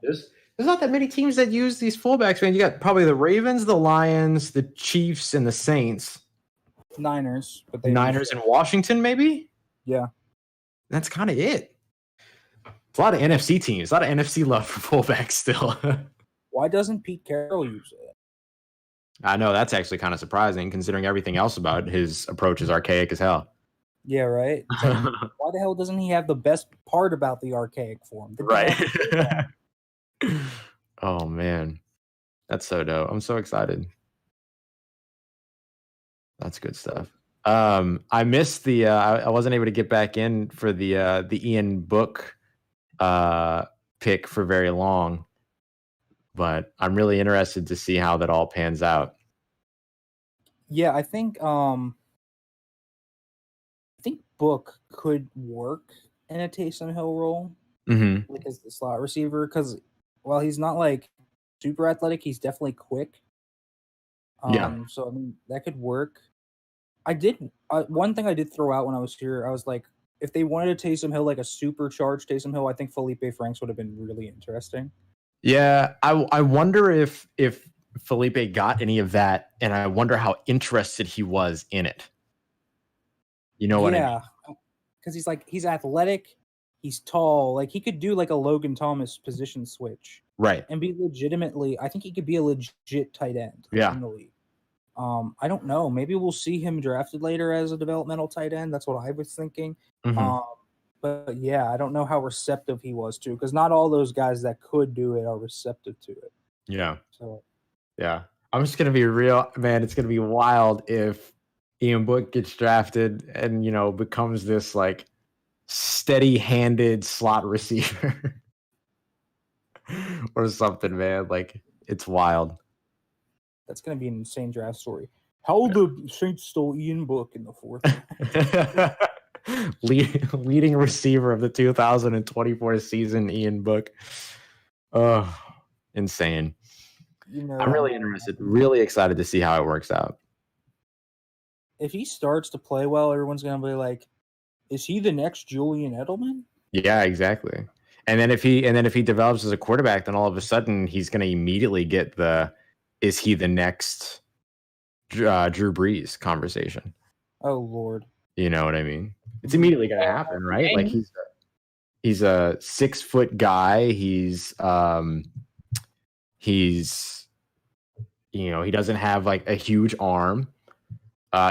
There's not that many teams that use these fullbacks, man. You got probably the Ravens, the Lions, the Chiefs, and the Saints. Niners, but they Niners and Washington, maybe. Yeah. That's kind of it. It's a lot of NFC teams, a lot of NFC love for fullbacks still. Why doesn't Pete Carroll use it? I know that's actually kind of surprising considering everything else about his approach is archaic as hell. Yeah, right. It's like, why the hell doesn't he have the best part about the archaic form? The Right. Oh man. That's so dope. I'm so excited. That's good stuff. I missed the I wasn't able to get back in for the Ian Book pick for very long, but I'm really interested to see how that all pans out. Yeah, I think Book could work in a Taysom Hill role Mm-hmm. like as the slot receiver because while he's not like super athletic, he's definitely quick. Yeah. So I mean that could work. I did one thing I did throw out when I was here. I was like, if they wanted a Taysom Hill, like a supercharged Taysom Hill, I think Felipe Franks would have been really interesting. Yeah, I wonder if Felipe got any of that, and I wonder how interested he was in it. You know what I mean? Yeah, because he's athletic, he's tall, like he could do like a Logan Thomas position switch Right. and be legitimately. I think he could be a legit tight end. Yeah. In the league. I don't know. Maybe we'll see him drafted later as a developmental tight end. That's what I was thinking. Mhm. But yeah, I don't know how receptive he was to, because not all those guys that could do it are receptive to it. Yeah. So Yeah. I'm just gonna be real, man. It's gonna be wild if Ian Book gets drafted and becomes this like steady-handed slot receiver or something, man. Like it's wild. that's going to be an insane draft story. How the Saints stole Ian Book in the fourth. Leading receiver of the 2024 season, Ian Book. Oh, insane. I'm really interested, really excited to see how it works out. If he starts to play well, everyone's going to be like, is he the next Julian Edelman? Yeah, exactly. And then if he develops as a quarterback, then all of a sudden he's going to immediately get is he the next Drew Brees conversation? Oh Lord. You know what I mean? It's immediately going to happen, right? Like he's a 6-foot guy. He doesn't have like a huge arm.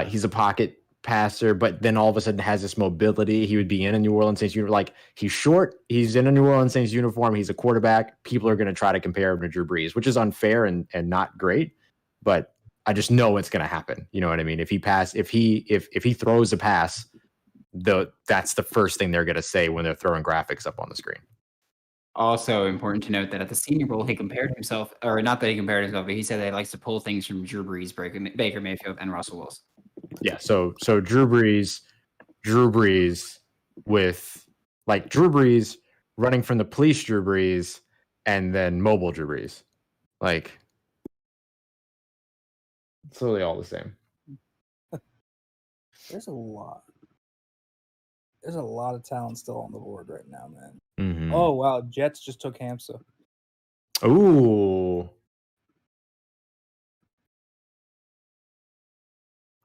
He's a pocket passer, but then all of a sudden has this mobility. He would be in a New Orleans Saints uniform. Like he's short. He's in a New Orleans Saints uniform. He's a quarterback. People are going to try to compare him to Drew Brees, which is unfair and not great. But I just know it's going to happen. You know what I mean? If he throws a pass, that's the first thing they're going to say when they're throwing graphics up on the screen. Also important to note that at the Senior Bowl, he compared himself, or not that he compared himself, but he said that he likes to pull things from Drew Brees, Baker Mayfield, and Russell Wilson. Yeah, so Drew Brees with like Drew Brees running from the police Drew Brees and then mobile Drew Brees. Like it's really all the same. There's a lot of talent still on the board right now, man. Mm-hmm. Oh wow, Jets just took Hamza. Ooh.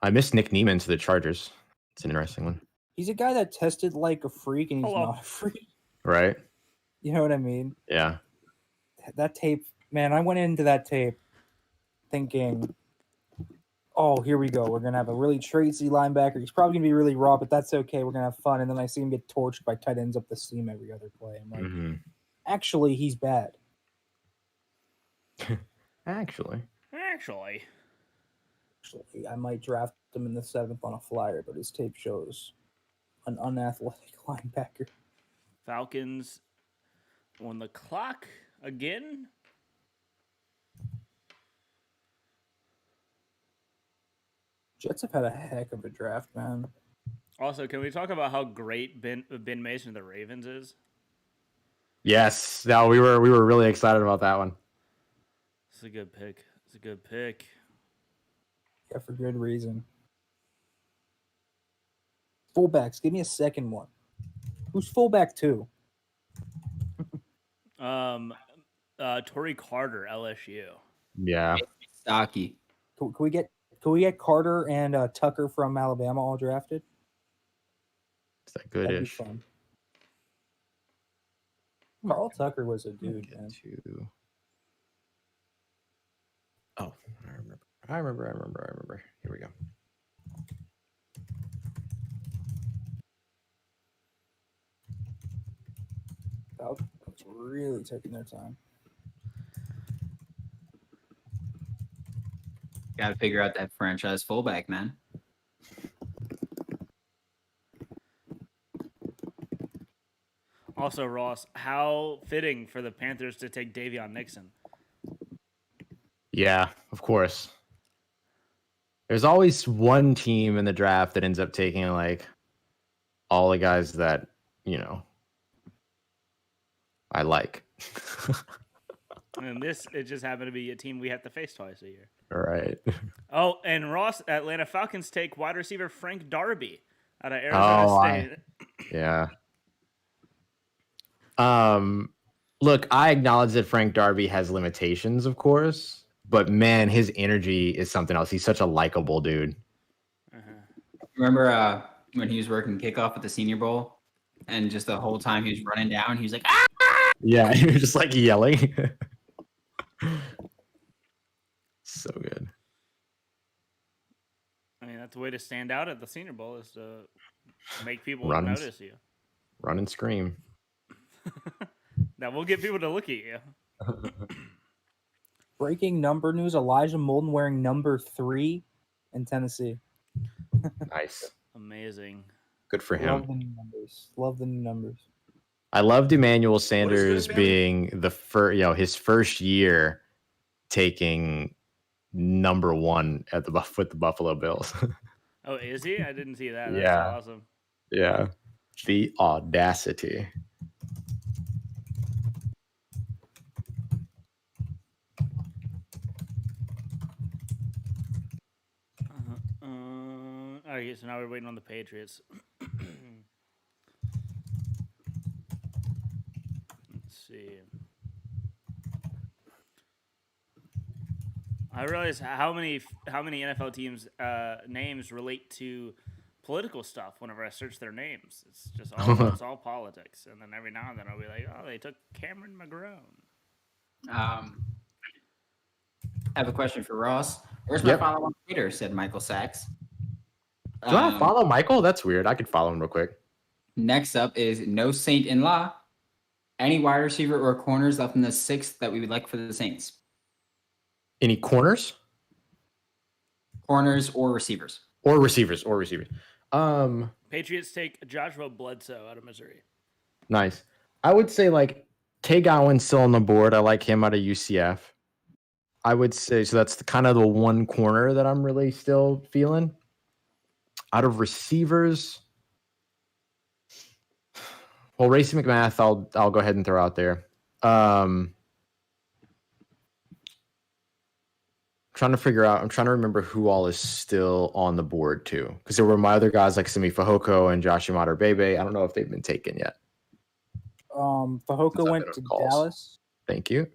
I miss Nick Niemann to the Chargers. It's an interesting one. He's a guy that tested like a freak, and he's not a freak. Right? You know what I mean? Yeah. That tape, man, I went into that tape thinking, oh, here we go. We're going to have a really tracy linebacker. He's probably going to be really raw, but that's okay. We're going to have fun. And then I see him get torched by tight ends up the seam every other play. I'm like, actually, he's bad. Actually, I might draft him in the 7th on a flyer, but his tape shows an unathletic linebacker. Falcons on the clock again. Jets have had a heck of a draft, man. Also, can we talk about how great Ben Mason of the Ravens is? yes. No, we were really excited about that one. It's a good pick. Yeah, for good reason. Fullbacks, give me a second one. Who's fullback 2? Torrey Carter, LSU. Yeah. Stocky. Could we get Can we get Carter and Tucker from Alabama all drafted? Is that That'd be goodish? fun. Carl Tucker was a dude, Get man. to... Oh, I remember. Here we go. Falcons really taking their time. Got to figure out that franchise fullback, man. Also, Ross, how fitting for the Panthers to take Davion Nixon. Yeah, of course. There's always one team in the draft that ends up taking like all the guys that, you know, I like. And it just happened to be a team we have to face twice a year. All right. Oh, and Ross, Atlanta Falcons take wide receiver Frank Darby out of Arizona State. Yeah. Look, I acknowledge that Frank Darby has limitations, of course, but man, his energy is something else. He's such a likable dude. Remember when he was working kickoff at the Senior Bowl, and just the whole time he was running down, he was like, "Ah!" Yeah, he was just like yelling. So good. I mean, that's the way to stand out at the Senior Bowl is to make people Run. notice you. Run and scream. That will get people to look at you. Breaking number news: Elijah Molden wearing number 3 in Tennessee. Nice. Amazing. Good for Love him. the new numbers. Love the new numbers. I loved Emmanuel Sanders being the first, his first year taking number 1 at with the Buffalo Bills. Oh, is he? I didn't see that. That's Yeah. awesome. Yeah. The audacity. All right, so now we're waiting on the Patriots. Let's see. I realize how many NFL teams names relate to political stuff whenever I search their names. It's just it's all politics, and then every now and then I'll be like, oh, they took Cameron McGrone. I have a question for Ross. Where's Yep. my follow on Twitter? Said Michael Sachs. Do I follow Michael? That's weird. I could follow him real quick. Next up is No Saint in Law. Any wide receiver or corners left in the 6th that we would like for the Saints? Any corners? Corners or receivers? Or receivers. Patriots take Joshua Bledsoe out of Missouri. Nice. I would say like Tay Gowan's still on the board. I like him out of UCF. I would say so. That's kind of the one corner that I'm really still feeling. Out of receivers, well, Racey McMath, I'll go ahead and throw out there. I'm trying to remember who all is still on the board too, because there were my other guys like Simi Fehoko and Josh Imatorbhebhe. I don't know if they've been taken yet. Fehoko Since I've went been to on calls. Dallas, Thank you.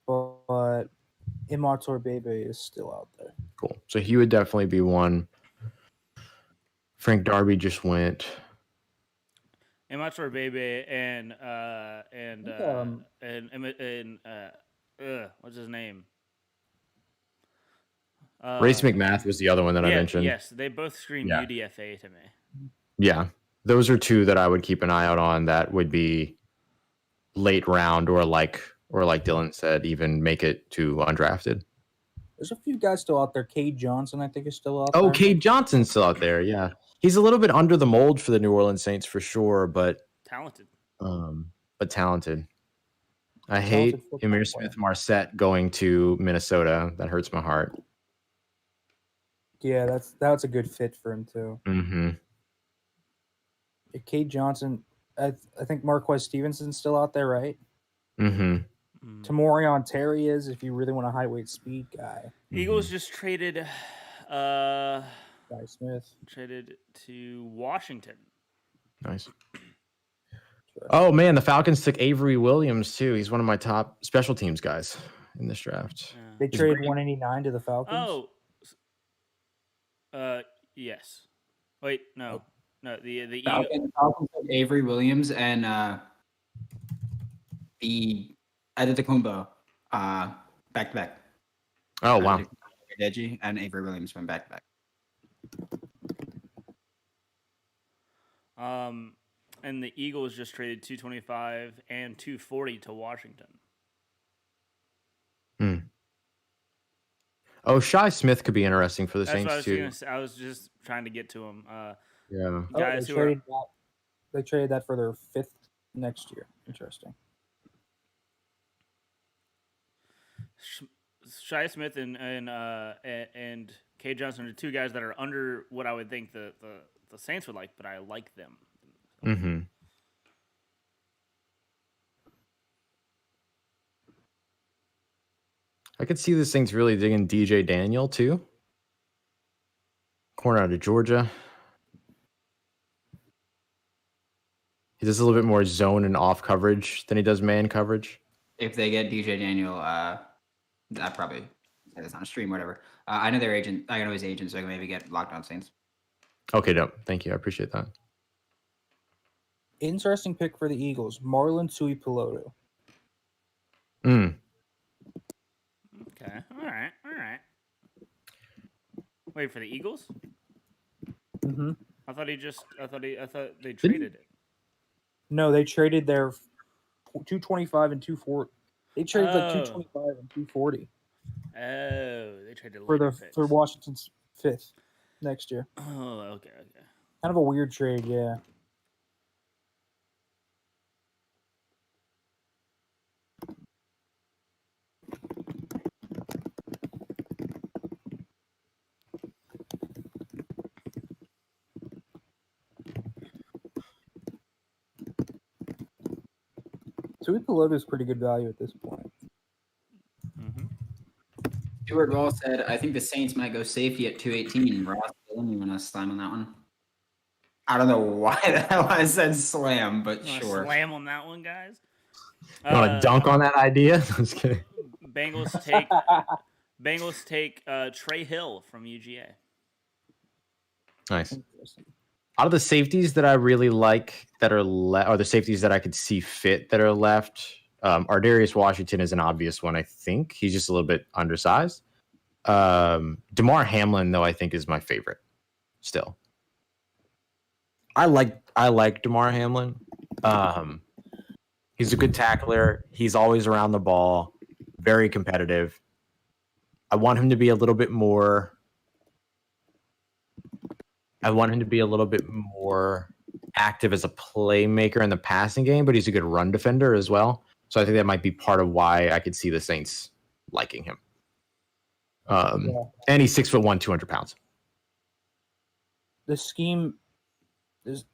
but Imatorbhebhe is still out there. Cool. So he would definitely be one. Frank Darby just went. Imatorbhebhe and what's his name? Race McMath was the other one that I mentioned. Yes, they both scream Yeah. UDFA to me. Yeah. Those are two that I would keep an eye out on that would be late round or like Dylan said, even make it to undrafted. There's a few guys still out there. Cade Johnson, I think, is still out there. Oh, Cade Johnson's still out there. Yeah. He's a little bit under the mold for the New Orleans Saints for sure, but Talented. talented. I hate football Emir player. Smith-Marset going to Minnesota. That hurts my heart. Yeah, that's a good fit for him too. Mm-hmm. Cade Johnson, I think Marquez Stevenson's still out there, right? Mm-hmm. Tamorion Terry is, if you really want a highweight speed guy. Eagles just traded Guy Smith. to Washington. Nice. Oh man, the Falcons took Avery Williams too. He's one of my top special teams guys in this draft. Yeah. They He's traded great. 189 to the Falcons. Oh, Yes. Wait, no. No, the Eagle. Falcons took Avery Williams and the Adetokounmpo back to back. Oh wow. Deji and Avery Williams went back to back. And the Eagles just traded 225 and 240 to Washington. Oh, Shy Smith could be interesting for the That's what I Saints was too. gonna say. I was just trying to get to him. Yeah. Guys they who are traded that. They traded that for their 5th next year. Interesting. Shy Smith and Kay Johnson are two guys that are under what I would think the Saints would like, but I like them. Mm-hmm. I could see the Saints really digging DJ Daniel too. Corner out of Georgia. He does a little bit more zone and off coverage than he does man coverage. If they get DJ Daniel, I probably say this on a stream, whatever. I know their agent. I know his agent, so I can maybe get Locked On Saints. Okay, dope. Thank you. I appreciate that. Interesting pick for the Eagles, Marlon Tuipulotu. Mm. Okay. All right. Wait for the Eagles? Mm-hmm. I thought they traded it. No, they traded their 225 and 240. They traded like Oh. 225 and 240 Oh, they traded for later the picks. for Washington's 5th next year. Oh, okay. Kind of a weird trade, yeah. Tuipulotu is pretty good value at this point. Mm-hmm. Stuart Wall said, I think the Saints might go safety at 218. Ross, Dylan, you want to slam on that one? I don't know why the hell I said slam, but You wanna sure. slam on that one, guys? You want to dunk on that idea? I'm just kidding. Bengals take Trey Hill from UGA. Nice. Interesting. Out of the safeties that I really like that are or the safeties that I could see fit that are left, Ardarius Washington is an obvious one. I think he's just a little bit undersized. DeMar Hamlin, though, I think is my favorite. Still, I like DeMar Hamlin. He's a good tackler. He's always around the ball. Very competitive. I want him to be a little bit more. Active as a playmaker in the passing game, but he's a good run defender as well. So I think that might be part of why I could see the Saints liking him. And he's 6'1", 200 pounds. The scheme is.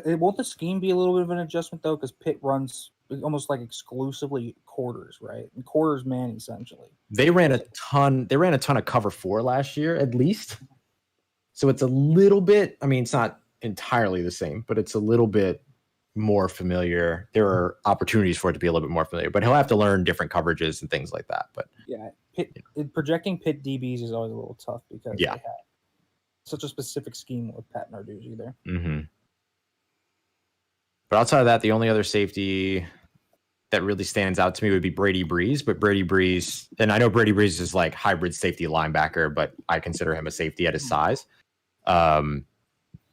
Won't the scheme be a little bit of an adjustment though? Because Pitt runs almost like exclusively quarters, right? And quarters man essentially. They ran a ton of cover 4 last year, at least. So it's a little bit. I mean, it's not entirely the same, but it's a little bit more familiar. There are opportunities for it to be a little bit more familiar, but he'll have to learn different coverages and things like that. But Yeah, projecting Pitt DBs is always a little tough because Yeah. they have such a specific scheme with Pat Narduzzi there. mm-hmm. But outside of that, the only other safety that really stands out to me would be Brady Breeze. But Brady Breeze, and I know Brady Breeze is like hybrid safety linebacker, but I consider him a safety at his size.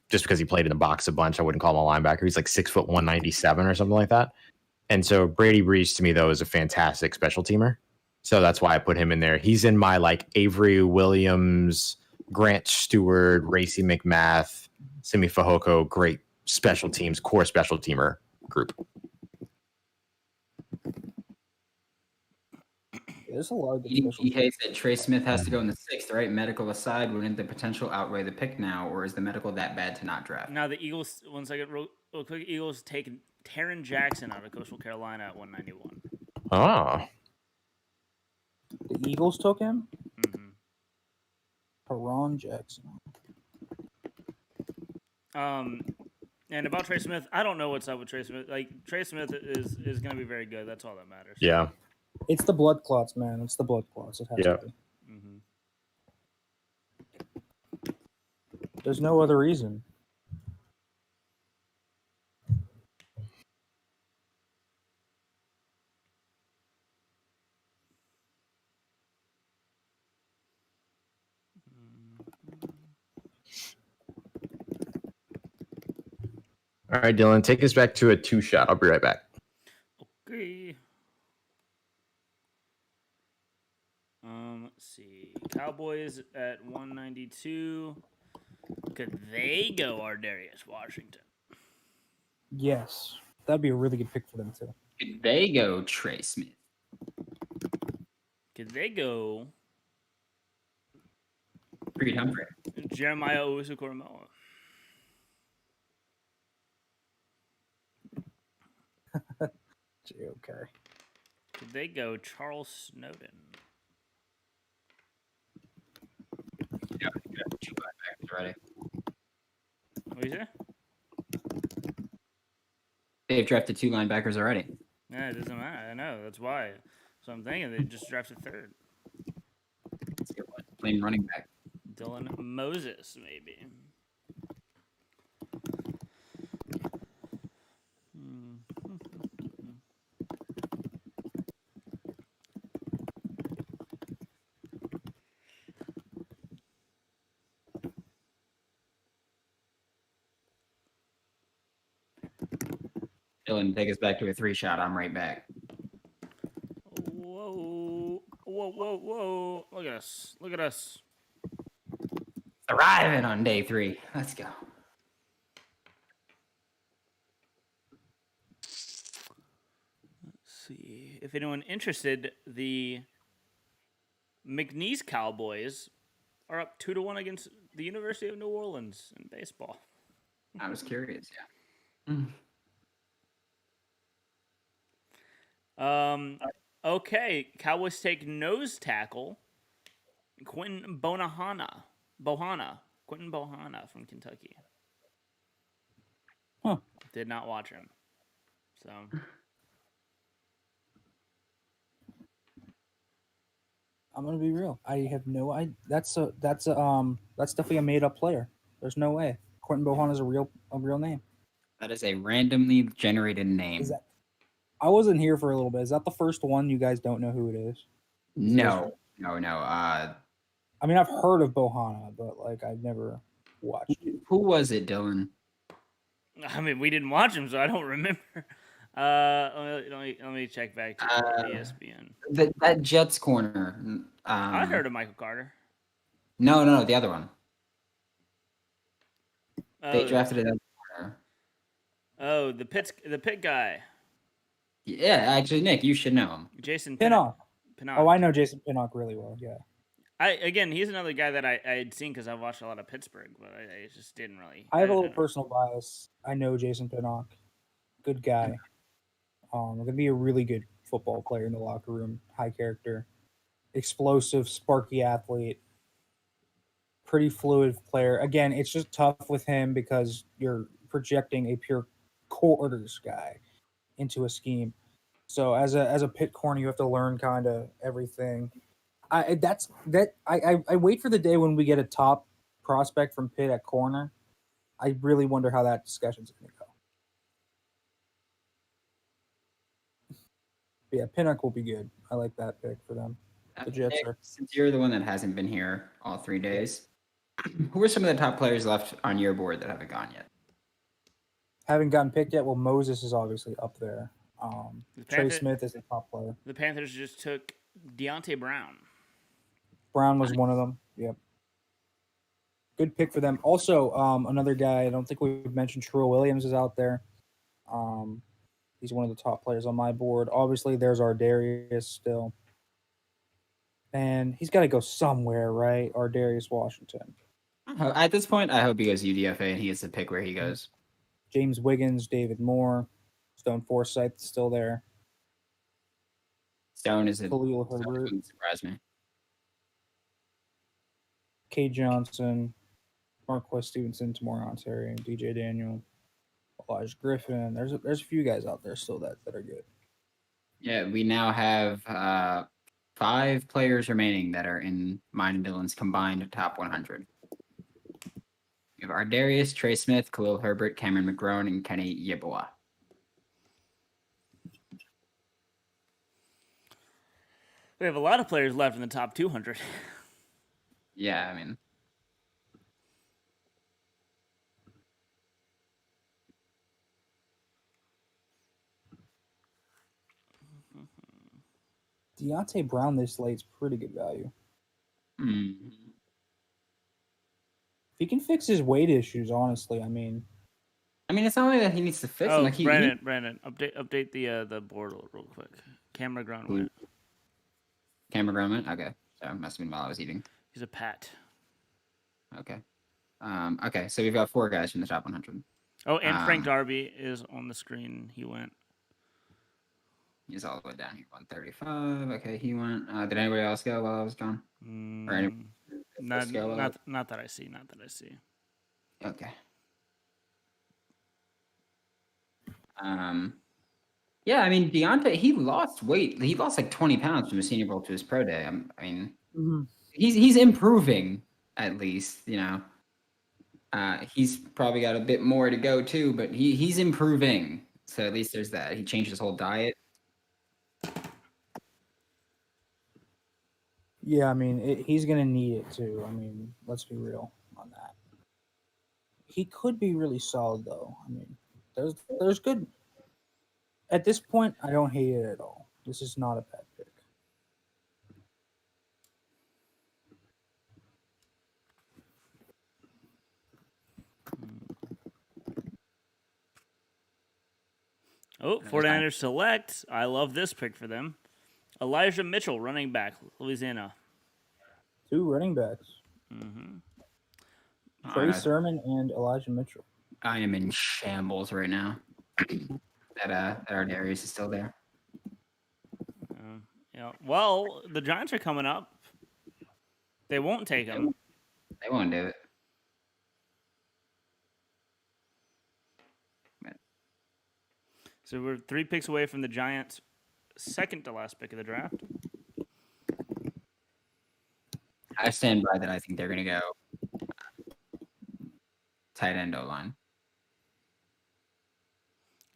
Just because he played in the box a bunch, I wouldn't call him a linebacker. He's like 6'1", 197 or something like that. And so Brady Breeze to me though is a fantastic special teamer. So that's why I put him in there. He's in my like Avery Williams, Grant Stewart, Racy McMath, Simi Fehoko, great special teams, core special teamer group. There's a lot of good special EDPK said Trey Smith has to go in the 6th, right? Medical aside, wouldn't the potential outweigh the pick now, or is the medical that bad to not draft? Now the Eagles, one second, real quick. Eagles taking Taron Jackson out of Coastal Carolina at 191. Oh, The Eagles took him. Mm-hmm. Taron Jackson. And about Trey Smith, I don't know what's up with Trey Smith. Like Trey Smith is going to be very good. That's all that matters. yeah. It's the blood clots, man. It's the blood clots. It has Yeah. to be. Mm-hmm. There's no other reason. All right, Dylan, take us back to a 2-shot. I'll be right back. Okay. Let's see. Cowboys at 192. Could they go Ardarius Washington? Yes, that'd be a really good pick for them too. Could they go Trey Smith? Could they go Creed Humphrey. Jeremiah Owusu-Koramoah? Okay. Could they go Charles Snowden? Yeah, you got 2 linebackers already. What do you say? They've drafted 2 linebackers already. Yeah, it doesn't matter. I know. That's why. So I'm thinking they just drafted third. Let's get one plain running back. Dylan Moses, maybe. Dylan, take us back to a 3-shot. I'm right back. Whoa. Whoa, whoa, whoa. Look at us. Look at us. Arriving on day 3. Let's go. Let's see. If anyone interested, the McNeese Cowboys are up 2-1 against the University of New Orleans in baseball. I was curious, yeah. Okay, Cowboys take nose tackle Quentin Bohanna from Kentucky. Huh. Did not watch him. So I'm gonna be real. I have no idea. That's definitely a made up player. There's no way. Quentin Bohanna is a real name. That is a randomly generated name. Is that? I wasn't here for a little bit. Is that the first one you guys don't know who it is? No. I mean, I've heard of Bohanna, but like I've never watched it. Who was it, Dylan? I mean, we didn't watch him, so I don't remember. Let me check back to ESPN. That Jets corner. I heard of Michael Carter. No, the other one. They Oh, drafted it as corner. oh, the pit guy, Yeah, actually, Nick, you should know him. Jason Pinnock. Pinnock. Oh, I know Jason Pinnock really well. Yeah. He's another guy that I had seen because I've watched a lot of Pittsburgh, but I just didn't really. I have a little didn't- personal bias. I know Jason Pinnock. Good guy. Gonna be a really good football player in the locker room. High character, explosive, sparky athlete. Pretty fluid player. Again, it's just tough with him because you're projecting a pure quarters guy into a scheme. So as a pit corner, you have to learn kind of everything. I wait for the day when we get a top prospect from Pitt at corner. I really wonder how that discussion's going to go. But yeah, Pinnock will be good. I like that pick for them. The Jets Nick, are. since you're the one that hasn't been here all 3 days, who are some of the top players left on your board that haven't gone yet? Haven't gotten picked yet. Well, Moses is obviously up there. The Trey Panther- Smith is the top player. The Panthers just took Deontay Brown. Brown was one of them. Yep. Good pick for them. Also, another guy, I don't think we've mentioned, True Williams is out there. He's one of the top players on my board. Obviously, there's Ardarius still. And he's got to go somewhere, right? Ardarius Washington. At this point, I hope he goes UDFA and he gets to pick where he goes. James Wiggins, David Moore, Stone Forsythe still there. Stone is a Khalil Stone Herbert, wouldn't surprise me. K. Johnson, Marquez Stevenson, Tamar Terry, and DJ Daniel, Elijah Griffin. There's a few guys out there still that are good. Yeah, we now have 5 players remaining that are in mine and Dylan's combined top 100. We have Ardarius, Trey Smith, Khalil Herbert, Cameron McGrone, and Kenny Yeboah. We have a lot of players left in the top 200. Yeah, I mean, Deontay Brown this late's pretty good value. mm, If he can fix his weight issues, honestly, I mean, it's not only that he needs to fix them. Oh, Like Brandon, update the board real quick. Cameron McGrone went. Cameron McGrone went? Okay. So it must have been while I was eating. He's a Pat. Okay. Okay, so we've got 4 guys from the top 100. Oh, and Frank Darby is on the screen. He went. He's all the way down here, 135. Okay, he went. Did anybody else go while I was gone? Or any- Not scale that I see. Not that I see. Okay. Yeah, I mean Deontay, he lost weight. He lost like 20 pounds from his Senior Bowl to his pro day. I mean, he's improving at least. You know, he's probably got a bit more to go too, but he's improving. So at least there's that. He changed his whole diet. yeah, I mean, he's going to need it too. I mean, let's be real on that. He could be really solid, though. I mean, there's good. At this point, I don't hate it at all. This is not a bad pick. Oh, 49ers select. I love this pick for them. Elijah Mitchell, running back, Louisiana. 2 running backs. Trey Uh, Sermon and Elijah Mitchell. I am in shambles right now. that Ardarius is still there. Yeah. Well, the Giants are coming up. They won't take him. They won't do it. So we're 3 picks away from the Giants' second to last pick of the draft. I stand by that. I think they're going to go tight end O-line.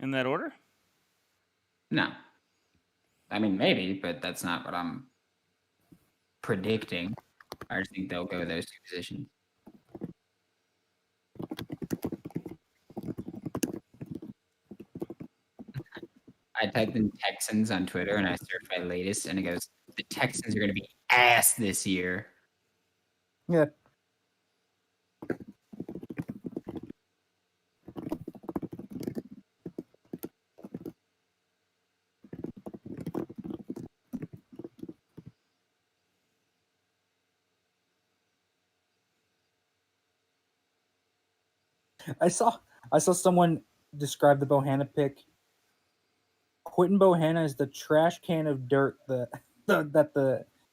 In that order? No. I mean, maybe, but that's not what I'm predicting. I just think they'll go those 2 positions. I typed in Texans on Twitter and I searched my latest, and it goes, the Texans are going to be ass this year. Yeah. I saw someone describe the Bohanna pick. Quentin Bohanna is the trash can of dirt that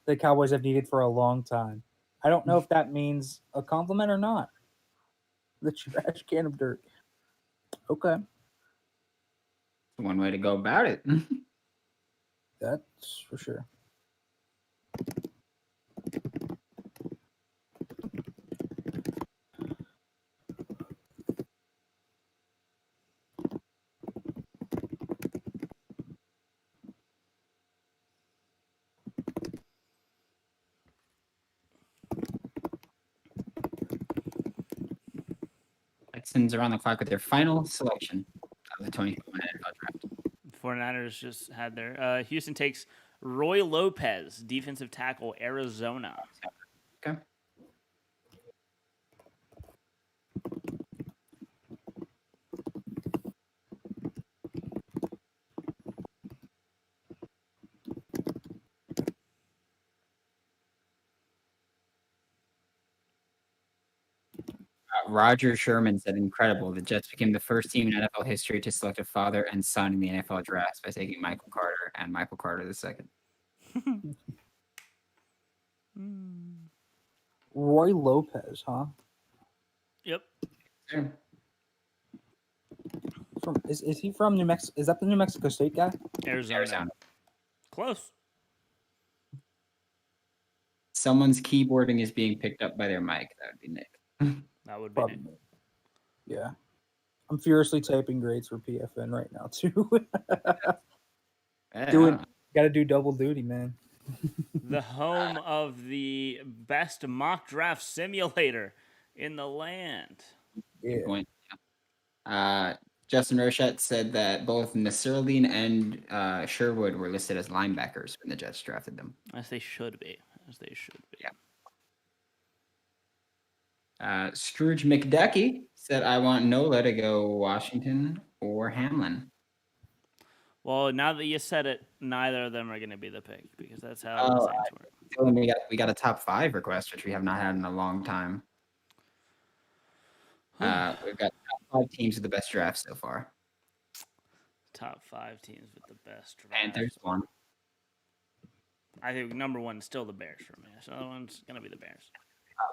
the Cowboys have needed for a long time. I don't know if that means a compliment or not. The trash can of dirt. Okay, One way to go about it. that's for sure. Texans are on the clock with their final selection of the 2021 NFL Draft. 49ers just had their. Houston takes Roy Lopez, defensive tackle, Arizona. Okay. Roger Sherman said, incredible. The Jets became the first team in NFL history to select a father and son in the NFL draft by taking Michael Carter and Michael Carter II. Roy Lopez, huh? Yep. Sure. Is he from New Mexico? Is that the New Mexico State guy? Arizona. Close. Someone's keyboarding is being picked up by their mic. That would be Nick. That would be Probably. Yeah. I'm furiously typing grades for PFN right now too. Yeah. Got to do double duty, man. the home of the best mock draft simulator in the land. Yeah. Good point. Justin Rochette said that both Nasruddin and Sherwood were listed as linebackers when the Jets drafted them. As they should be. As they should be. Yeah. Scrooge McDucky said, I want Nola to go Washington or Hamlin. Well, now that you said it, neither of them are going to be the pick because that's how the Saints work. Dylan, we got a top 5 request, which we have not had in a long time. We've got top 5 teams with the best draft so far. Top 5 teams with the best draft. Panthers won. I think number 1 is still the Bears for me. So the other one's going to be the Bears.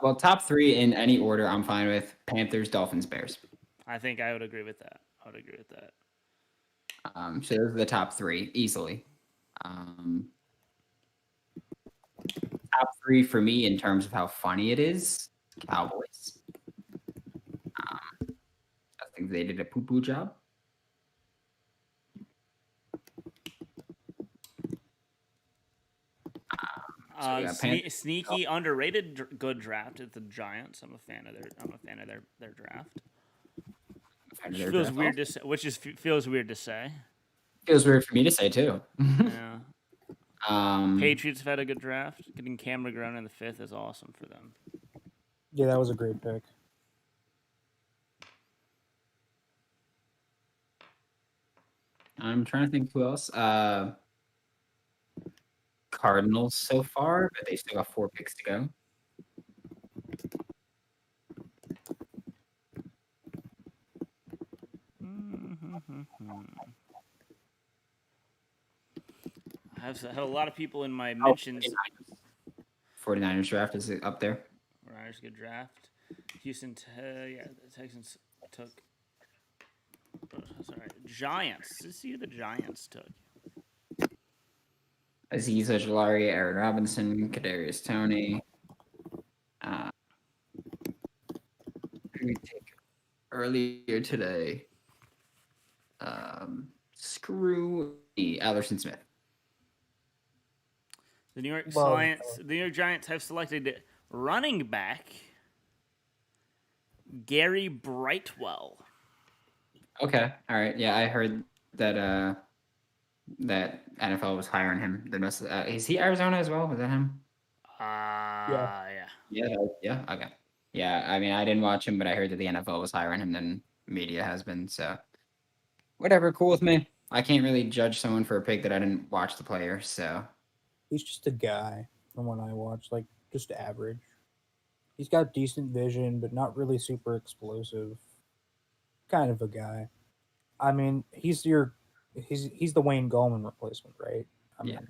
Well, top 3 in any order, I'm fine with. Panthers, Dolphins, Bears. I think I would agree with that. So those are the top 3 easily. Top 3 for me in terms of how funny it is, Cowboys. I think they did a poo-poo job. Sneaky, underrated, good draft. It's the Giants. I'm a fan of their draft. Feels weird to say. Feels weird for me to say too. Yeah. Patriots have had a good draft. Getting Cam McGrone in the 5th is awesome for them. Yeah, that was a great pick. I'm trying to think who else. Cardinals so far, but they still got 4 picks to go. I've had a lot of people in my mentions. 49ers draft is up there. 49ers good draft. Houston, the Texans took. Sorry, Giants. Let's see who the Giants took. Azeez Ojulari, Aaron Robinson, Kadarius Toney. Who we take earlier today? Screw me, Alderson Smith. The New York Giants have selected running back Gary Brightwell. Okay, all right. Yeah, I heard that that NFL was hiring him. Is he Arizona as well? Was that him? Yeah. Yeah. Okay. Yeah, I mean, I didn't watch him, but I heard that the NFL was hiring him. Then media has been. So whatever, cool with me. I can't really judge someone for a pick that I didn't watch the player. So he's just a guy from what I watched, like just average. He's got decent vision, but not really super explosive. Kind of a guy. I mean, he's the Wayne Gallman replacement, right? Yeah.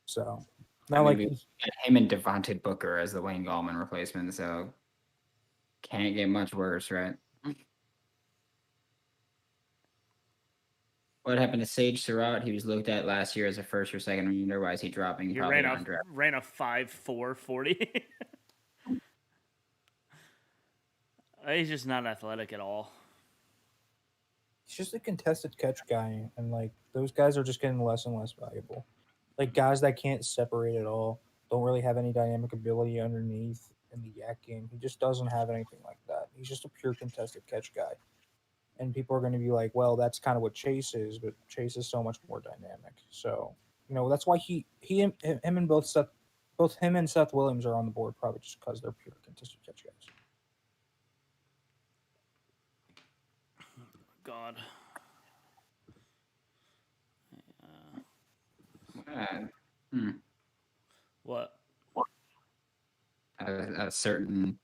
So him and Devontae Booker as the Wayne Gallman replacement, so can't get much worse, right? What happened to Sage Surratt? He was looked at last year as a first or second rounder. Why is he dropping? He ran a 5.4 40. He's just not athletic at all. He's just a contested catch guy, and like those guys are just getting less and less valuable. Like guys that can't separate at all, don't really have any dynamic ability underneath in the yak game. He just doesn't have anything like that. He's just a pure contested catch guy. And people are going to be like, well, that's kind of what Chase is, but Chase is so much more dynamic. So, that's why him and both him and Seth Williams are on the board, probably just because they're pure contested catch guys. God. What? A certain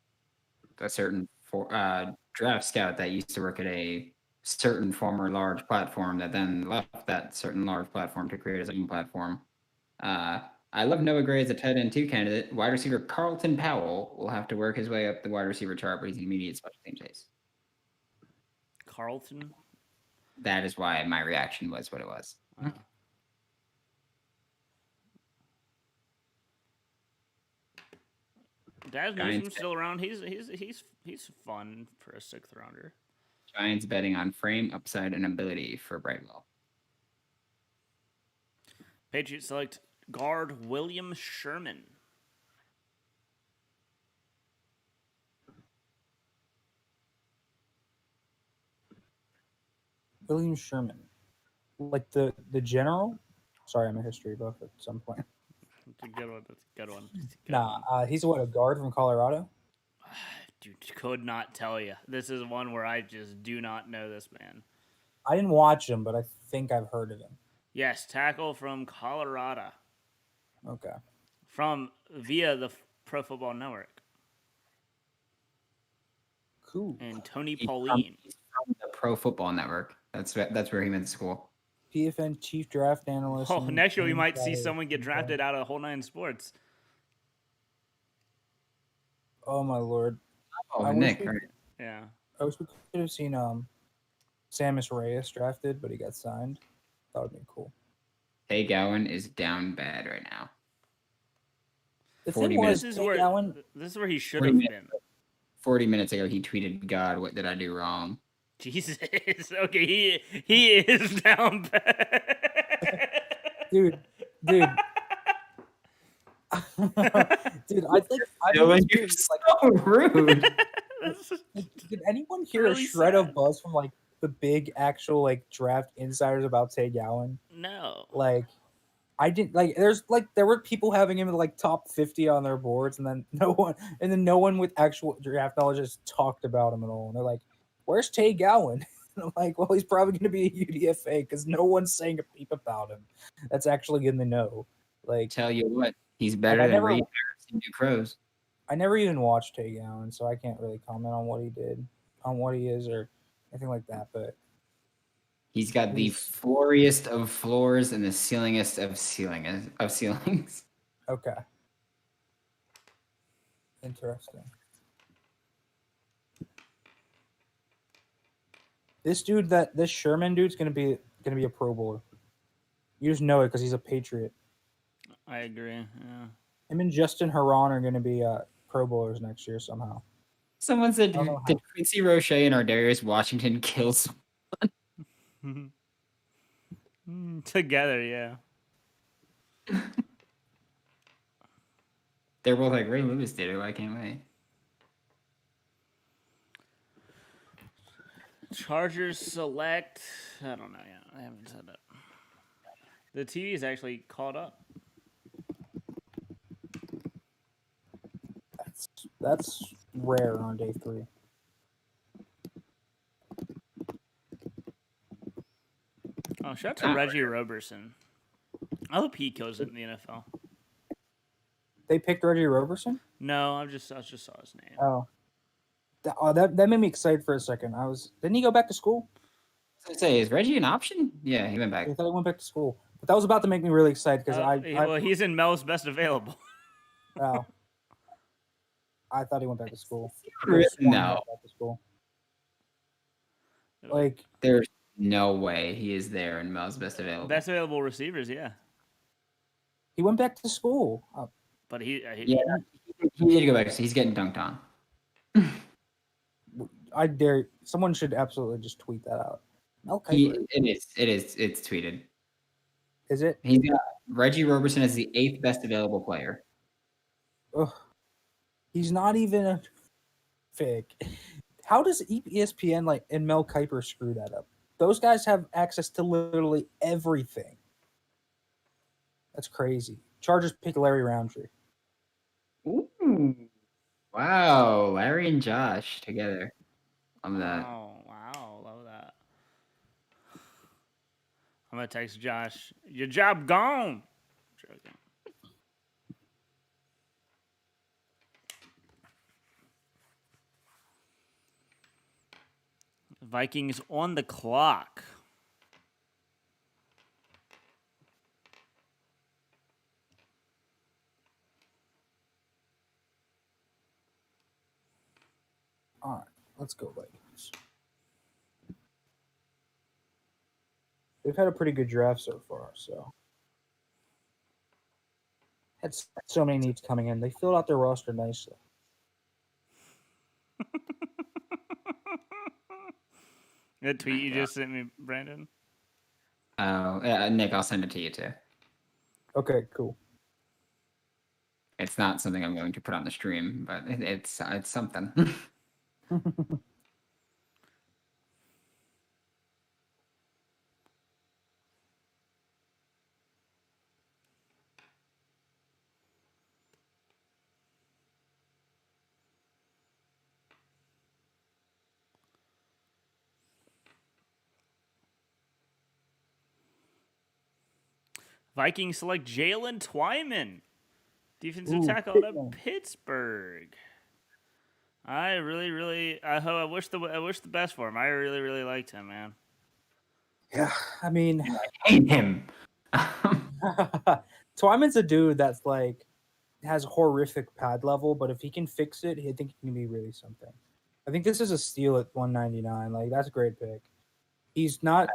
draft scout that used to work at a certain former large platform that then left that certain large platform to create his own platform. I love Noah Gray as a tight end 2 candidate. Wide receiver Carlton Powell will have to work his way up the wide receiver chart, but he's an immediate special teams ace. Carlton? That is why my reaction was what it was. Daz Giants Newsom's still around. He's fun for a 6th rounder. Giants betting on frame, upside, and ability for Brightwell. Patriots select guard William Sherman. William Sherman, like the general. Sorry, I'm a history buff at some point. That's a good one. That's a good one. That's a good Nah, one. he's what, a guard from Colorado? Dude, could not tell you. This is one where I just do not know this man. I didn't watch him, but I think I've heard of him. Yes, tackle from Colorado. Okay. From via the Pro Football Network. Cool. And Tony He's Pauline. from the Pro Football Network. That's where he went to school. PFN chief draft analyst. Oh, and next year we team might see guy. someone get drafted out of Whole Nine Sports. Oh my lord. Oh, I wish Nick. we- Right. Yeah. I wish we could have seen Samus Reyes drafted, but he got signed. That would be cool. Tay Gowan is down bad right now. The 40 thing was, This is Tay where Gowan, this is where he should 40 have minutes. been. 40 minutes ago, he tweeted, "God, what did I do wrong?" Jesus. Okay, he is down bad. dude. Dude, I think Dylan, you're so rude. did anyone hear Really a shred sad. of buzz from like the big actual like draft insiders about Tay Gowan? No. Like, I didn't like. There were people having him in like top 50 on their boards, and then no one with actual draft knowledge just talked about him at all. And they're like, "Where's Tay Gowan?" And I'm like, "Well, he's probably going to be a UDFA because no one's saying a peep about him. That's actually in the know." Like, Tell you what, he's better I than never- Reed Harris and New Crows. I never even watched Tay Gowan, so I can't really comment on what he did, on what he is, or anything like that. But He's got the He's- flooriest of floors and the ceilingest of ceilings. okay, interesting. This Sherman dude's gonna be a Pro Bowler. You just know it because he's a Patriot. I agree. Yeah. Him and Justin Heron are gonna be Pro Bowlers next year somehow. Someone said, I don't know "Did Quincy Roche and Ardarius Washington kill someone?" Together, yeah. They're both like, Ray Lewis did it. Why can't we? Chargers select. I don't know yet. I haven't said that. The TV is actually caught up. That's rare on day 3. Oh, shout out to Not Reggie Roberson. I hope he kills it in the NFL. They picked Reggie Roberson. No, I just saw his name. Oh, that made me excited for a second. Didn't he go back to school? I was gonna say, is Reggie an option? Yeah, he went I back. thought he went back to school, but that was about to make me really excited because Well, he's in Mel's best available. oh, I thought he went back to school. Really? Could've sworn he No. went back to school. Like, There's no way he is there in Mel's best available. Best available receivers, yeah. he went back to school. Oh, But he Yeah, he did go back. So he's getting dunked on. I dare someone should absolutely just tweet that out. Mel He, Kiper, it's tweeted. is it? He's got Reggie Roberson as the 8th best available player. Ugh. He's not even a fake. How does ESPN and Mel Kiper screw that up? Those guys have access to literally everything. That's crazy. Chargers pick Larry Roundtree. Ooh. Wow, Larry and Josh together. Love that. Wow, love that. I'm gonna text Josh. Your job gone. Joking. Vikings on the clock. All right, let's go Vikings. They've had a pretty good draft so far, so had so many needs coming in. They filled out their roster nicely. The tweet you just sent me, Brandon. Oh, Nick, I'll send it to you too. Okay, cool. It's not something I'm going to put on the stream, but it's something. Vikings select Jalen Twyman, defensive Ooh, tackle out Pittman. of Pittsburgh. I wish the best for him. I really liked him, man. Yeah, I mean, I hate him. Twyman's a dude that's like has horrific pad level, but if he can fix it, I think he can be really something. I think this is a steal at 199. Like that's a great pick. He's not.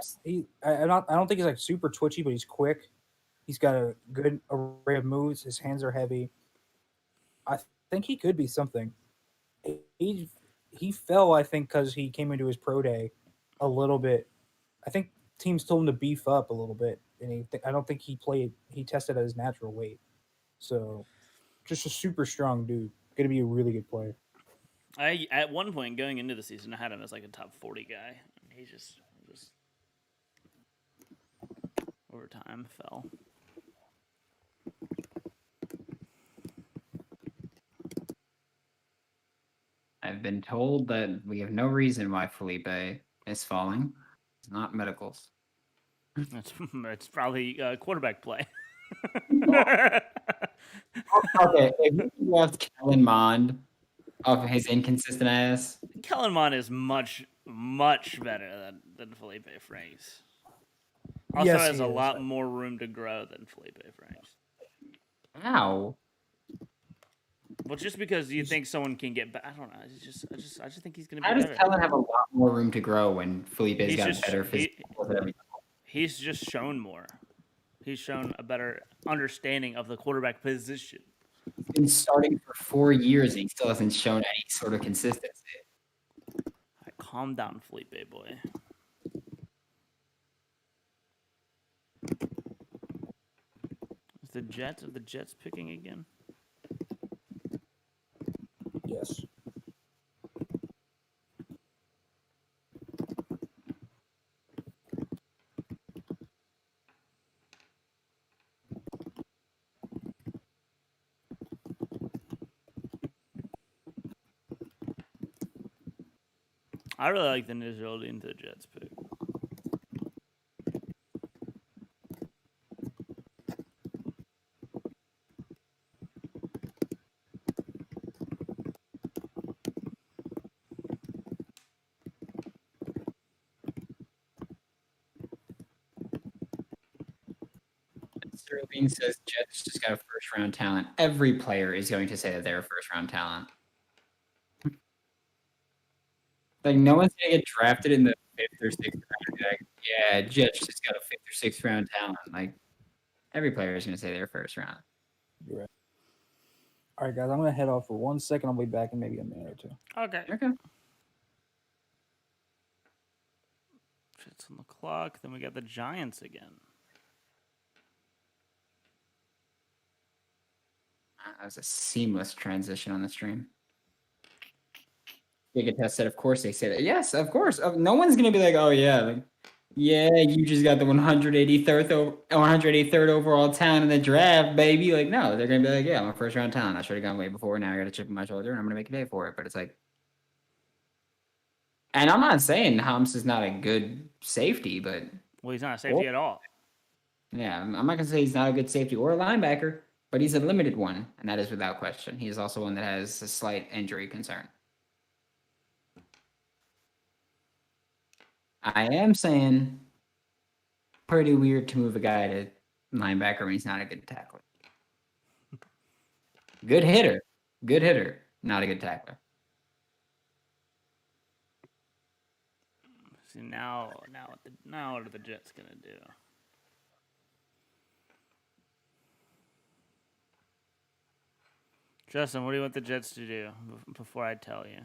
I don't think he's like super twitchy, but he's quick. He's got a good array of moves. His hands are heavy. I think he could be something. He fell, I think, because he came into his pro day a little bit. I think teams told him to beef up a little bit, and I don't think he played. He tested at his natural weight. So, just a super strong dude. Going to be a really good player. I at one point going into the season, I had him as like a top 40 guy. He just over time fell. I've been told that we have no reason why Felipe is falling. It's not medicals. It's probably quarterback play. Okay, if you left Kellen Mond off his inconsistent ass, Kellen Mond is much better than Felipe Franks. Also Yes, has he a is. lot more room to grow than Felipe Franks. how? Well, just because you think someone can get better, I don't know. I just think he's going to How be does better. Kellen have a lot more room to grow when Felipe's He's got just- better he- physical and everything? He's just shown more. He's shown a better understanding of the quarterback position. He's been starting for 4 years and he still hasn't shown any sort of consistency. Calm down, Felipe boy. Is the Jets picking again? Yes. I really like the Nizoldi into the Jets pick. Sterling says Jets just got a first round talent. Every player is going to say that they're a first round talent. Like no one's gonna get drafted in the 5th or 6th round. Like, yeah, Jets just got a 5th or 6th round talent. Like every player is gonna say they're first round. You're right. All right, guys, I'm going to head off for 1 second. I'll be back in maybe a minute or two. Okay. Okay. Jets on the clock. Then we got the Giants again. That was a seamless transition on the stream. Gigatest said, of course they say that. Yes, of course. No one's gonna be like, oh yeah, like, yeah, you just got the 183rd overall talent in the draft, baby. Like, no, they're gonna be like, yeah, I'm a first round talent. I should have gone way before. Now I got a chip on my shoulder, and I'm gonna make a day for it. But it's like, and I'm not saying Humps is not a good safety, but Well, he's not a safety at all. yeah, I'm not gonna say he's not a good safety or a linebacker, but he's a limited one, and that is without question. He is also one that has a slight injury concern. I am saying pretty weird to move a guy to linebacker when he's not a good tackler. Good hitter, not a good tackler. See now what are the Jets gonna do? Justin, what do you want the Jets to do before I tell you?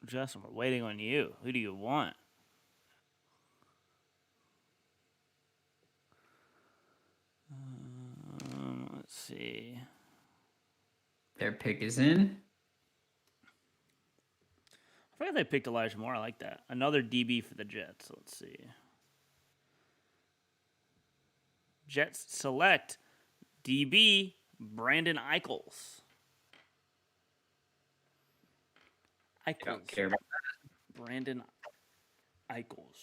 Justin, we're waiting on you. Who do you want? Let's see. Their pick is in. I forgot they picked Elijah Moore. I like that. Another DB for the Jets. Let's see. Jets select DB Brandon Eichels. I don't care about Brandon Eichels.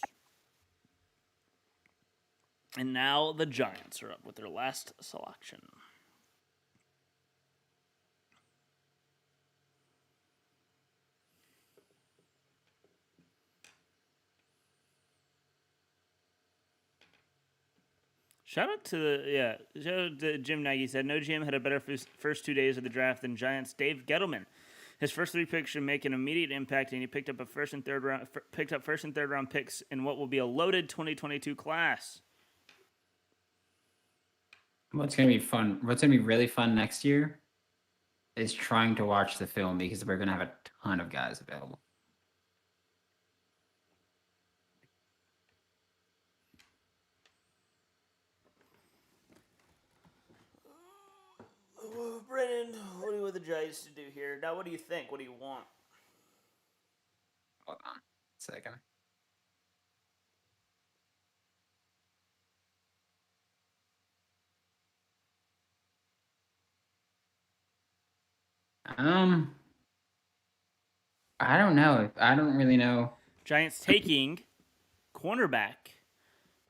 And now the Giants are up with their last selection. Shout out to Jim Nagy said no GM had a better first 2 days of the draft than Giants Dave Gettleman. His first 3 picks should make an immediate impact, and he picked up first and third round picks in what will be a loaded 2022 class. what's going to be fun. What's going to be really fun next year is trying to watch the film because we're going to have a ton of guys available. Brennan, what do you want the Giants to do here? Now, what do you think? What do you want? Hold on a second. I don't know. I don't really know. Giants taking cornerback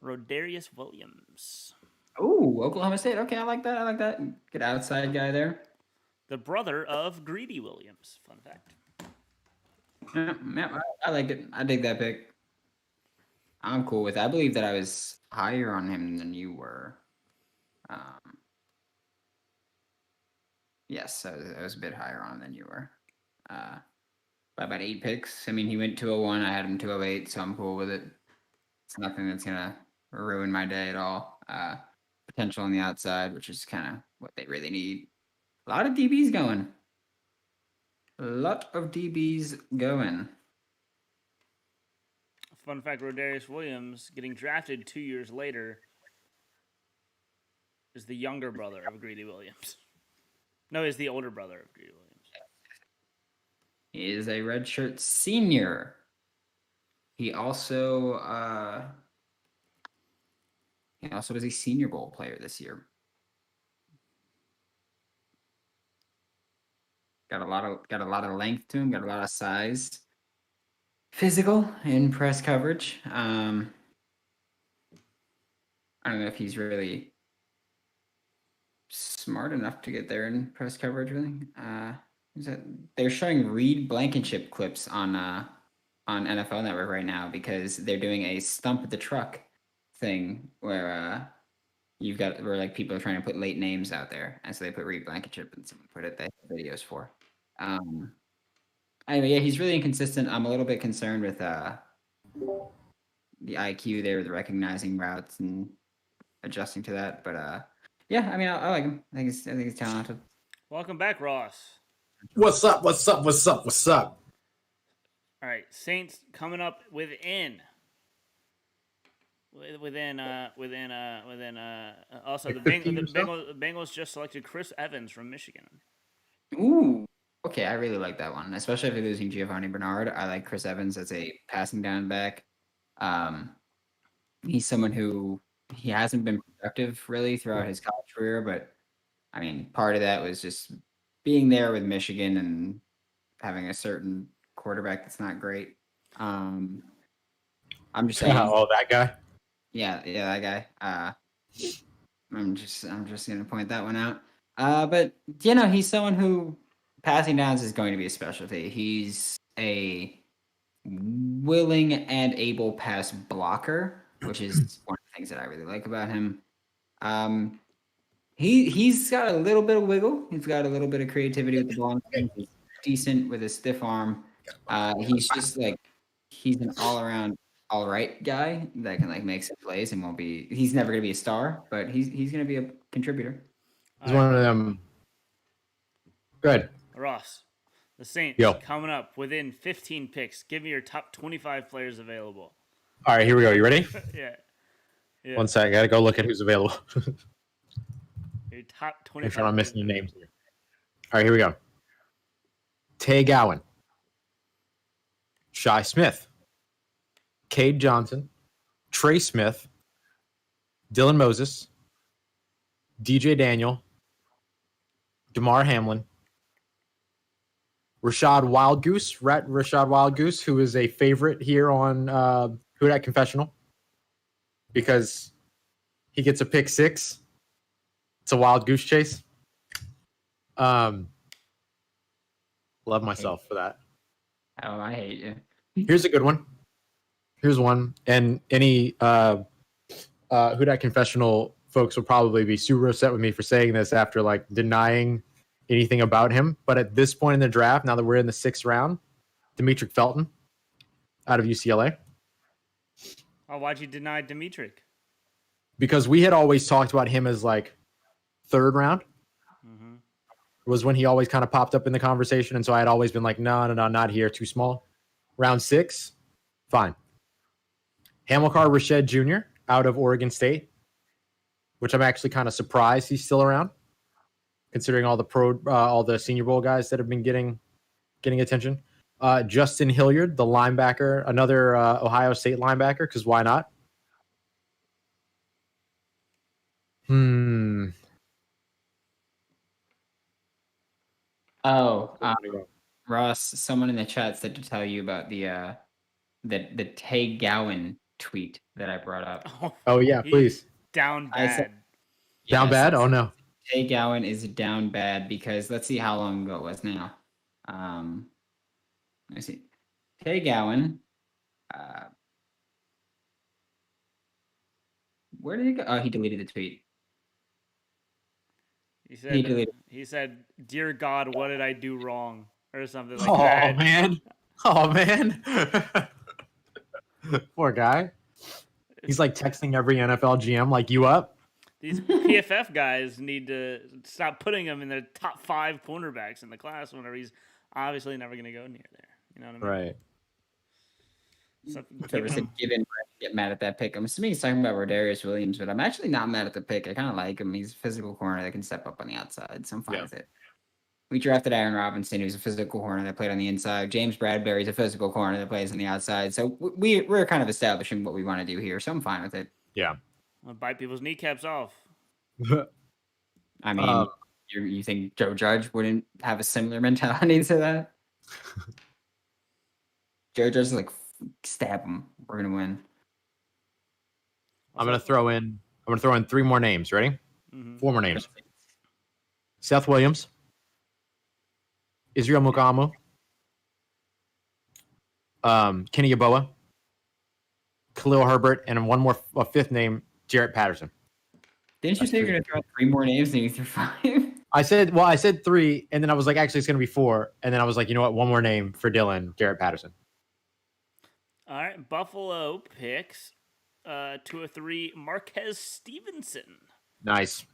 Rodarius Williams, Oh, Oklahoma State. Okay, I like that. I like that. Good outside guy there. the brother of Greedy Williams. Fun fact. Yeah, I like it. I dig that pick. I'm cool with it. I believe that I was higher on him than you were. Yes, I was a bit higher on him than you were. By about 8 picks. I mean, he went 201. I had him 208, so I'm cool with it. It's nothing that's going to ruin my day at all. Potential on the outside, which is kind of what they really need. A lot of DBs going. Fun fact, Rodarius Williams, getting drafted 2 years later, is the younger brother of Greedy Williams. No, he's the older brother of Greedy Williams. He is a redshirt senior. He also was a Senior Bowl player this year. Got a lot of length to him. Got a lot of size. Physical in press coverage. I don't know if he's really smart enough to get there in press coverage. Really, they're showing Reed Blankenship clips on NFL Network right now because they're doing a stump the truck thing where where like people are trying to put late names out there, and so they put Reed Blankenship and someone put it. They have videos for. Anyway, yeah, he's really inconsistent. I'm a little bit concerned with the IQ there, the recognizing routes and adjusting to that. But yeah, I mean, I like him. I think he's talented. Welcome back, Ross. What's up? What's up? What's up? What's up? All right, Saints coming up within. Also, the Bengals just selected Chris Evans from Michigan. Ooh, okay, I really like that one, especially if they're losing Giovanni Bernard. I like Chris Evans as a passing down back. He's someone who he hasn't been productive really throughout his college career, but I mean, part of that was just being there with Michigan and having a certain quarterback that's not great. I'm just saying. Oh, that guy. Yeah, that guy. I'm just gonna point that one out. But he's someone who passing downs is going to be a specialty. He's a willing and able pass blocker, which is one of the things that I really like about him. He's got a little bit of wiggle. He's got a little bit of creativity with the ball. He's decent with a stiff arm. He's just he's an all-around all right guy that can make some plays and won't be. He's never going to be a star, but he's going to be a contributor. He's one of them. Good. Ross, The Saints Yo. coming up within 15 picks. Give me your top 25 players available. All right, here we go. You ready? Yeah. Yeah. 1 sec. I gotta go look at who's available. Your top 25. Make sure I'm not missing any players. names here. All right, here we go. Tay Gowan, Shy Smith, Cade Johnson, Trey Smith, Dylan Moses, DJ Daniel, DeMar Hamlin, Rashad Wildgoose, Rashad Wildgoose, who is a favorite here on Who Dat Confessional because he gets a pick six. It's a wild goose chase. Love myself for that. Oh, I hate you. Here's a good one. Here's one. And any Who Dat Confessional folks will probably be super upset with me for saying this after like denying anything about him. But at this point in the draft, now that we're in the 6th round, Demetric Felton out of UCLA. Oh, why'd you deny Dimitri? Because we had always talked about him as like 3rd round. Mm-hmm. Was when he always kind of popped up in the conversation. And so I had always been like, no, not here. Too small. Round 6, fine. Hamilcar Rashed Jr. out of Oregon State, which I'm actually kind of surprised he's still around, considering all the Senior Bowl guys that have been getting attention. Justin Hilliard, the linebacker, another Ohio State linebacker, because why not? Oh, Ross, someone in the chat said to tell you about the Tay Gowan tweet that I brought up. Oh yeah, please. Down I said- bad. Down Yes, bad? Oh no. Tay Gowan is down bad because let's see how long ago it was now. Let's see. Tay Gowan. Where did he go? Oh, he deleted the tweet. He said, "Dear God, what did I do wrong?" or something like Oh that. man. Oh man. Poor guy. He's like texting every NFL GM like, you up? These PFF guys need to stop putting him in the top 5 cornerbacks in the class whenever he's obviously never going to go near there. You know what I mean? Right. So Whoever said given get mad at that pick. I'm assuming he's talking about Rodarius Williams, but I'm actually not mad at the pick. I kind of like him. He's a physical corner that can step up on the outside, so I'm fine with it. We drafted Aaron Robinson, who's a physical corner that played on the inside. James Bradbury's a physical corner that plays on the outside. So we're kind of establishing what we want to do here, so I'm fine with it. Yeah. I'll bite people's kneecaps off. I mean, you think Joe Judge wouldn't have a similar mentality to that? Joe Judge is like, stab him. We're gonna win. I'm gonna throw in 3 more names. Ready? Mhm. 4 more names. Seth Williams, Israel Mukamu, Kenny Yeboah, Khalil Herbert, and one more, a 5th name, Jarrett Patterson. Didn't you say you're gonna throw out 3 more names and you threw 5? I said 3, and then I was like, actually, it's gonna be 4, and then I was like, you know what? One more name for Dylan, Jarrett Patterson. All right, Buffalo picks 2 or 3, Marquez Stevenson. Nice.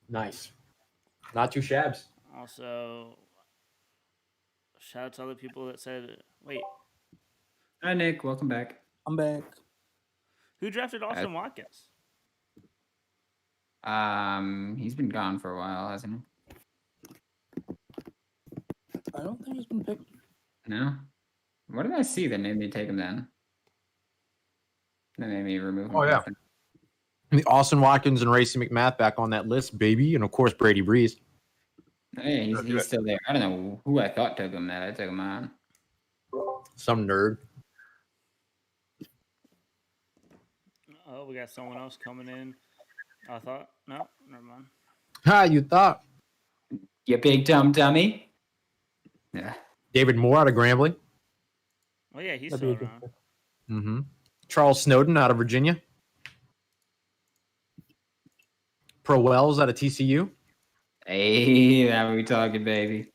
Not too shabs. Also, shout out to other people that said, wait, Hi, Nick. Welcome back. I'm back. who drafted Austin Watkins? He's been gone for a while, hasn't he? I don't think he's been picked. No. What did I see that made me take him down? That made me remove him. Oh, yeah. The Austin Watkins and Racey McMath back on that list, baby. And of course, Brady Breeze. Hey, he's still there. I don't know who I thought took him that I took him on. Some nerd. Oh, we got someone else coming in. I thought, no, never mind. Ha, you thought. You big dumb dummy. Yeah. David Moore out of Grambling. Oh, yeah, he's That'd still be a around. Mm-hmm. Charles Snowden out of Virginia. Pro Wells out of TCU. Hey, now we talking, baby.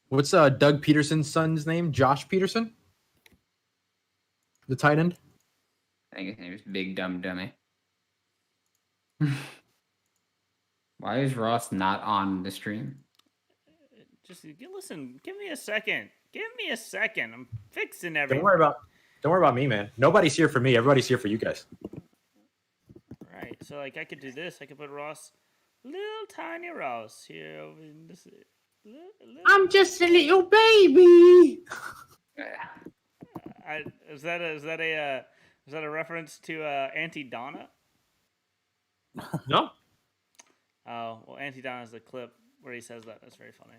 What's Doug Peterson's son's name? Josh Peterson? The tight end? I think his name is Big Dumb Dummy. Why is Ross not on the stream? Just listen. Give me a second. Give me a second. I'm fixing Don't everything. worry about me, man. Nobody's here for me. Everybody's here for you guys. Right. So like I could do this. I could put Ross, little tiny Ross here over in this. I'm just a little baby. Is that a reference to Auntie Donna? No. Oh well, Auntie Donna's the clip where he says that. That's very funny.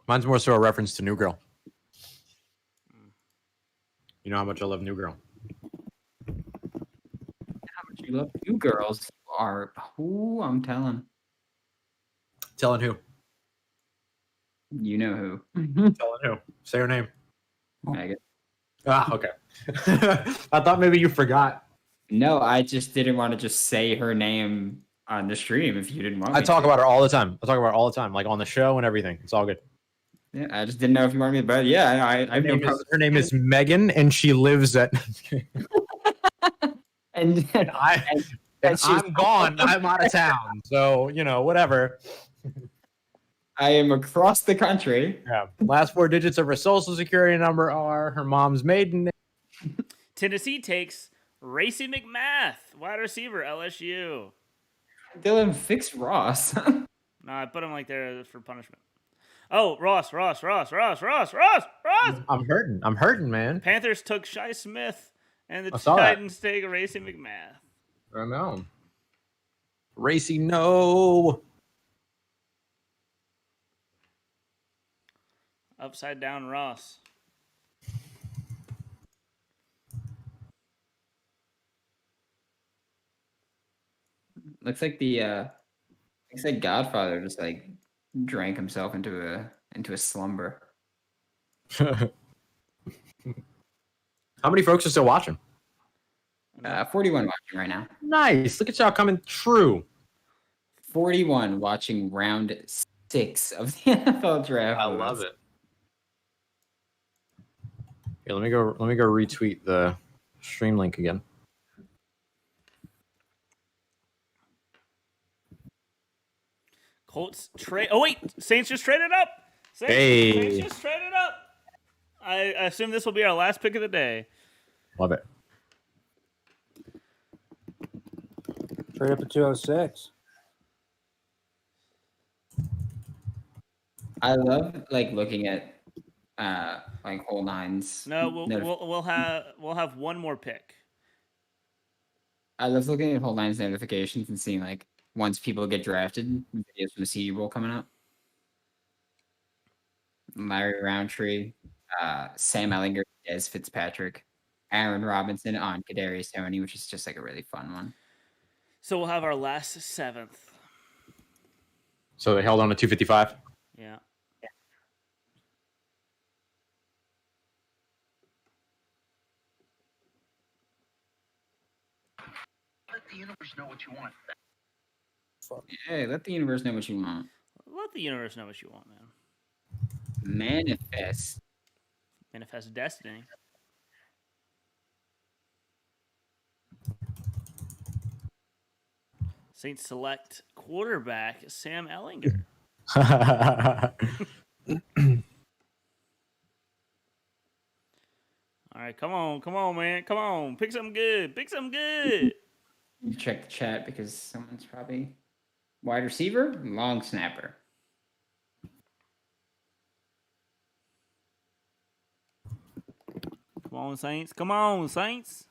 Mine's more so a reference to New Girl. You know how much I love New Girl. How much you love you girls are who I'm telling. Telling who? You know who. Telling who? Say her name. Megan. Ah, okay. I thought maybe you forgot. No, I just didn't want to just say her name on the stream if you didn't want me I talk to. about her all the time. I talk about her all the time, like on the show and everything. It's all good. Yeah, I just didn't know if you wanted me, but yeah, Her name is Megan, and she lives at. and And I'm gone. I'm out of town. So whatever. I am across the country. Yeah. Last 4 digits of her social security number are her mom's maiden name. Tennessee takes Racy McMath, wide receiver, LSU. Dylan, fix Ross. No, I put him like there for punishment. Oh, Ross. I'm hurting, man. Panthers took Shai Smith, and the I saw that. Titans take Racy McMath. I know. Racy, no. Upside down Ross. Looks like Godfather just like drank himself into a slumber. How many folks are still watching? 41 watching right now. Nice. Look at y'all coming true. 41 watching round 6 of the NFL draft. I love it. Here, let me go retweet the stream link again. Colts trade. Oh wait, Saints just traded up. Saints just traded up. I assume this will be our last pick of the day. Love it. Trade up to 206. I love like looking at like whole nines. No, we'll have one more pick. I love looking at whole nines notifications and seeing like once people get drafted, videos from the Senior Bowl coming up. Larry Roundtree, Sam Ellinger, Des Fitzpatrick, Aaron Robinson on Kadarius Toney, which is just like a really fun one. So we'll have our last 7th. So they held on to 255. Yeah. Let the universe know what you want. Hey, let the universe know what you want. Let the universe know what you want, man. Manifest. Manifest destiny. Saints select quarterback Sam Ellinger. All right, come on, man. Come on. Pick something good. You check the chat because someone's probably wide receiver, long snapper. Come on, Saints.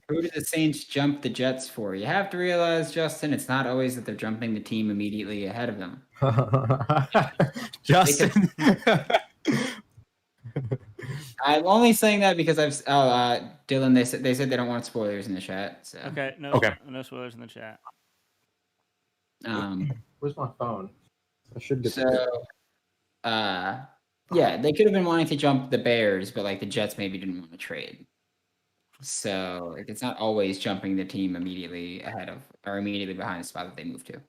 Who did the Saints jump the Jets for? You have to realize, Justin, it's not always that they're jumping the team immediately ahead of them. Justin. I'm only saying that because Dylan, they said they don't want spoilers in the chat. So. Okay, no spoilers in the chat. Where's my phone? I should get yeah, they could have been wanting to jump the Bears, but like the Jets maybe didn't want to trade. So like, it's not always jumping the team immediately ahead of or immediately behind the spot that they move to.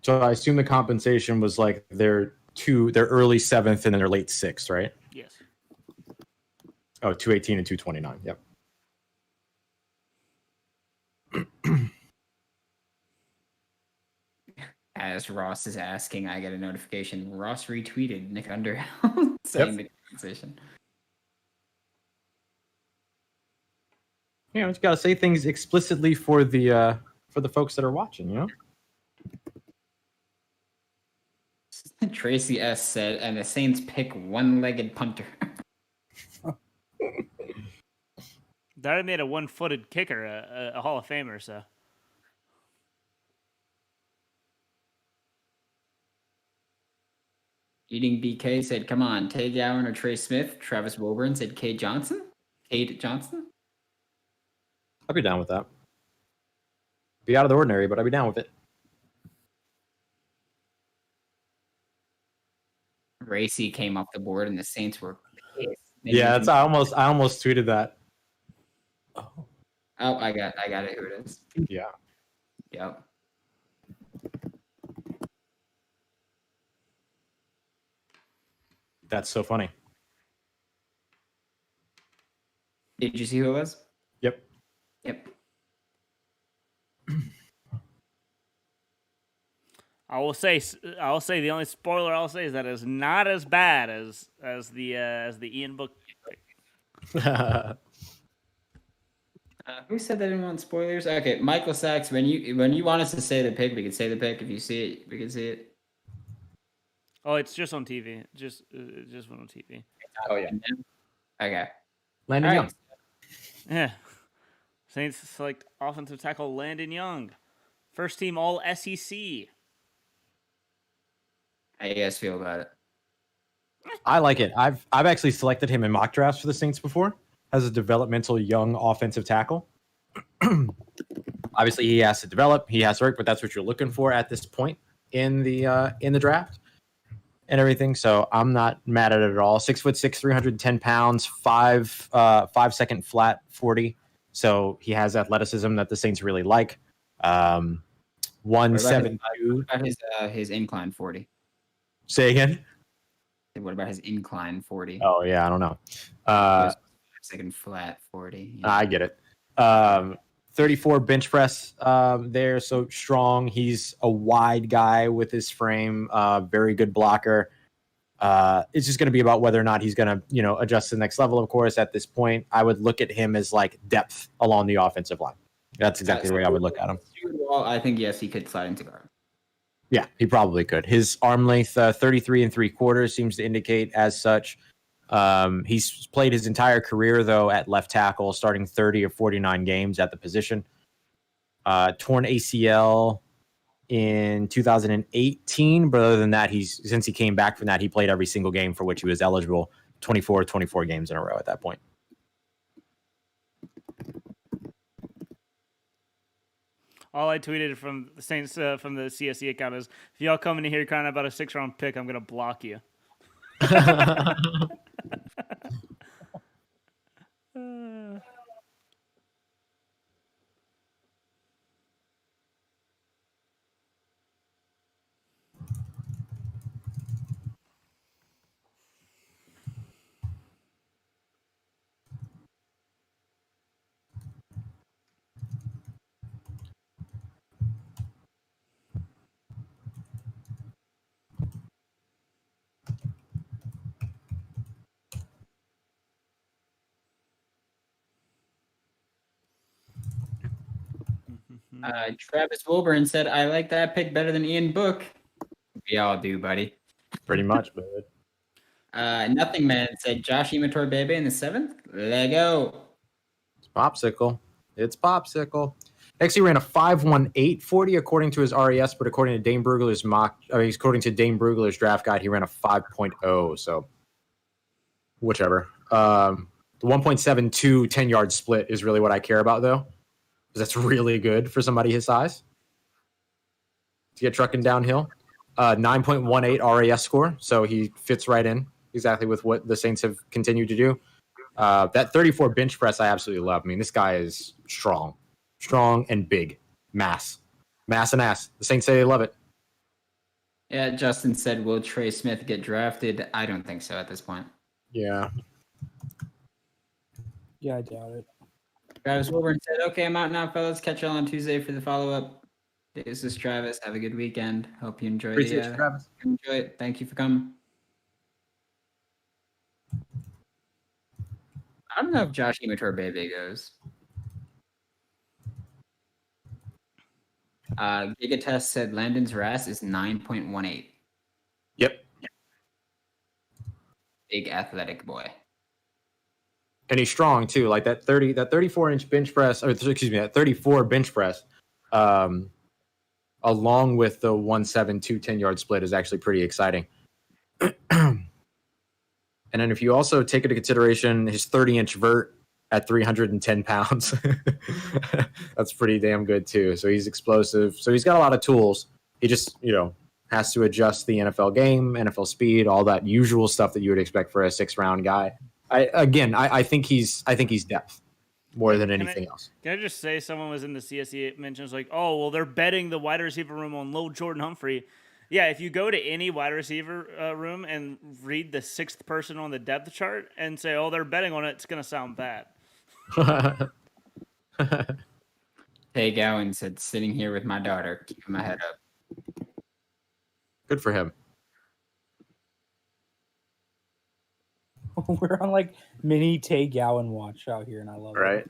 So I assume the compensation was like their early 7th and then their late 6th, right? Yes. Oh, 218 and 229. Yep. As Ross is asking, I get a notification. Ross retweeted Nick Underhill saying the compensation. You know, you got to say things explicitly for the folks that are watching. You know. Tracy S said, and the Saints pick one-legged punter. They already made a one-footed kicker a Hall of Famer, so. Eating BK said, come on, Tay Gowan or Trey Smith. Travis Wilburn said, Cade Johnson. I'd be down with that. Be out of the ordinary, but I'd be down with it. Racy came off the board, and the Saints were pissed. Yeah, I almost tweeted that. Oh, I got it. Who it is? Yeah. Yep. That's so funny. Did you see who it was? Yep. I will say the only spoiler I'll say is that it's not as bad as the Ian Book pick. Who said they didn't want spoilers? Okay, Michael Sachs. When you want us to say the pick, we can say the pick. If you see it, we can see it. Oh, it's just on TV. Just went on TV. Oh yeah. Okay. Landon Young. Yeah. Saints select offensive tackle Landon Young, first team All SEC. How you guys feel about it? I like it. I've actually selected him in mock drafts for the Saints before as a developmental young offensive tackle. Obviously, he has to develop. He has to work, but that's what you're looking for at this point in the draft and everything. So I'm not mad at it at all. 6'6", 310 pounds, 5 second flat 40. So he has athleticism that the Saints really like. 172. His incline 40. Say again. What about his incline 40? Oh yeah, I don't know. Second flat 40. I get it. 34 bench press there, so strong. He's a wide guy with his frame, very good blocker. It's just going to be about whether or not he's going to, adjust to the next level. Of course, at this point, I would look at him as like depth along the offensive line. That's exactly the way I would look at him. Well, I think yes, he could slide into guard. Yeah, he probably could. His arm length, 33 3/4, seems to indicate as such. He's played his entire career, though, at left tackle, starting 30 or 49 games at the position. Torn ACL in 2018, but other than that, since he came back from that, he played every single game for which he was eligible, 24 games in a row at that point. All I tweeted from the Saints from the CSE account is, if y'all come in here crying about a 6-round pick, I'm going to block you. Travis Wilburn said, I like that pick better than Ian Book. We all do, buddy. Pretty much, bud. Nothing Man said, Josh Imator Bebe in the 7th. Lego. It's Popsicle. Next, he ran a 5.18 40 according to his RES, but according to Dane Brugler's draft guide, he ran a 5.0. So, whichever. The 1.72 10-yard split is really what I care about, though. That's really good for somebody his size to get trucking downhill. 9.18 RAS score, so he fits right in exactly with what the Saints have continued to do. That 34 bench press I absolutely love. I mean, this guy is strong and big. Mass and ass. The Saints say they love it. Yeah, Justin said, "Will Trey Smith get drafted?" I don't think so at this point. Yeah. Yeah, I doubt it. Travis Wilburn said, "Okay, I'm out now, fellas. Catch y'all on Tuesday for the follow-up." This is Travis. Have a good weekend. Hope you enjoy Appreciate you, Travis. enjoy it. Thank you for coming. I don't know if Josh Imatorbhebhe goes. Gigatest said Landon's RAS is 9.18. Yep. Big athletic boy. And he's strong too. Like that 34-inch bench press, or excuse me, that 34 bench press, along with the 1.7 10-yard split is actually pretty exciting. And then if you also take into consideration his 30-inch vert at 310 pounds, that's pretty damn good too. So he's explosive. So he's got a lot of tools. He just, has to adjust the NFL game, NFL speed, all that usual stuff that you would expect for a 6th-round guy. I think he's depth more than anything else. Can I just say someone was in the CSE mentions like, oh, well, they're betting the wide receiver room on Lil Jordan Humphrey. Yeah, if you go to any wide receiver room and read the 6th person on the depth chart and say, oh, they're betting on it, it's going to sound bad. Tay Gowan said, sitting here with my daughter, keeping my head up. Good for him. We're on like mini Tay Gowan watch out here, and I love it. Right.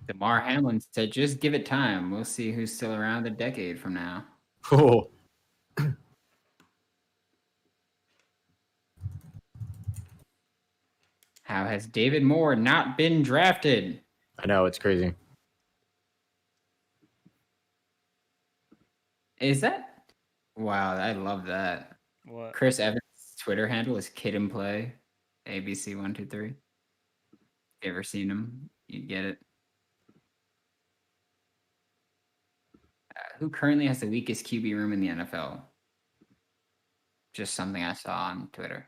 DeMar Hamlin said, just give it time. We'll see who's still around a decade from now. Oh. How has David Moore not been drafted? I know, it's crazy. Is that? Wow, I love that. What? Chris Evans' Twitter handle is Kid and Play, ABC123. If you ever seen him, you'd get it. Who currently has the weakest QB room in the NFL? Just something I saw on Twitter.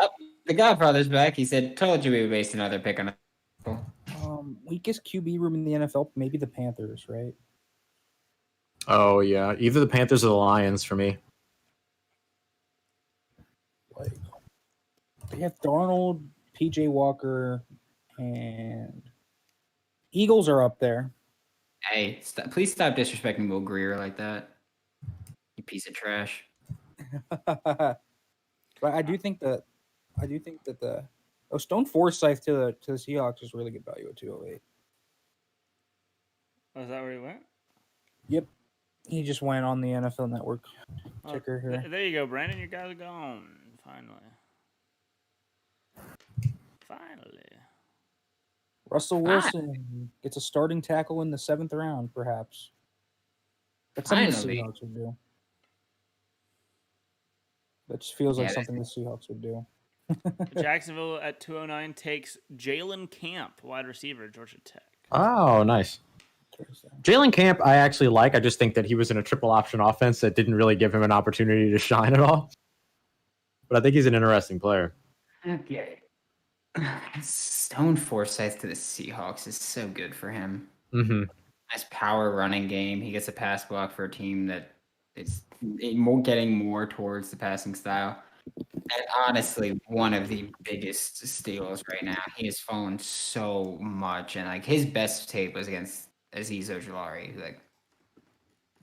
Oh, the Godfather's back. He said, told you we would waste another pick on a. Weakest QB room in the NFL, maybe the Panthers, right? Oh, yeah. Either the Panthers or the Lions for me. Like, they have Darnold, PJ Walker, and Eagles are up there. Hey, please stop disrespecting Will Greer like that. You piece of trash. But I do think that the Stone Forsythe to the Seahawks is really good value at 208. Oh, is that where he went? Yep. He just went on the NFL Network ticker here. There you go, Brandon. You guys are gone. Finally. Russell Wilson gets a starting tackle in the 7th round, perhaps. That's something the Seahawks would do. That just feels like something the Seahawks would do. Jacksonville at 209 takes Jalen Camp, wide receiver, Georgia Tech. Oh, nice. Jalen Camp, I actually like. I just think that he was in a triple option offense that didn't really give him an opportunity to shine at all. But I think he's an interesting player. Okay. Stone Forsythe to the Seahawks is so good for him. Mm-hmm. Nice power running game. He gets a pass block for a team that is getting more towards the passing style. And honestly, one of the biggest steals right now. He has fallen so much, and like his best tape was against Azeez Ojulari, like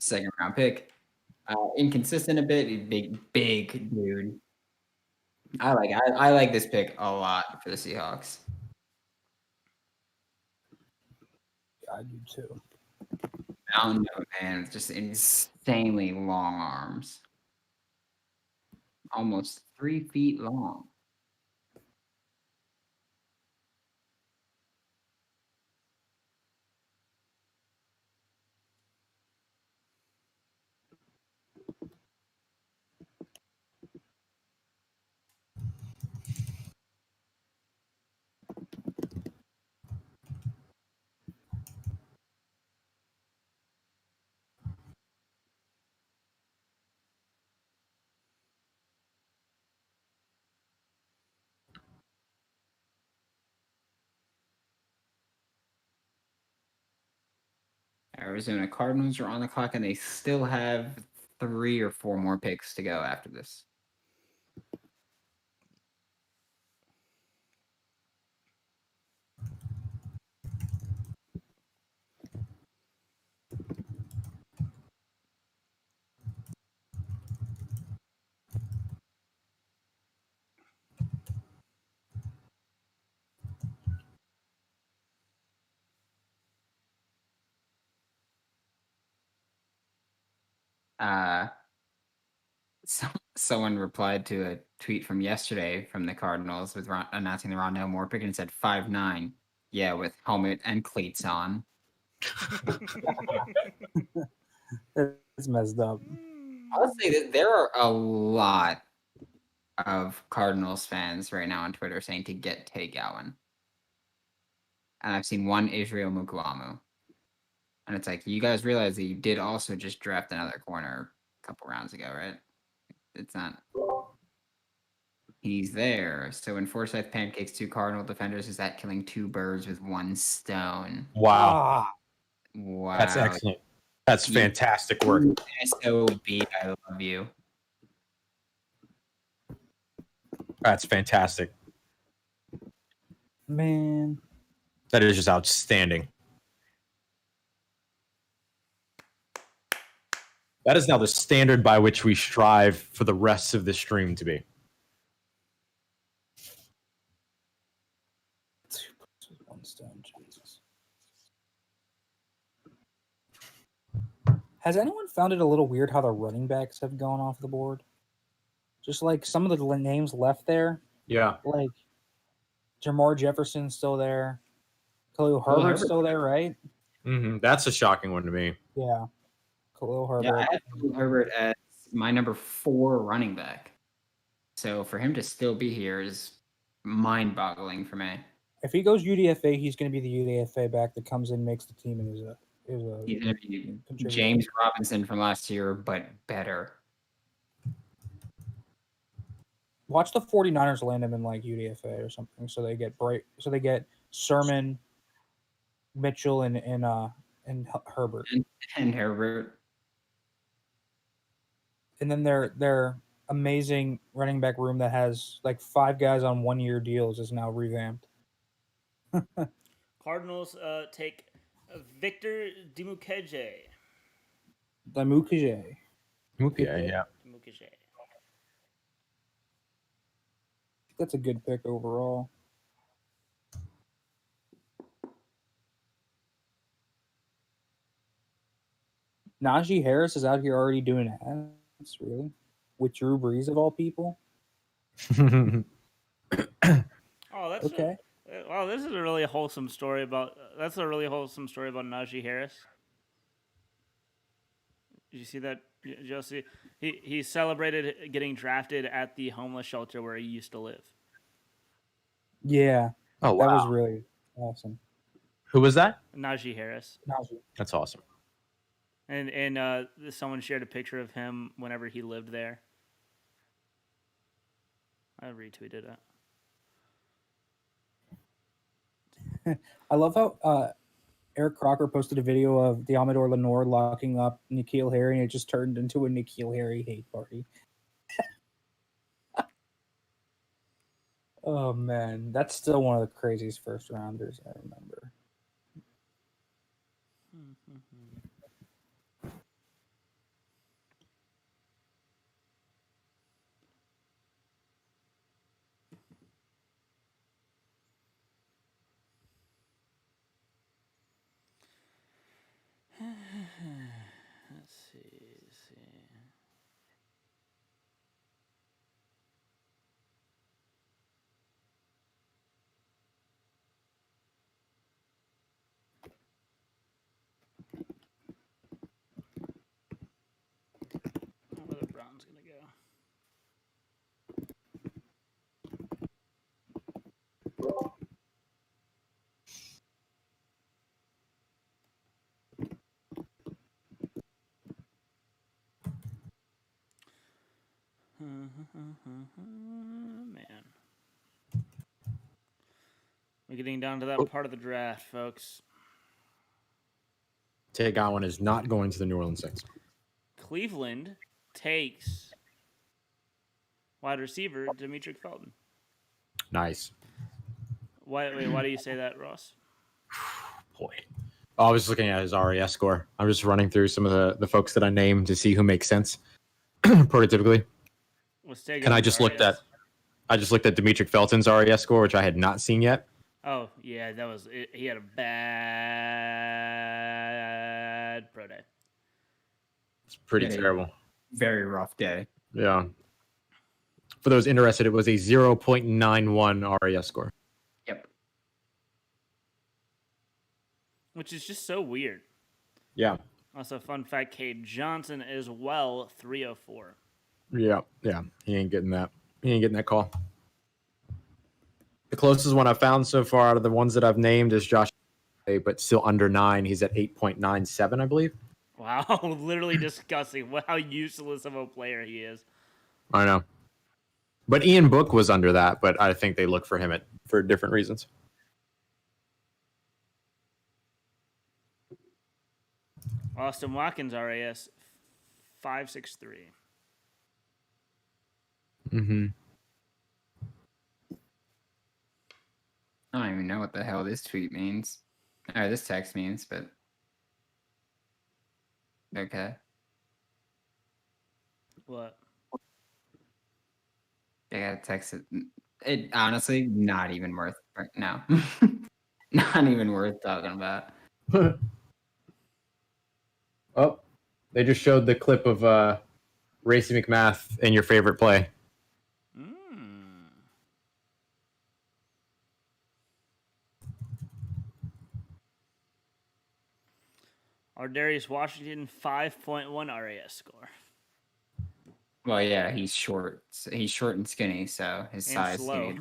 2nd round pick. Inconsistent a bit, big dude. I like this pick a lot for the Seahawks. I do too. Mountain goat man with just insanely long arms. Almost 3 feet long. Arizona Cardinals are on the clock, and they still have 3 or 4 more picks to go after this. Uh, someone replied to a tweet from yesterday from the Cardinals with announcing the Rondell Moore pick and said 5'9". Yeah, with helmet and cleats on. It's messed up. I'll say that there are a lot of Cardinals fans right now on Twitter saying to get Tay Gowan. And I've seen one Israel Mukuamu. And it's like, you guys realize that you did also just draft another corner a couple rounds ago, right? It's not. He's there. So in Forsyth Pancakes, 2 Cardinal defenders, is that killing 2 birds with 1 stone? Wow. Wow. That's excellent. That's Yeah. fantastic work. SOB, I love you. That's fantastic. Man. That is just outstanding. That is now the standard by which we strive for the rest of the stream to be. 2 birds with 1 stone, Jesus. Has anyone found it a little weird how the running backs have gone off the board? Just like some of the names left there. Yeah. Like Jamar Jefferson's still there. Khalil Herbert's still there, right? Mm-hmm. That's a shocking one to me. Yeah. Khalil Herbert. Yeah, I have Khalil Herbert as my number 4 running back. So for him to still be here is mind-boggling for me. If he goes UDFA, he's going to be the UDFA back that comes in, makes the team, and is a He's going to be contributor. James Robinson from last year, but better. Watch the 49ers land him in like UDFA or something, so they get Sermon, Mitchell, and Herbert, And Herbert. and then their amazing running back room that has like 5 guys on 1-year deals is now revamped. Cardinals take Victor Dimukeje. Lamukije. Yeah. Dimukeje. That's a good pick overall. Najee Harris is out here already doing ads, really? With Drew Brees of all people? Oh, that's Okay. wow. This is a really wholesome story about. That's a really wholesome story about Najee Harris. Did you see that, Josie? He celebrated getting drafted at the homeless shelter where he used to live. Yeah. Oh, That wow. was really awesome. Who was that? Najee Harris. Najee. That's awesome. And someone shared a picture of him whenever he lived there. I retweeted it. I love how Eric Crocker posted a video of Diamador Lenore locking up N'Keal Harry, and it just turned into a N'Keal Harry hate party. Oh, man. That's still one of the craziest first rounders I remember. Let's see. Where the Browns gonna go? Man. We're getting down to that part of the draft, folks. Tay Godwin is not going to the New Orleans Saints. Cleveland takes wide receiver Demetric Felton. Nice. Why do you say that, Ross? Boy. Oh, I was looking at his RAS score. I'm just running through some of the folks that I named to see who makes sense prototypically. And I just looked at Demetric Felton's RAS score, which I had not seen yet. Oh, yeah, that was it. He had a bad pro day. It's pretty Yeah. terrible. Very rough day. Yeah. For those interested, it was a 0.91 RAS score. Yep. Which is just so weird. Yeah. Also, fun fact, Cade Johnson as well, 304. Yeah. He ain't getting that. He ain't getting that call. The closest one I found so far out of the ones that I've named is Josh, but still under 9. He's at 8.97, I believe. Wow, literally disgusting. How useless of a player he is. I know. But Ian Book was under that, but I think they look for him for different reasons. Austin Watkins, RAS, 563. Mm-hmm. I don't even know what the hell this tweet means. Or this text means, but okay. What? I gotta text it. It honestly not even worth no. Not even worth talking about. Oh, they just showed the clip of Racy McMath in your favorite play. Ardarius Washington, 5.1 RAS score. Well, yeah, he's short. He's short and skinny, so his And size. slow. Can be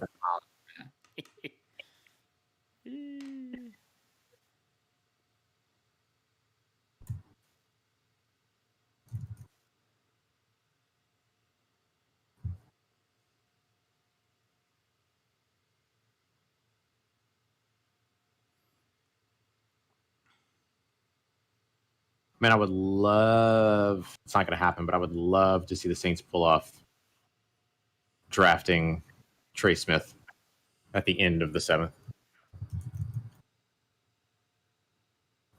Man, I would love, it's not going to happen, but I would love to see the Saints pull off drafting Trey Smith at the end of the 7th.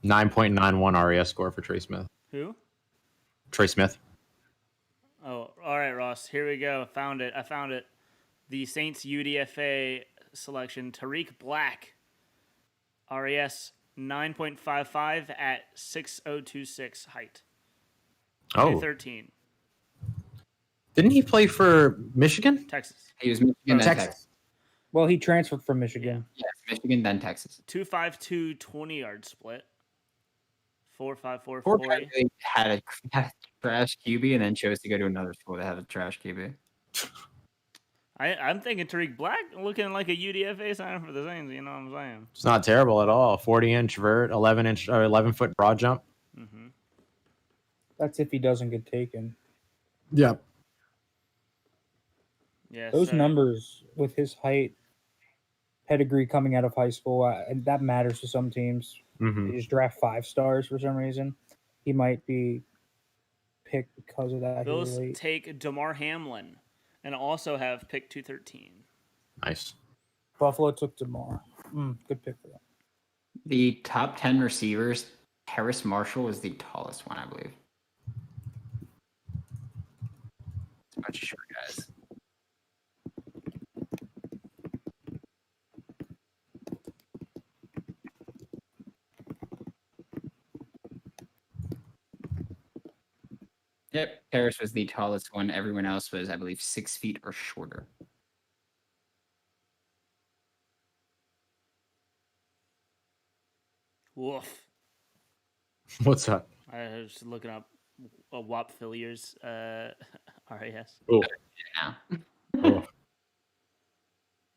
9.91 RAS score for Trey Smith. Who? Trey Smith. Oh, all right, Ross. Here we go. I found it. The Saints UDFA selection, Tariq Black, RAS 9.55 at 6'026 height. Oh. 2013. Didn't he play for Michigan? Texas. He was Michigan, then Texas. Texas. Well, he transferred from Michigan. Yes, Michigan, then Texas. 2.52 20-yard split. 4.54 Poor 40. guy really had a trash QB and then chose to go to another school that had a trash QB. I'm thinking Tariq Black looking like a UDFA sign for the Saints. You know what I'm saying? It's not terrible at all. 40-inch vert, 11-foot broad jump. Mm-hmm. That's if he doesn't get taken. Yep. Yeah, Those so- numbers with his height, pedigree coming out of high school, and that matters to some teams. Mm-hmm. They just draft 5 stars for some reason. He might be picked because of that. Bills Really. take DeMar Hamlin and also have pick 213. Nice. Buffalo took DeMar. Good pick for them. The top 10 receivers, Harris Marshall was the tallest one, I believe. It's a bunch of short guys. Yep, Harris was the tallest one. Everyone else was, I believe, 6 feet or shorter. Woof. What's up? I was looking up Wop Filliers RAS. Oh. Yeah. Oh.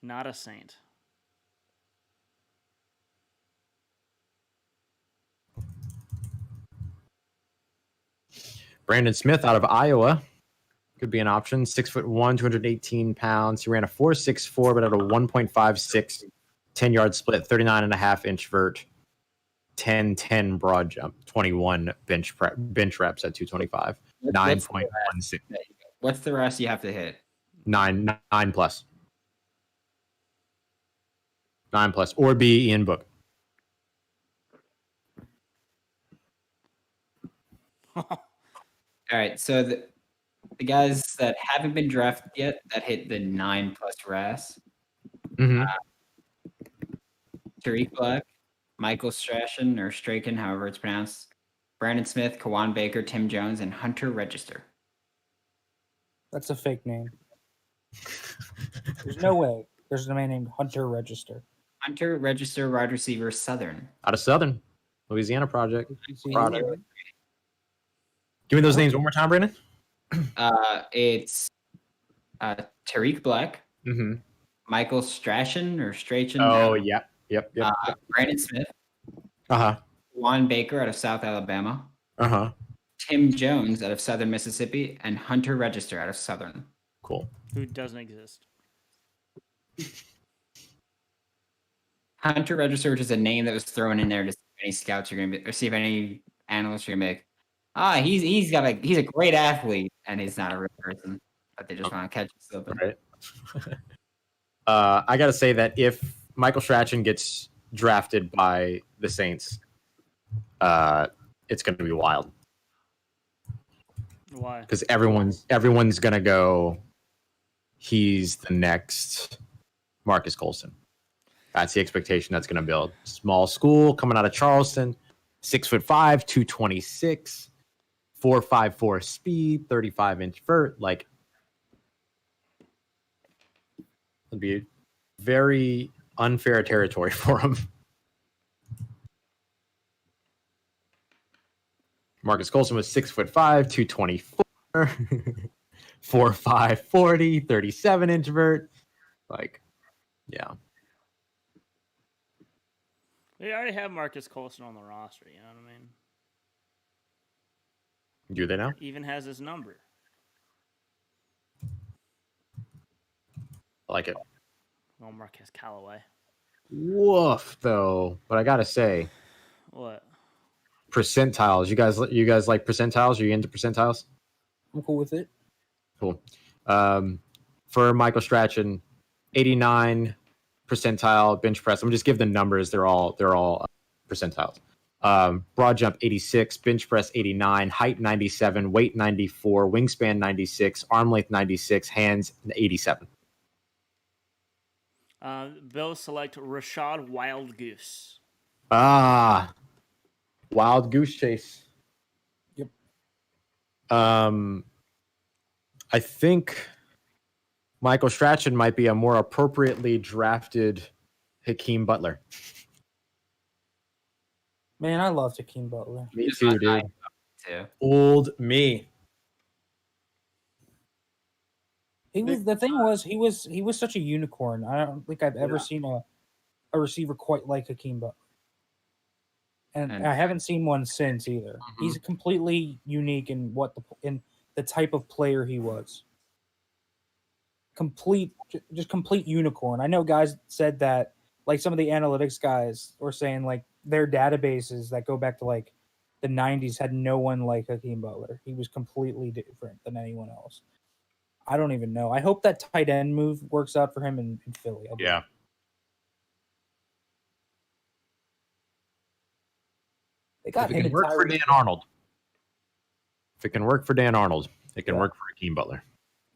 Not a Saint. Brandon Smith out of Iowa could be an option. 6'1", 218 pounds. He ran a 4.64, but at a 1.56 10-yard split, 39.5-inch vert. 10 broad jump, 21 bench reps at 225, What's the 9.16, What's the rest you have to hit? 9 plus, 9 plus, or be Ian Book. All right, so the guys that haven't been drafted yet that hit the 9+ RAS: Mm-hmm. Tariq Black, Michael Strachan or Strachan, however it's pronounced, Brandon Smith, Kawan Baker, Tim Jones, and Hunter Register. That's a fake name. There's no way there's a man named Hunter Register. Hunter Register, wide receiver, Southern. Out of Southern Louisiana Project. See, Product. Give me those names one more time, Brandon. It's Tariq Black, Mm-hmm. Michael Strachan or Strachan. Oh, yep. Brandon Smith, Uh-huh. Juan Baker out of South Alabama, Uh-huh. Tim Jones out of Southern Mississippi, and Hunter Register out of Southern. Cool. Who doesn't exist? Hunter Register, which is a name that was thrown in there to see if any scouts are going to be, or see if any analysts are going to make. He's a great athlete, and he's not a real person, but they just want to catch something. Right. I got to say that if Michael Strachan gets drafted by the Saints, it's going to be wild. Why? Because everyone's going to go, he's the next Marcus Colston. That's the expectation that's going to build. Small school coming out of Charleston, 6'5", 226, 4.54 speed, 35-inch vert. Like, it'd be very unfair territory for him. Marcus Colston was 6'5", 224, 4.5 40, 37-inch vert. Like, yeah. They already have Marcus Colston on the roster, you know what I mean? Do they now? Even has his number. I like it. Well, Marcus Callaway. Woof, though. But I gotta say, What? percentiles. You guys like percentiles? Are you into percentiles? I'm cool with it. Cool. For Michael Strachan, 89 percentile bench press. I'm just give the numbers. They're all percentiles. Broad jump 86, bench press 89, height 97, weight 94, wingspan 96, arm length 96, hands 87. Bills select Rashad Wild Goose. Wild goose chase. Yep. I think Michael Strachan might be a more appropriately drafted Hakeem Butler. Man, I love Hakeem Butler. Me too, dude. Too. Old me. He was such a unicorn. I don't think I've ever seen a receiver quite like Hakeem Butler. And I haven't seen one since either. He's completely unique in in the type of player he was. Complete unicorn. I know guys said that, like some of the analytics guys were saying, like their databases that go back to like the 90s had no one like Hakeem Butler. He was completely different than anyone else. I don't even know. I hope that tight end move works out for him in Philly. Yeah. They got If it can work for Dan Arnold. If it can work for Dan Arnold, it can work for Hakeem Butler.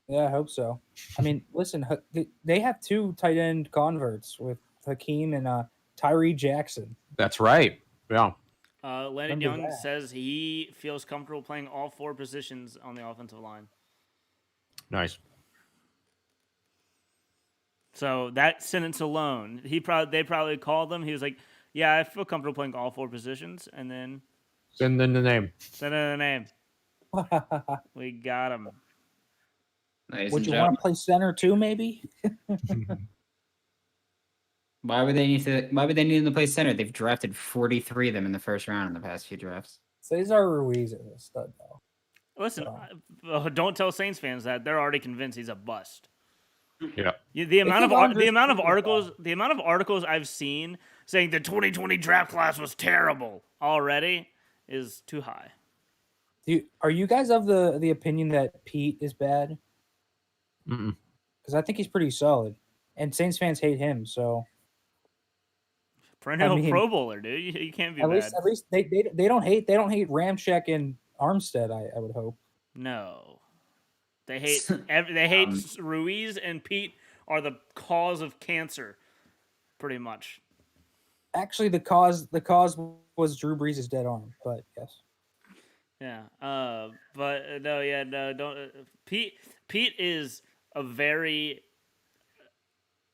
Yeah, I hope so. I mean, listen, they have two tight end converts with Hakeem and Tyree Jackson. That's right. Yeah. Landon Young says he feels comfortable playing all four positions on the offensive line. Nice. So that sentence alone, they probably called him. He was like, "Yeah, I feel comfortable playing all four positions," and then send in the name. We got him. Would you want to play center too? Maybe. Why would they need him to play center? They've drafted 43 of them in the first round in the past few drafts. Cesar Ruiz is a stud, though. Listen, don't tell Saints fans that. They're already convinced he's a bust. Yeah. The amount of articles I've seen saying the 2020 draft class was terrible already is too high. Are you guys of the opinion that Pete is bad? Mm-mm. Because I think he's pretty solid, and Saints fans hate him. So Perennial I mean, Pro Bowler, dude. You can't be at bad. least they don't hate Ramczyk and Armstead. I would hope. No, they hate they hate Ruiz and Pete are the cause of cancer, pretty much. Actually, the cause was Drew Brees' dead arm. But yes. Yeah. But no. Yeah. No. Don't. Pete is a very.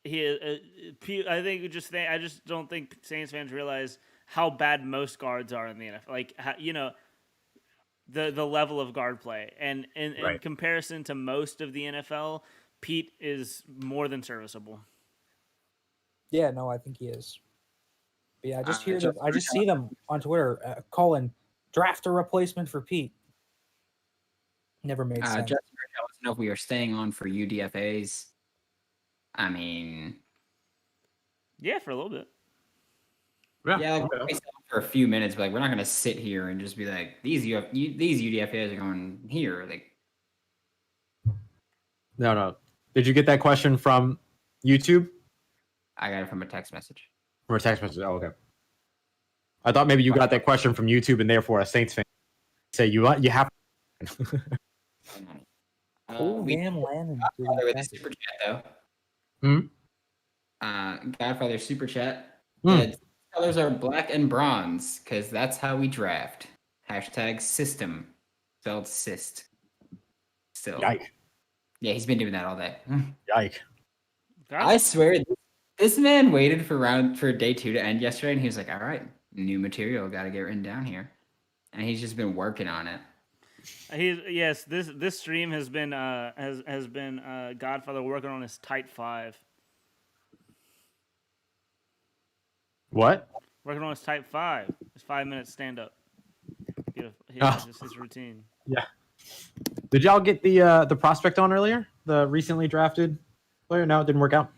He is. I think I just don't think Saints fans realize how bad most guards are in the NFL. Like the level of guard play, and in comparison to most of the NFL, Pete is more than serviceable. Yeah, no, I think he is. But yeah, I just see them on Twitter calling draft a replacement for Pete. Never made sense. Justin wants to know if we are staying on for UDFAs. I mean, yeah, for a little bit. Yeah, like, we're on for a few minutes, but like we're not gonna sit here and just be like these UDFAs are going here. Like, No. Did you get that question from YouTube I got it from a text message. or a text message? Oh, okay. I thought maybe you got that question from YouTube and therefore a Saints fan say you have. Van Lannon. Godfather with a super chat though. Godfather super chat. The colors are black and bronze because that's how we draft. #system spelled cyst. Still. Yike. Yeah, he's been doing that all day. Yike. I swear, this man waited for day 2 to end yesterday, and he was like, "All right, new material, got to get written down here," and he's just been working on it. This stream has been Godfather working on his tight 5. What? Working on his type 5. His 5-minute stand up. That's his routine. Yeah. Did y'all get the prospect on earlier? The recently drafted player? No, it didn't work out.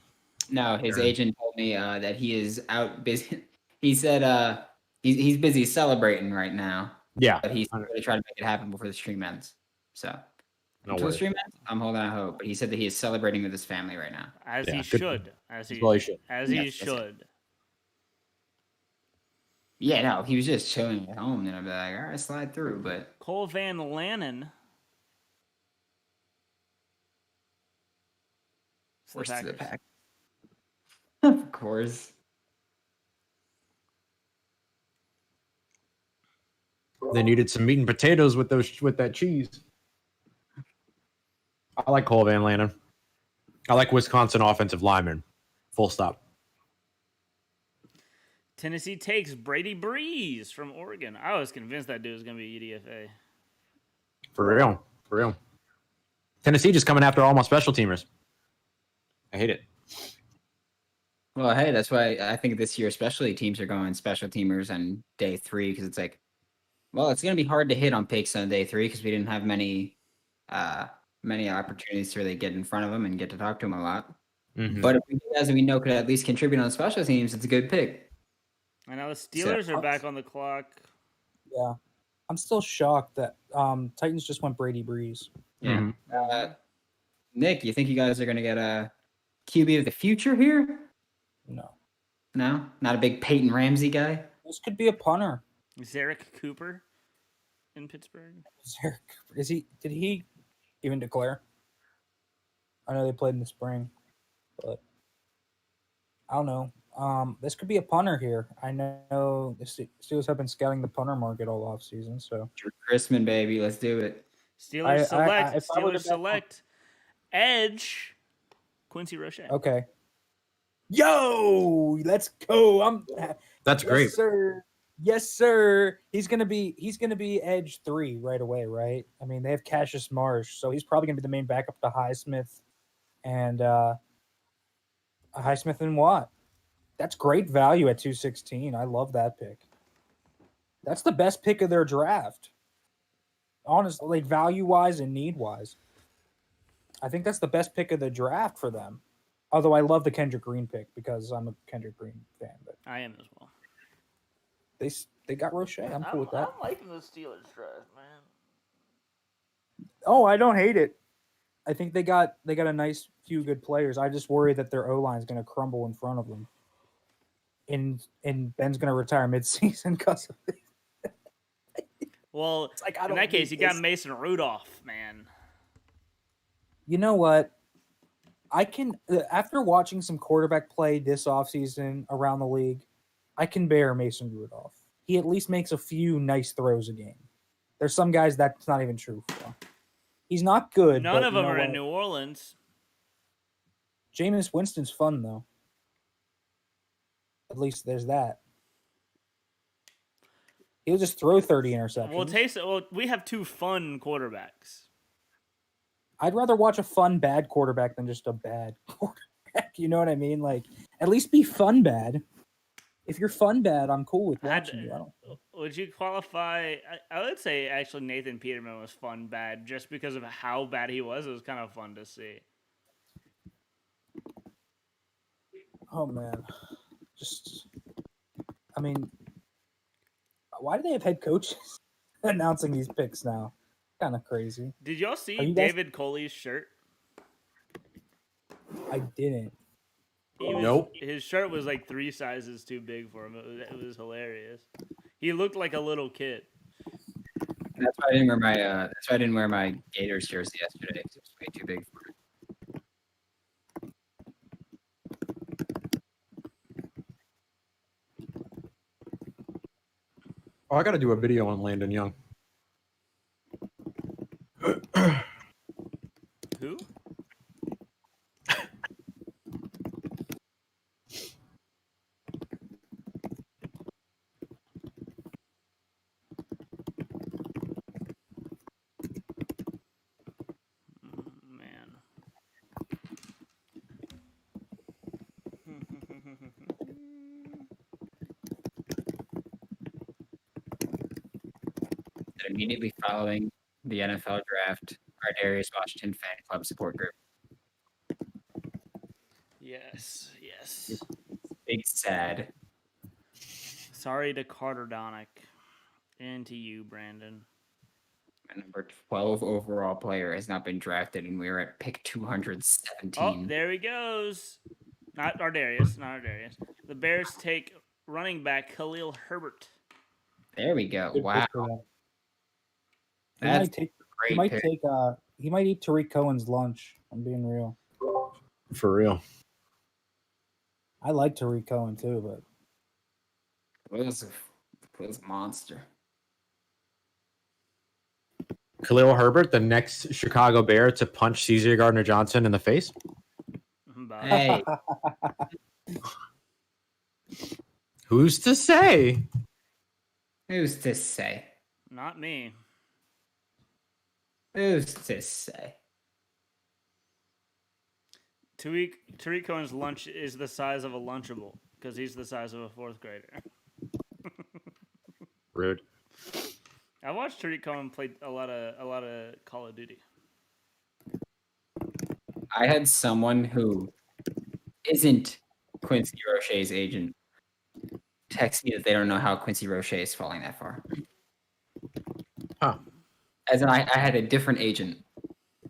No, his agent told me that he is out busy. He said he's busy celebrating right now. Yeah. But he's going to try to make it happen before the stream ends. So until the stream ends, I'm holding out hope. But he said that he is celebrating with his family right now. As he should. Yeah, no, he was just chilling at home, and I'd be like, all right, slide through. But Cole Van Lannon. Forced to the pack. Of course. They needed some meat and potatoes with that cheese. I like Cole Van Lannon. I like Wisconsin offensive linemen. Full stop. Tennessee takes Brady Breeze from Oregon. I was convinced that dude was going to be UDFA. For real. Tennessee just coming after all my special teamers. I hate it. Well, hey, that's why I think this year especially teams are going special teamers on day 3 because it's like, well, it's going to be hard to hit on picks on day 3 because we didn't have many opportunities to really get in front of them and get to talk to them a lot. Mm-hmm. But if we guys that we know could at least contribute on special teams, it's a good pick. And now the Steelers are back on the clock. Yeah. I'm still shocked that Titans just went Brady Breeze. Yeah. Nick, you think you guys are going to get a QB of the future here? No. No? Not a big Peyton Ramsey guy? This could be a punter. Zarek Cooper in Pittsburgh. Zarek Cooper. Did he even declare? I know they played in the spring, but I don't know. This could be a punter here. I know the Steelers have been scouting the punter market all off season. So Chrisman, baby, let's do it. Steelers select edge Quincy Roche. Okay. Yo, let's go. That's great. Sir. Yes, sir. He's gonna be edge 3 right away, right? I mean, they have Cassius Marsh, so he's probably gonna be the main backup to Highsmith and Watt. That's great value at 216. I love that pick. That's the best pick of their draft. Honestly, like value wise and need wise. I think that's the best pick of the draft for them. Although I love the Kendrick Green pick because I'm a Kendrick Green fan, but I am as well. they got Roche. I'm cool with that. I'm liking the Steelers draft, man. Oh, I don't hate it. I think they got a nice few good players. I just worry that their O line is going to crumble in front of them, and Ben's going to retire midseason because of it. Well, Like, I in don't that case, you need got this. Mason Rudolph, man. You know what? I can after watching some quarterback play this offseason around the league, I can bear Mason Rudolph. He at least makes a few nice throws a game. There's some guys that's not even true for. He's not good. None but of you them know are in what? New Orleans. Jameis Winston's fun though. At least there's that. He'll just throw 30 interceptions. Well, we have two fun quarterbacks. I'd rather watch a fun bad quarterback than just a bad quarterback. You know what I mean? Like, at least be fun bad. If you're fun bad, I'm cool with watching you. I don't. Would you qualify? I would say actually Nathan Peterman was fun bad just because of how bad he was. It was kind of fun to see. Oh man, I mean, why do they have head coaches announcing these picks now? Kind of crazy. Did y'all Are see you guys- David Coley's shirt? I didn't. Nope. His shirt was like 3 sizes too big for him. It was hilarious. He looked like a little kid. That's why I didn't wear my. That's why I didn't wear my Gators jersey yesterday. 'Cause it was way too big for it. Oh, I got to do a video on Landon Young. Who? Man. Immediately following the NFL draft, our Darius Washington fan club support group. Yes. Big sad. Sorry to Carter Donick. And to you, Brandon. My number 12 overall player has not been drafted, and we are at pick 217. Oh, there he goes. Not Ardarius. The Bears take running back Khalil Herbert. There we go. Good Wow. pick for them. He That's might take. a great He might pick. take. He might eat Tariq Cohen's lunch. I'm being real. For real. I like Tariq Cohen too, but Khalil's a monster. Khalil Herbert, the next Chicago Bear to punch Cesar Gardner-Johnson in the face. Bye. Hey, Who's to say? who's to say? Not me. Who's to say? Tariq Cohen's lunch is the size of a Lunchable because he's the size of a 4th grader. Rude. I watched Tariq Cohen play a lot of Call of Duty. I had someone who isn't Quincy Roche's agent text me that they don't know how Quincy Roche is falling that far. Huh. As in, I had a different agent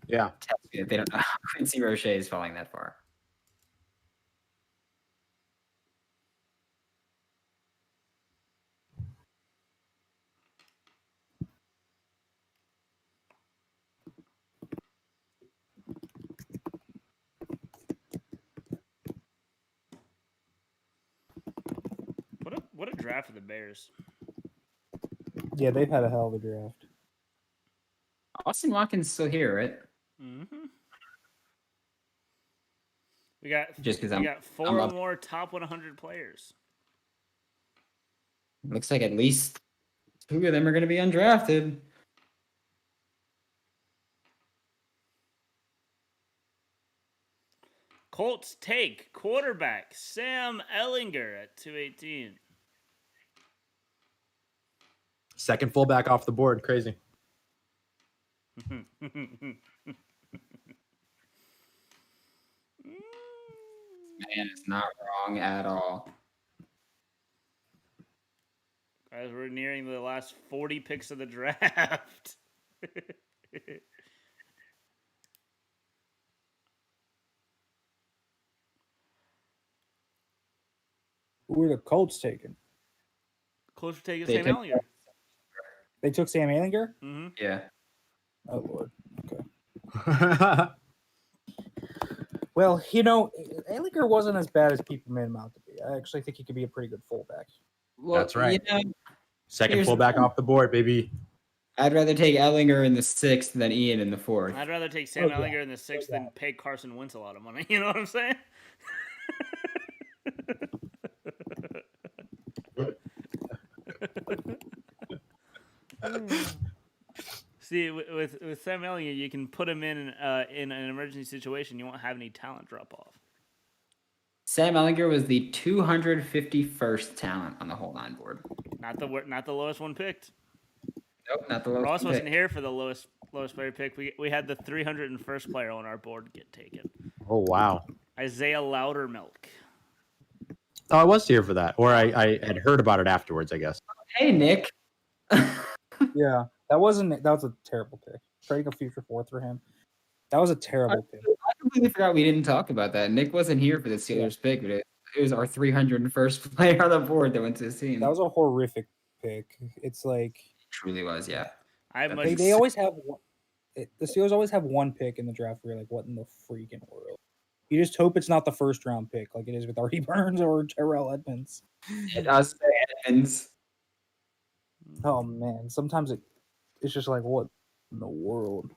Yeah. text me that they don't know how Quincy Roche is falling that far. What a draft for the Bears. yeah, they've had a hell of a draft. Austin Watkins still here, right? Mm-hmm. We got Just 'cause we I'm- got 4 I'm up. more top 100 players. Looks like at least 2 of them are going to be undrafted. Colts take quarterback Sam Ellinger at 218. Second fullback off the board. Crazy. What, 'What a draft for the Bears. Mm-hmm. man is not wrong at all. Guys, we're nearing the last 40 picks of the draft. Who were the Colts taking? Close to taking They Sam took- Ellinger. They took Sam Ehlinger? Mm-hmm. Yeah. Oh, Lord. Okay. Well, Ehlinger wasn't as bad as people made him out to be. I actually think he could be a pretty good fullback. Well, That's right. You know, Second Here's the fullback thing. off the board, baby. I'd rather take Ellinger in the 6th than Ian in the 4th. I'd rather take Sam Oh, yeah. Ellinger in the 6th than pay Carson Wentz a lot of money. You know what I'm saying? See, with Sam Ellinger, you can put him in an emergency situation. You won't have any talent drop off. Sam Ellinger was the 251st talent on the whole 9 board. Not the lowest one picked. Nope, not the lowest. Ross pick. wasn't here for the lowest player pick. We had the 301st player on our board get taken. Oh wow. Isaiah Loudermilk. Oh, I was here for that, or I had heard about it afterwards, I guess. Hey, Nick. Yeah, that was a terrible pick. Trading a future 4th for him. That was a terrible pick. I completely forgot we didn't talk about that. Nick wasn't here for the Steelers pick, but it was our 301st player on the board that went to the team. That was a horrific pick. It's like It truly was, yeah. I have much. they always have one. The Steelers always have one pick in the draft where you're like, what in the freaking world? You just hope it's not the first round pick like it is with Artie Burns or Terrell Edmonds. It does say Edmonds. Oh man, sometimes it's just like, what in the world?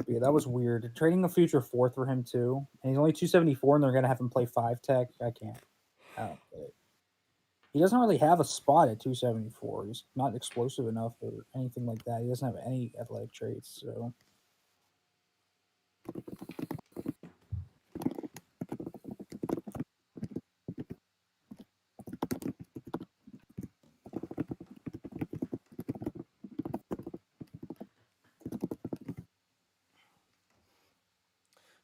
Yeah, that was weird. Trading a future 4th for him too, and he's only 274, and they're gonna have him play 5 tech. I don't get it. He doesn't really have a spot at 274. He's not explosive enough or anything like that. He doesn't have any athletic traits, so.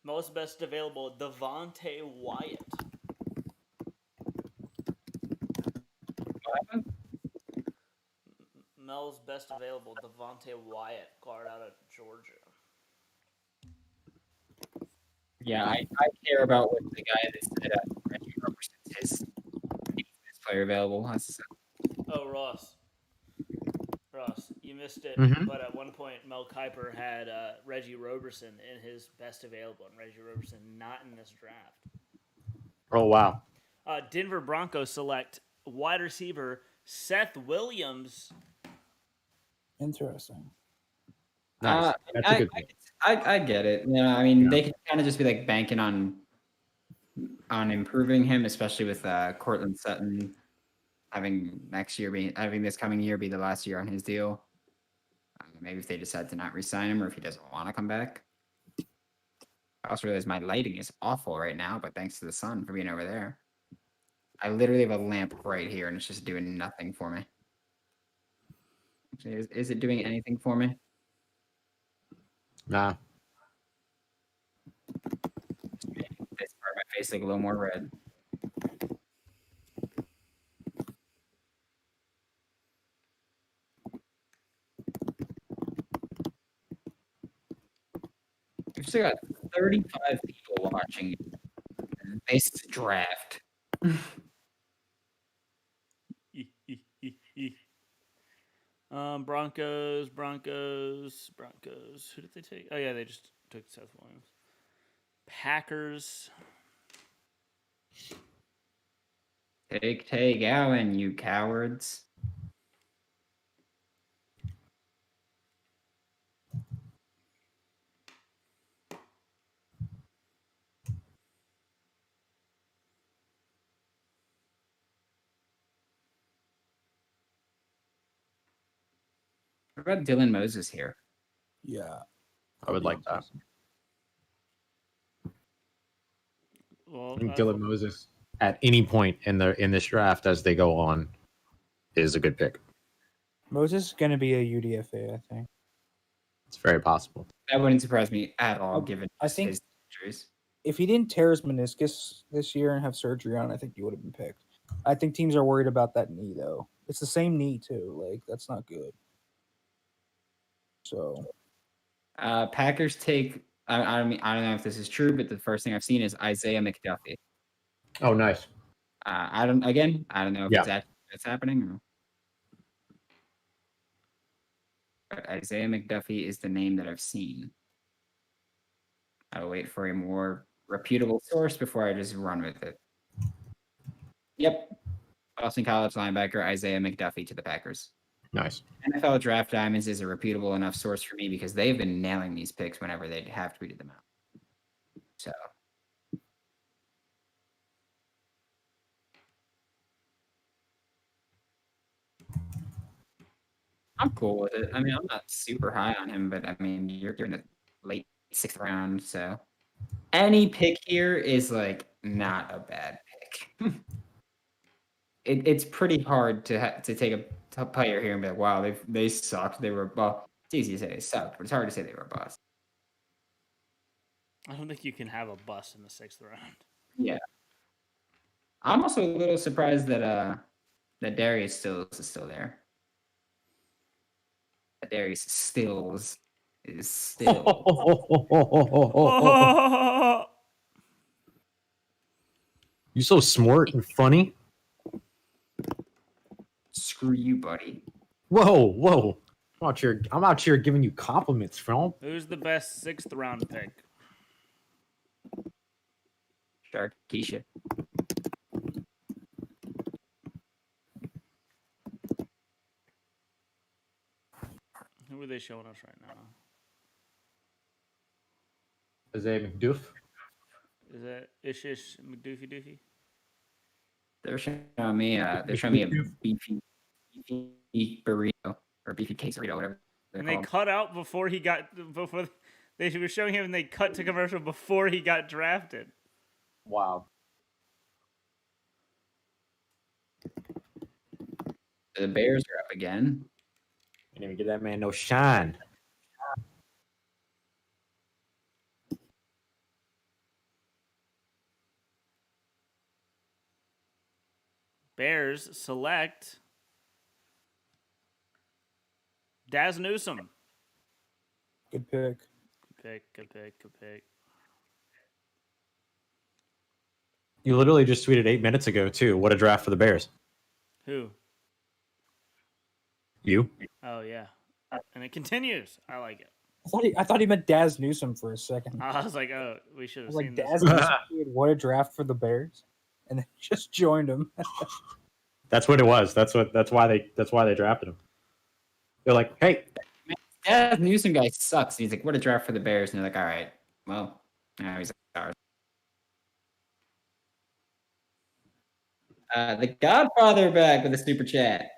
Most best available, Devontae Wyatt. Mel's best available, Devontae Wyatt, guard out of Georgia. Yeah, I care about what the guy that said Reggie Roberson's his player available. Oh, Ross, you missed it. Mhm. But at one point, Mel Kiper had Reggie Roberson in his best available, and Reggie Roberson not in this draft. Oh wow. Denver Broncos select wide receiver Seth Williams. Interesting. Nice. That's a good pick. I get it. You know, I mean, Yeah. they can kind of just be like banking on improving him, especially with Cortland Sutton having this coming year be the last year on his deal. Maybe if they decide to not re-sign him, or if he doesn't want to come back. I also realize my lighting is awful right now, but thanks to the sun for being over there. I literally have a lamp right here, and it's just doing nothing for me. Actually, is it doing anything for me? Nah. This part of my face look a little more red. We've still got 35 people watching this draft. Broncos. Who did they take? Oh yeah, they just took Seth Williams. Packers. Take Allen, you cowards. What about Dylan Moses here? Yeah. I would like that. Well, I think Dylan Moses at any point in this draft as they go on is a good pick. Moses is going to be a UDFA, I think. It's very possible. That wouldn't surprise me at all, given I think- his injuries. if he didn't tear his meniscus this year and have surgery on, I think he would have been picked. I think teams are worried about that knee though. It's the same knee too. Like that's not good. So Packers take. I don't know if this is true, but the first thing I've seen is Isaiah McDuffie. Oh, nice. I don't know if Yeah. that's happening. Or... But Isaiah McDuffie is the name that I've seen. I'll wait for a more reputable source before I just run with it. Yep. Boston College linebacker Isaiah McDuffie to the Packers. Nice. NFL Draft Diamonds is a reputable enough source for me because they've been nailing these picks whenever they have tweeted them out. So. I'm cool with it. I mean, I'm not super high on him, but I mean, you're in the late 6th round, so any pick here is like not a bad pick. It's pretty hard to take a top player here and be like, wow, they sucked. They were it's easy to say they sucked, but it's hard to say they were a bust. I don't think you can have a bust in the 6th round. Yeah. I'm also a little surprised that Darius Stills is still there. Darius Stills is still. You so smart and funny. Screw you, buddy. Whoa. I'm out here giving you compliments, Phil. Who's the best 6th round pick? Shark Keisha. Who are they showing us right now? Isaiah McDuff. Is that Ish McDoofy Doofy? They're showing me a beefy burrito or beefy quesarito, whatever. And they cut out before they were showing him and they cut to commercial before he got drafted. Wow. The Bears are up again. Didn't even give that man no shine. Bears select Daz Newsome. good pick. Good pick. You literally just tweeted 8 minutes ago, too. What a draft for the Bears. Who? You? Oh, yeah. And it continues. I like it. I thought he meant Daz Newsome for a second. I was like, oh, we should I have was seen like, this. Daz Newsome, dude, what a draft for the Bears, and then just joined him. That's what it was. That's why they drafted him. They're like, hey, Daz Newsome guy sucks. He's like, what a draft for the Bears. And they're like, all right, well, now he's ours. The Godfather back with a super chat.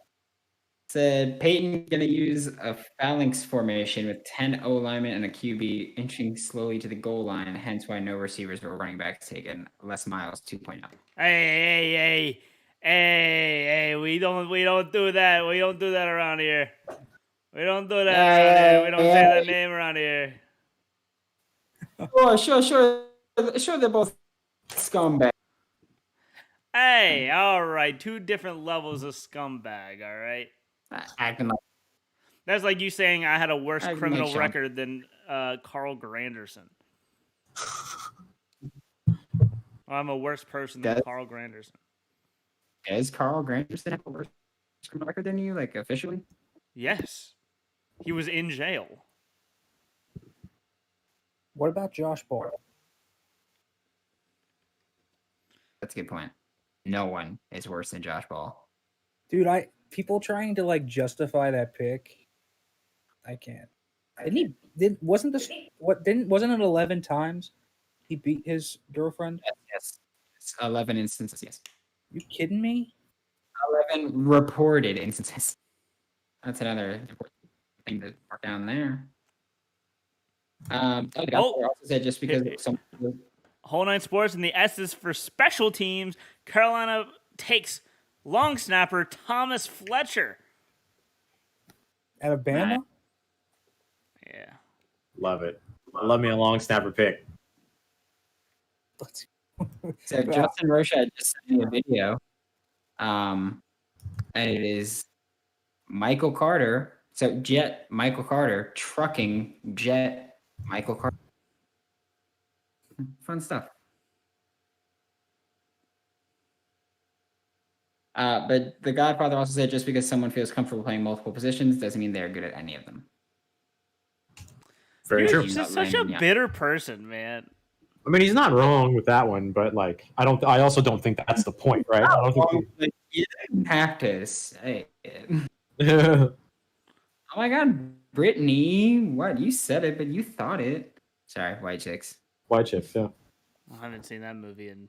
Said Peyton gonna use a phalanx formation with 10 O linemen and a QB inching slowly to the goal line, hence why no receivers or running backs taken. Les Miles 2.0. Hey, we don't do that. We don't do that around here. We don't do that around here. We don't say that name around here. Sure, they're both scumbags. Hey, all right. 2 different levels of scumbag, all right? Acting like That's like you saying I had a worse I can criminal make Sean- record than Carl Granderson. I'm a worse person than That- Carl Granderson. Does Carl Granderson have a worse criminal record than you, like officially? Yes. He was in jail. What about Josh Ball? That's a good point. No one is worse than Josh Ball. Dude, people trying to like justify that pick. I can't. Wasn't it 11 times he beat his girlfriend? Yes. It's 11 instances, yes. You kidding me? 11 reported instances. That's another important thing to mark down there. Also said just because some Whole Nine Sports and the S is for special teams. Carolina takes long snapper Thomas Fletcher. Alabama? Yeah. love it. I love me a long snapper pick. Let's- So Justin Rocha just sent me a video, and it is Michael Carter. So Jet Michael Carter trucking Jet Michael Carter. Fun stuff. But the Godfather also said just because someone feels comfortable playing multiple positions doesn't mean they're good at any of them. Very You're true. just such a bitter person, man. I mean, he's not wrong with that one, but like, I also don't think that's the point, right? I don't think. Like, you didn't have to say it. Oh Oh my God, Brittany, what? You said it, but you thought it. Sorry, white chicks. White chicks, yeah. I haven't seen that movie in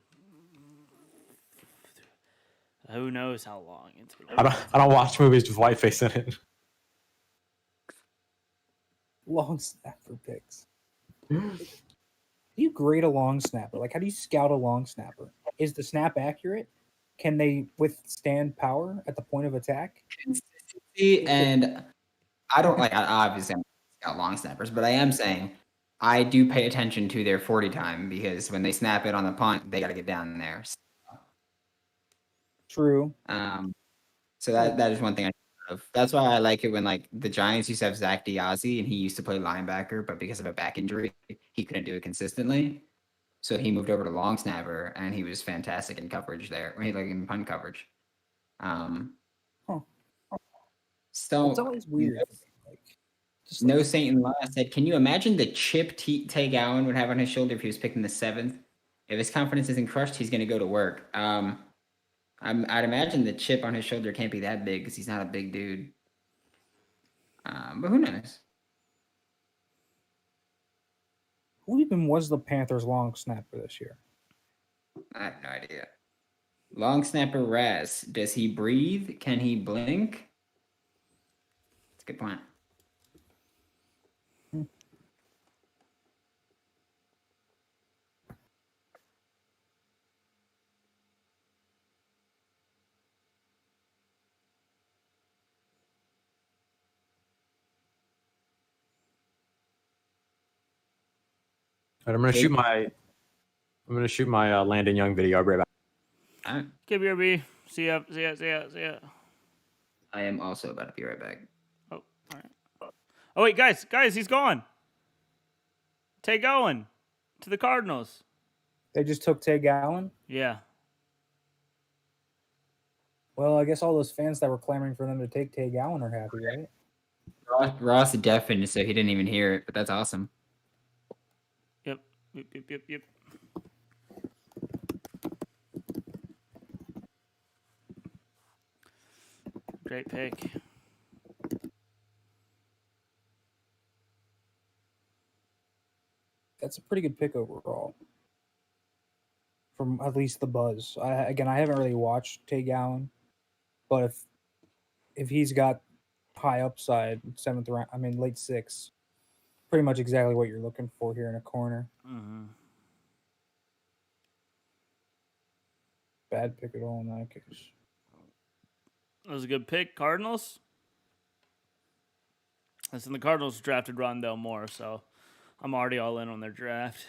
who knows how long. It's been I don't watch movies with whiteface in it. Long snapper picks. How do you grade a long snapper? Like, how do you scout a long snapper? Is the snap accurate? Can they withstand power at the point of attack? Consistency, and I don't like. Obviously, I'm scout long snappers, but I am saying I do pay attention to their 40 time because when they snap it on the punt, they got to get down there. True. So that is one thing I of. That's why I like it when like the Giants used to have Zach Diazzi and he used to play linebacker, but because of a back injury, he couldn't do it consistently. So he moved over to long snapper and he was fantastic in coverage there. Like in punt coverage. So It's always weird. Like, just no Saint in Law said, can you imagine the chip Tay Gowan would have on his shoulder if he was picked in the 7th? If his confidence isn't crushed, he's going to go to work. I'd imagine the chip on his shoulder can't be that big because he's not a big dude. But who knows? Who even was the Panthers' long snapper this year? I have no idea. Long snapper Raz. Does he breathe? Can he blink? That's a good point. Right, I'm gonna shoot my Landon Young video. I'll be right back. All right. Okay, BRB. See ya. I am also about to be right back. Oh, all right. Oh wait, guys, he's gone. Tay Gowan to the Cardinals. They just took Tay Gowan? Yeah. Well, I guess all those fans that were clamoring for them to take Tay Gowan are happy, right? Ross deafened, so he didn't even hear it, but that's awesome. Yep. Great pick. That's a pretty good pick overall. From at least the buzz. I haven't really watched Tay Gowan, but if he's got high upside, 7th round, I mean late 6th, pretty much exactly what you're looking for here in a corner. Mm-hmm. Bad pick at all in that case. That was a good pick. Cardinals. Listen, the Cardinals drafted Rondell Moore, so I'm already all in on their draft.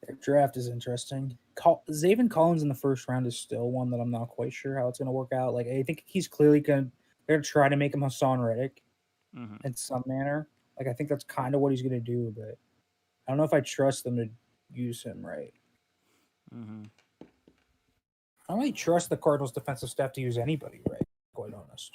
Their draft is interesting. Zaven Collins in the 1st round is still one that I'm not quite sure how it's going to work out. Like, I think he's clearly they're going to try to make him Hassan Reddick in some manner. Like, I think that's kind of what he's going to do, but I don't know if I trust them to use him right. Mm-hmm. I don't really trust the Cardinals defensive staff to use anybody right, quite honest.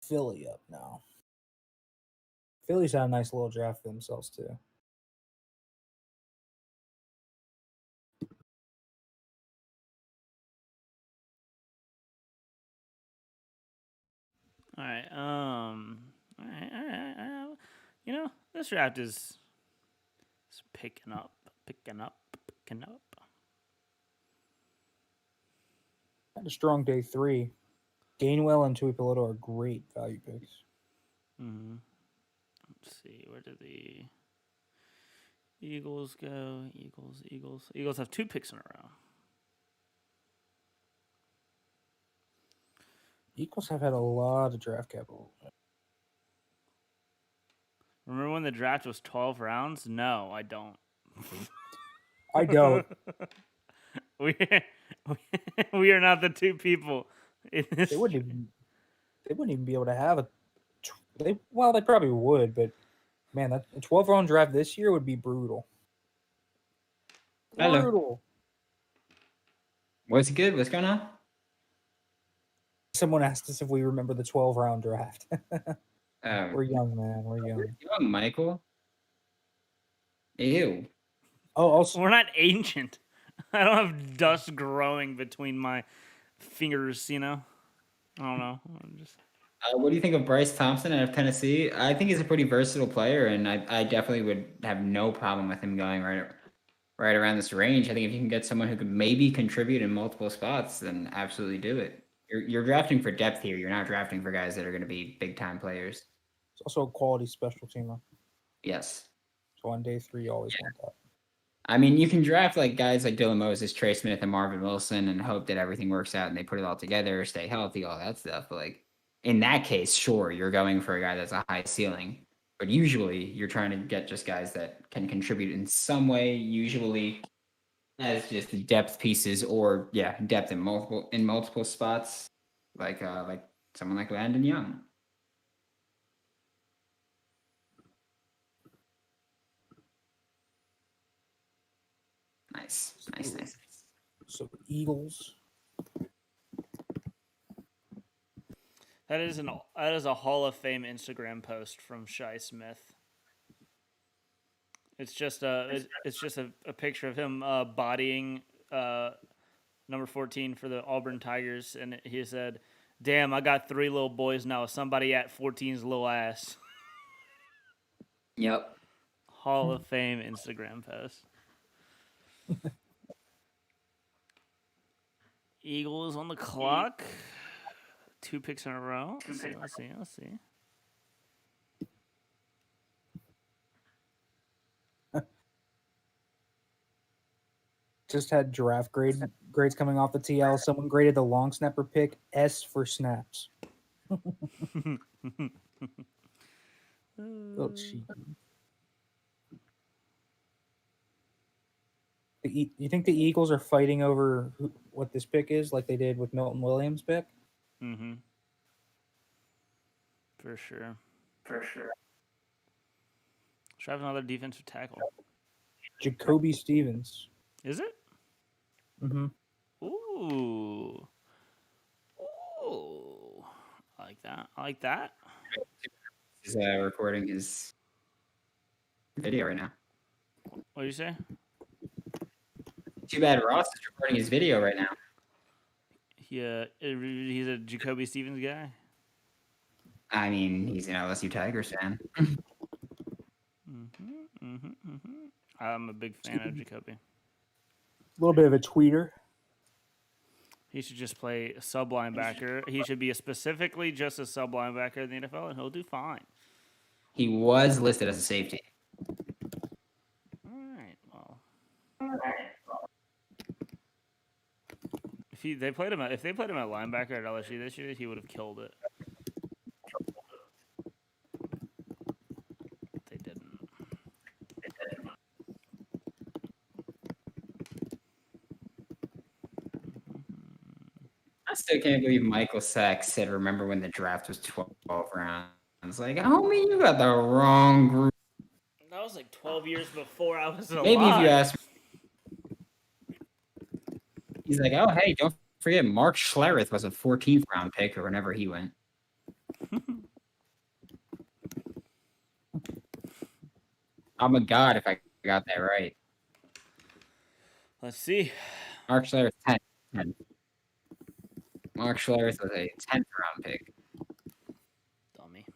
Philly up now. Philly's had a nice little draft for themselves too. All right. All right. You know, this draft is It's picking up. Had a strong day 3. Gainwell and Tuipulotu are great value picks. Mm-hmm. Let's see. Where did the Eagles go? Eagles have 2 picks in a row. Eagles have had a lot of draft capital. Remember when the draft was 12 rounds? No, I don't. I don't. we are not the 2 people in this. They wouldn't even be able to have a. They probably would, but man, that a 12-round draft this year would be brutal. Hello. Brutal. What's good? What's going on? Someone asked us if we remember the 12-round draft. We're young, man. We're young. Young Michael. Ew. Oh, also, We're not ancient. I don't have dust growing between my fingers, you know? I don't know. I'm just... What do you think of Bryce Thompson out of Tennessee? I think he's a pretty versatile player, and I definitely would have no problem with him going right around this range. I think if you can get someone who could maybe contribute in multiple spots, then absolutely do it. You're drafting for depth here. You're not drafting for guys that are going to be big-time players. it's also a quality special teamer. Yes. So on day 3, you always want that. I mean, you can draft like guys like Dylan Moses, Trey Smith, and Marvin Wilson and hope that everything works out and they put it all together, stay healthy, all that stuff. But like in that case, sure, you're going for a guy that's a high ceiling. But usually you're trying to get just guys that can contribute in some way, usually as just depth pieces or depth in multiple spots, like someone like Landon Young. Nice. So Eagles. That is a Hall of Fame Instagram post from Shai Smith. It's just a picture of him bodying number 14 for the Auburn Tigers, and he said, "Damn, I got 3 little boys now. Somebody at 14's little ass." Yep. Hall of Fame Instagram post. Eagles on the clock. 2 picks in a row. Let's see. Just had draft grades coming off the TL. Someone graded the long snapper pick S for snaps. Oh, cheap. You think the Eagles are fighting over what this pick is, like they did with Milton Williams' pick? Mm-hmm. For sure. Should have another defensive tackle. Jacoby Stevens. Is it? Mm-hmm. Ooh. I like that. He's recording his video right now. What did you say? Too bad Ross is recording his video right now. Yeah, he's a Jacoby Stevens guy. I mean, he's an LSU Tigers fan. I'm a big fan of Jacoby. A little bit of a tweeter. He should just play sub linebacker. He should be specifically just a sub linebacker in the NFL, and he'll do fine. He was listed as a safety. All right. Well, if they played him at linebacker at LSU this year, he would have killed it. They didn't. I still can't believe Michael Sachs said, "Remember when the draft was 12 rounds?" Like, homie, you got the wrong group. That was like 12 years before I was alive. Maybe if you ask me. He's like, "Oh, hey, don't forget Mark Schlereth was a 14th round pick or whenever he went." I'm a god if I got that right. Let's see. Mark Schlereth, 10. Mark Schlereth was a 10th round pick. Dummy.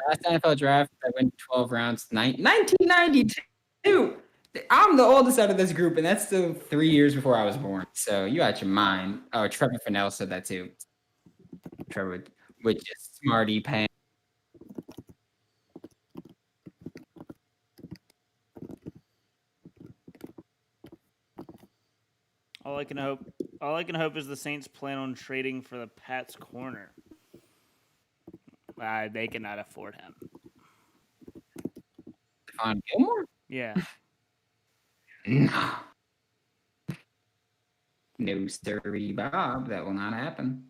Last NFL draft that went 12 rounds, 1992. I'm the oldest out of this group, and that's still 3 years before I was born. So you out your mind. Oh, Trevor Fennell said that too. Trevor with just smarty pants. All I can hope is the Saints plan on trading for the Pats corner. They cannot afford him. Stephon Gilmore? Yeah. No. No, sirree, Bob. That will not happen.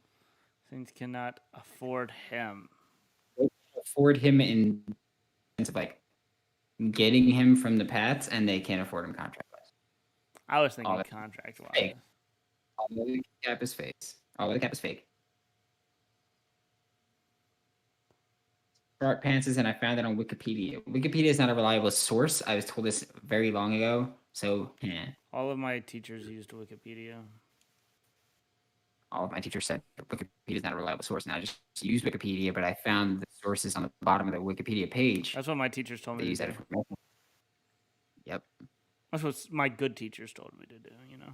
Saints cannot afford him. Afford him in sense of like getting him from the Pats, and they can't afford him contract wise. I was thinking contract wise. Fake. All the cap is fake. All the cap is fake. Shark Pants is, and I found it on Wikipedia. Wikipedia is not a reliable source. I was told this very long ago. So, All of my teachers used Wikipedia. All of my teachers said Wikipedia is not a reliable source, and I just use Wikipedia, but I found the sources on the bottom of the Wikipedia page. That's what my teachers told me They to use do. that information. Yep. That's what my good teachers told me to do, you know.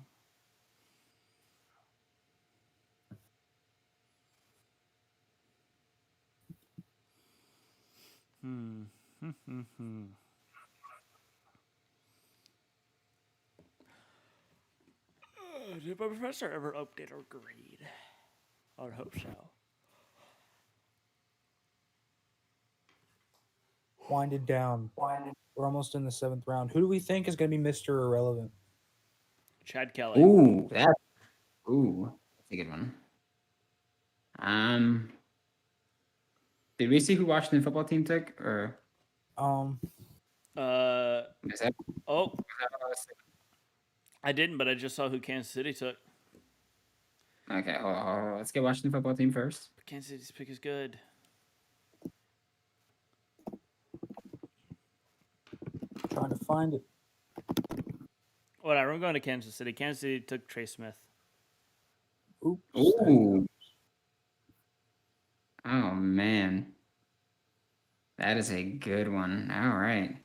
Did my professor ever update our grade? I would hope so. Wind it down. We're almost in the 7th round. Who do we think is going to be Mr. Irrelevant? Chad Kelly. That's a good one. Did we see who Washington football team took, or is that? Oh, I didn't, but I just saw who Kansas City took. Okay, hold on. Let's get Washington football team first. Kansas City's pick is good. Trying to find it. Whatever, I'm going to Kansas City. Kansas City took Trey Smith. Oops. Ooh. Oh man, that is a good one. All right.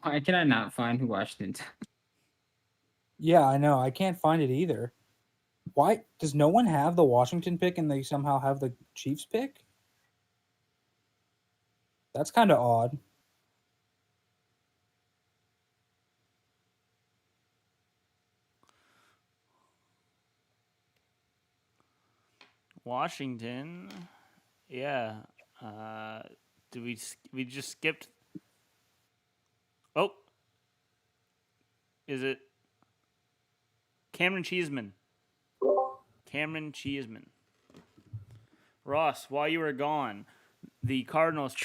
Why can I not find who Washington took? Yeah, I know. I can't find it either. Why does no one have the Washington pick and they somehow have the Chiefs pick? That's kind of odd. Washington, yeah. We just skipped? Oh, is it Cameron Cheeseman? Cameron Cheeseman. Ross, while you were gone, the Cardinals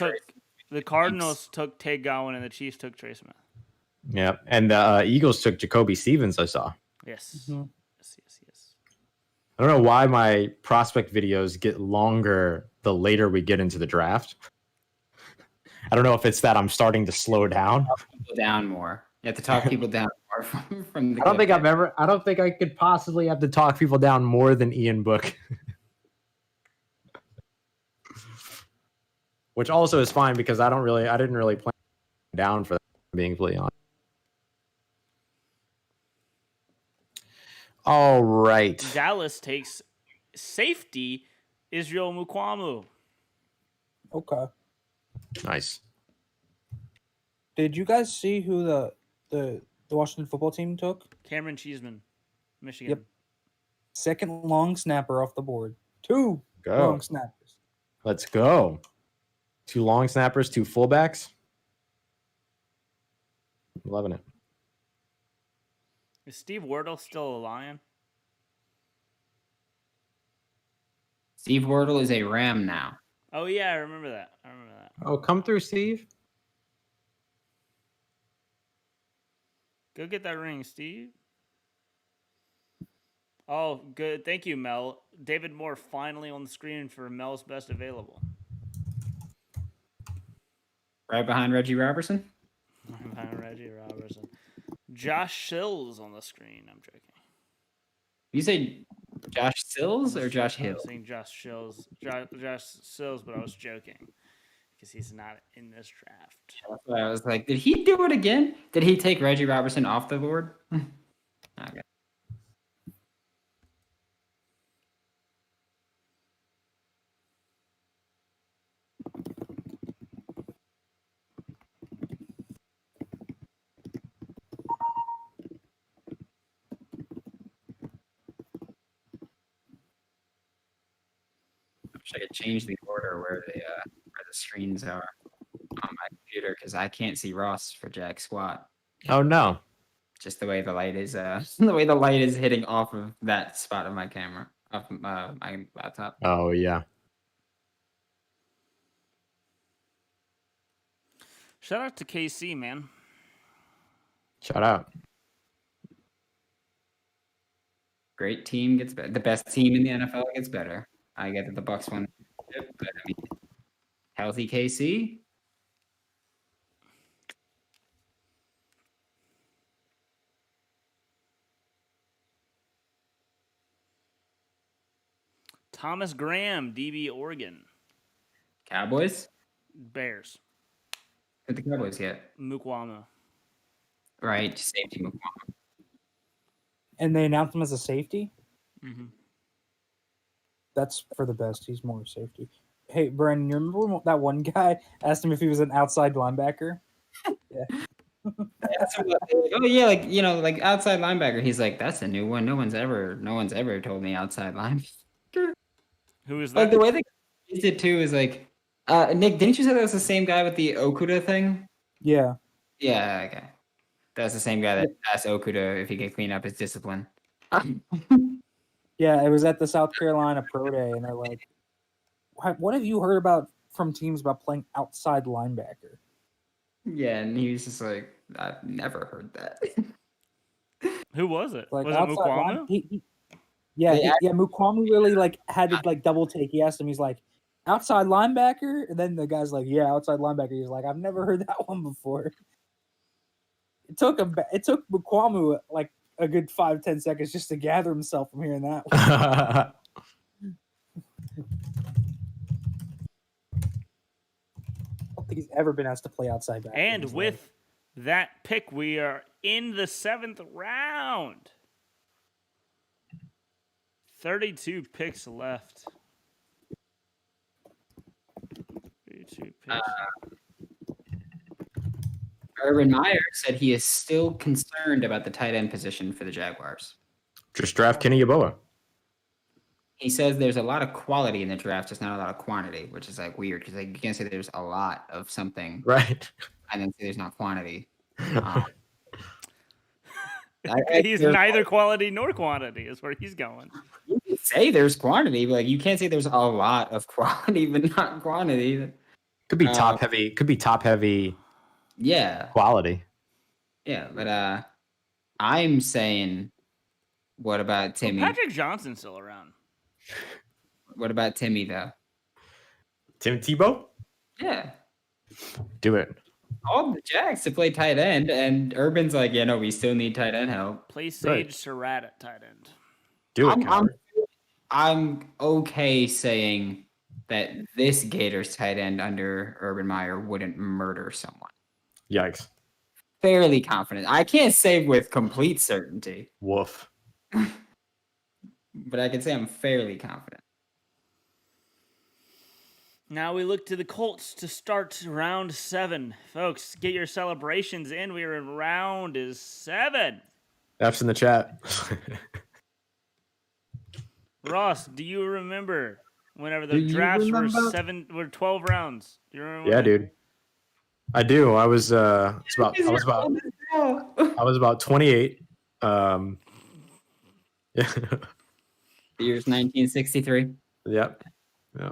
took Tay Gowan and the Chiefs took Trey Smith. Yeah, and the Eagles took Jacoby Stevens. I saw. Yes. Mhm. Yes. I don't know why my prospect videos get longer the later we get into the draft. I don't know if it's that I'm starting to slow down. People down more. You have to talk people down more from the. I don't think I could possibly have to talk people down more than Ian Book. Which also is fine because I didn't really plan down for that, being completely honest. All right. Dallas takes safety Israel Mukwamu. Okay. Nice. Did you guys see who the Washington football team took? Cameron Cheeseman, Michigan. Yep. Second long snapper off the board. 2 Go. long snappers. Let's go. 2 long snappers, 2 fullbacks. Loving it. Is Steve Wardle still a Lion? Steve Wardle is a Ram now. Oh yeah, I remember that. Oh, come through, Steve. Go get that ring, Steve. Oh, good. Thank you, Mel. David Moore finally on the screen for Mel's best available. Right behind Reggie Robertson. Reggie Robertson. Josh Sills on the screen. I'm joking. You say Josh Sills or Josh I Hill? was saying Josh Sills, Josh Sills, but I was joking because he's not in this draft. That's why I was like, did he do it again? Did he take Reggie Robertson off the board? Okay. I wish I could change the order where the screens are on my computer because I can't see Ross for jack squat. Oh no. Just the way the light is the way the light is hitting off of that spot of my camera, off my laptop. Oh yeah. Shout out to KC, man. Shout out. Great team gets better. The best team in the NFL gets better. I get that the Bucks won, but I mean, healthy KC. Thomas Graham, DB Oregon. Cowboys. Bears. Who'd the Cowboys get? Mukwama. Right, safety Mukwama. And they announced him as a safety. Mm-hmm. That's for the best. He's more safety. Hey, Brandon, you remember when that one guy asked him if he was an outside linebacker? Yeah. Oh yeah, like like outside linebacker. He's like, that's a new one. No one's ever told me outside linebacker. Who is Like that? the way they used it too is like, Nick, didn't you say that was the same guy with the Okuda thing? Yeah. Yeah, okay. That's the same guy that asked Okuda if he could clean up his discipline. Yeah, it was at the South Carolina Pro Day, and they're like, what have you heard about from teams about playing outside linebacker? Yeah, and he was just like, I've never heard that. Who was it? Like Was it outside Mukwama? Yeah, Mukwama really like had to like double take. He asked him, he's like, outside linebacker? And then the guy's like, yeah, outside linebacker. He's like, I've never heard that one before. It took Mukwama like a good 5-10 seconds just to gather himself from hearing that one. I don't think he's ever been asked to play outside back. And with that pick, we are in the 7th round. 32 picks left. 32 picks. Urban Meyer said he is still concerned about the tight end position for the Jaguars. Just draft Kenny Yeboah. He says there's a lot of quality in the draft, just not a lot of quantity, which is like weird because like, you can't say there's a lot of something, Right. and then say there's not quantity. He's neither quality nor quantity is where he's going. You can say there's quantity, but like you can't say there's a lot of quality, but not quantity. Could be top heavy. Could be top heavy. Yeah. Quality. Yeah, but I'm saying, what about Timmy? Well, Patrick Johnson's still around. What about Timmy though? Tim Tebow? Yeah. Do it. All the Jags to play tight end, and Urban's like, yeah, no, we still need tight end help. Play Sage Surratt at tight end. Do it. I'm okay saying that this Gators tight end under Urban Meyer wouldn't murder someone. Yikes. Fairly confident. I can't say with complete certainty, Woof. but I can say I'm fairly confident. Now we look to the Colts to start round 7. Folks, get your celebrations in. We are in round 7. F's in the chat. Ross, do you remember whenever the drafts were 12 rounds? Do you remember? Yeah, dude. I do. I was I was about 28. Yeah. The year's 1963. Yep. Yeah.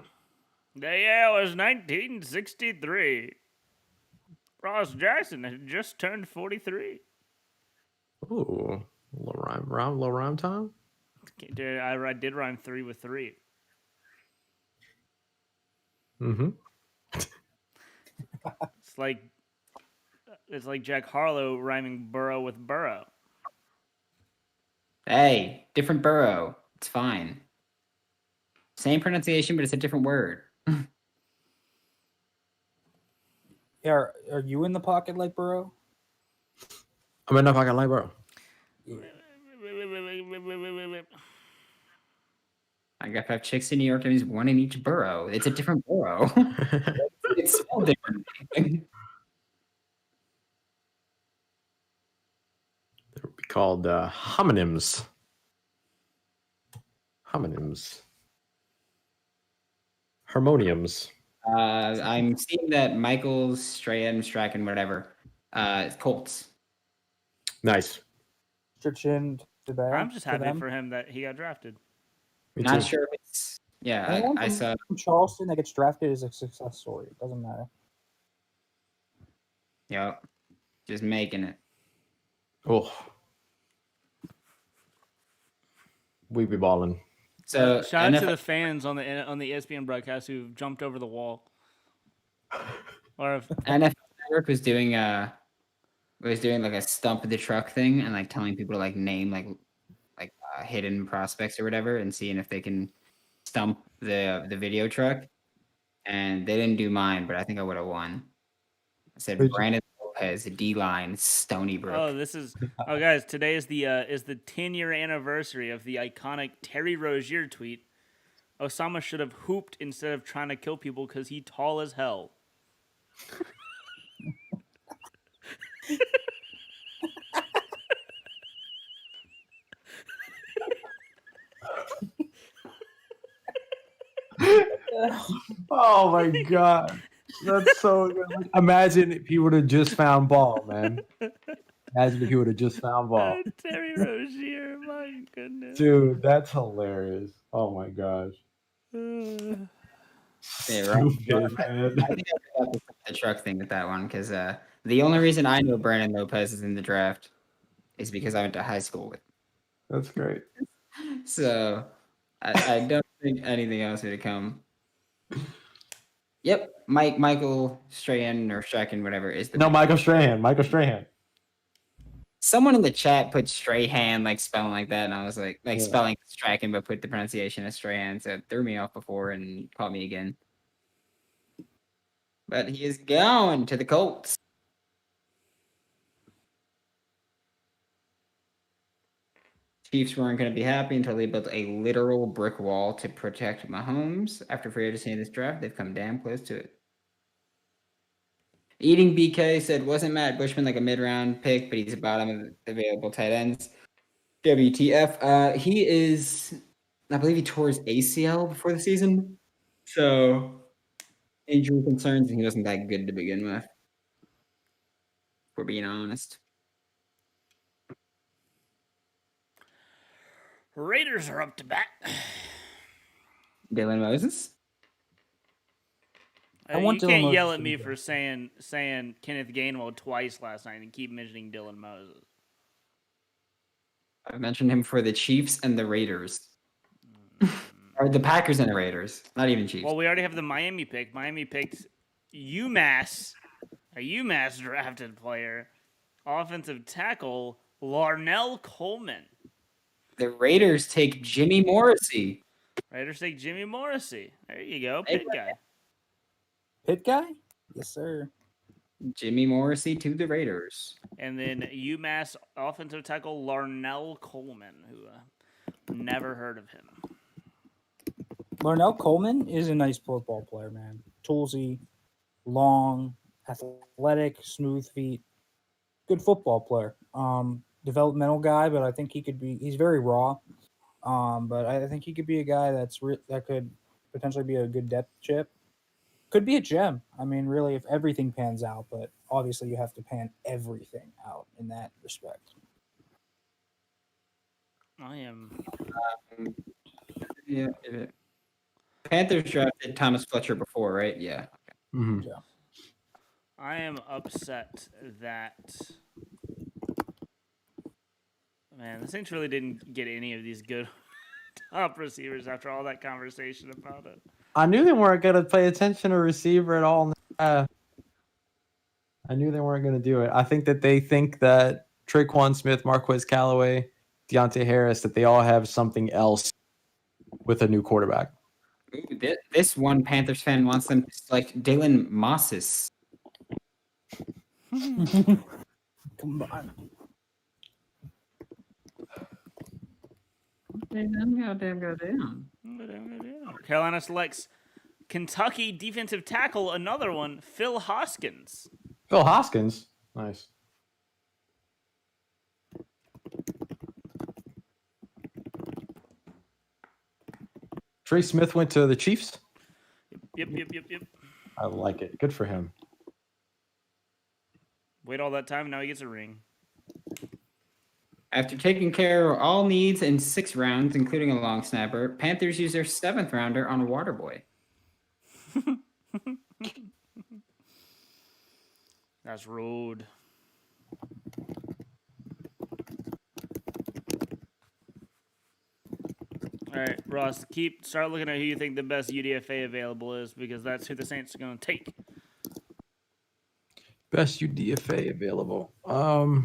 The year was 1963. Ross Jackson had just turned 43. Ooh, little rhyme time. Dude, I did rhyme 3 with 3. Mm-hmm. It's like It's like Jack Harlow rhyming Burrow with Burrow. Hey, different Burrow. It's fine. Same pronunciation, but it's a different word. Yeah, are you in the pocket like Burrow? I'm in the pocket like bro. I got 5 chicks in New York, and he's 1 in each borough. It's a different borough. It's spelled differently. They would be called homonyms. Homonyms. Harmoniums. I'm seeing that Michael's, Strahan, Strachan, whatever, it's Colts. Nice. Chin to them. I'm just happy for him that he got drafted. Me Not too. sure if it's Anyone I saw. from Charleston that gets drafted is a success story. It doesn't matter. Yep, just making it. Oh. We be balling. So Shout out to the fans on the ESPN broadcast who jumped over the wall. Or if NFL Network was doing like a stump the truck thing and like telling people to like name like hidden prospects or whatever and seeing if they can stump the video truck. And they didn't do mine, but I think I would have won. I said Who'd you- Brandon Lopez, D-line, Stony Brook. guys, today is the 10-year anniversary of the iconic Terry Rozier tweet. Osama should have hooped instead of trying to kill people because he tall as hell. Oh my god. That's so good. Imagine if he would have just found ball, man. Imagine if he would have just found ball. Terry Rozier, my goodness. Dude, that's hilarious. Oh my gosh. Yeah, Stupid, man. I think I forgot the truck thing with that one because the only reason I know Brandon Lopez is in the draft is because I went to high school with. That's great. So I don't think anything else would come. Yep, Michael Strahan or Strachan, whatever is the. No, Michael Strahan. Michael Strahan. Someone in the chat put Strahan like spelling like that, and I was like Yeah. spelling Strachan, but put the pronunciation as Strahan, so it threw me off before and caught me again. But he is going to the Colts. Chiefs weren't going to be happy until they built a literal brick wall to protect Mahomes. After free agency in this draft, they've come damn close to it. Eating BK said, wasn't Matt Bushman like a mid-round pick, but he's a bottom of the available tight ends? WTF. He is, I believe he tore his ACL before the season. So, injury concerns, and he wasn't that good to begin with. If we're being honest. Raiders are up to bat. Dylan Moses? I want you Dylan can't Moses yell to at be me good. for saying Kenneth Gainwell twice last night and keep mentioning Dylan Moses. I've mentioned him for the Chiefs and the Raiders. Or the Packers and the Raiders. Not even Chiefs. Well, we already have the Miami pick. Miami picked UMass, a UMass drafted player, offensive tackle Larnell Coleman. The Raiders take Jimmy Morrissey. Raiders take Jimmy Morrissey. There you go, Hey, pit guy. Pit guy? Yes, sir. Jimmy Morrissey to the Raiders. And then UMass offensive tackle Larnell Coleman, who never heard of him. Larnell Coleman is a nice football player, man. Toolsy, long, athletic, smooth feet. Good football player. Developmental guy, but I think he could be. He's very raw. But I think he could be a guy that could potentially be a good depth chip. Could be a gem. I mean, really, if everything pans out. But obviously, you have to pan everything out in that respect. I am. Yeah. Panthers drafted Thomas Fletcher before, right? Yeah. Mhm. I am upset that. Man, the Saints really didn't get any of these good top receivers after all that conversation about it. I knew they weren't going to pay attention to receiver at all. I knew they weren't going to do it. I think that they think that Traquan Smith, Marquez Callaway, Deontay Harris, that they all have something else with a new quarterback. Ooh, this one Panthers fan wants them to select Dalen Mosses. Come on. Goddamn. Carolina selects Kentucky defensive tackle, another one, Phil Hoskins. Phil Hoskins. Nice. Trey Smith went to the Chiefs. Yep. I like it. Good for him. Wait all that time, now he gets a ring. After taking care of all needs in 6 rounds, including a long snapper, Panthers use their 7th rounder on a water boy. That's rude. All right, Ross, start looking at who you think the best UDFA available is, because that's who the Saints are going to take. Best UDFA available. Oh,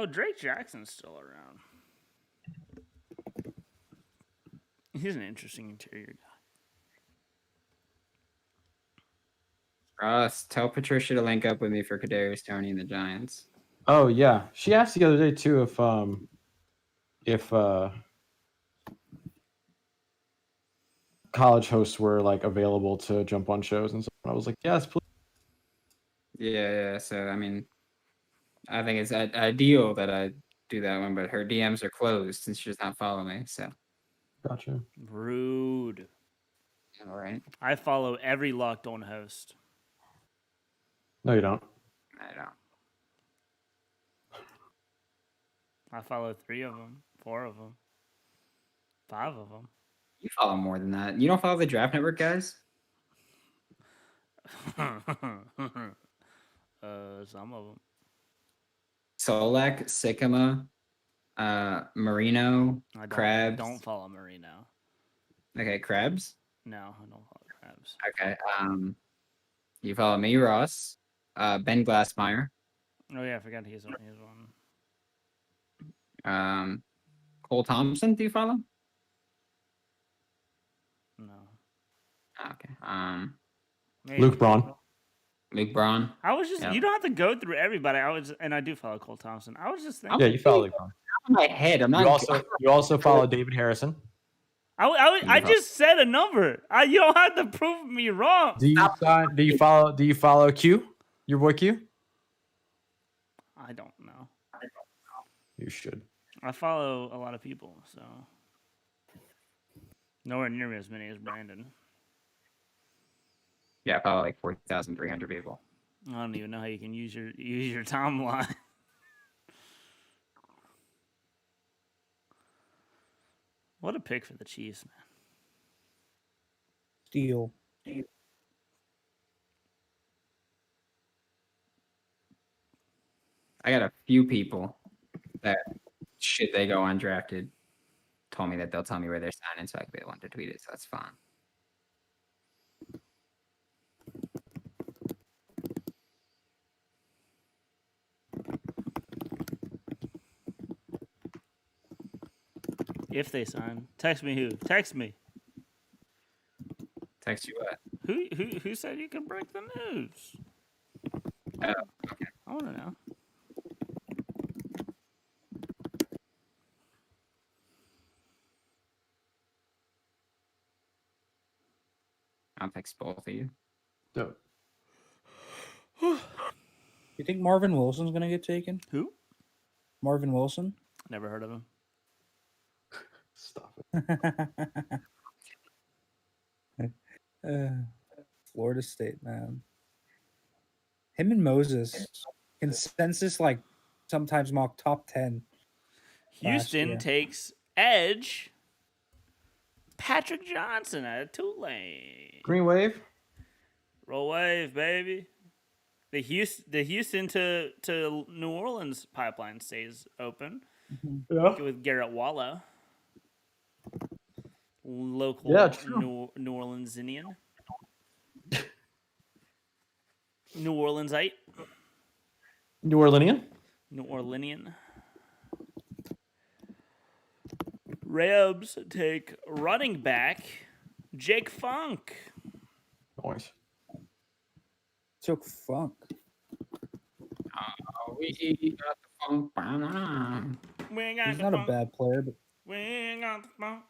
Drake Jackson's still around. He's an interesting interior guy. Ross, tell Patricia to link up with me for Kadarius Toney and the Giants. Oh yeah, she asked the other day too if college hosts were like available to jump on shows and stuff. And I was like, yes, please. Yeah. So, I mean, I think it's ideal that I do that one, but her DMs are closed and she does not follow me. So, Gotcha. Rude. all right. I follow every Locked On host. No, you don't. I don't. I follow 3 of them, 4 of them, 5 of them. You follow more than that. You don't follow the Draft Network guys? Some of them. Solak, Sycama, Marino, Crabs. Don't follow Marino. Okay, Crabs. No, I don't follow Crabs. Okay. You follow me, Ross. Ben Glassmeyer. Oh yeah, I forgot he's one. Cole Thompson. Do you follow? No. Okay. Maybe. Luke Braun. Luke Braun. I was just. Yeah. You don't have to go through everybody. I do follow Cole Thompson. I was just thinking. Yeah, you follow Luke Braun. In my head, I'm not. You also follow David Harrison. I just said a number. You don't have to prove me wrong. Do you follow Q? Your boy Q? I don't know. You should. I follow a lot of people, so nowhere near as many as Brandon. Yeah, I follow like 4,300 people. I don't even know how you can use your timeline. What a pick for the Chiefs, man. Steal. I got a few people that, should they go undrafted, told me that they'll tell me where they're signing, so I could be the one to tweet it, so that's fine. If they sign, text me who? Text me. Text you what? Who said you can break the news? Oh, okay. I want to know. I'll text both of you. Dope. You think Marvin Wilson's gonna get taken? Who? Marvin Wilson? Never heard of him. Stop it. Florida State, man. Him and Moses. Consensus, like, sometimes mock top 10. Houston year. takes edge. Patrick Johnson out of Tulane. Green Wave. Roll wave, baby. The Houston to New Orleans pipeline stays open. Yeah. With Garrett Wallow. Local Yeah, true. New Orleansian. New Orleansite. New Orleanian. New Orleanian. Rams take running back Jake Funk. Nice. Took Funk. We got the funk. We got He's the not a funk. bad player, but We got the funk.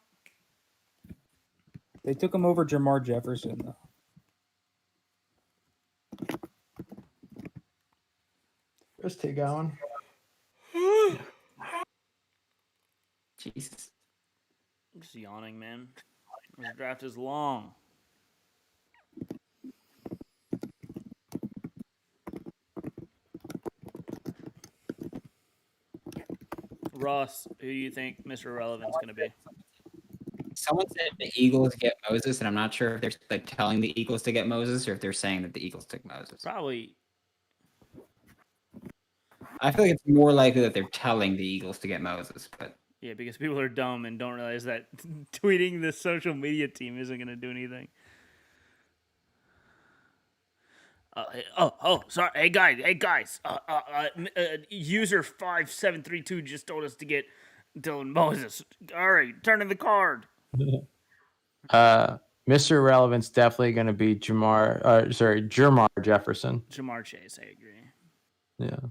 they took him over Jamar Jefferson though. Where's T going? Jesus. I'm just yawning, man. This draft is long. Ross, who do you think Mr. Irrelevant's going to be? Someone said the Eagles get Moses, and I'm not sure if they're like telling the Eagles to get Moses or if they're saying that the Eagles took Moses. Probably. I feel like it's more likely that they're telling the Eagles to get Moses, but Yeah, because people are dumb and don't realize that tweeting the social media team isn't going to do anything. Sorry. Hey guys. User 5732 just told us to get Dylan Moses. All right, turning the card. Mr. Irrelevant's definitely going to be Jermar Jefferson. Jamar Chase, I agree. Yeah.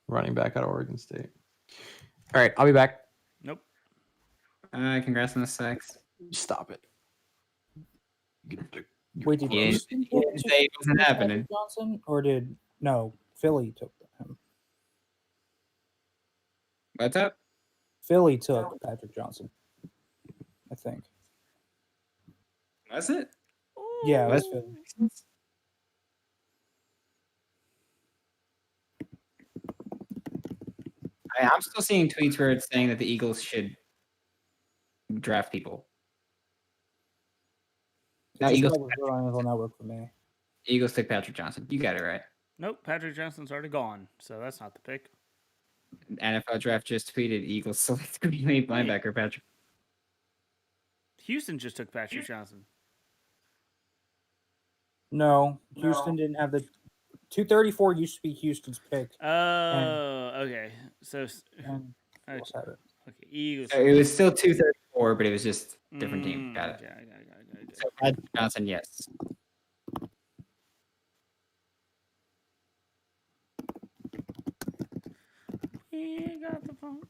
Running back out of Oregon State. All right, I'll be back. Nope. congrats on the sex. Stop it. Wait, did Yeah, Houston he take didn't say it wasn't Patrick happening. Johnson, or did no Philly took him? What's up? Philly took Patrick Johnson, I think. Was it? Yeah, it was What? Philly. I'm still seeing tweets where it's saying that the Eagles should draft people. No, It's just Eagles, like with Rhode Island Network for me. Eagles took Patrick Johnson. You got it right. Nope, Patrick Johnson's already gone, so that's not the pick. NFL draft just tweeted Eagles select Green Bay linebacker Patrick. Houston just took Patrick Johnson. No, Houston didn't have the 234 used to be Houston's pick. Oh, okay. So, And okay, Eagles had it. Eagles. So it was still 234, but it was just different team. Got it. Okay. So Patrick Johnson, yes. We got the phone.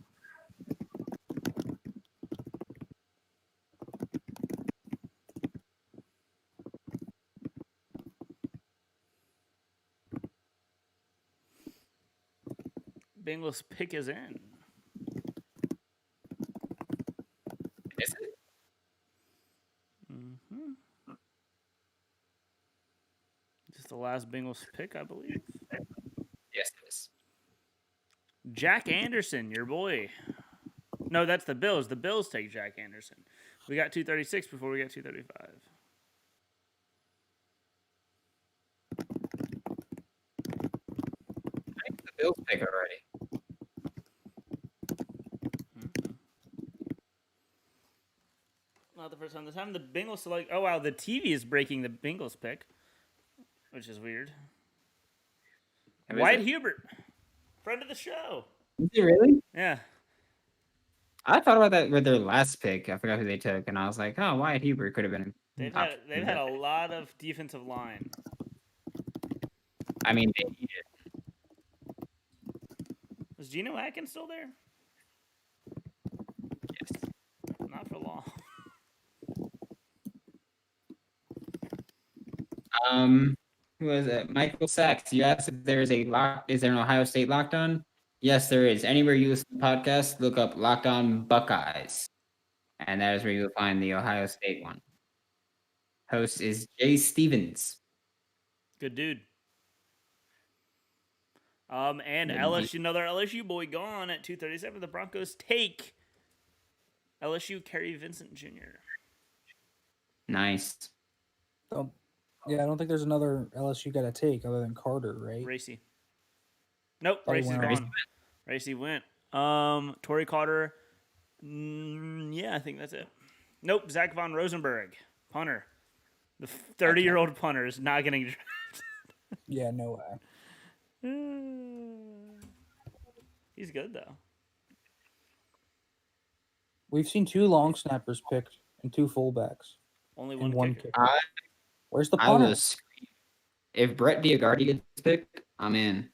Bengals pick is in. Is it? Just the last Bengals pick, I believe. Yes, it is. Jack Anderson, your boy. No, that's the Bills. The Bills take Jack Anderson. We got 236 before we got 235. I think the Bills pick already. Not the first time. This time the Bengals select. Oh wow, the TV is breaking the Bengals pick, which is weird. Who is Wyatt it? Hubert, friend of the show. Is it really? Yeah. I thought about that with their last pick. I forgot who they took, and I was like, oh, Wyatt Hubert could have been. They've top- had a lot of defensive line. I mean, they need it. Is Geno Atkins still there? Yes. Not for long. Who was it? Michael Sachs. You asked if there's a lock. Is there an Ohio State Locked On? Yes, there is. Anywhere you listen to the podcast, look up Locked On Buckeyes, and that is where you'll find the Ohio State one. Host is Jay Stevens. Good dude. And Good LSU, another LSU boy gone at 237. The Broncos take LSU Kerry Vincent Jr. Nice. So, yeah, I don't think there's another LSU got to take other than Carter, right? Racy. Nope, Thought he Racy's went. gone. Racy went. Torrey Carter. Yeah, I think that's it. Nope, Zach Von Rosenberg, punter. The 30-year-old punter is not getting drafted. Yeah, no way. He's good though. We've seen 2 long snappers picked and 2 fullbacks Only and one 1 kicker. kicker. Where's the I punter? will scream. If Brett Diagardi gets picked, I'm in.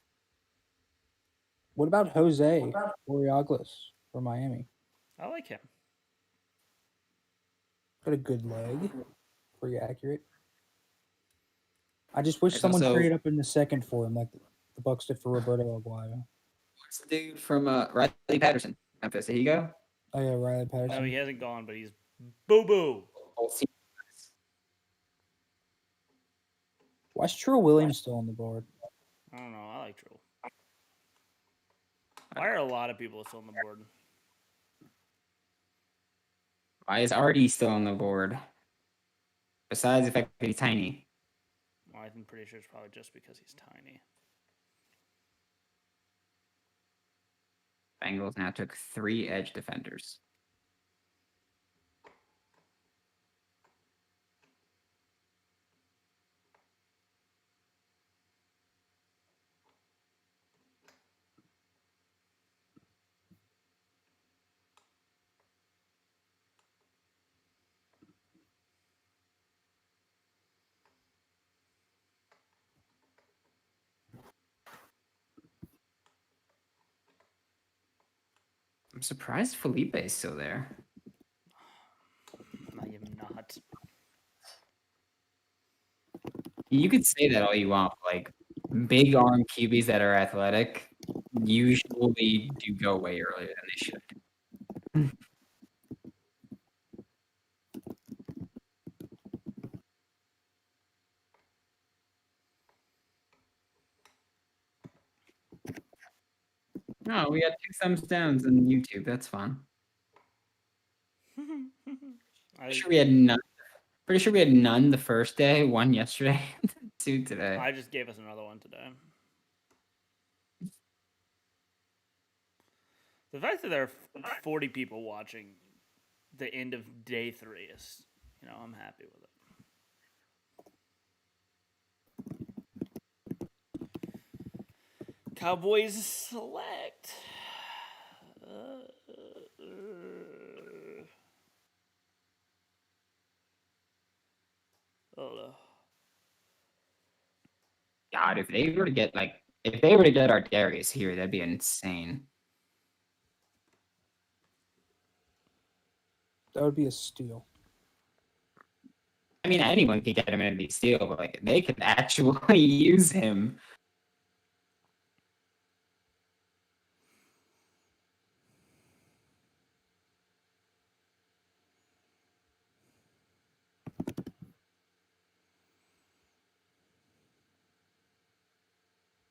What about Jose Oriaglis for Miami? I like him. Got a good leg. Pretty accurate. I just wish There's someone also- traded up in the second for him, like the Bucks did for Roberto Aguayo. What's the dude from Riley Patterson? Memphis. Did he go? Oh yeah, Riley Patterson. No, he hasn't gone, but he's boo boo. Why is True Williams still on the board? I don't know. I like Trill. Why are a lot of people still on the board? Why is Artie still on the board? Besides the fact that he's tiny. Well, I'm pretty sure it's probably just because he's tiny. Bengals now took 3 edge defenders. I'm surprised Felipe is still there. I am not. You could say that all you want, but, like big arm QBs that are athletic usually do go way earlier than they should. No, we got 2 thumbs downs on YouTube. That's fun. Pretty sure we had none. Pretty sure we had none the first day, 1 yesterday, 2 today. I just gave us another one today. The fact that there are 40 people watching the end of day 3 is, I'm happy with it. Cowboys select. Oh no. God, if they were to get our Darius here, that'd be insane. That would be a steal. I mean, anyone could get him in a steal, but like they could actually use him.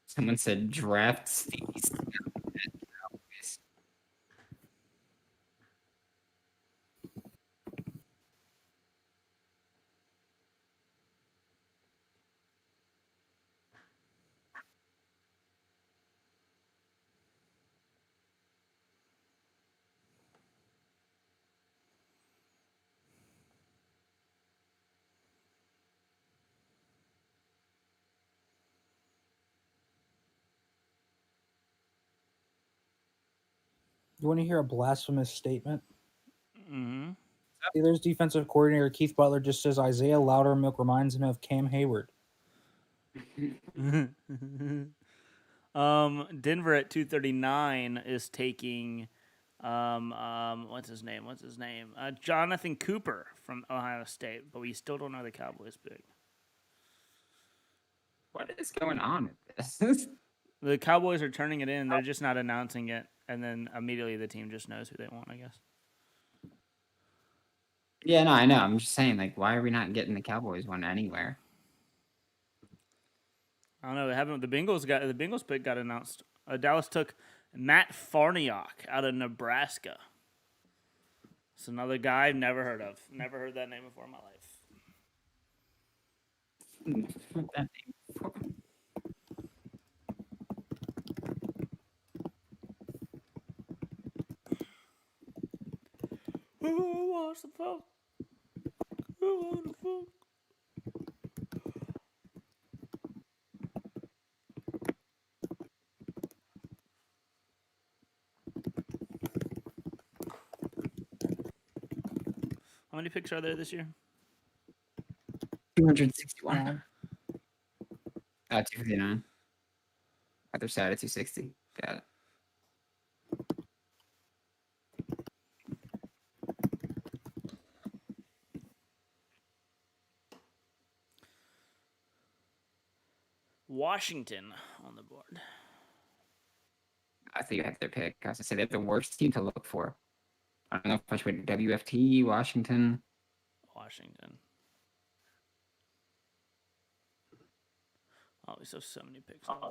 Someone said draft Stevie. You want to hear a blasphemous statement? Mm-hmm. Steelers defensive coordinator Keith Butler just says Isaiah Loudermilk reminds him of Cam Hayward. Denver at 239 is taking what's his name? Jonathan Cooper from Ohio State, but we still don't know the Cowboys pick. What is going on with this? The Cowboys are turning it in. They're just not announcing it, and then immediately the team just knows who they want, I guess. Yeah, no, I know. I'm just saying, like, why are we not getting the Cowboys one anywhere? I don't know. The Bengals pick got announced. Dallas took Matt Farniok out of Nebraska. It's another guy I've never heard of. Never heard that name before in my life. That name before. Who wants the fuck? Who wants the fuck? many picks are there this year? 261. 259. Other side at 260. Got it. Washington on the board. I think you had their pick. I was gonna say they're the worst team to look for. I don't know if I should put WFT, Washington. Washington. Oh, we still have so many picks left.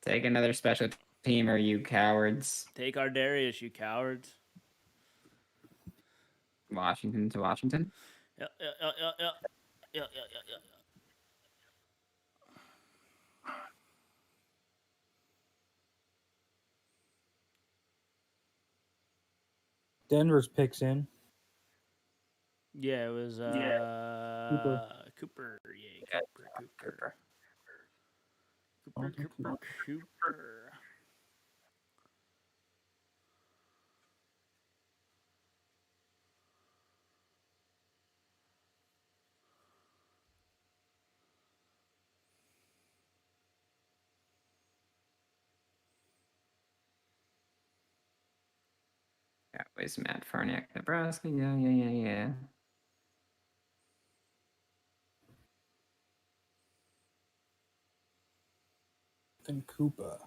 Take another special team, or you cowards. Take our Darius, you cowards. Washington to Washington. Yeah. Denver's picks in. Yeah, it was Cooper. Cooper. Yeah, Cooper. That was Matt Farniak, Nebraska. Yeah. Then Koopa.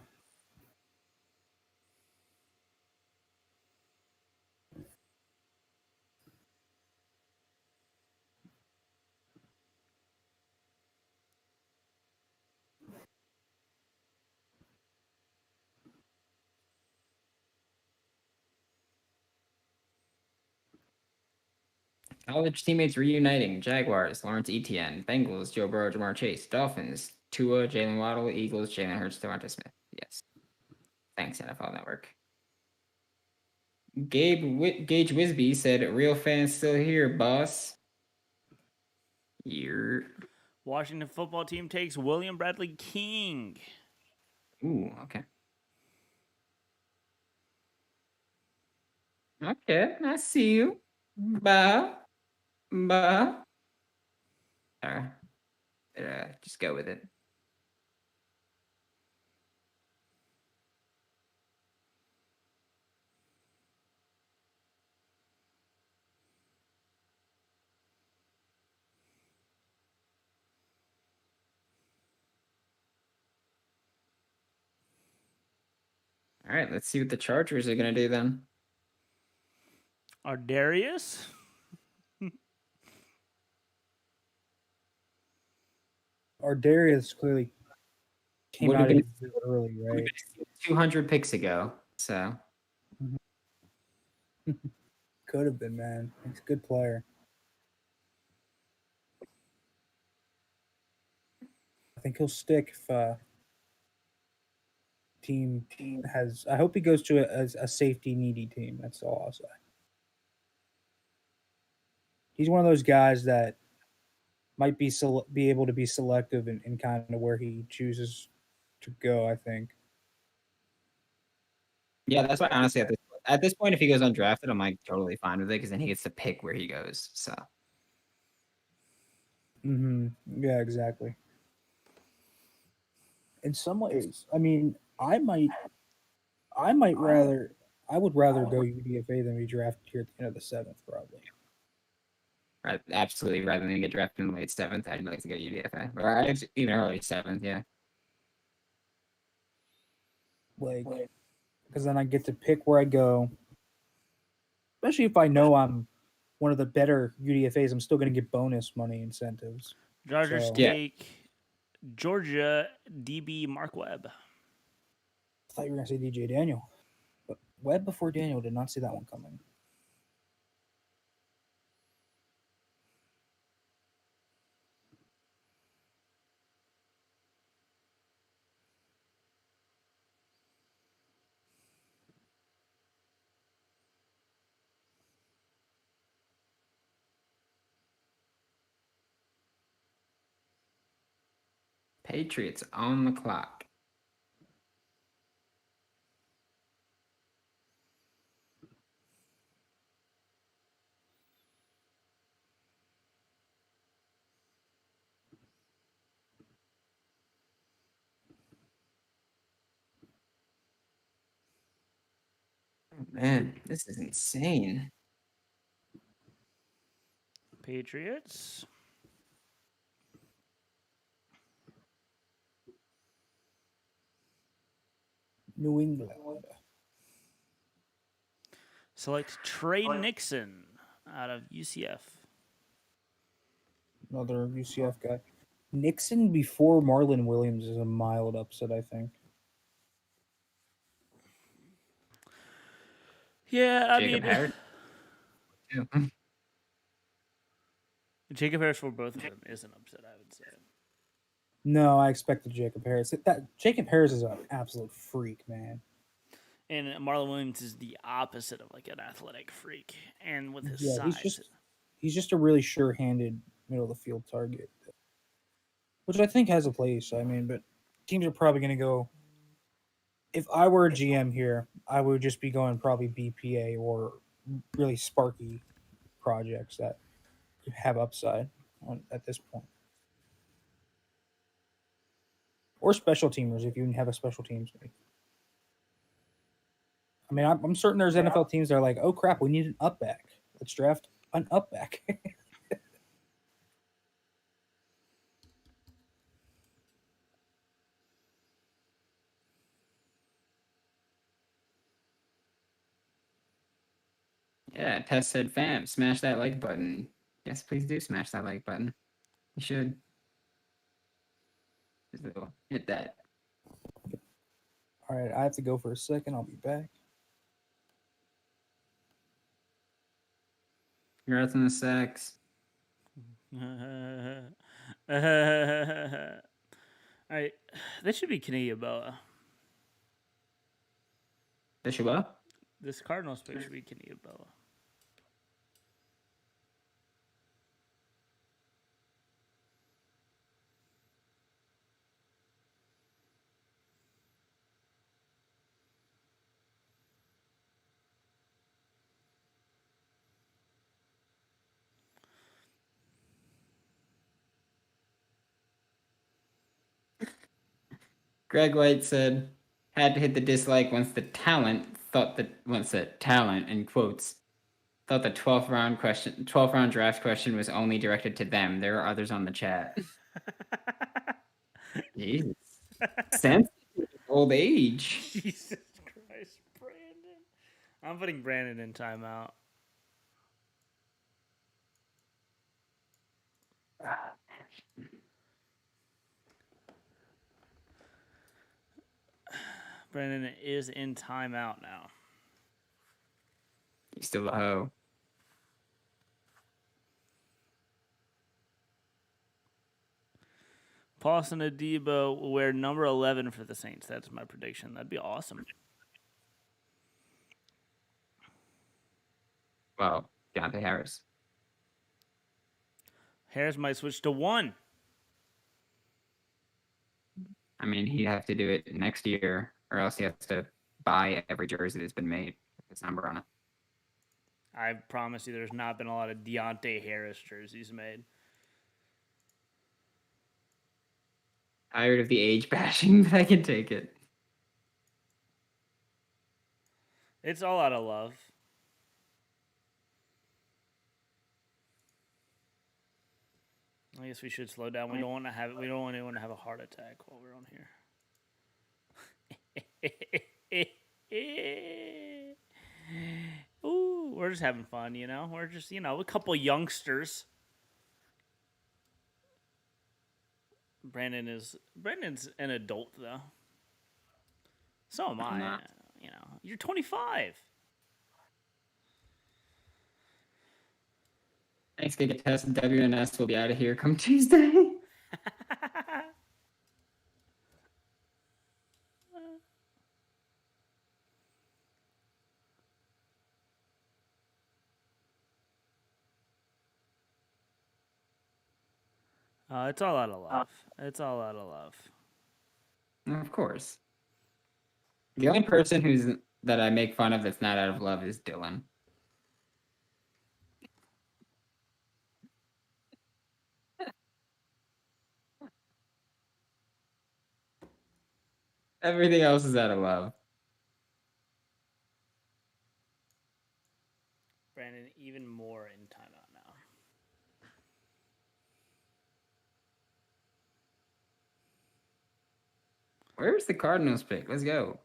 College teammates reuniting. Jaguars, Lawrence Etienne. Bengals, Joe Burrow, Jamar Chase. Dolphins, Tua, Jalen Waddle. Eagles, Jalen Hurts, Devonta Smith. Yes. Thanks, NFL Network. Gage Wisby said, "Real fans still here, boss." You're... Washington football team takes William Bradley King. Ooh, okay. Okay, I see you. Bye. Just go with it. All right, let's see what the Chargers are going to do then. Our Darius? Our Darius clearly came Would have out of been- his deal early, right? 200 picks ago, so. Could have been, man. He's a good player. I think he'll stick if team has. I hope he goes to a safety needy team. That's all I'll say. He's one of those guys that might be able to be selective in kind of where he chooses to go. I think. Yeah, that's why honestly at this point, if he goes undrafted, I'm like totally fine with it because then he gets to pick where he goes. So. Yeah, exactly. In some ways, I mean, I would rather go UDFA than be drafted here at the end of the 7th, probably. Right, absolutely. Rather than get drafted in the late 7th, I'd like to go UDFA or even early 7th. Yeah. Like, because then I get to pick where I go. Especially if I know I'm one of the better UDFAs, I'm still going to get bonus money incentives. Chargers So- take Georgia DB Mark Webb. I thought you were going to say DJ Daniel. But Webb before Daniel, did not see that one coming. Patriots on the clock. Oh, man, this is insane. Patriots. New England. Select Trey Nixon out of UCF. Another UCF guy. Nixon before Marlon Williams is a mild upset, I think. Yeah, I Jacob mean, Harris. too. Jacob Harris for both of them is an upset, I would say. No, I expected Jacob Harris. That Jacob Harris is an absolute freak, man. And Marlon Williams is the opposite of like an athletic freak, and with his Yeah, size, he's just a really sure-handed middle of the field target, which I think has a place. I mean, but teams are probably going to go. If I were a GM here, I would just be going probably BPA or really sparky projects that have upside at this point. Or special teamers if you have a special teams league. I mean, I'm certain there's NFL teams that are like, oh crap, we need an up back. Let's draft an up back. Yeah, Tess said, fam, smash that like button. Yes, please do smash that like button. You should. Just hit that. All right, I have to go for a second. I'll be back. Congrats on the sacks. All right, this should be Canadian Boa. Bishop. This Cardinals pick should be Canadian Boa. Greg White said, had to hit the dislike once the talent in quotes thought the 12th round draft question was only directed to them. There are others on the chat. Jesus. Sense old age. Jesus Christ, Brandon. I'm putting Brandon in timeout. Brandon is in timeout now. He's still a hoe. Paulson Adebo will wear number 11 for the Saints. That's my prediction. That'd be awesome. Well, Deontay Harris. Harris might switch to 1. I mean, he'd have to do it next year, or else he has to buy every jersey that's been made with his number on it. I promise you there's not been a lot of Deontay Harris jerseys made. Tired of the age bashing, but I can take it. It's all out of love. I guess we should slow down. We don't want anyone to have a heart attack while we're on here. Ooh, we're just having fun, you know? We're just, a couple youngsters. Brandon's an adult though. So am I. not. You're 25. Thanks, Giga Test. WNS will be out of here come Tuesday. It's all out of love. It's all out of love. Of course. The only person that I make fun of that's not out of love is Dylan. Everything else is out of love. Brandon, even more in timeout now. Where's the Cardinals pick? Let's go.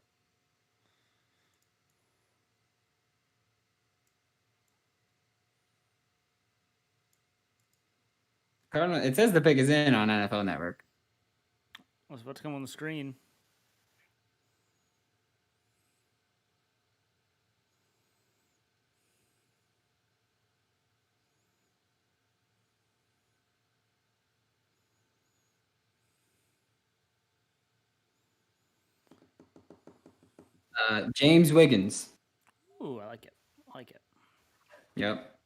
Cardinal. It says the pick is in on NFL Network. What's about to come on the screen? James Wiggins. Ooh, I like it. I like it. Yep.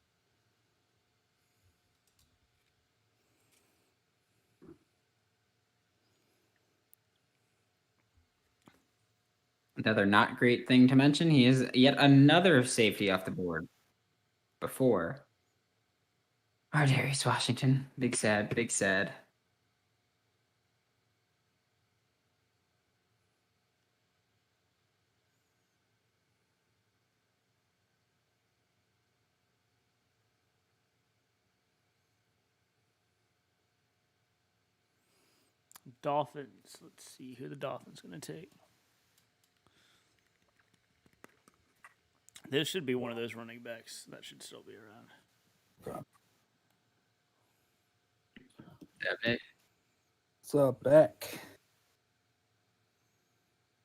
Another not great thing to mention, he is yet another safety off the board. Before. Darius Washington. Big sad, big sad. Dolphins. Let's see who the Dolphins going to take. This should be one of those running backs that should still be around. What's up, Beck?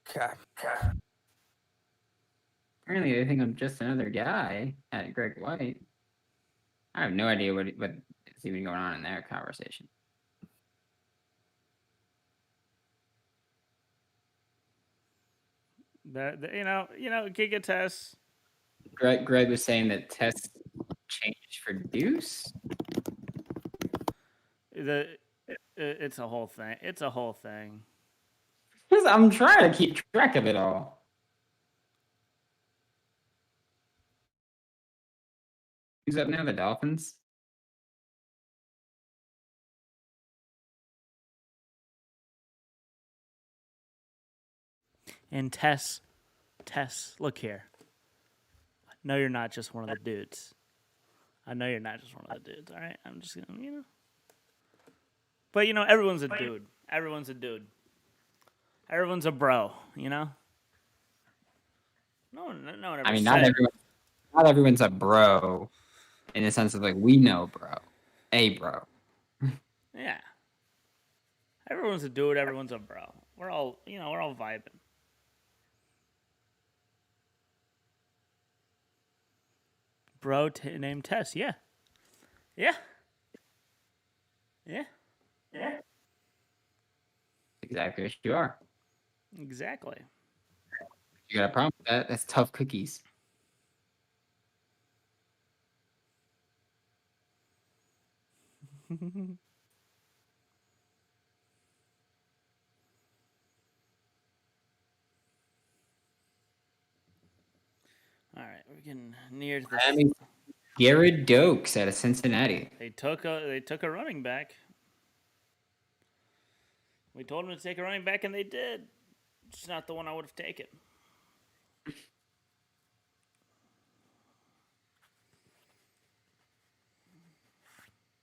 Okay. Apparently, they think I'm just another guy at Greg White. I have no idea what is even going on in their conversation. You know, Giga Test. Greg was saying that tests changed for Deuce. It's a whole thing. It's a whole thing. Because I'm trying to keep track of it all. Who's up now? The Dolphins? And Tess, look here. No, you're not just one of the dudes. I know you're not just one of the dudes, all right? I'm just gonna, you know. But, you know, everyone's a dude. Everyone's a dude. Everyone's a bro, you know? No one ever I mean, said. not everyone's a bro in the sense of like, we know bro. A bro. Yeah. Everyone's a dude. Everyone's a bro. We're all vibing. Bro named Tess. Yeah. Exactly what you are. Exactly. You got a problem with that? That's tough cookies. All right, we're getting near to Miami, Garrett Dokes out of Cincinnati. They took a running back. We told them to take a running back, and they did. It's not the one I would have taken.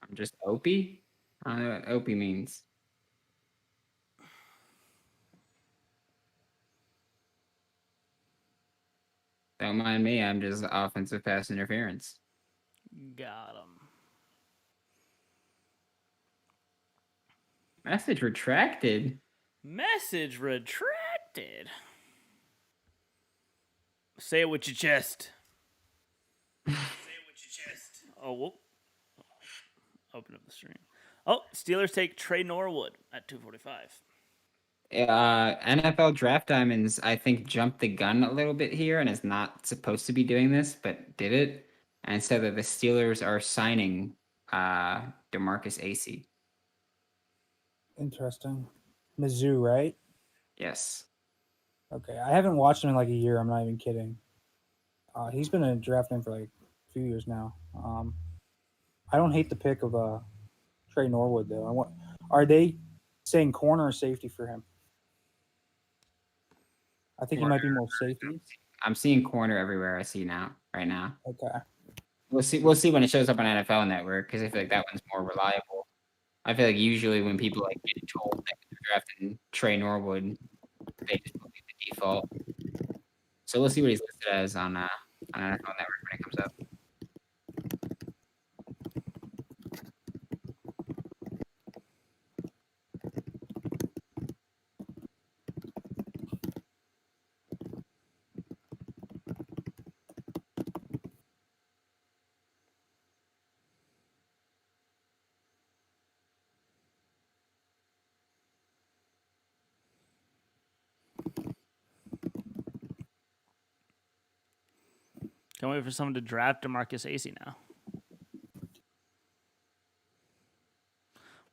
I'm just Opie? I don't know what Opie means. Don't mind me, I'm just offensive pass interference. Got him. Message retracted. Message retracted. Say it with your chest. Say it with your chest. Oh, whoop. Open up the stream. Oh, Steelers take Trey Norwood at 245. NFL Draft Diamonds, I think, jumped the gun a little bit here and is not supposed to be doing this, but did it, and said that the Steelers are signing DeMarcus Acey. Interesting. Mizzou, right? Yes. Okay. I haven't watched him in like a year. I'm not even kidding. He's been a draft name for like a few years now. I don't hate the pick of Trey Norwood though. Are they saying corner or safety for him? I think he might be more safety. I'm seeing corner everywhere I see right now. Okay. We'll see when it shows up on NFL Network because I feel like that one's more reliable. I feel like usually when people like get told that they're drafting Trey Norwood, they just believe the default. So we'll see what he's listed as on NFL Network when it comes up. Can't wait for someone to draft DeMarcus Acey now.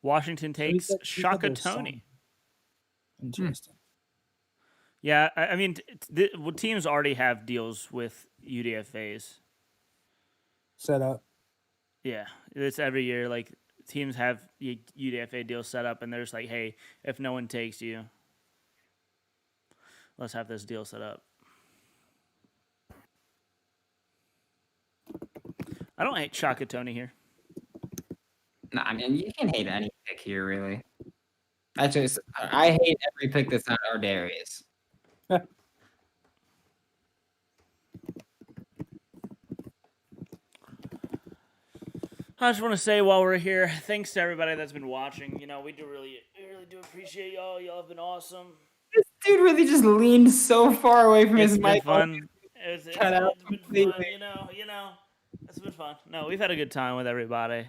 Washington takes got Shaka their son. Tony. Interesting. Yeah, I mean, teams already have deals with UDFAs. Set up. Yeah, it's every year. Like teams have UDFA deals set up, and they're just like, "Hey, if no one takes you, let's have this deal set up." I don't hate Shaka Tony here. No, I mean you can hate any pick here, really. I hate every pick that's not Ardarius. I just want to say while we're here, thanks to everybody that's been watching. You know, we really do appreciate y'all. Y'all have been awesome. This dude really just leaned so far away from It's his been mic. fun. It's been fun. completely. You know, it's been fun. No, we've had a good time with everybody.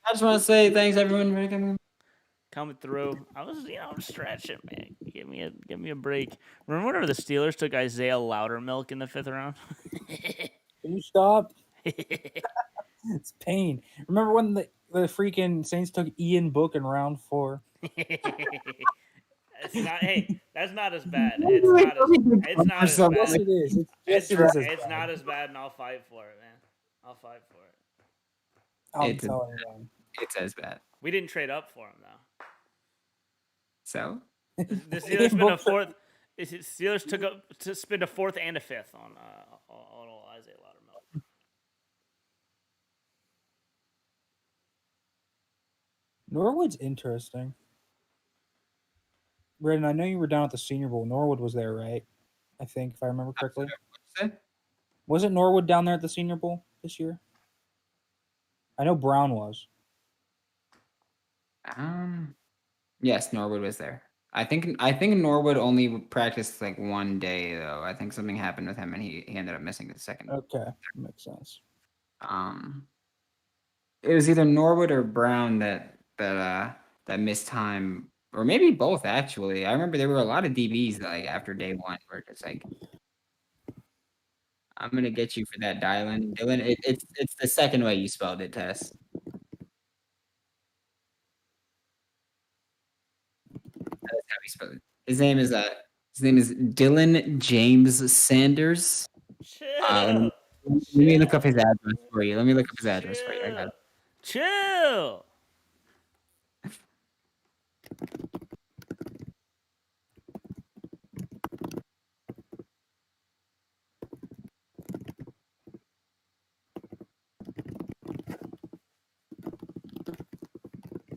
I just want to say thanks everyone for coming through. I was, stretching, man. Give me a break. Remember whenever the Steelers took Isaiah Loudermilk in the 5th round? Can you stop? It's pain. Remember when the freaking Saints took Ian Book in round 4? It's not. Hey, that's not as bad. It's not as bad. Yes, it is. It's not as bad, and I'll fight for it, man. I'll fight for it. I'm telling you, man. It's as bad. We didn't trade up for him though. So the Steelers spent a 4th. Steelers took up to spend a 4th and a 5th on Isaiah Loudermilk. Norwood's interesting. Brandon, I know you were down at the Senior Bowl. Norwood was there, right? I think, if I remember correctly. Wasn't Norwood down there at the Senior Bowl this year? I know Brown was. Yes, Norwood was there. I think Norwood only practiced like one day though. I think something happened with him and he ended up missing the second. Okay, makes sense. It was either Norwood or Brown that missed time, or maybe both actually. I remember there were a lot of DBs like after day one where it's like, I'm gonna get you for that, Dylan. It's the second way you spelled it, Tess. That's how he spelled it. His name is Dylan James Sanders. Let me look up his address for you. I got it. Chill.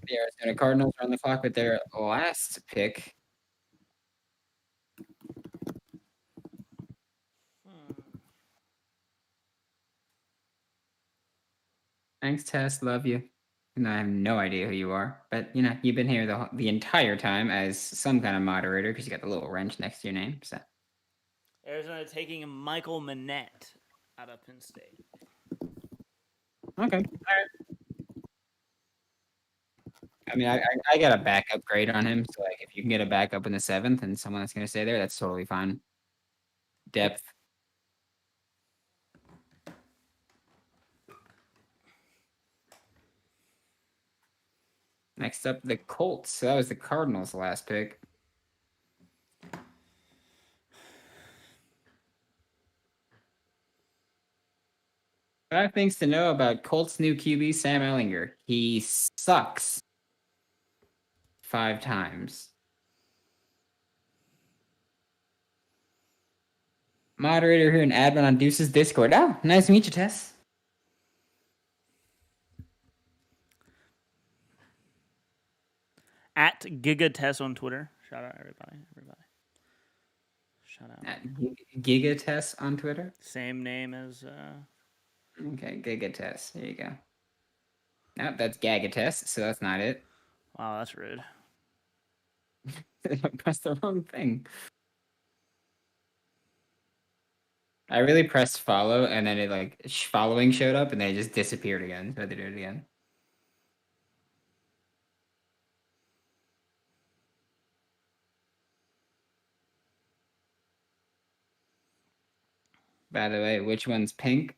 The Arizona Cardinals are on the clock with their last pick. Thanks, Tess. Love you. And I have no idea who you are, but you've been here the entire time as some kind of moderator because you got the little wrench next to your name. So Arizona taking Michael Manette out of Penn State. Okay. All right. I mean, I got a backup grade on him, so like if you can get a backup in the 7th and someone that's going to stay there, that's totally fine. Depth. Next up, the Colts. So that was the Cardinals' last pick. Five things to know about Colts' new QB, Sam Ehlinger. He sucks 5 times. Moderator here and admin on Deuce's Discord. Oh, nice to meet you, Tess. At GigaTess on Twitter. Shout out everybody. Shout out. At GigaTess on Twitter. Same name as. Okay, GigaTess. There you go. Nope, that's GagaTess, so that's not it. Wow, that's rude. I pressed the wrong thing. I really pressed follow, and then it like following showed up, and then it just disappeared again. So I had to do it again. By the way, which one's pink?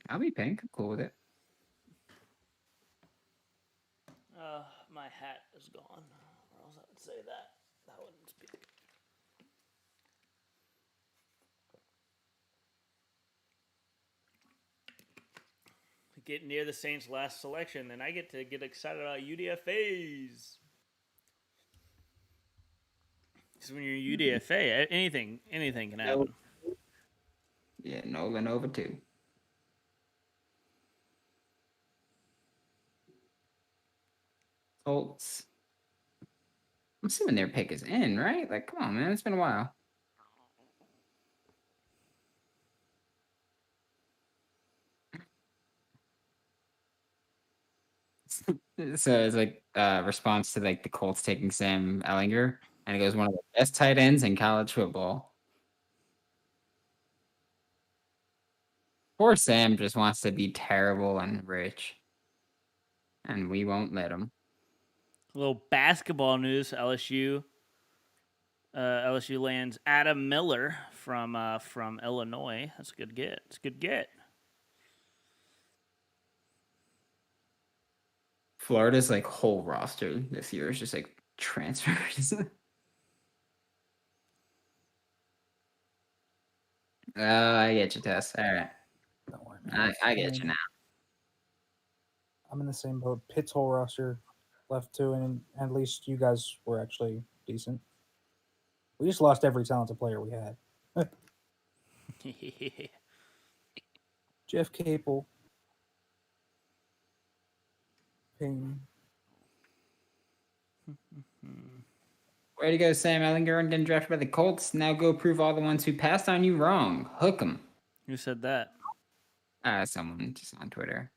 I'll be pink. I'm cool with it. My hat is gone. Or else I would say that. That wouldn't speak. We get near the Saints' last selection, and I get to get excited about UDFAs. Because when you're UDFA, anything can happen. Yeah, Nolan over 2. Colts. I'm assuming their pick is in, right? Like, come on, man. It's been a while. So it's like a response to like the Colts taking Sam Ehlinger, and it goes one of the best tight ends in college football. Poor Sam just wants to be terrible and rich, and we won't let him. A little basketball news: LSU lands Adam Miller from Illinois. That's a good get. It's a good get. Florida's like whole roster this year is just like transfers. I get you, Tess. All right. Don't worry, man. I get you now. I'm in the same boat. Pitt's whole roster left too, and at least you guys were actually decent. We just lost every talented player we had. Jeff Capel. Payne. Way to go, Sam Ehlinger, and getting drafted by the Colts. Now go prove all the ones who passed on you wrong. Hook them. Who said that? Someone just on Twitter.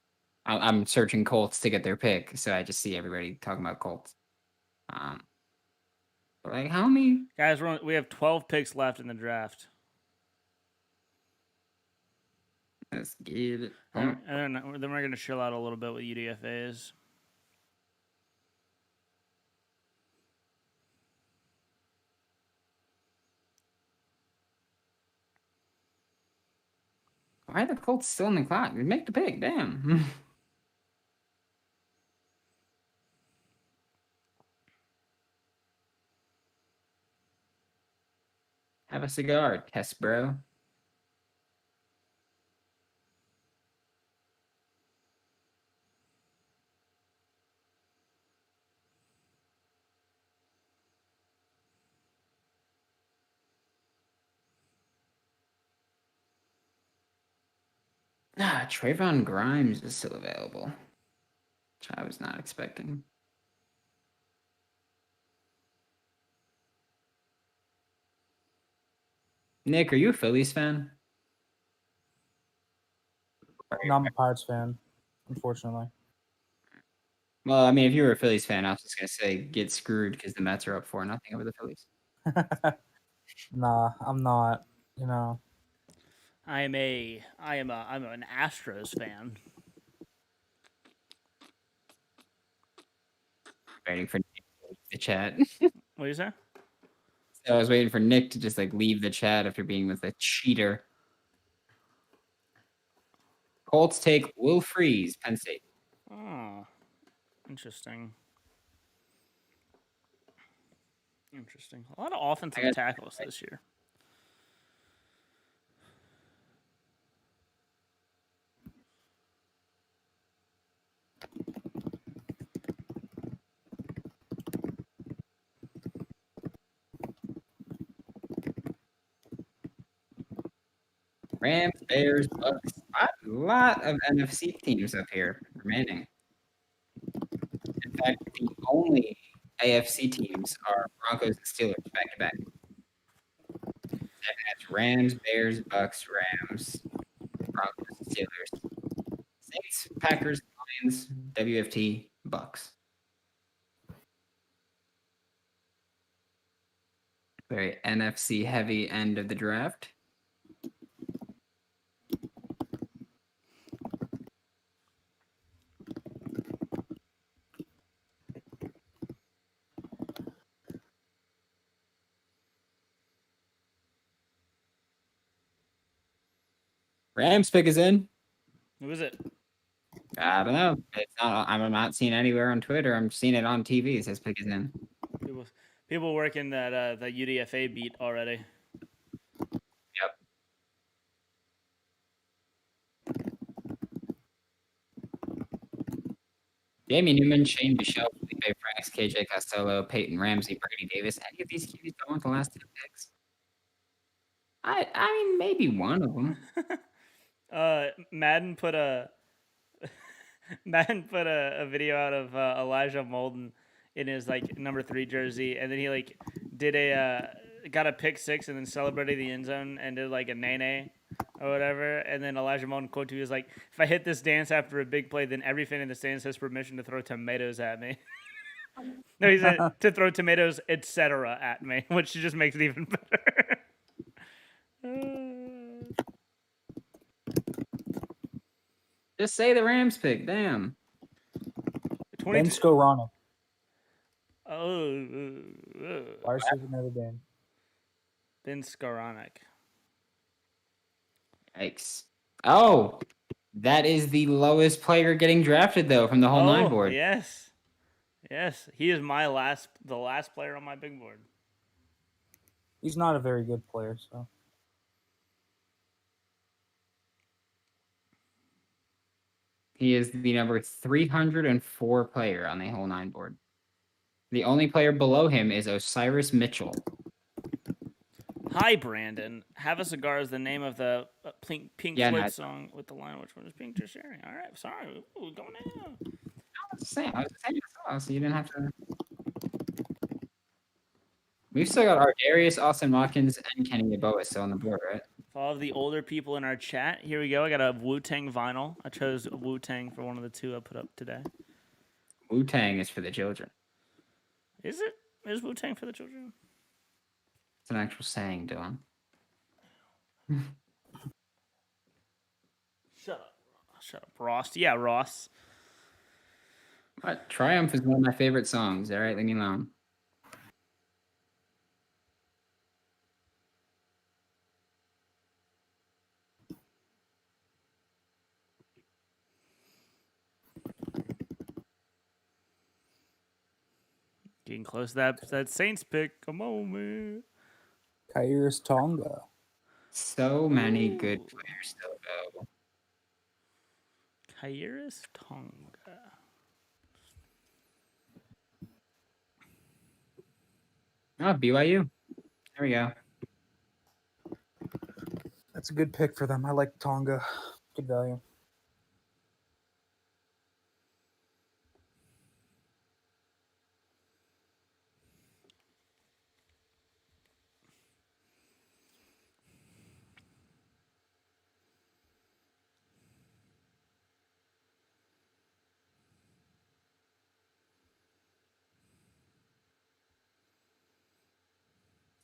I'm searching Colts to get their pick, so I just see everybody talking about Colts. Like how many guys? We have 12 picks left in the draft. Let's get it. And then we're going to chill out a little bit with UDFAs. Why are the Colts still in the clock? Make the pick, damn. Have a cigar, Tess, bro. Trayvon Grimes is still available, which I was not expecting. Nick, are you a Phillies fan? No, I'm a Pirates fan, unfortunately. Well, I mean, if you were a Phillies fan, I was just gonna say get screwed because the Mets are up 4-0 over the Phillies. Nah, I'm not. You know, I'm an Astros fan. Waiting for Nick to leave the chat. What do you say? So I was waiting for Nick to just like leave the chat after being with a cheater. Colts take Will Freeze, Penn State. Oh, interesting. Interesting. A lot of offensive tackles this year. Rams, Bears, Bucks. A lot of NFC teams up here remaining. In fact, the only AFC teams are Broncos and Steelers back to back. That's Rams, Bears, Bucks, Rams, Broncos, Steelers. Saints, Packers, Lions, WFT, Bucks. Very NFC heavy end of the draft. Rams pick is in. Who is it? I don't know. It's not. I'm not seeing anywhere on Twitter. I'm seeing it on TV. It says pick is in. People working that UDFA beat already. Yep. Jamie Newman, Shane Michelle, Felipe Franks, KJ Costello, Peyton Ramsey, Brady Davis. Any of these QBs don't want the last 2 picks? I mean, maybe one of them. Madden put a video out of Elijah Molden in his like number 3 jersey, and then he like did got a pick 6 and then celebrated the end zone and did like a nay or whatever. And then Elijah Molden quote to was like, "If I hit this dance after a big play, then every fan in the stands has permission to throw tomatoes at me." No, he said to throw tomatoes, etc. at me, which just makes it even better. Just say the Rams pick. Damn. Ben Skoranek. Oh. Wide receiver Notre Dame. Ben Skoranek. Yikes. Oh, that is the lowest player getting drafted though from the whole 9 board. Yes. Yes. He is the last player on my big board. He's not a very good player, so. He is the number 304 player on the whole 9 board. The only player below him is Osiris Mitchell. Hi, Brandon. Have a Cigar is the name of the Pink Floyd song with the line, which one is Pink just sharing? All right, sorry. Ooh, going now. I was saying so you didn't have to. We've still got our Darius, Austin Watkins, and Kenny Yeboah still on the board, right? For all of the older people in our chat, here we go. I got a Wu-Tang vinyl. I chose Wu-Tang for one of the 2 I put up today. Wu-Tang is for the children. Is it? Is Wu-Tang for the children? It's an actual saying, Dylan. Shut up, Ross. Yeah, Ross. What? Triumph is one of my favorite songs. All right, leave me alone. Getting close to that Saints pick. Come on, man. Khyiris Tonga. So many good players still available. Khyiris Tonga. Oh, BYU. There we go. That's a good pick for them. I like Tonga. Good value.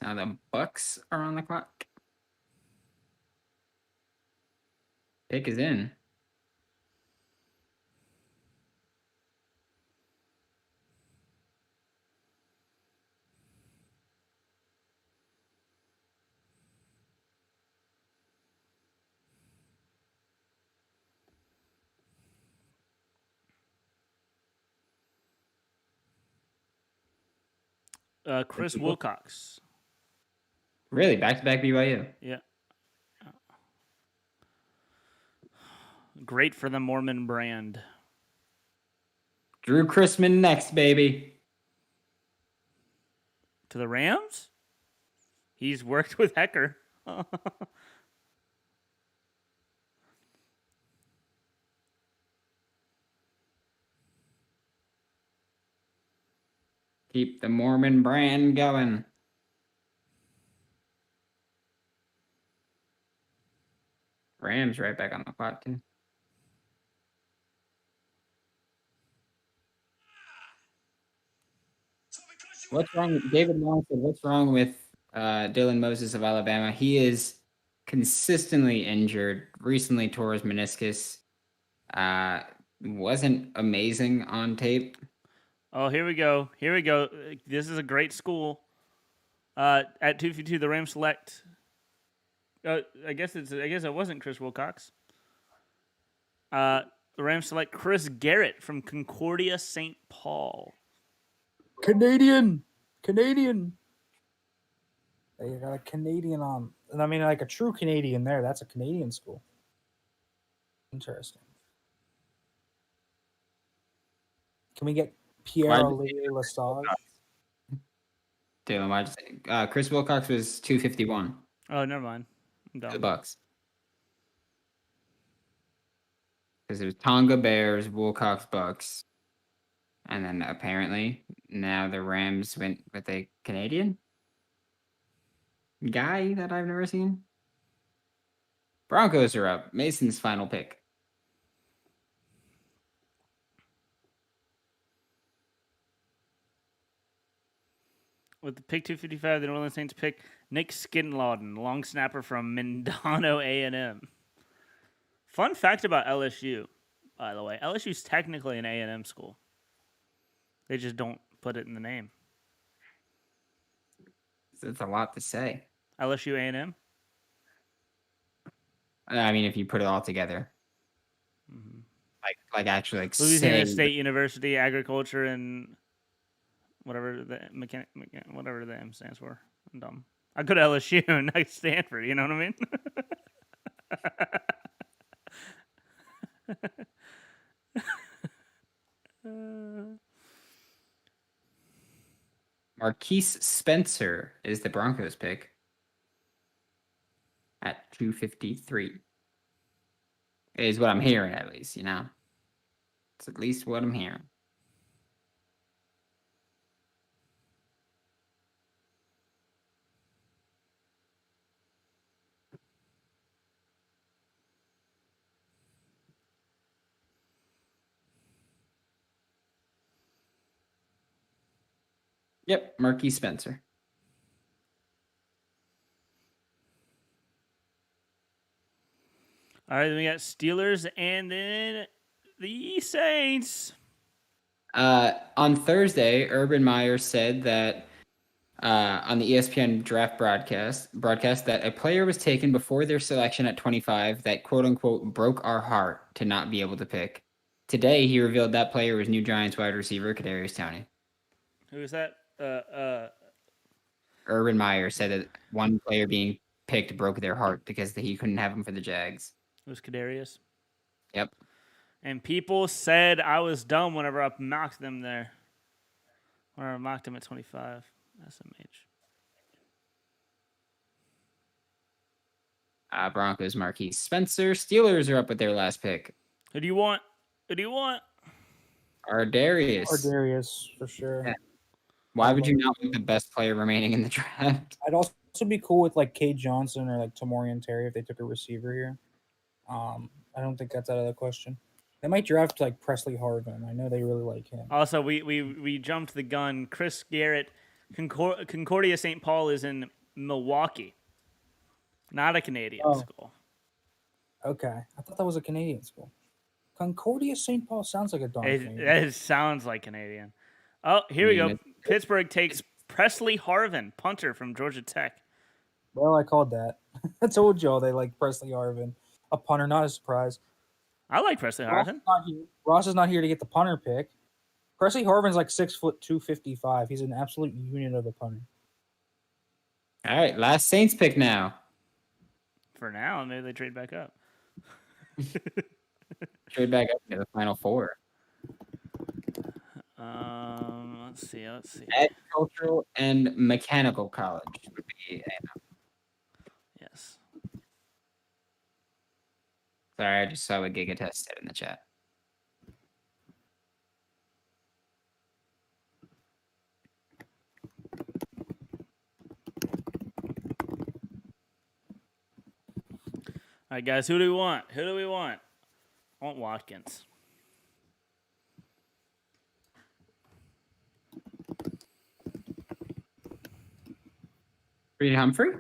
Now the Bucks are on the clock. Pick is in. Chris Wilcox. Really, back-to-back BYU. Yeah. Great for the Mormon brand. Drew Chrisman next, baby. To the Rams? He's worked with Hecker. Keep the Mormon brand going. Rams right back on the clock, too. What's wrong with David Long said, what's wrong with Dylan Moses of Alabama? He is consistently injured. Recently tore his meniscus. Wasn't amazing on tape. Oh, here we go. Here we go. This is a great school. At 252, the Rams select. I guess it wasn't Chris Wilcox. The Rams select Chris Garrett from Concordia St. Paul. Canadian. They got a Canadian on. And I mean, like a true Canadian there. That's a Canadian school. Interesting. Can we get Pierre-Olivier Lesage? Dylan, Chris Wilcox was 251. Oh, never mind. I'm done. $2. Because it was Tonga Bears, Wilcox Bucks. And then apparently now the Rams went with a Canadian guy that I've never seen. Broncos are up. Mason's final pick. With the pick 255, the New Orleans Saints pick Nick Skinlawden, long snapper from Mindano A&M. Fun fact about LSU, by the way. LSU's technically an A&M school. They just don't put it in the name. That's a lot to say. LSU A&M? I mean, if you put it all together. Mm-hmm. Like actually, like Louisiana say, State University, agriculture, and whatever the whatever the M stands for. I'm dumb. I go to LSU and not Stanford. You know what I mean? Marquise Spencer is the Broncos pick at 253. Is what I'm hearing, at least, you know? It's at least what I'm hearing. Yep, Marquise Spencer. All right, then we got Steelers and then the Saints. On Thursday, Urban Meyer said that on the ESPN draft broadcast that a player was taken before their selection at 25 that quote unquote broke our heart to not be able to pick. Today, he revealed that player was New Giants wide receiver Kadarius Toney. Who is that? Urban Meyer said that one player being picked broke their heart because he couldn't have him for the Jags. It was Kadarius. Yep. And people said I was dumb whenever I mocked them there. Or I mocked him at 25. SMH. Broncos Marquise Spencer. Steelers are up with their last pick. Who do you want? Ardarius, for sure. Yeah. Why would you not want the best player remaining in the draft? I'd also be cool with like Cade Johnson or like Tamorian Terry if they took a receiver here. I don't think that's out of the question. They might draft like Presley Harvin. I know they really like him. Also, we jumped the gun. Chris Garrett, Concordia St. Paul is in Milwaukee, not a Canadian school. Okay, I thought that was a Canadian school. Concordia St. Paul sounds like a darn Canadian. It sounds like Canadian. Oh, here we go. Pittsburgh takes Presley Harvin, punter from Georgia Tech. Well, I called that. I told y'all they like Presley Harvin. A punter, not a surprise. I like Presley Harvin. Ross is not here to get the punter pick. Presley Harvin's like 6'2", 255. He's an absolute unit of a punter. All right, last Saints pick now. For now, maybe they trade back up. Trade back up to the Final Four. Let's see. Agricultural and Mechanical College would be. Yes. Sorry, I just saw what Gigatest said in the chat. All right, guys. Who do we want? I want Watkins. Reed Humphrey?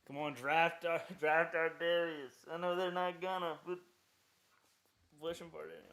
Come on, draft our Darius. I know they're not gonna, but pushing for it anyway.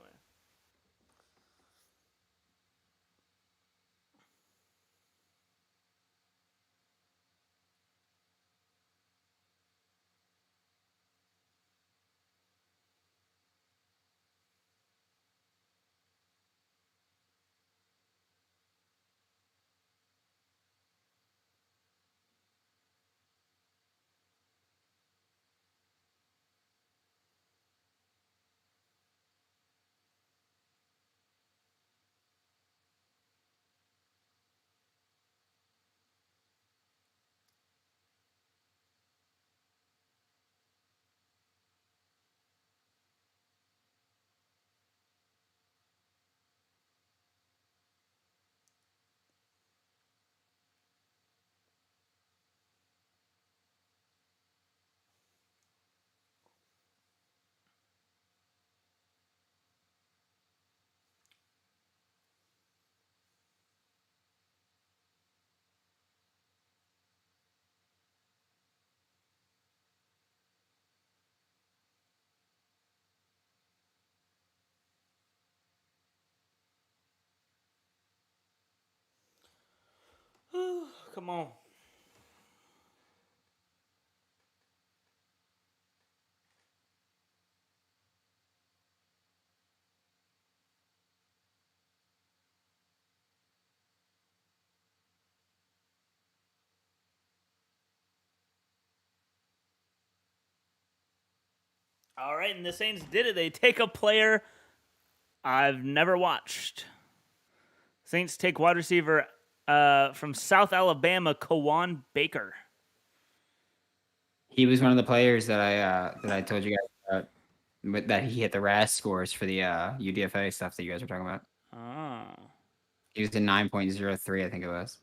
Come on. All right, and the Saints did it. They take a player I've never watched. Saints take wide receiver from South Alabama, Kawan Baker. He was one of the players that I told you guys about, that he hit the RAS scores for the UDFA stuff that you guys were talking about. Oh. He was a 9.03, I think it was.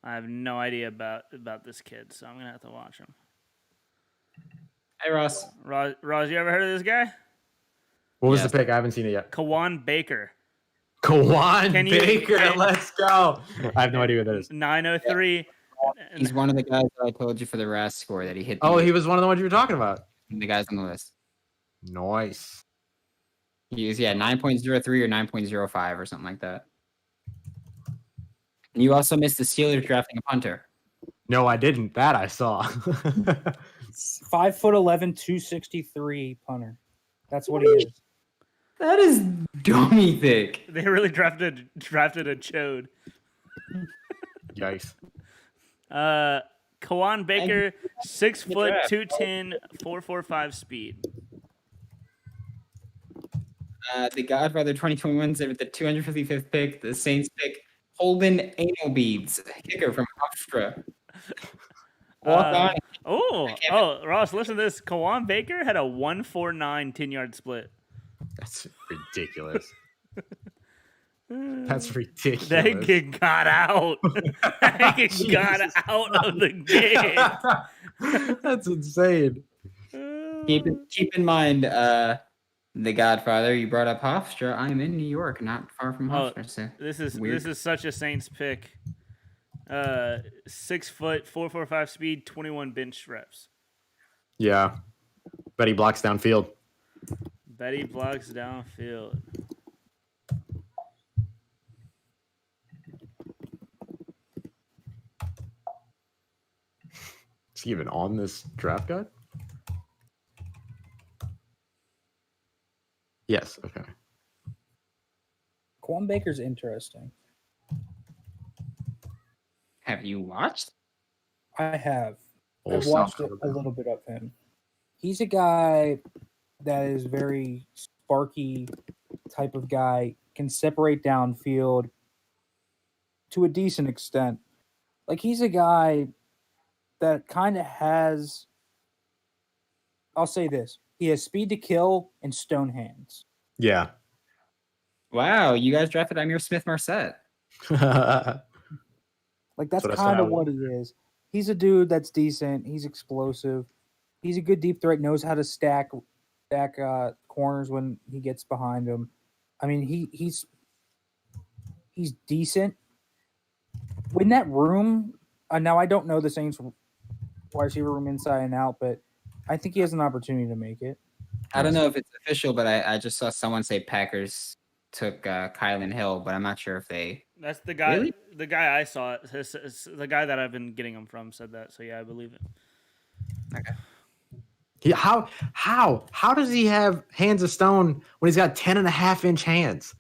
I have no idea about this kid, so I'm gonna have to watch him. Hey, Ross. Ross, you ever heard of this guy? What was the pick? I haven't seen it yet. Kawan Baker. Kawan Baker, let's go. I have no idea what that is. 903. He's one of the guys that I told you for the RAS score that he hit. Oh, he was one of the ones you were talking about. The guys on the list. Nice. He was 9.03 or 9.05 or something like that. And you also missed the Steelers drafting a punter. No, I didn't. That I saw. 5'11", 263 punter. That's what he is. That is dummy thick. They really drafted a chode. Yikes. Kawan Baker, 6 foot, 210, 4.45 speed. The Godfather 2021 with the 255th pick, the Saints pick, Holden Anal Beads, kicker from Hofstra. Ross, listen to this. Kawan Baker had a 1.49 10-yard split. That's ridiculous. That's ridiculous. That kid got out. That kid got out of the game. That's insane. Keep in mind, the Godfather, you brought up Hofstra. I'm in New York, not far from Hofstra. So this is such a Saints pick. 6 foot, 4.45 speed, 21 bench reps. Yeah. But he blocks downfield. Betty blocks downfield. Is he even on this draft guide? Yes. Okay. Quan Baker's interesting. Have you watched? I have. Old I've watched South a little bit of him. He's a guy that is very sparky type of guy, can separate downfield to a decent extent. Like he's a guy that kind of has, I'll say this, he has speed to kill and stone hands. Yeah. Wow, you guys drafted Amir Smith Marset. Like that's That's what I kind of said. what he is. He's a dude that's decent. He's explosive. He's a good deep threat. Knows how to stack corners when he gets behind him. I mean, he's decent. In that room, now I don't know the Saints wide receiver room inside and out, but I think he has an opportunity to make it. I don't know if it's official, but I just saw someone say Packers took Kylan Hill, but I'm not sure if they. That's the guy. Really? The guy I saw. The guy that I've been getting him from said that. So yeah, I believe it. Yeah, how does he have hands of stone when he's got 10.5-inch hands?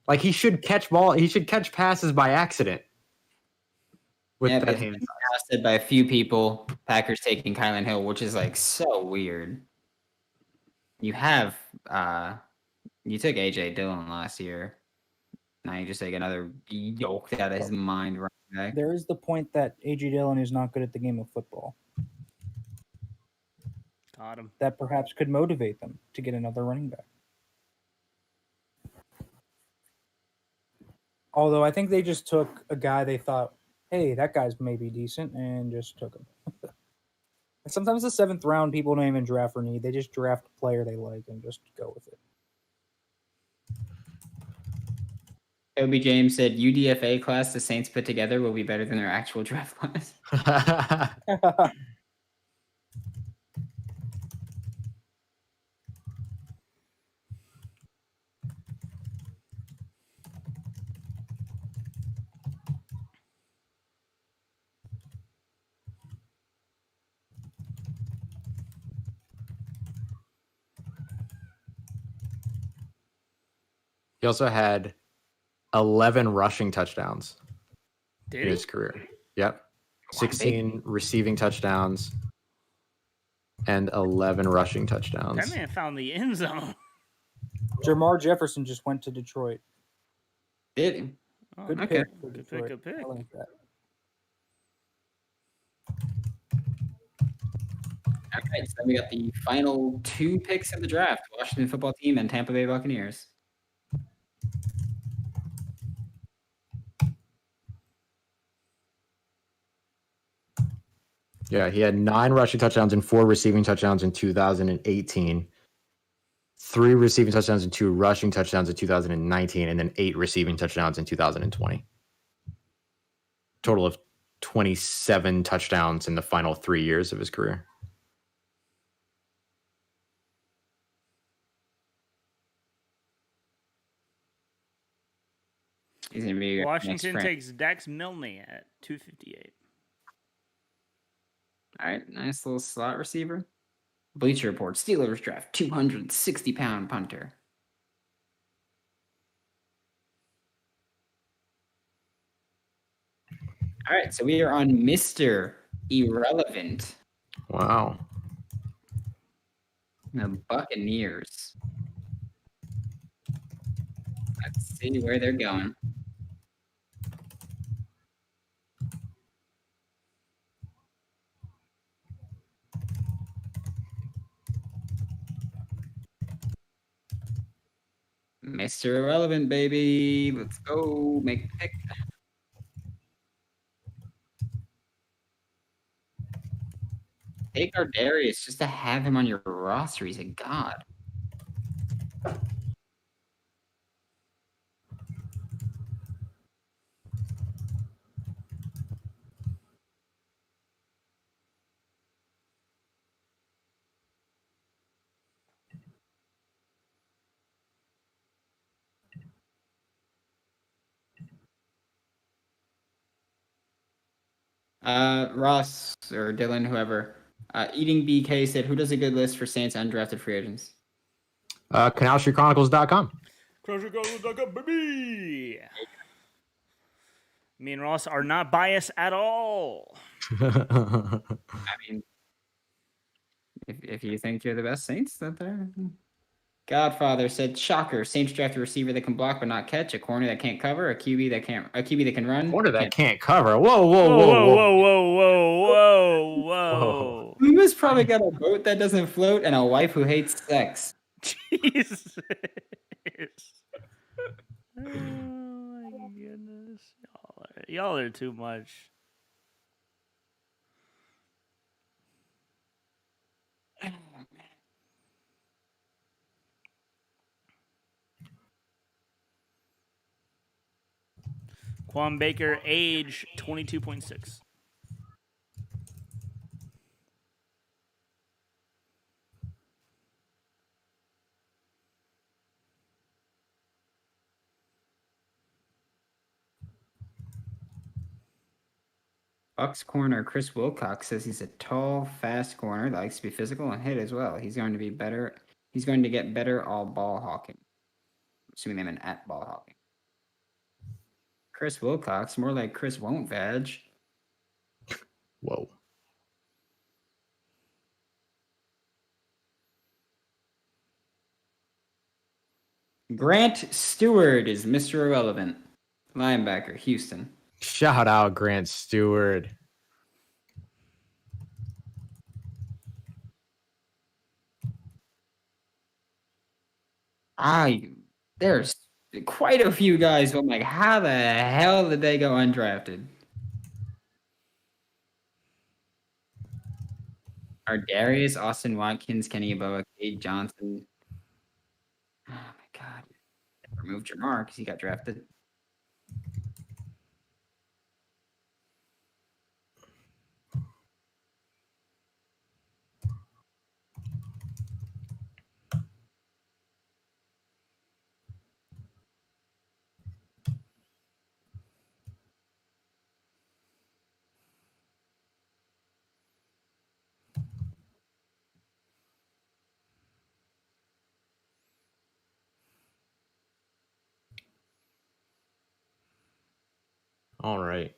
Like he should catch passes by accident with Yeah, that but hand. it's been said by a few people, Packers taking Kylan Hill, which is like so weird. You have you took AJ Dillon last year. Now you just take another yoked out of his mind running back. There is the point that A.J. Dillon is not good at the game of football. Got him. That perhaps could motivate them to get another running back. Although I think they just took a guy they thought, hey, that guy's maybe decent, and just took him. And sometimes the 7th round, people don't even draft for need. They just draft a player they like and just go with it. Toby James said UDFA class the Saints put together will be better than their actual draft class. He also had 11 rushing touchdowns Did in he? his career. Yep. 16 receiving touchdowns and 11 rushing touchdowns. That man found the end zone. Jamar Jefferson just went to Detroit. Did he? Oh, Good Okay. pick for Good Detroit. pick. Good pick. I like that. All right, so we got the final 2 picks in the draft: Washington Football Team and Tampa Bay Buccaneers. Yeah, he had 9 rushing touchdowns and 4 receiving touchdowns in 2018. 3 receiving touchdowns and 2 rushing touchdowns in 2019, and then 8 receiving touchdowns in 2020. Total of 27 touchdowns in the final 3 years of his career. He's gonna be your next Washington friend. takes Dax Milne at 258. All right, nice little slot receiver. Bleacher Report: Steelers draft 260-pound punter. All right, so we are on Mr. Irrelevant, Wow. the Buccaneers. Let's see where they're going. Mr. Irrelevant, baby. Let's go make a pick. Take Darius just to have him on your roster. He's a god. Ross or Dylan, whoever. Eating BK said, "Who does a good list for Saints undrafted free agents?" CanalStreetChronicles.com. Baby. Me and Ross are not biased at all. I mean, if you think you're the best Saints, that there. Godfather said, "Shocker! Saints draft a receiver that can block but not catch, a corner that can't cover, a QB that can run. Corner that can't cover. Whoa, whoa, Whoa, whoa, whoa, whoa. whoa, whoa, whoa, whoa. Luma's probably got a boat that doesn't float and a wife who hates sex." Jesus. Oh my goodness. Y'all are too much. Quan Baker, age 22.6. Bucks corner Chris Wilcox says he's a tall, fast corner that likes to be physical and hit as well. He's going to be better. He's going to get better all ball hawking. Assuming they meant at ball hawking. Chris Wilcox, more like Chris won't vag. Whoa. Grant Stewart is Mr. Irrelevant. Linebacker, Houston. Shout out Grant Stewart. There's quite a few guys who I'm like, how the hell did they go undrafted? Are Darius, Austin Watkins, Kenny Yeboah, Cade Johnson? Oh my God. Remove Jamar because he got drafted. All right.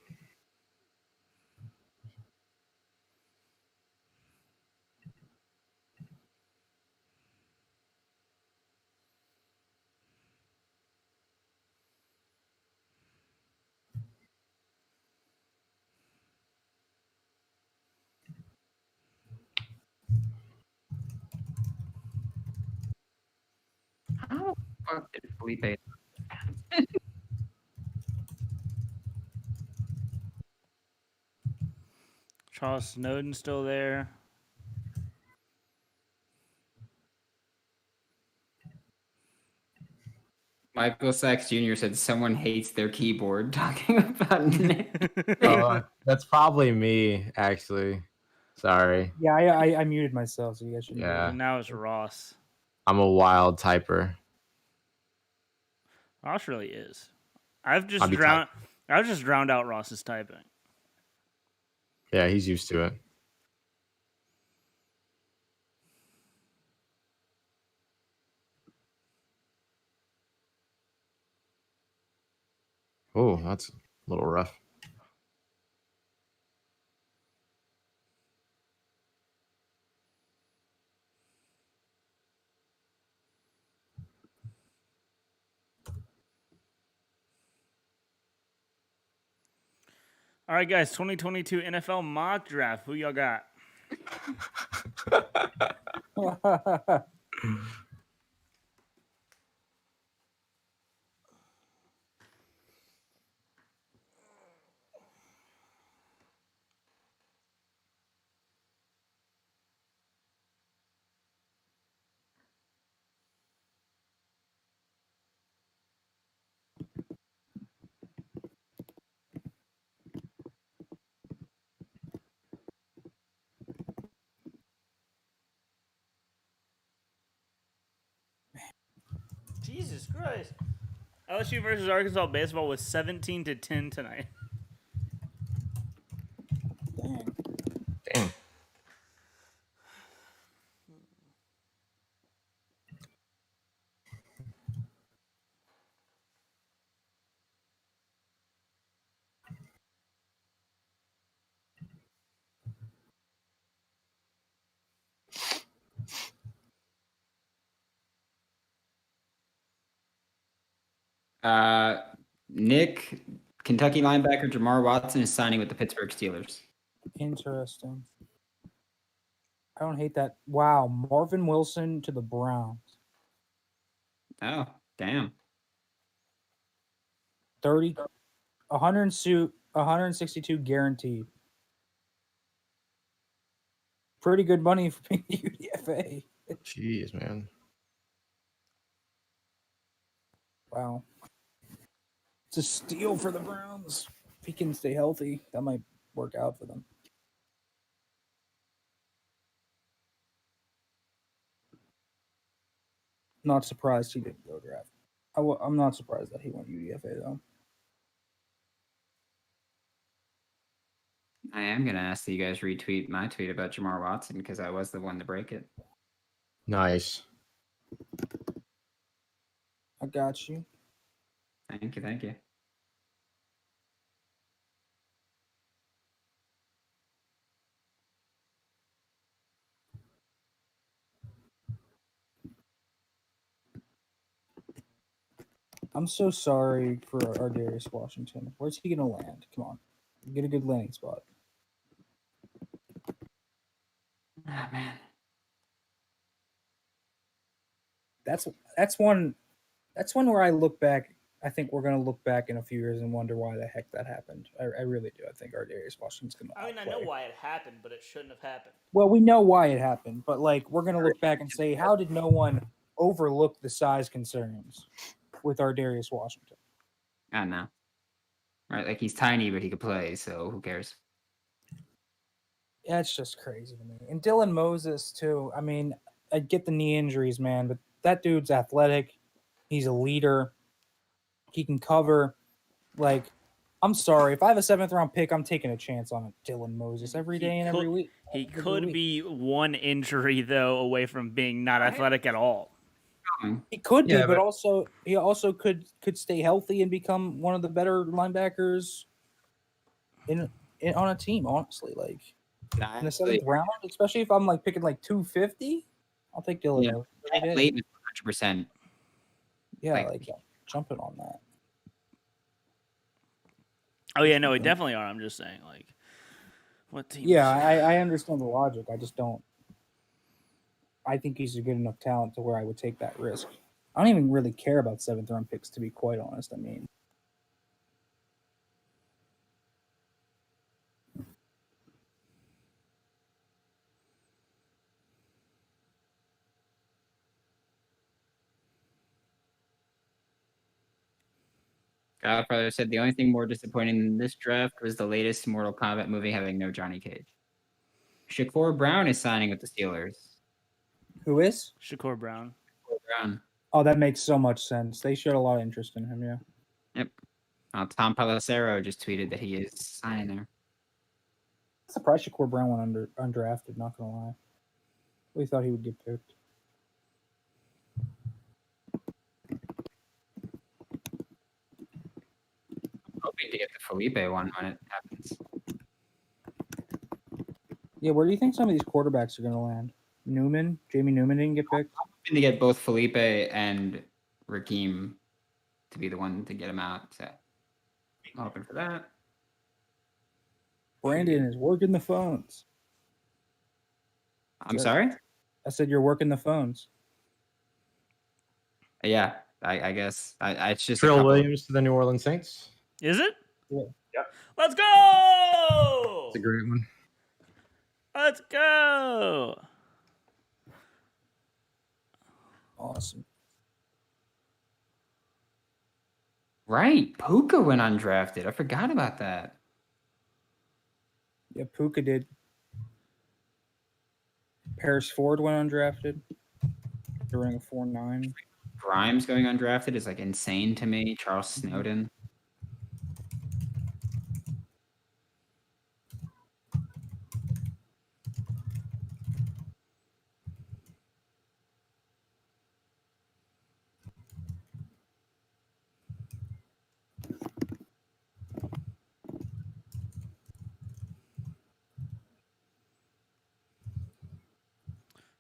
How the fuck did Felipe? Charles Snowden still there. Michael Sachs Jr. said someone hates their keyboard talking about Nick. That's probably me, actually. Sorry. Yeah, I muted myself, so you guys should. Yeah. And now it's Ross. I'm a wild typer. Ross really is. I've I'll be just drowned out Ross's typing. Yeah, he's used to it. Oh, that's a little rough. All right, guys, 2022 NFL mock draft. Who y'all got? Jesus Christ. LSU versus Arkansas baseball was 17-10 tonight. Nick, Kentucky linebacker Jamar Watson is signing with the Pittsburgh Steelers. Interesting. I don't hate that. Wow, Marvin Wilson to the Browns. Oh, damn. 162 guaranteed. Pretty good money for being UDFA. Jeez, man. Wow. It's a steal for the Browns. If he can stay healthy, that might work out for them. Not surprised he didn't go draft. I'm not surprised that he went UDFA, though. I am going to ask that you guys retweet my tweet about Jamar Watson because I was the one to break it. Nice. I got you. Thank you. Thank you. I'm so sorry for our Darius Washington. Where's he going to land? Come on. Get a good landing spot. Oh, man. That's one where I look back. I think we're going to look back in a few years and wonder why the heck that happened. I really do. I think our Darius Washington's going to I mean, I know why it happened, but it shouldn't have happened. Well, we know why it happened, but like we're going to look back and say, how did no one overlook the size concerns with our Darius Washington? I don't know. Right, like he's tiny, but he could play, so who cares? Yeah, it's just crazy to me. And Dylan Moses, too. I mean, I get the knee injuries, man, but that dude's athletic. He's a leader. He can cover. Like, I'm sorry. If I have a 7th-round pick, I'm taking a chance on Dylan Moses every day and every week. He could be one injury, though, away from being not athletic at all. He could be, Yeah, but but- he also could stay healthy and become one of the better linebackers in on a team, honestly. Like, in the 7th round, especially if I'm like picking like 250, I'll take Dylan. Yeah. Moses every day. Late 100%. Yeah, like- like jumping on that. Oh, yeah, no, we definitely are. I'm just saying, like, what team? Yeah, I understand the logic. I just don't. I think he's a good enough talent to where I would take that risk. I don't even really care about 7th-round picks, to be quite honest. I mean, Godfather said the only thing more disappointing than this draft was the latest Mortal Kombat movie having no Johnny Cage. Shakur Brown is signing with the Steelers. who is? Shakur Brown. Shakur Brown. Oh, that makes so much sense. They showed a lot of interest in him, yeah. Tom Pelissero just tweeted that he is signing there. I'm surprised Shakur Brown went undrafted, not going to lie. We thought he would get picked. Hoping to get the Felipe one when it happens. Yeah, where do you think some of these quarterbacks are going to land? Jamie Newman didn't get picked. Hoping to get both Felipe and Raheem to be the one to get him out. So I'm hoping for that. Brandon is working the phones. I'm sorry? I said you're working the phones. Yeah, I guess. It's just a Trill couple- Williams to the New Orleans Saints. Is it? Yeah. Yep. Let's go! It's a great one. Let's go! Awesome. Right. Puka went undrafted. I forgot about that. Yeah, Puka did. Paris Ford went undrafted. During a 4.9. Grimes going undrafted is like insane to me. Charles Snowden.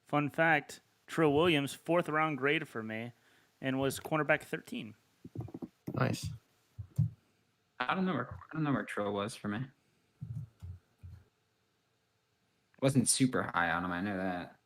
Fun fact, Trill Williams, 4th round grade for me, and was cornerback 13. Nice. I don't know where Trill was for me. Wasn't super high on him. I know that.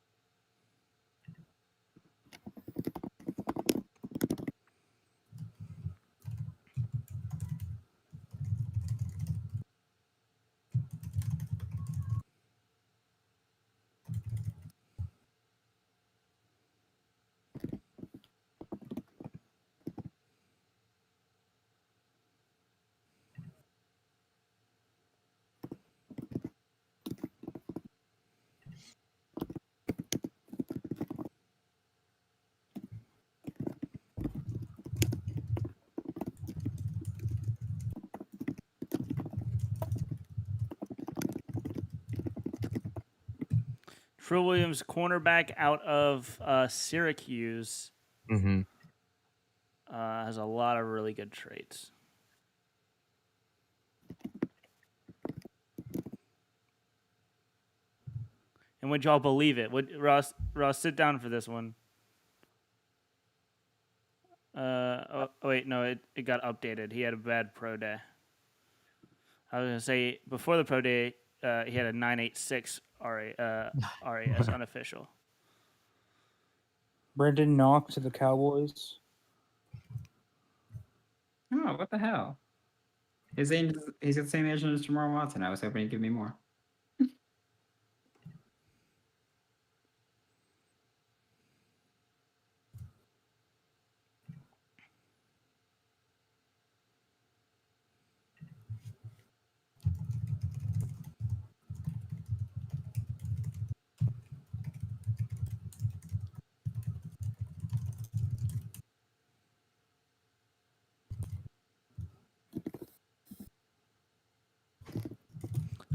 Trill Williams, cornerback out of Syracuse, Mm-hmm. has a lot of really good traits. And would y'all believe it? Would Ross sit down for this one? Wait, no, it got updated. He had a bad pro day. I was gonna say before the pro day, he had a 9.86 RAS unofficial. Brendan Knock to the Cowboys. Oh, what the hell? He's got the same age as Jamar Watson. I was hoping he'd give me more.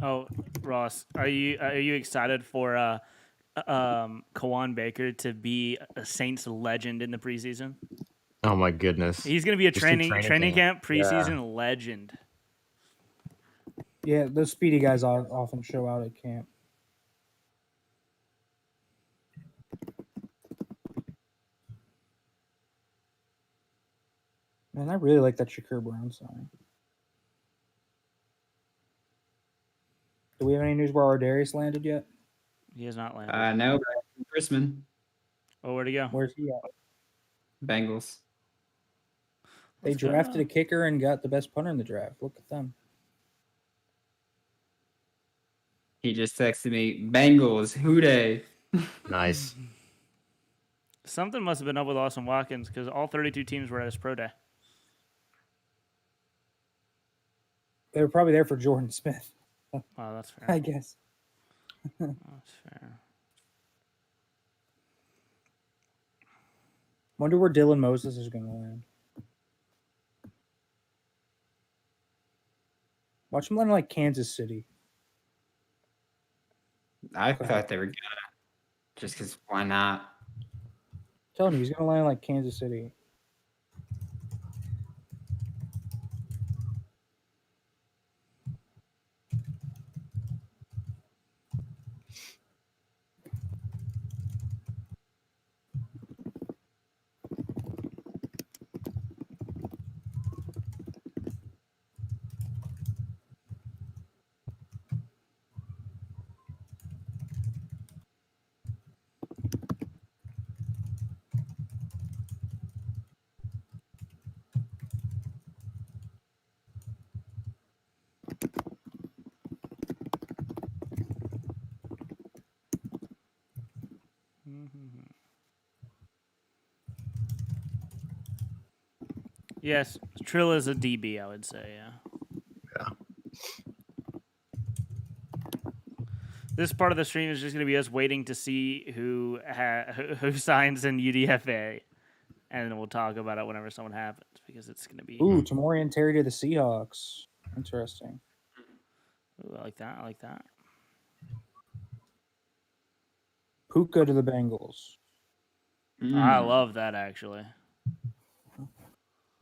Oh, Ross, are you excited for Kawan Baker to be a Saints legend in the preseason? Oh my goodness. He's going to be a Just do training camp Yeah. preseason legend. Yeah, those speedy guys often show out at camp. Man, I really like that Shakur Brown sign. Do we have any news where Ardarius landed yet? He has not landed. No, but Chrisman, Oh, where'd he go? Where's he at? Bengals. They Let's go. drafted a kicker and got the best punter in the draft. Look at them. He just texted me, Bengals, who dey? Nice. Something must have been up with Austin Watkins because all 32 teams were at his pro day. They were probably there for Jordan Smith, Wow, that's fair. I guess. That's fair. Wonder where Dylan Moses is going to land. Watch him land like Kansas City. I thought they were gonna. Just because why not? I'm telling you, he's going to land like Kansas City. Yes, Trill is a DB, I would say, yeah. This part of the stream is just going to be us waiting to see who signs in UDFA, and then we'll talk about it whenever someone happens because it's going to be. Ooh, Tamorian Terry to the Seahawks. Interesting. Ooh, I like that. I like that. Puka to the Bengals. I love that actually.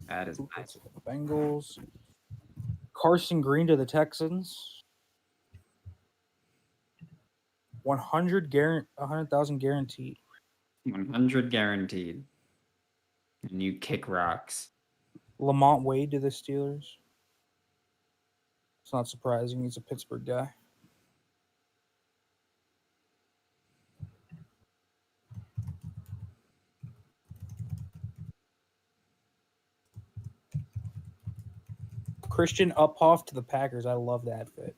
That is Puka nice. to the Bengals. Carson Green to the Texans. 100,000 guaranteed. 100 guaranteed. And you kick rocks. Lamont Wade to the Steelers. It's not surprising. He's a Pittsburgh guy. Christian Uphoff to the Packers. I love that fit.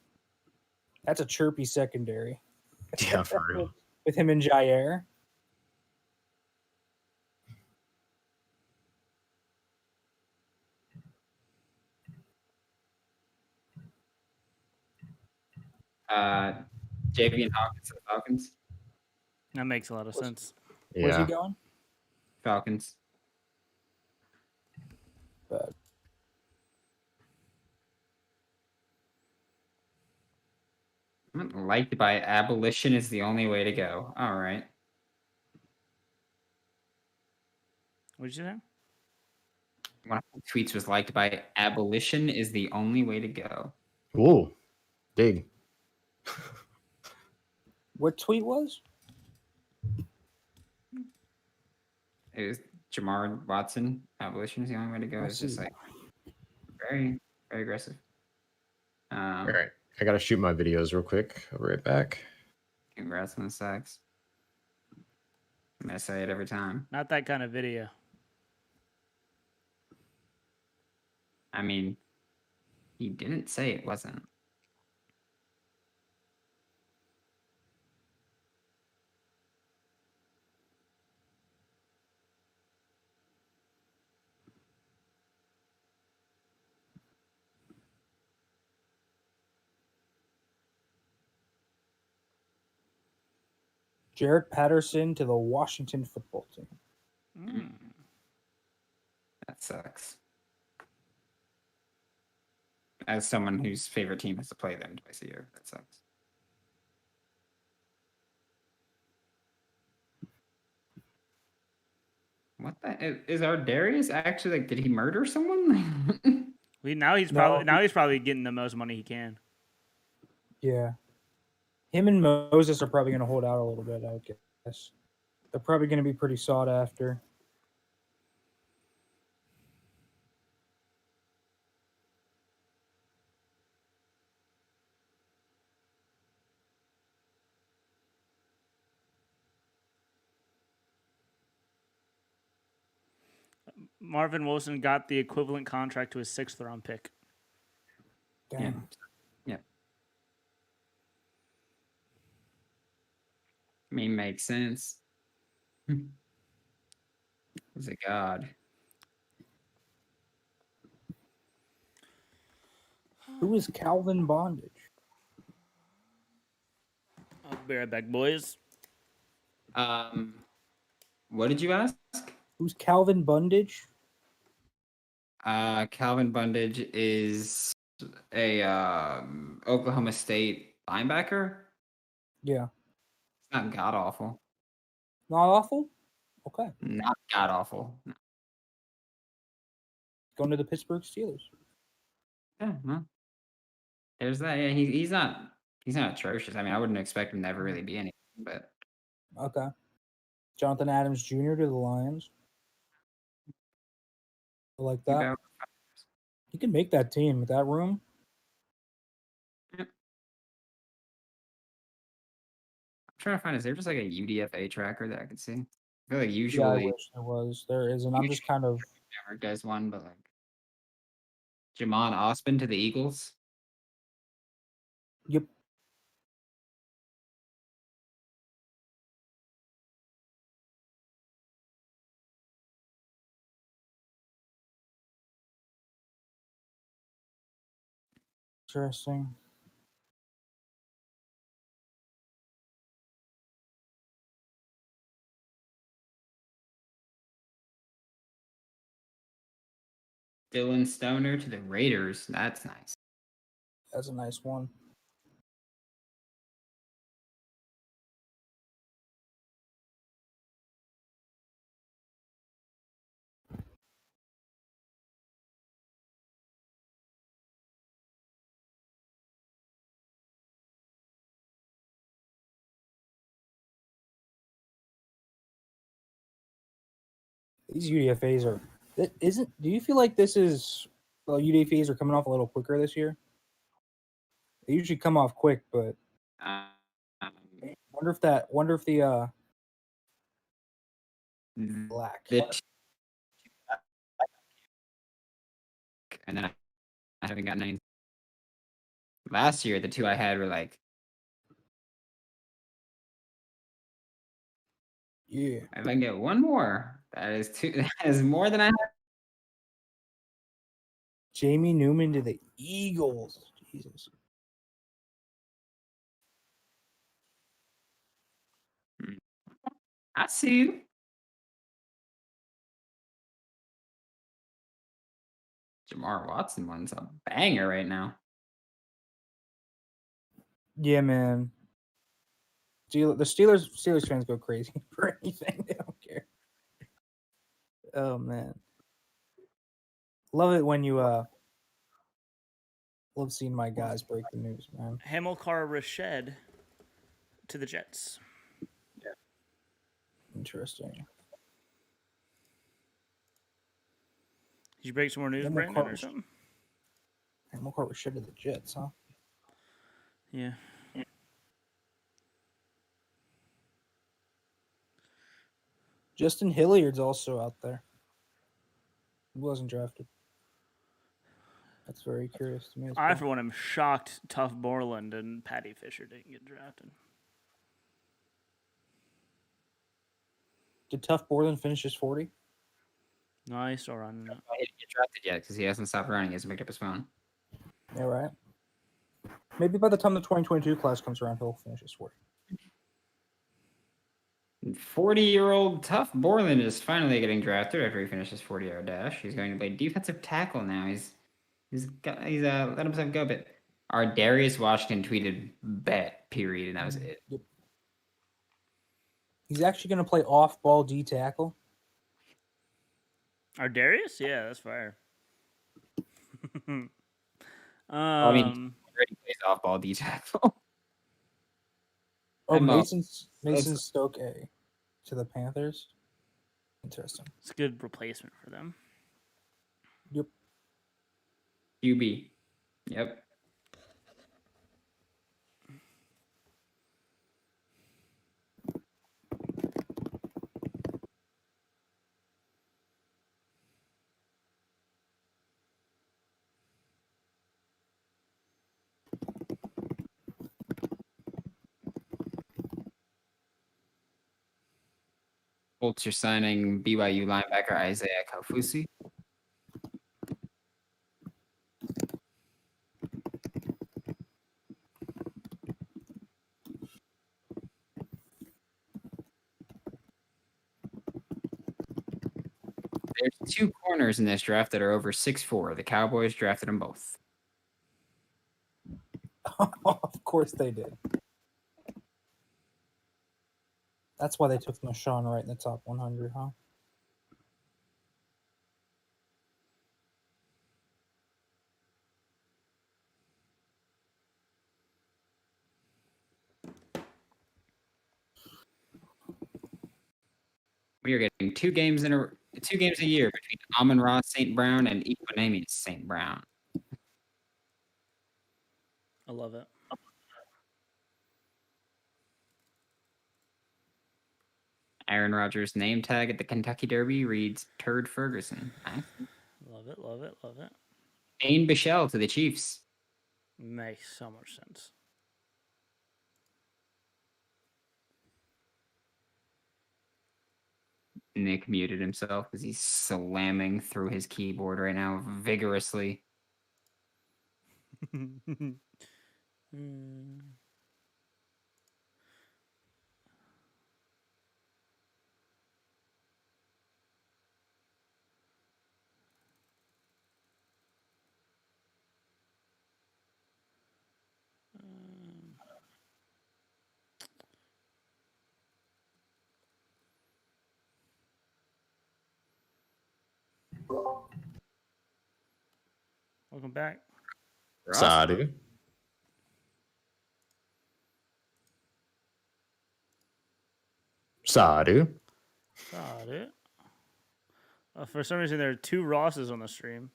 That's a chirpy secondary. Yeah, for real. With him and Jair. Javian Hawkins to the Falcons. That makes a lot of sense. Where's he Yeah. going? Falcons. But Liked by abolition is the only way to go. All right. What did you say? One of the tweets was liked by abolition is the only way to go. Ooh, dig. what tweet was? It was Jamar Watson. Abolition is the only way to go. I It's just see. like very, very aggressive. All right. I gotta shoot my videos real quick. I'll be right back. Congrats on the sacks. I'm gonna say it every time. Not that kind of video. I mean, he didn't say it wasn't. Jared Patterson to the Washington football team. Mm. That sucks. As someone whose favorite team has to play them twice a year, that sucks. What the is our Darius actually like? Did he murder someone? Now he's No. probably getting the most money he can. Yeah. Him and Moses are probably going to hold out a little bit, I would guess. They're probably going to be pretty sought after. Marvin Wilson got the equivalent contract to his 6th round pick. Damn. Yeah. I mean, makes sense. He's a god. Who is Calvin Bondage? I'll be right back, boys. What did you ask? Who's Calvin Bondage? Calvin Bondage is a Oklahoma State linebacker. Yeah. It's not god awful. Not awful? Okay. Not god awful. Going to the Pittsburgh Steelers. Yeah, well, there's that. Yeah, he's not atrocious. I mean, I wouldn't expect him to ever really be anything, but Okay. Jonathan Adams Jr. to the Lions. I like you that. know, He can make that team with that room. I'm trying to find. Is there just like a UDFA tracker that I could see? I feel like Yeah, I usually wish there was. There isn't. I'm just kind of. never does one, but like Jamon Osman to the Eagles. Yep. Interesting. Dylan Stoner to the Raiders. That's nice. That's a nice one. These UDFAs are That isn't. Do you feel like this is? Well, UDFAs are coming off a little quicker this year. They usually come off quick, but Um, wonder if the black. the and then I haven't gotten any. Last year, the two I had were like, Yeah. if I can get one more, that is two. That is more than I have. Jamie Newman to the Eagles. Jesus. I see you. Jamar Watson one's a banger right now. Yeah, man. The Steelers fans go crazy for anything. They don't care. Oh man. Love it when you love seeing my guys break the news, man. Hamilcar Rashed to the Jets. Interesting. Did you break some more news, Hamilcar Brandon, or Rashed. something? Hamilcar was shit to the Jets, huh? Yeah. Justin Hilliard's also out there. He wasn't drafted. That's very curious to me. I, for one, am shocked Tough Borland and Patty Fisher didn't get drafted. Did Tough Borland finish his 40? No, he's still running it. He didn't get drafted yet because he hasn't stopped running. He hasn't picked up his phone. Yeah, right. Maybe by the time the 2022 class comes around, he'll finish his 40. 40-year-old Tough Borland is finally getting drafted after he finishes 40-yard dash. He's going to play defensive tackle now. He's let himself go a bit. Our Darius Washington tweeted bet, period, and that was it. Yep. He's actually going to play off-ball D tackle. Our Darius? Yeah, that's fire. I mean, he already plays off-ball D tackle. Oh, I'm, Mason Stoke A to the Panthers. Interesting. It's a good replacement for them. Yep. QB. Yep. Colts are signing BYU linebacker Isaiah Kaufusi. There's two corners in this draft that are over 6'4". The Cowboys drafted them both. Of course they did. That's why they took Marshawn right in the top 100, huh? We are getting two games a year between Amon-Ra St. Brown and Equanimeous St. Brown. I love it. Aaron Rodgers' name tag at the Kentucky Derby reads Turd Ferguson. Nice. Love it, love it, love it. Dane Bichelle to the Chiefs. Makes so much sense. Nick muted himself because he's slamming through his keyboard right now vigorously. Welcome back. Sadu. Got it. For some reason, there are 2 Rosses on the stream.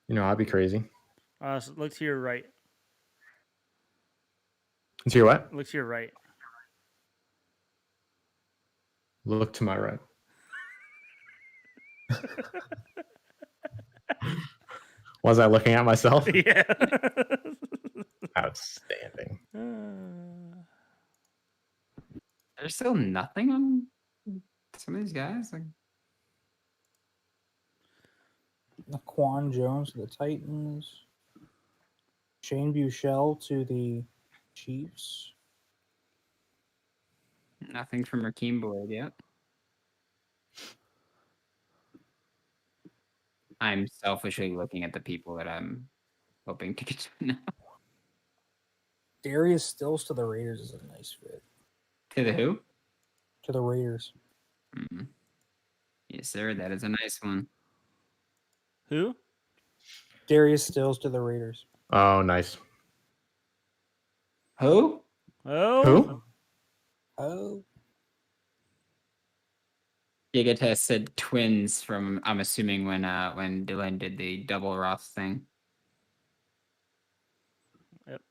You know, I'd be crazy. So look to your right. To your what? Look to your right. Look to my right. Was I looking at myself? Yeah. Outstanding. There's still nothing on some of these guys. Like, Quan Jones to the Titans. Shane Buechele to the Chiefs. nothing from Raheem Boyd yet. I'm selfishly looking at the people that I'm hoping to get to now. Darius Stills to the Raiders is a nice fit. To the who? To the Raiders. Mm-hmm. Yes, sir. That is a nice one. Who? Darius Stills to the Raiders. Oh, nice. Who? Oh. Who? Oh. Gigatest said twins from, I'm assuming, when Dylan did the double Roth thing. Yep.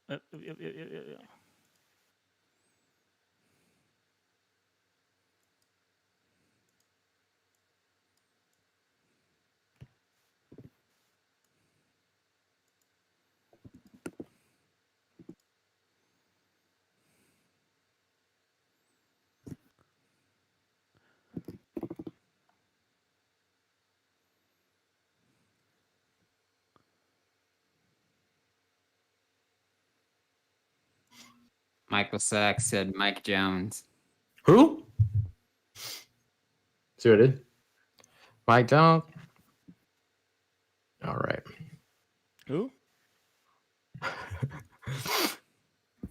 Michael Sachs said Mike Jones. Who? See what I did? Mike Jones. All right. Who?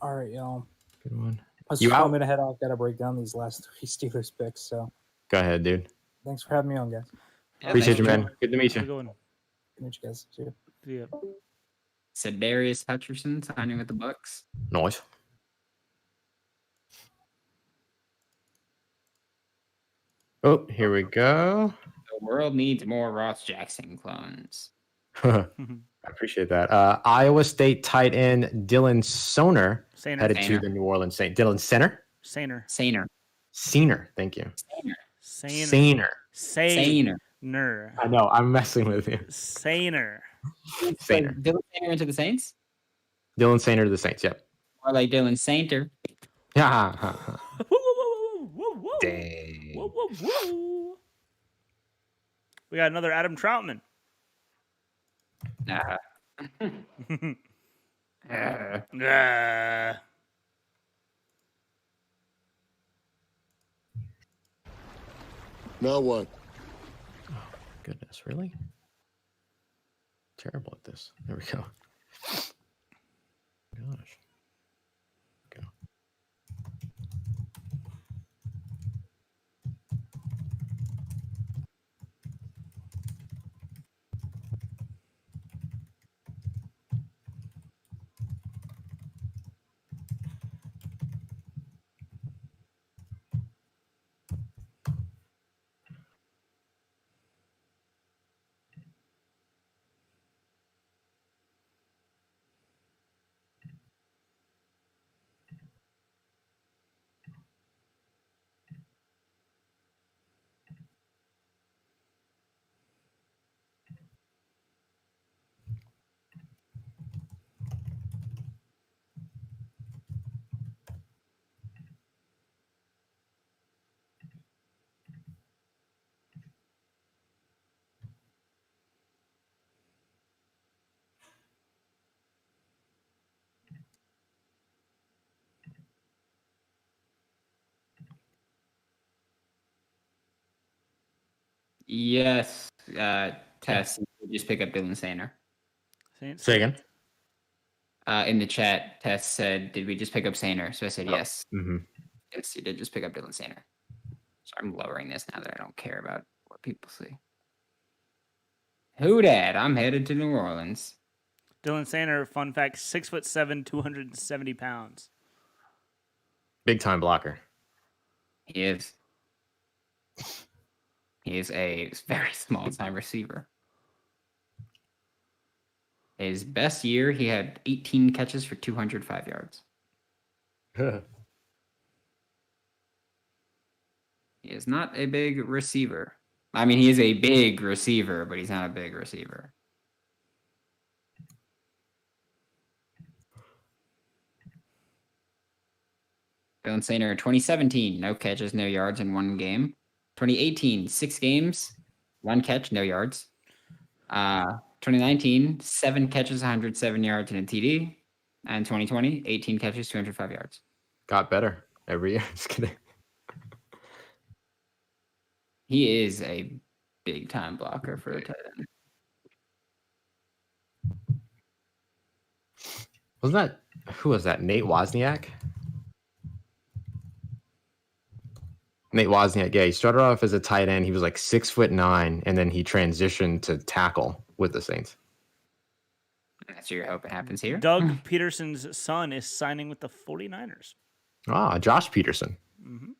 All right, y'all. Good one. Let's You tell out? me to head off. Got to break down these last 3 Steelers picks. So Go ahead, dude. thanks for having me on, guys. Yeah, Appreciate you, thanks, man. Good to meet How's it you. going? Good to meet you guys. See you. Yeah. Said Darius Hutcherson signing with the Bucks. Nice. Oh, here we go. The world needs more Ross Jackson clones. I appreciate that. Iowa State tight end Dylan Soner Sainer. headed to Sainer. the New Orleans Saints. Dylan Center? Sainer. Sainer. Seener. Thank you. Sainer. Saner. Sainer. I know. I'm messing with you. Sainer. Sainer. Dylan Sainer into the Saints? Dylan Sainer to the Saints. Yep. Or like Dylan Sainter. Yeah. Whoa, whoa, whoa, whoa. Dang. Whoa, whoa, whoa. We got another Adam Troutman. Nah. Now what? Goodness, really? Terrible at this. There we go. Gosh. Go. Yes, Tess, just pick up Dylan Sainer. Saints. Say again. In the chat, Tess said, "Did we just pick up Sainer?" So I said, "Yes." Mm-hmm. Yes, you did just pick up Dylan Sainer. So I'm lowering this now that I don't care about what people see. Who dat? I'm headed to New Orleans. Dylan Sainer, fun fact, 6'7", 270 pounds. Big time blocker. He is. He is a very small time receiver. His best year, he had 18 catches for 205 yards. He is not a big receiver. I mean, he is a big receiver, but he's not a big receiver. Dylan Sainer, 2017, no catches, no yards in one game. 2018, 6 games, 1 catch, no yards. 2019, 7 catches, 107 yards and a TD. And 2020, 18 catches, 205 yards. Got better every year. Just kidding. He is a big time blocker for a tight end. Wasn't that, who was that? Nate Wozniak? Nate Wozniak, yeah, he started off as a tight end. He was like 6'9", and then he transitioned to tackle with the Saints. That's your hope it happens here. Doug Peterson's son is signing with the 49ers. Ah, Josh Peterson. Mm-hmm.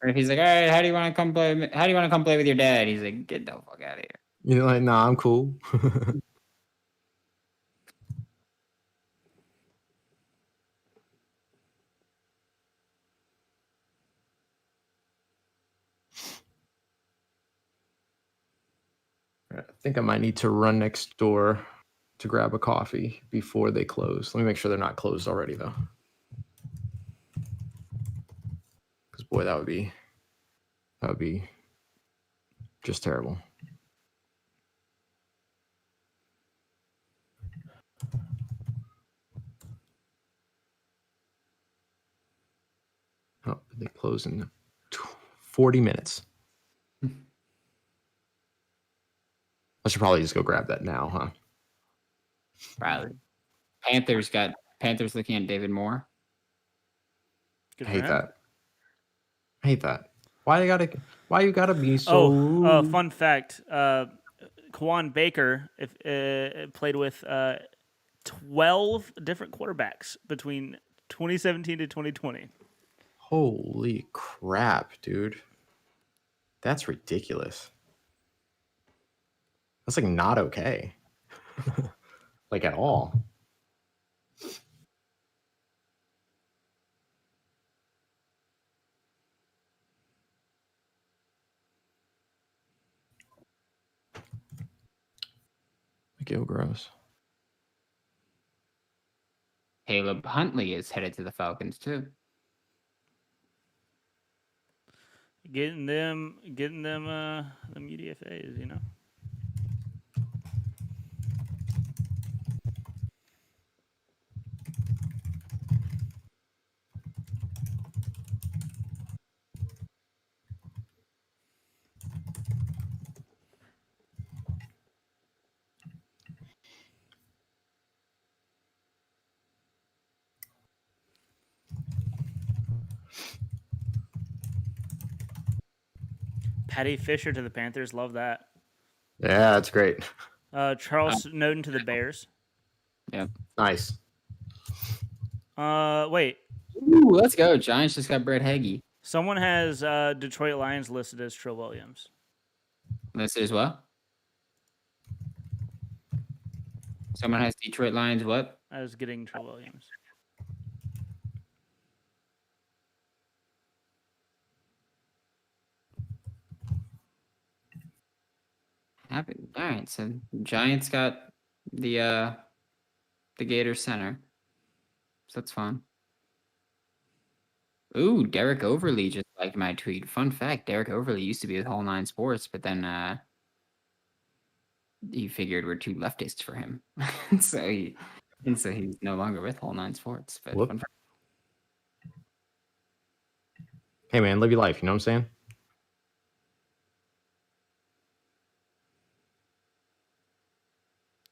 Or if he's like, all right, how do you want to come play? How do you want to come play with your dad? He's like, get the fuck out of here. You're like, nah, I'm cool. I think I might need to run next door to grab a coffee before they close. Let me make sure they're not closed already, though. Because, boy, that would be just terrible. Oh, they close in 40 minutes. I should probably just go grab that now, huh? Probably. Panthers looking at David Moore. Good I for hate him. that. I hate that. Why you gotta be so? Fun fact: Kawan Baker played with 12 different quarterbacks between 2017 to 2020. Holy crap, dude! That's ridiculous. That's like not okay. Like at all. Miguel Gross. Caleb Huntley is headed to the Falcons too. Getting them UDFAs, you know. Patty Fisher to the Panthers, love that. Yeah, that's great. Charles Snowden to the Bears. Yeah. Nice. Wait. Ooh, let's go. Giants just got Brett Heggie. Someone has Detroit Lions listed as Trill Williams. Listed as well. Someone has Detroit Lions what? As getting Trill Williams. Happened. All right, so Giants got the Gator center, so that's fun. Ooh, Derek Overly just liked my tweet. Fun fact: Derek Overly used to be with Whole Nine Sports, but then he figured we're too leftists for him, so he's no longer with Whole Nine Sports. But Whoop. fun fact. Hey man, live your life. You know what I'm saying?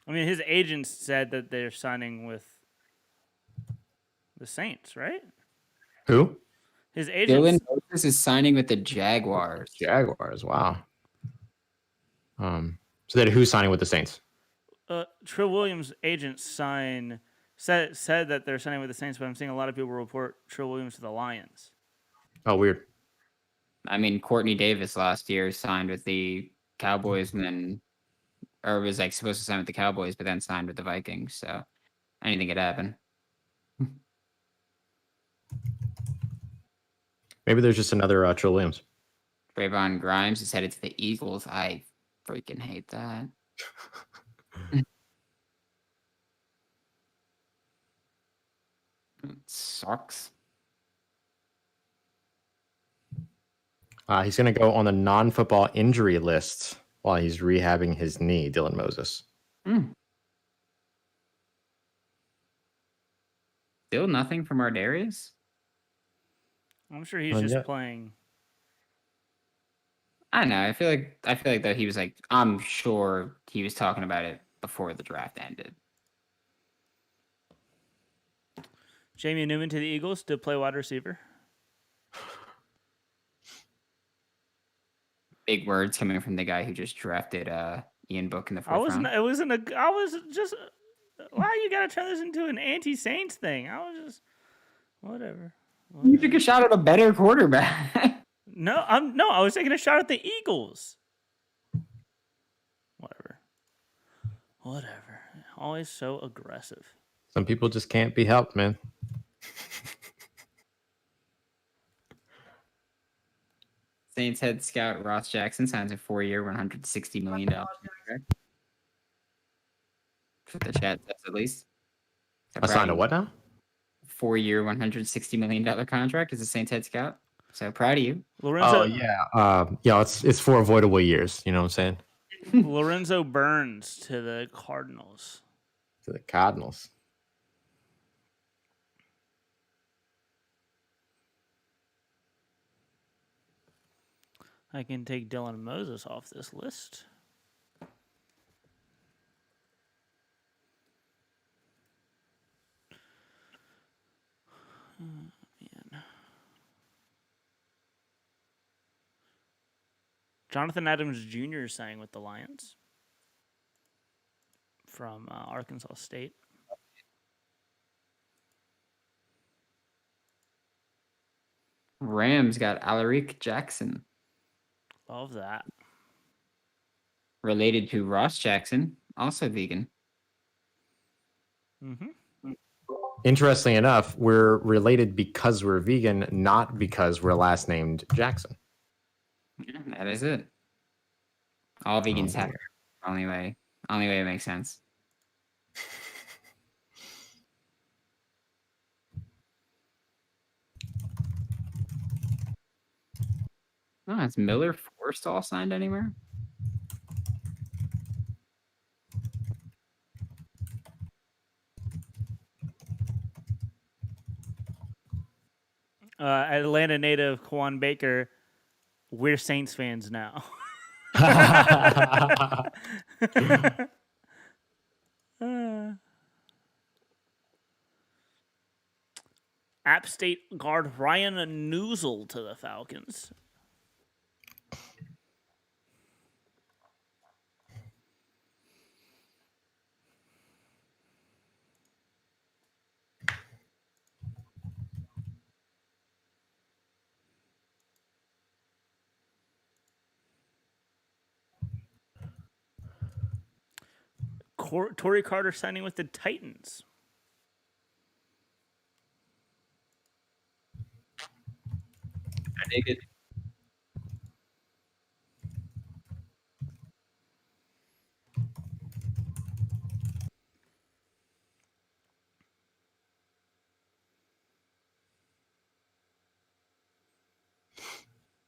I mean, his agents said that they're signing with the Saints, right? Who? His agents. Dylan Moses is signing with the Jaguars. Jaguars. Wow. So that who's signing with the Saints? Trill Williams' agents said that they're signing with the Saints, but I'm seeing a lot of people report Trill Williams to the Lions. Oh, weird. I mean, Courtney Davis last year signed with the Cowboys and then, or was like supposed to sign with the Cowboys, but then signed with the Vikings. So anything could happen. Maybe there's just another Trill Williams. Trayvon Grimes is headed to the Eagles. I freaking hate that. It sucks. He's going to go on the non-football injury list while he's rehabbing his knee, Dylan Moses. Still nothing from Ardarius? I'm sure he's just playing. I know. I feel like that he was like, I'm sure he was talking about it before the draft ended. Jamie Newman to the Eagles to play wide receiver. Big words coming from the guy who just drafted Ian Book in the fourth round. I was just. Why you gotta turn this into an anti-Saints thing? I was just whatever. You took a shot at a better quarterback. No, I was taking a shot at the Eagles. Whatever. Always so aggressive. Some people just can't be helped, man. Saints head scout Ross Jackson signs a 4-year, $160 million contract. That's what the chat says, at least. I signed a what now? 4-year, $160 million contract as a Saints head scout. So proud of you. Lorenzo, oh yeah, it's for avoidable years. You know what I'm saying? Lorenzo Burns to the Cardinals. To the Cardinals. I can take Dylan Moses off this list. Man. Jonathan Adams Jr. sang with the Lions from Arkansas State. Rams got Alaric Jackson. Love that. Related to Ross Jackson, also vegan. Mm-hmm. Interestingly enough, we're related because we're vegan, not because we're last named Jackson. Yeah, that is it. All vegans have it. Only way it makes sense. Oh, is Miller Forrestall signed anywhere? Atlanta native Kwan Baker, we're Saints fans now. App State guard Ryan Newsel to the Falcons. Torrey Carter signing with the Titans. I dig it.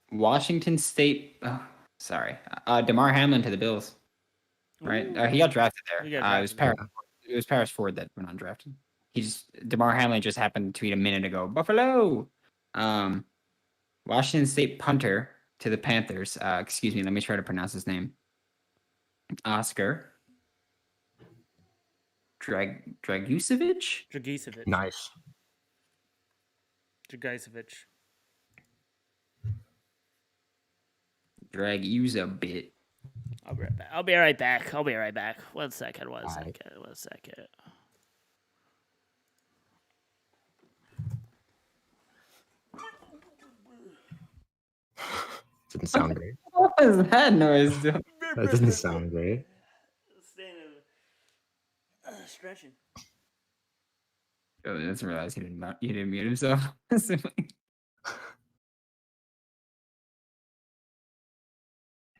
Washington State. Oh, sorry. DeMar Hamlin to the Bills. Right? He got drafted there. It was Paris Ford that went undrafted. DeMar Hamlin just happened to tweet a minute ago. Buffalo. Washington State punter to the Panthers. Excuse me, let me try to pronounce his name. Oscar Dragicevic? Dragicevic. Nice. Dragicevic. Drag use a bit. I'll be right back. One second. Didn't sound great. What was that noise? That didn't sound great. Stretching. Oh, I didn't realize he didn't mute himself.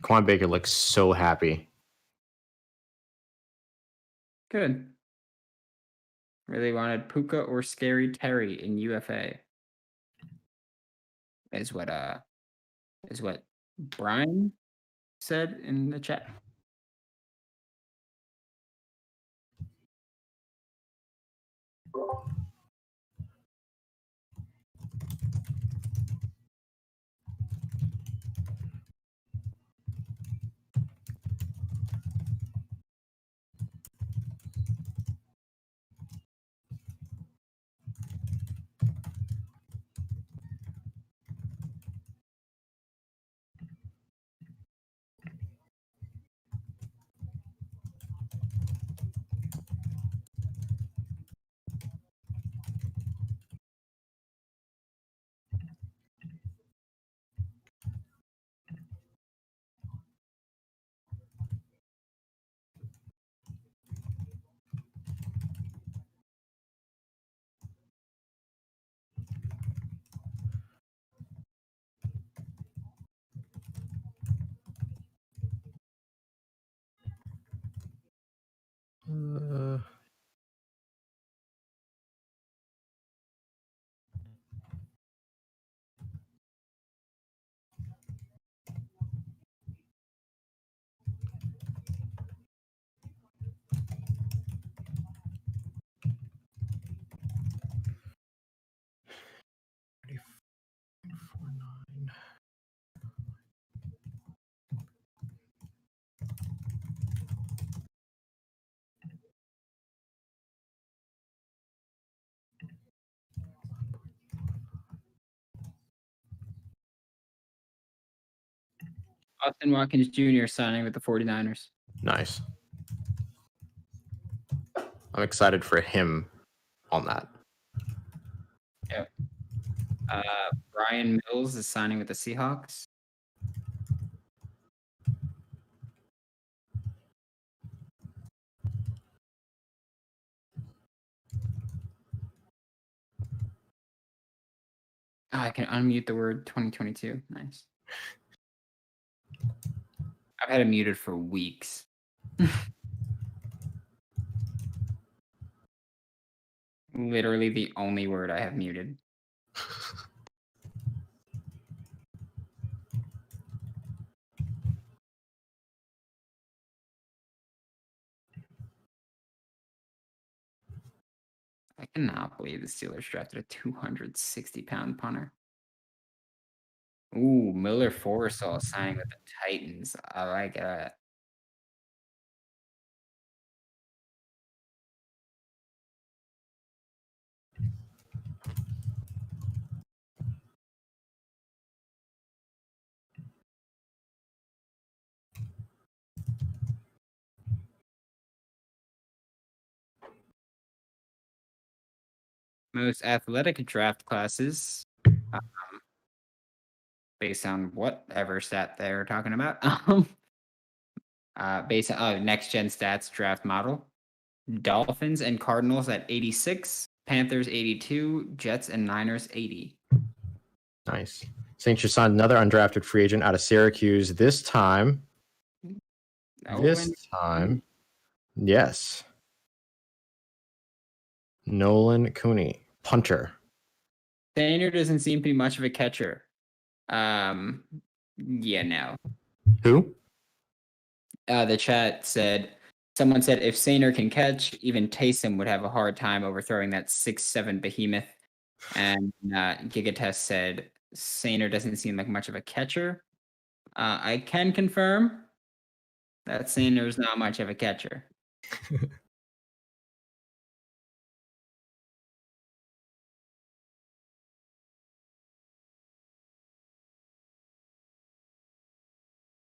Quan Baker looks so happy. Good. Really wanted Puka or Scary Terry in UFA. Is what Brian said in the chat. Austin Watkins Jr. signing with the 49ers. Nice. I'm excited for him on that. Yep. Brian Mills is signing with the Seahawks. Oh, I can unmute the word 2022. Nice. I've had it muted for weeks. Literally the only word I have muted. I cannot believe the Steelers drafted a 260-pound punter. Ooh, Miller Forrestall signing with the Titans. I like that. Most athletic draft classes, based on whatever stat they're talking about. Based on next gen stats draft model. Dolphins and Cardinals at 86, Panthers 82, Jets and Niners 80. Nice. St. Just signed another undrafted free agent out of Syracuse. This time, yes. Nolan Cooney, punter. Sainer doesn't seem to be much of a catcher. Yeah, no. Who? The chat said, someone said if Sainer can catch, even Taysom would have a hard time overthrowing that 6'7" behemoth. And Gigatest said Sainer doesn't seem like much of a catcher. I can confirm that Sainer is not much of a catcher.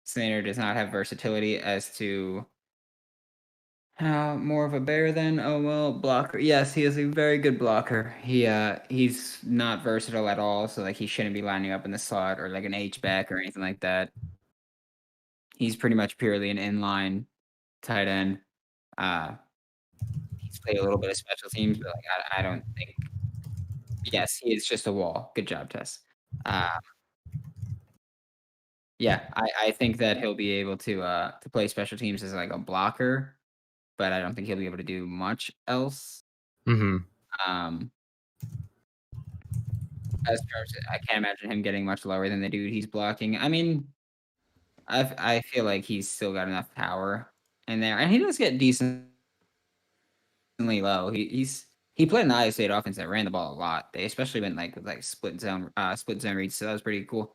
Sainer does not have versatility as to More of a bear then? Oh well, blocker. Yes, he is a very good blocker. He's not versatile at all, so like he shouldn't be lining up in the slot or like an H back or anything like that. He's pretty much purely an inline tight end. He's played a little bit of special teams, but like I don't think. Yes, he is just a wall. Good job, Tess. Yeah, I think that he'll be able to play special teams as like a blocker, but I don't think he'll be able to do much else. Mm-hmm. As terms, I can't imagine him getting much lower than the dude he's blocking. I mean, I feel like he's still got enough power in there, and he does get decently low. He played in the Iowa State offense that ran the ball a lot. They especially went with split zone reads, so that was pretty cool.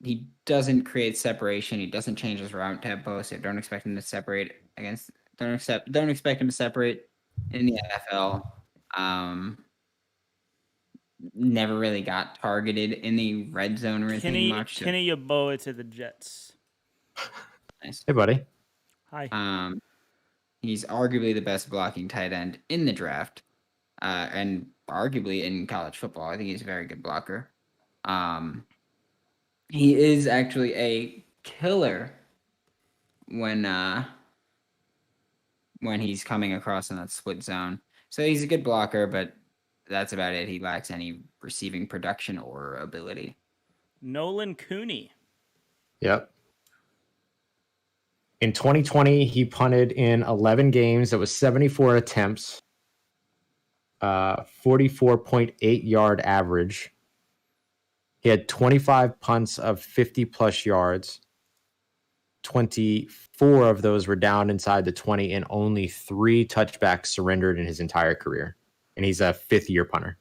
He doesn't create separation. He doesn't change his route tempo, so don't expect him to separate against. Don't expect him to separate in the NFL. Never really got targeted in the red zone or anything much. Kenny Yeboah to the Jets. Nice. Hey, buddy. Hi. He's arguably the best blocking tight end in the draft, and arguably in college football. I think he's a very good blocker. He is actually a killer when he's coming across in that split zone. So he's a good blocker, but that's about it. He lacks any receiving production or ability. Nolan Cooney. Yep. In 2020, he punted in 11 games. That was 74 attempts, 44.8 yard average. He had 25 punts of 50-plus yards. 24 of those were down inside the 20, and only 3 touchbacks surrendered in his entire career. And he's a fifth-year punter.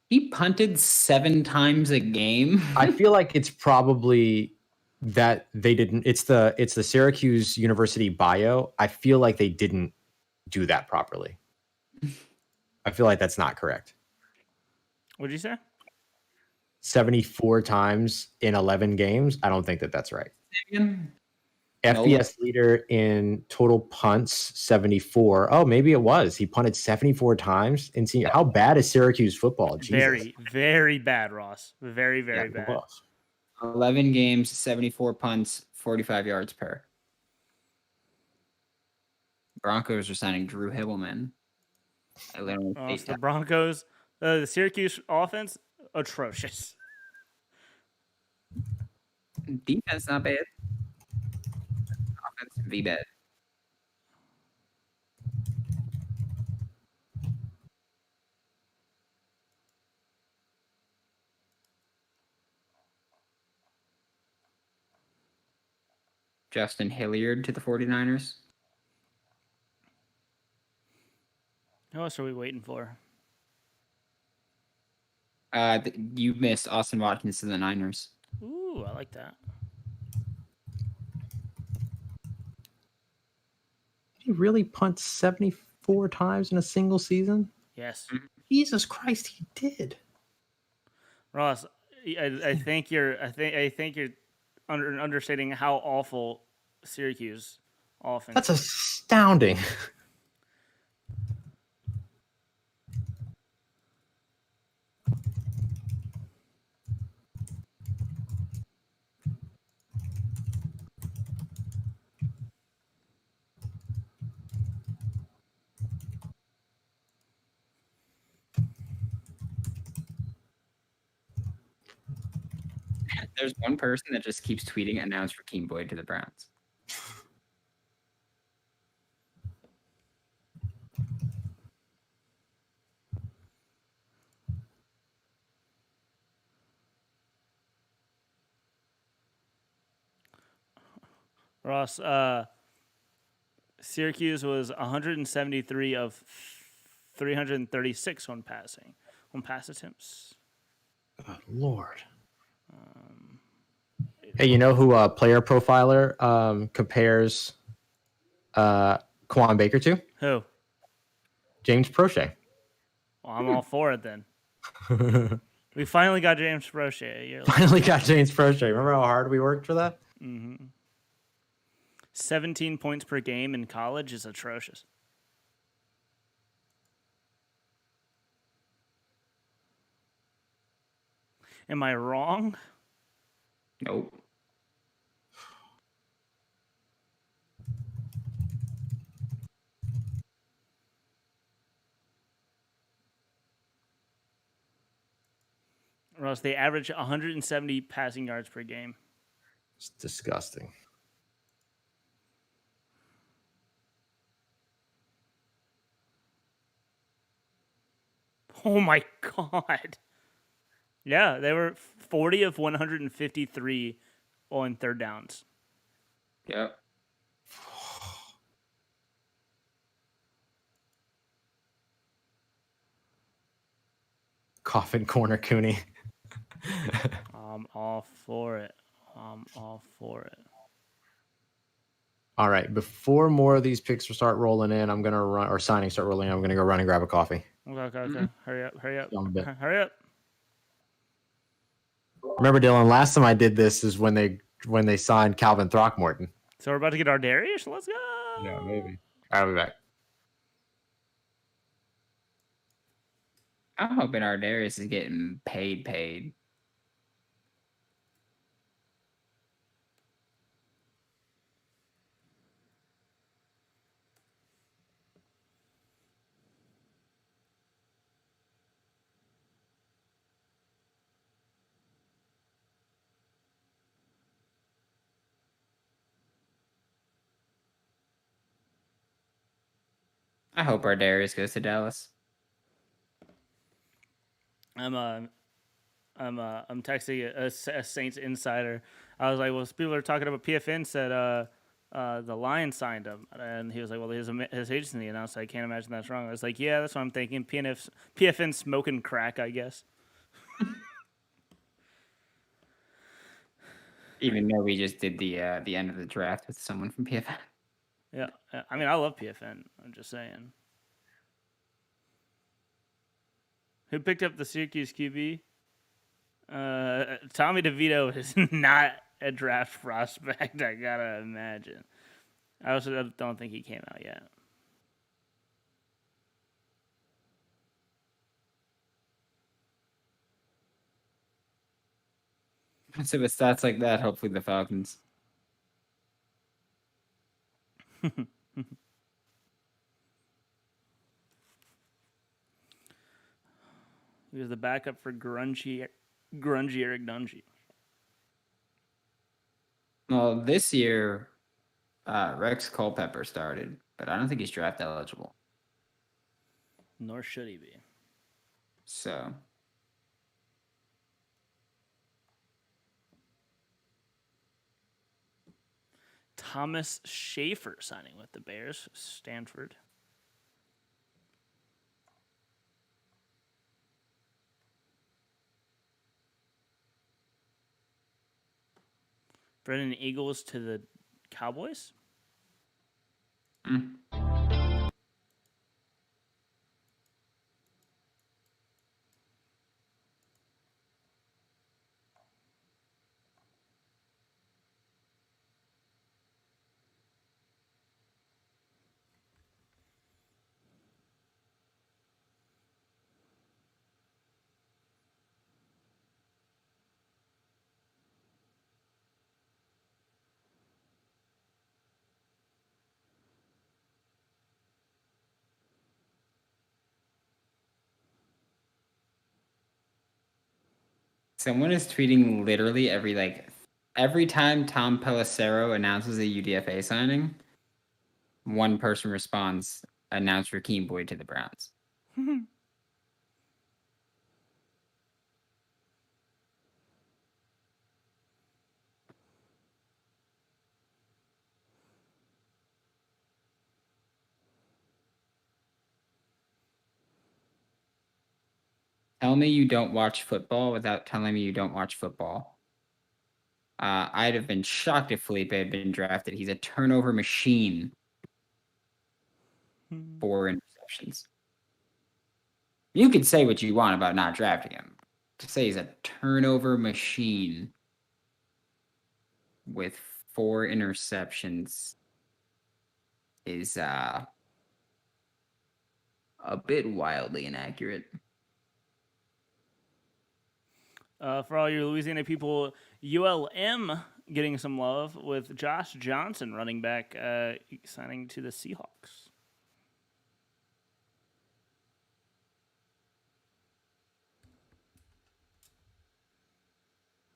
He punted 7 times a game. I feel like it's probably that they didn't. It's the Syracuse University bio. I feel like they didn't do that properly. I feel like that's not correct. What'd you say? 74 times in 11 games. I don't think that's right. FBS leader in total punts, 74. Oh, maybe it was. He punted 74 times in senior. How bad is Syracuse football? Jesus. Very, very bad, Ross. Very, very bad. 11 games, 74 punts, 45 yards per. Broncos are signing Drew Hibbleman. The Broncos, the Syracuse offense, atrocious. Defense not bad. Offense be bad. Justin Hilliard to the 49ers. Who else are we waiting for? You missed Austin Watkins to the Niners. Ooh, I like that. Did he really punt 74 times in a single season? Yes. Jesus Christ, he did. Ross, I think you're understating how awful Syracuse offense. That's astounding. There's one person that just keeps tweeting announce Rakeem Boyd to the Browns. Ross, Syracuse was 173 of 336 on pass attempts. Oh, Lord. Hey, you know who Player Profiler compares Quan Baker to? Who? James Prochet. Well, I'm all for it then. We finally got James Prochet a year later. Finally got James Prochet. Remember how hard we worked for that? Mm-hmm. 17 points per game in college is atrocious. Am I wrong? Nope. Or else they average 170 passing yards per game. It's disgusting. Oh my God. Yeah, they were 40 of 153 on third downs. Yep. Coffin corner Cooney. I'm all for it. I'm all for it. All right. Before more of these picks start rolling in, I'm gonna run or signings start rolling in. I'm gonna go run and grab a coffee. Okay. Hurry up. See you in a bit. Hurry up. Remember, Dylan, last time I did this is when they signed Calvin Throckmorton. So we're about to get our Darius. Let's go. Yeah, maybe. I'll be back. I'm hoping our Darius is getting paid. I hope our Darius goes to Dallas. I'm texting a Saints insider. I was like, well, people are talking about PFN said the Lions signed him, and he was like, well, his agency announced. I can't imagine that's wrong. I was like, yeah, that's what I'm thinking. PFN smoking crack, I guess. Even though we just did the end of the draft with someone from PFN. Yeah, I mean, I love PFN. I'm just saying. Who picked up the Syracuse QB? Tommy DeVito is not a draft prospect, I gotta imagine. I also don't think he came out yet. So with stats like that, hopefully the Falcons. He was the backup for grungy Eric Dungy. Well, this year, Rex Culpepper started, but I don't think he's draft eligible. Nor should he be. So. Thomas Schaefer signing with the Bears, Stanford. Brennan Eagles to the Cowboys. Someone is tweeting literally every time Tom Pelissero announces a UDFA signing, one person responds, announce Rakeem Boyd to the Browns. Tell me you don't watch football without telling me you don't watch football. I'd have been shocked if Felipe had been drafted. He's a turnover machine. 4 interceptions. You could say what you want about not drafting him. To say he's a turnover machine with 4 interceptions is a bit wildly inaccurate. For all your Louisiana people, ULM getting some love with Josh Johnson, running back, signing to the Seahawks.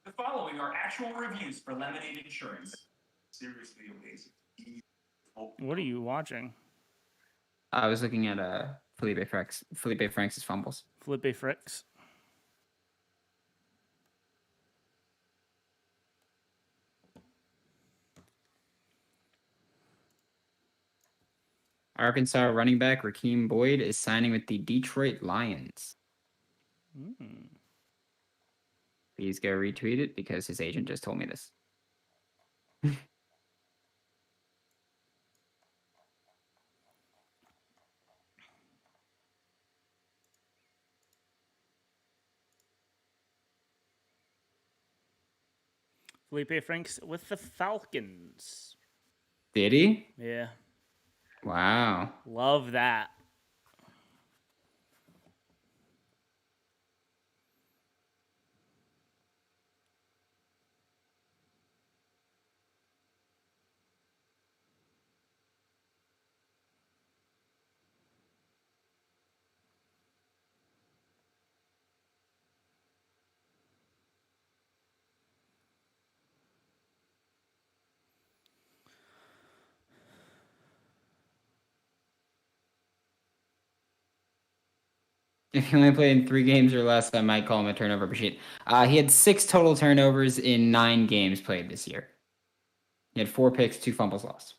The following are actual reviews for Lemonade Insurance. Seriously amazing. What are you watching? I was looking at Felipe Franks' fumbles. Felipe Franks. Arkansas running back Raheem Boyd is signing with the Detroit Lions. Please go retweet it because his agent just told me this. Felipe Franks with the Falcons. Did he? Yeah. Wow. Love that. If he only played in 3 games or less, I might call him a turnover machine. He had 6 total turnovers in 9 games played this year. He had 4 picks, 2 fumbles lost.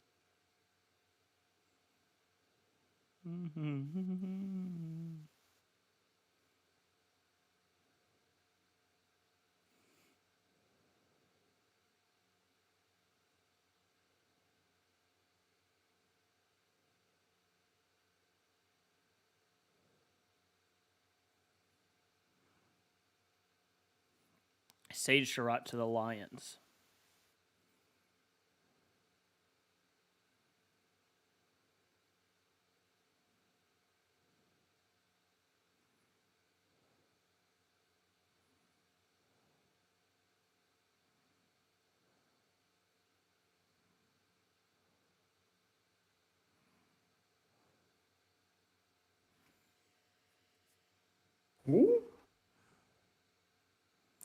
Sage Surratt to the Lions.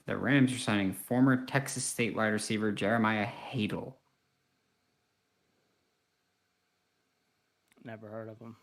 The Rams are signing former Texas State wide receiver Jeremiah Hadel. Never heard of him.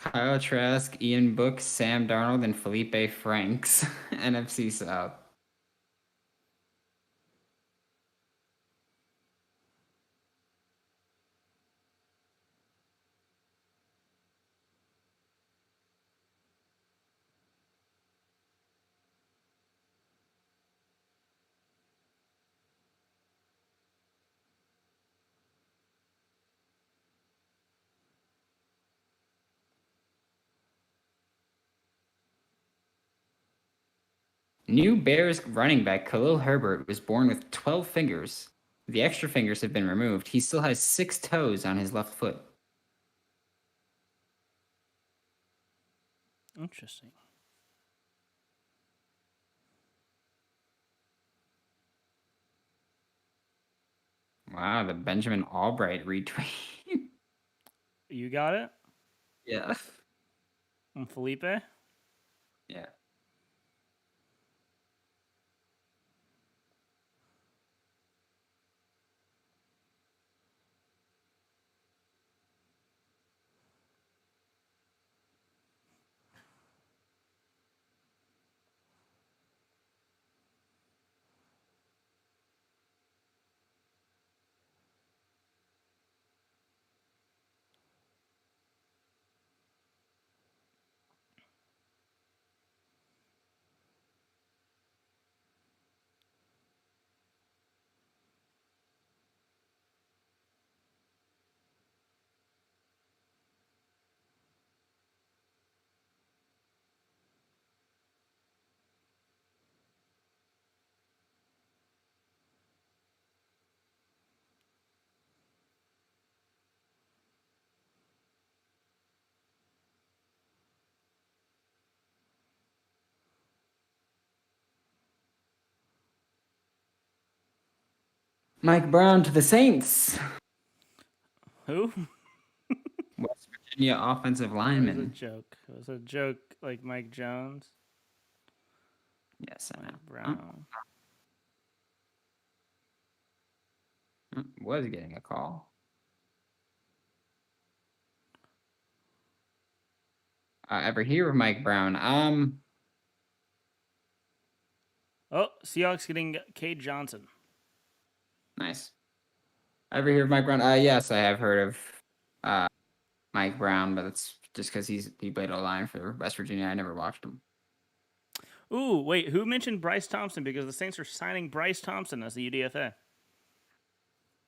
Kyle Trask, Ian Book, Sam Darnold, and Felipe Franks. NFC South. New Bears running back Khalil Herbert was born with 12 fingers. The extra fingers have been removed. He still has 6 toes on his left foot. Interesting. Wow, the Benjamin Albright retweet. You got it? Yeah. And Felipe? Yeah. Mike Brown to the Saints. Who? West Virginia offensive It was a lineman. joke. It was a joke like Mike Jones. Yes, I know. Mike Brown. Was getting a call. Ever hear of Mike Brown? Oh, Seahawks getting Cade Johnson. Nice. Ever hear of Mike Brown? Yes, I have heard of Mike Brown, but it's just because he played O-line for West Virginia. I never watched him. Ooh, wait, who mentioned Bryce Thompson? Because the Saints are signing Bryce Thompson as the UDFA.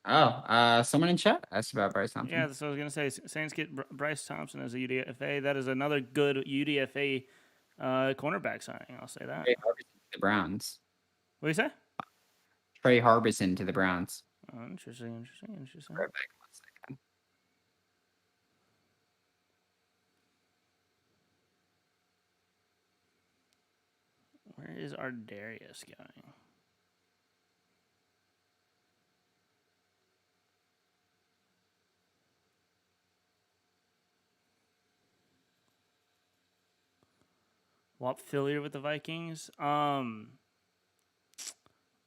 Oh, someone in chat asked about Bryce Thompson. Yeah, that's what I was going to say. Saints get Bryce Thompson as a UDFA. That is another good UDFA cornerback signing. I'll say that. Trey Harbison to the Browns. What do you say? Trey Harbison to the Browns. Oh, interesting. Right back in 1 second. Where is our Darius going? Wap familiar with the Vikings?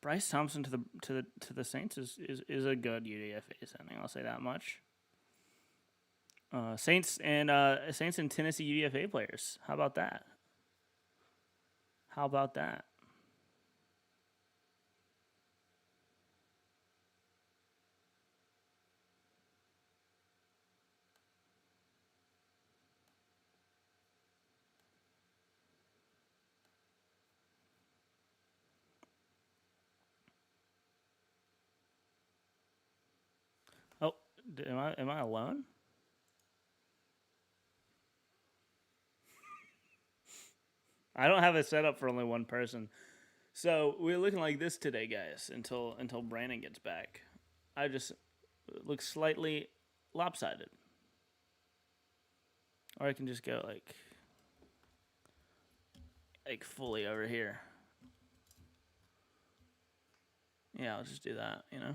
Bryce Thompson to the Saints is a good UDFA signing. I'll say that much. Saints and Tennessee UDFA players. How about that? Oh, am I alone? I don't have it set up for only one person. So we're looking like this today, guys, until Brandon gets back. I just look slightly lopsided. Or I can just go like fully over here. Yeah, I'll just do that, you know.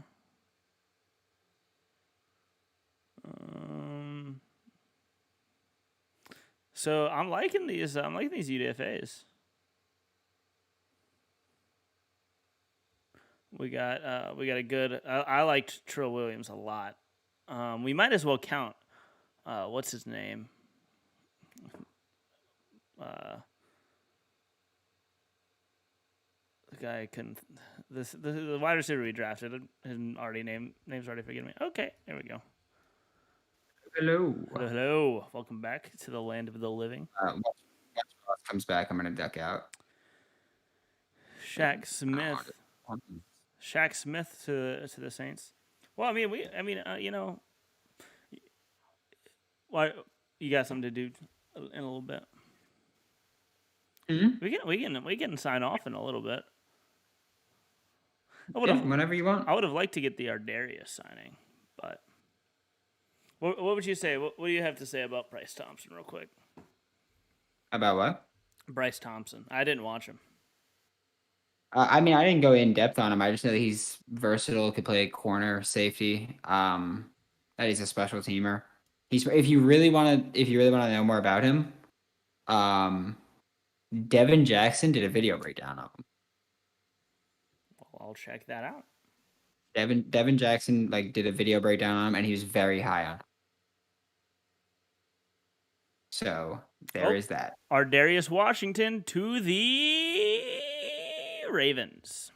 So I'm liking these UDFAs. We got a good. I liked Trill Williams a lot. We might as well count. What's his name? The guy couldn't. The wide receiver we drafted. His name's already forgetting me. Okay, there we go. Hello. Welcome back to the land of the living. Once Ross comes back, I'm gonna duck out. Shaq Smith. Shaq Smith to the Saints. Well, I mean, you know, why you got something to do in a little bit. Mm-hmm. We can sign off in a little bit. Whenever you want. I would have liked to get the Ardarius signing, but what would you say? What do you have to say about Bryce Thompson, real quick? About what? Bryce Thompson. I didn't watch him. I mean, I didn't go in depth on him. I just know that he's versatile, could play corner, safety. That he's a special teamer. If you really want to know more about him, Devin Jackson did a video breakdown of him. Well, I'll check that out. Devin Jackson did a video breakdown on him, and he was very high on him. So there is that. Ardarius Washington to the Ravens.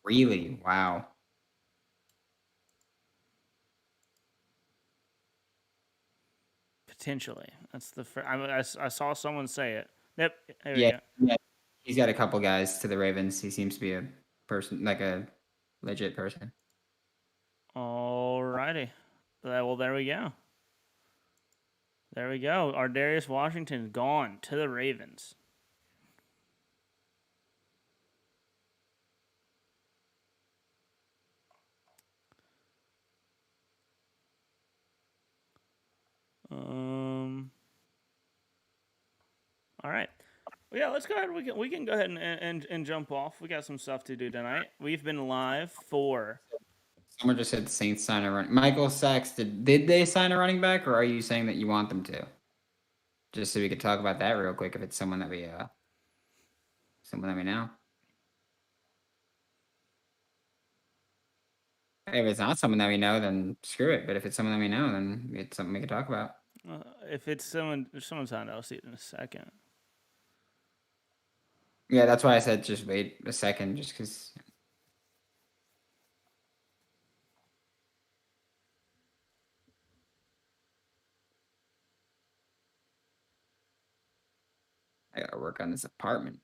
Really? Wow. Potentially. That's the first. I saw someone say it. Yep. Yeah. He's got a couple guys to the Ravens. He seems to be a person, like a legit person. Alrighty. Well, there we go. Ardarius Washington gone to the Ravens. All right. Well, yeah, let's go ahead. We can go ahead and jump off. We got some stuff to do tonight. We've been live for Someone just said the Saints sign a running. Michael Sachs, did they sign a running back, or are you saying that you want them to? Just so we could talk about that real quick. If it's someone that we know. If it's not someone that we know, then screw it. But if it's someone that we know, then it's something we can talk about. If someone's signed, I'll see it in a second. Yeah, that's why I said just wait a second, just because. I gotta work on this apartment.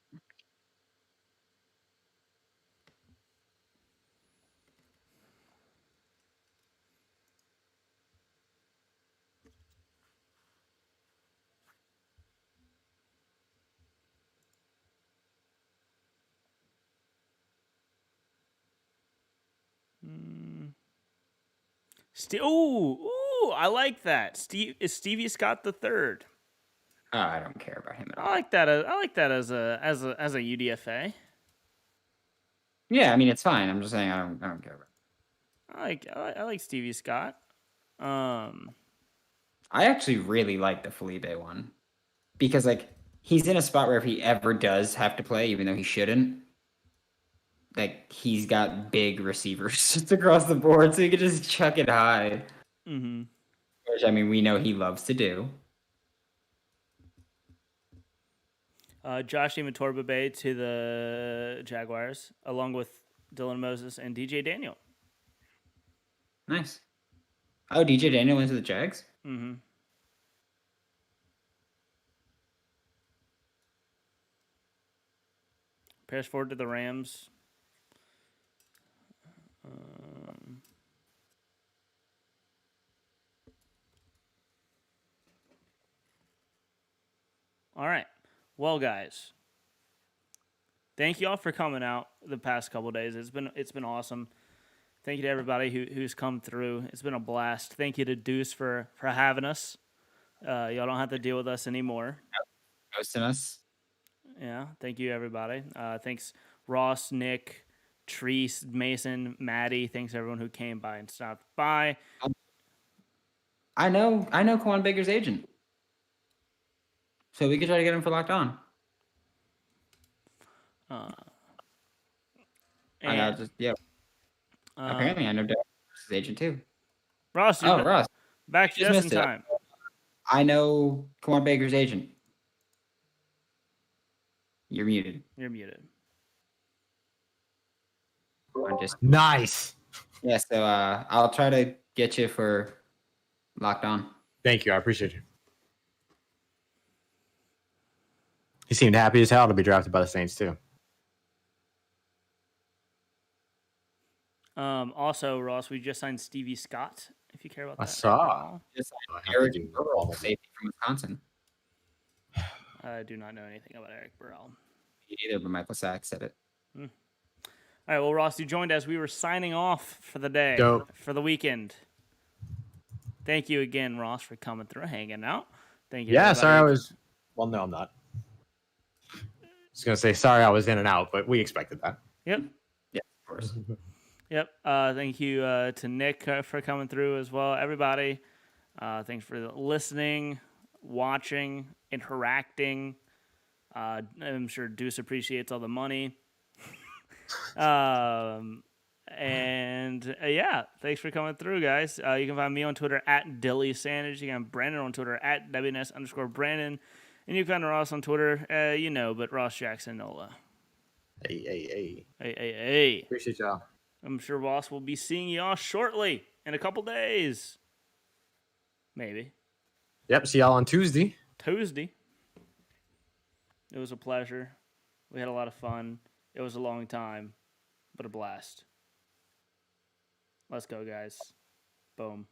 Ooh, I like that. Is Stevie Scott the third? Oh, I don't care about him at all. I like that. I like that as a UDFA. Yeah, I mean it's fine. I'm just saying I don't care about it. I like Stevie Scott. I actually really like the Felipe one because like he's in a spot where if he ever does have to play, even though he shouldn't, like he's got big receivers just across the board, so he could just chuck it high. Mm-hmm. Which I mean we know he loves to do. Josh Torbabe to the Jaguars, along with Dylan Moses and DJ Daniel. Nice. Oh, DJ Daniel went to the Jags? Mm-hmm. Paris Ford to the Rams. All right. Well, guys, thank you all for coming out the past couple of days. It's been awesome. Thank you to everybody who's come through. It's been a blast. Thank you to Deuce for having us. Y'all don't have to deal with us anymore. Hosting us. Yeah. Thank you, everybody. Thanks, Ross, Nick, Treese, Mason, Maddie. Thanks everyone who came by and stopped by. I know Quan Baker's agent. So we could try to get him for Locked On. Apparently I know Derek's agent too. Ross, Ross. Back just in time. I know Quan Baker's agent. You're muted. You're muted. Nice. Yeah, so I'll try to get you for Locked On. Thank you. I appreciate you. He seemed happy as hell to be drafted by the Saints too. Also, Ross, we just signed Stevie Scott. If you care about that. I saw. Just Eric Burrell, safety from Wisconsin. I do not know anything about Eric Burrell. Me neither, but Michael Sachs said it. All right, well, Ross, you joined as we were signing off for the day, for the weekend. Thank you again, Ross, for coming through, hanging out. Thank you. Yeah, sorry I was. Well, no, I'm not. I was gonna say sorry I was in and out, but we expected that. Yep. Yeah, of course. Yep. Thank you to Nick for coming through as well. Everybody, thanks for listening, watching, interacting. I'm sure Deuce appreciates all the money. Yeah, thanks for coming through, guys. You can find me on Twitter at Dilly Sandage. You can find Brandon on Twitter at WNS_Brandon. And you can find Ross on Twitter, but Ross Jackson Nola. Hey. Appreciate y'all. I'm sure Ross will be seeing y'all shortly in a couple days. Maybe. Yep, see y'all on Tuesday. It was a pleasure. We had a lot of fun. It was a long time, but a blast. Let's go, guys. Boom.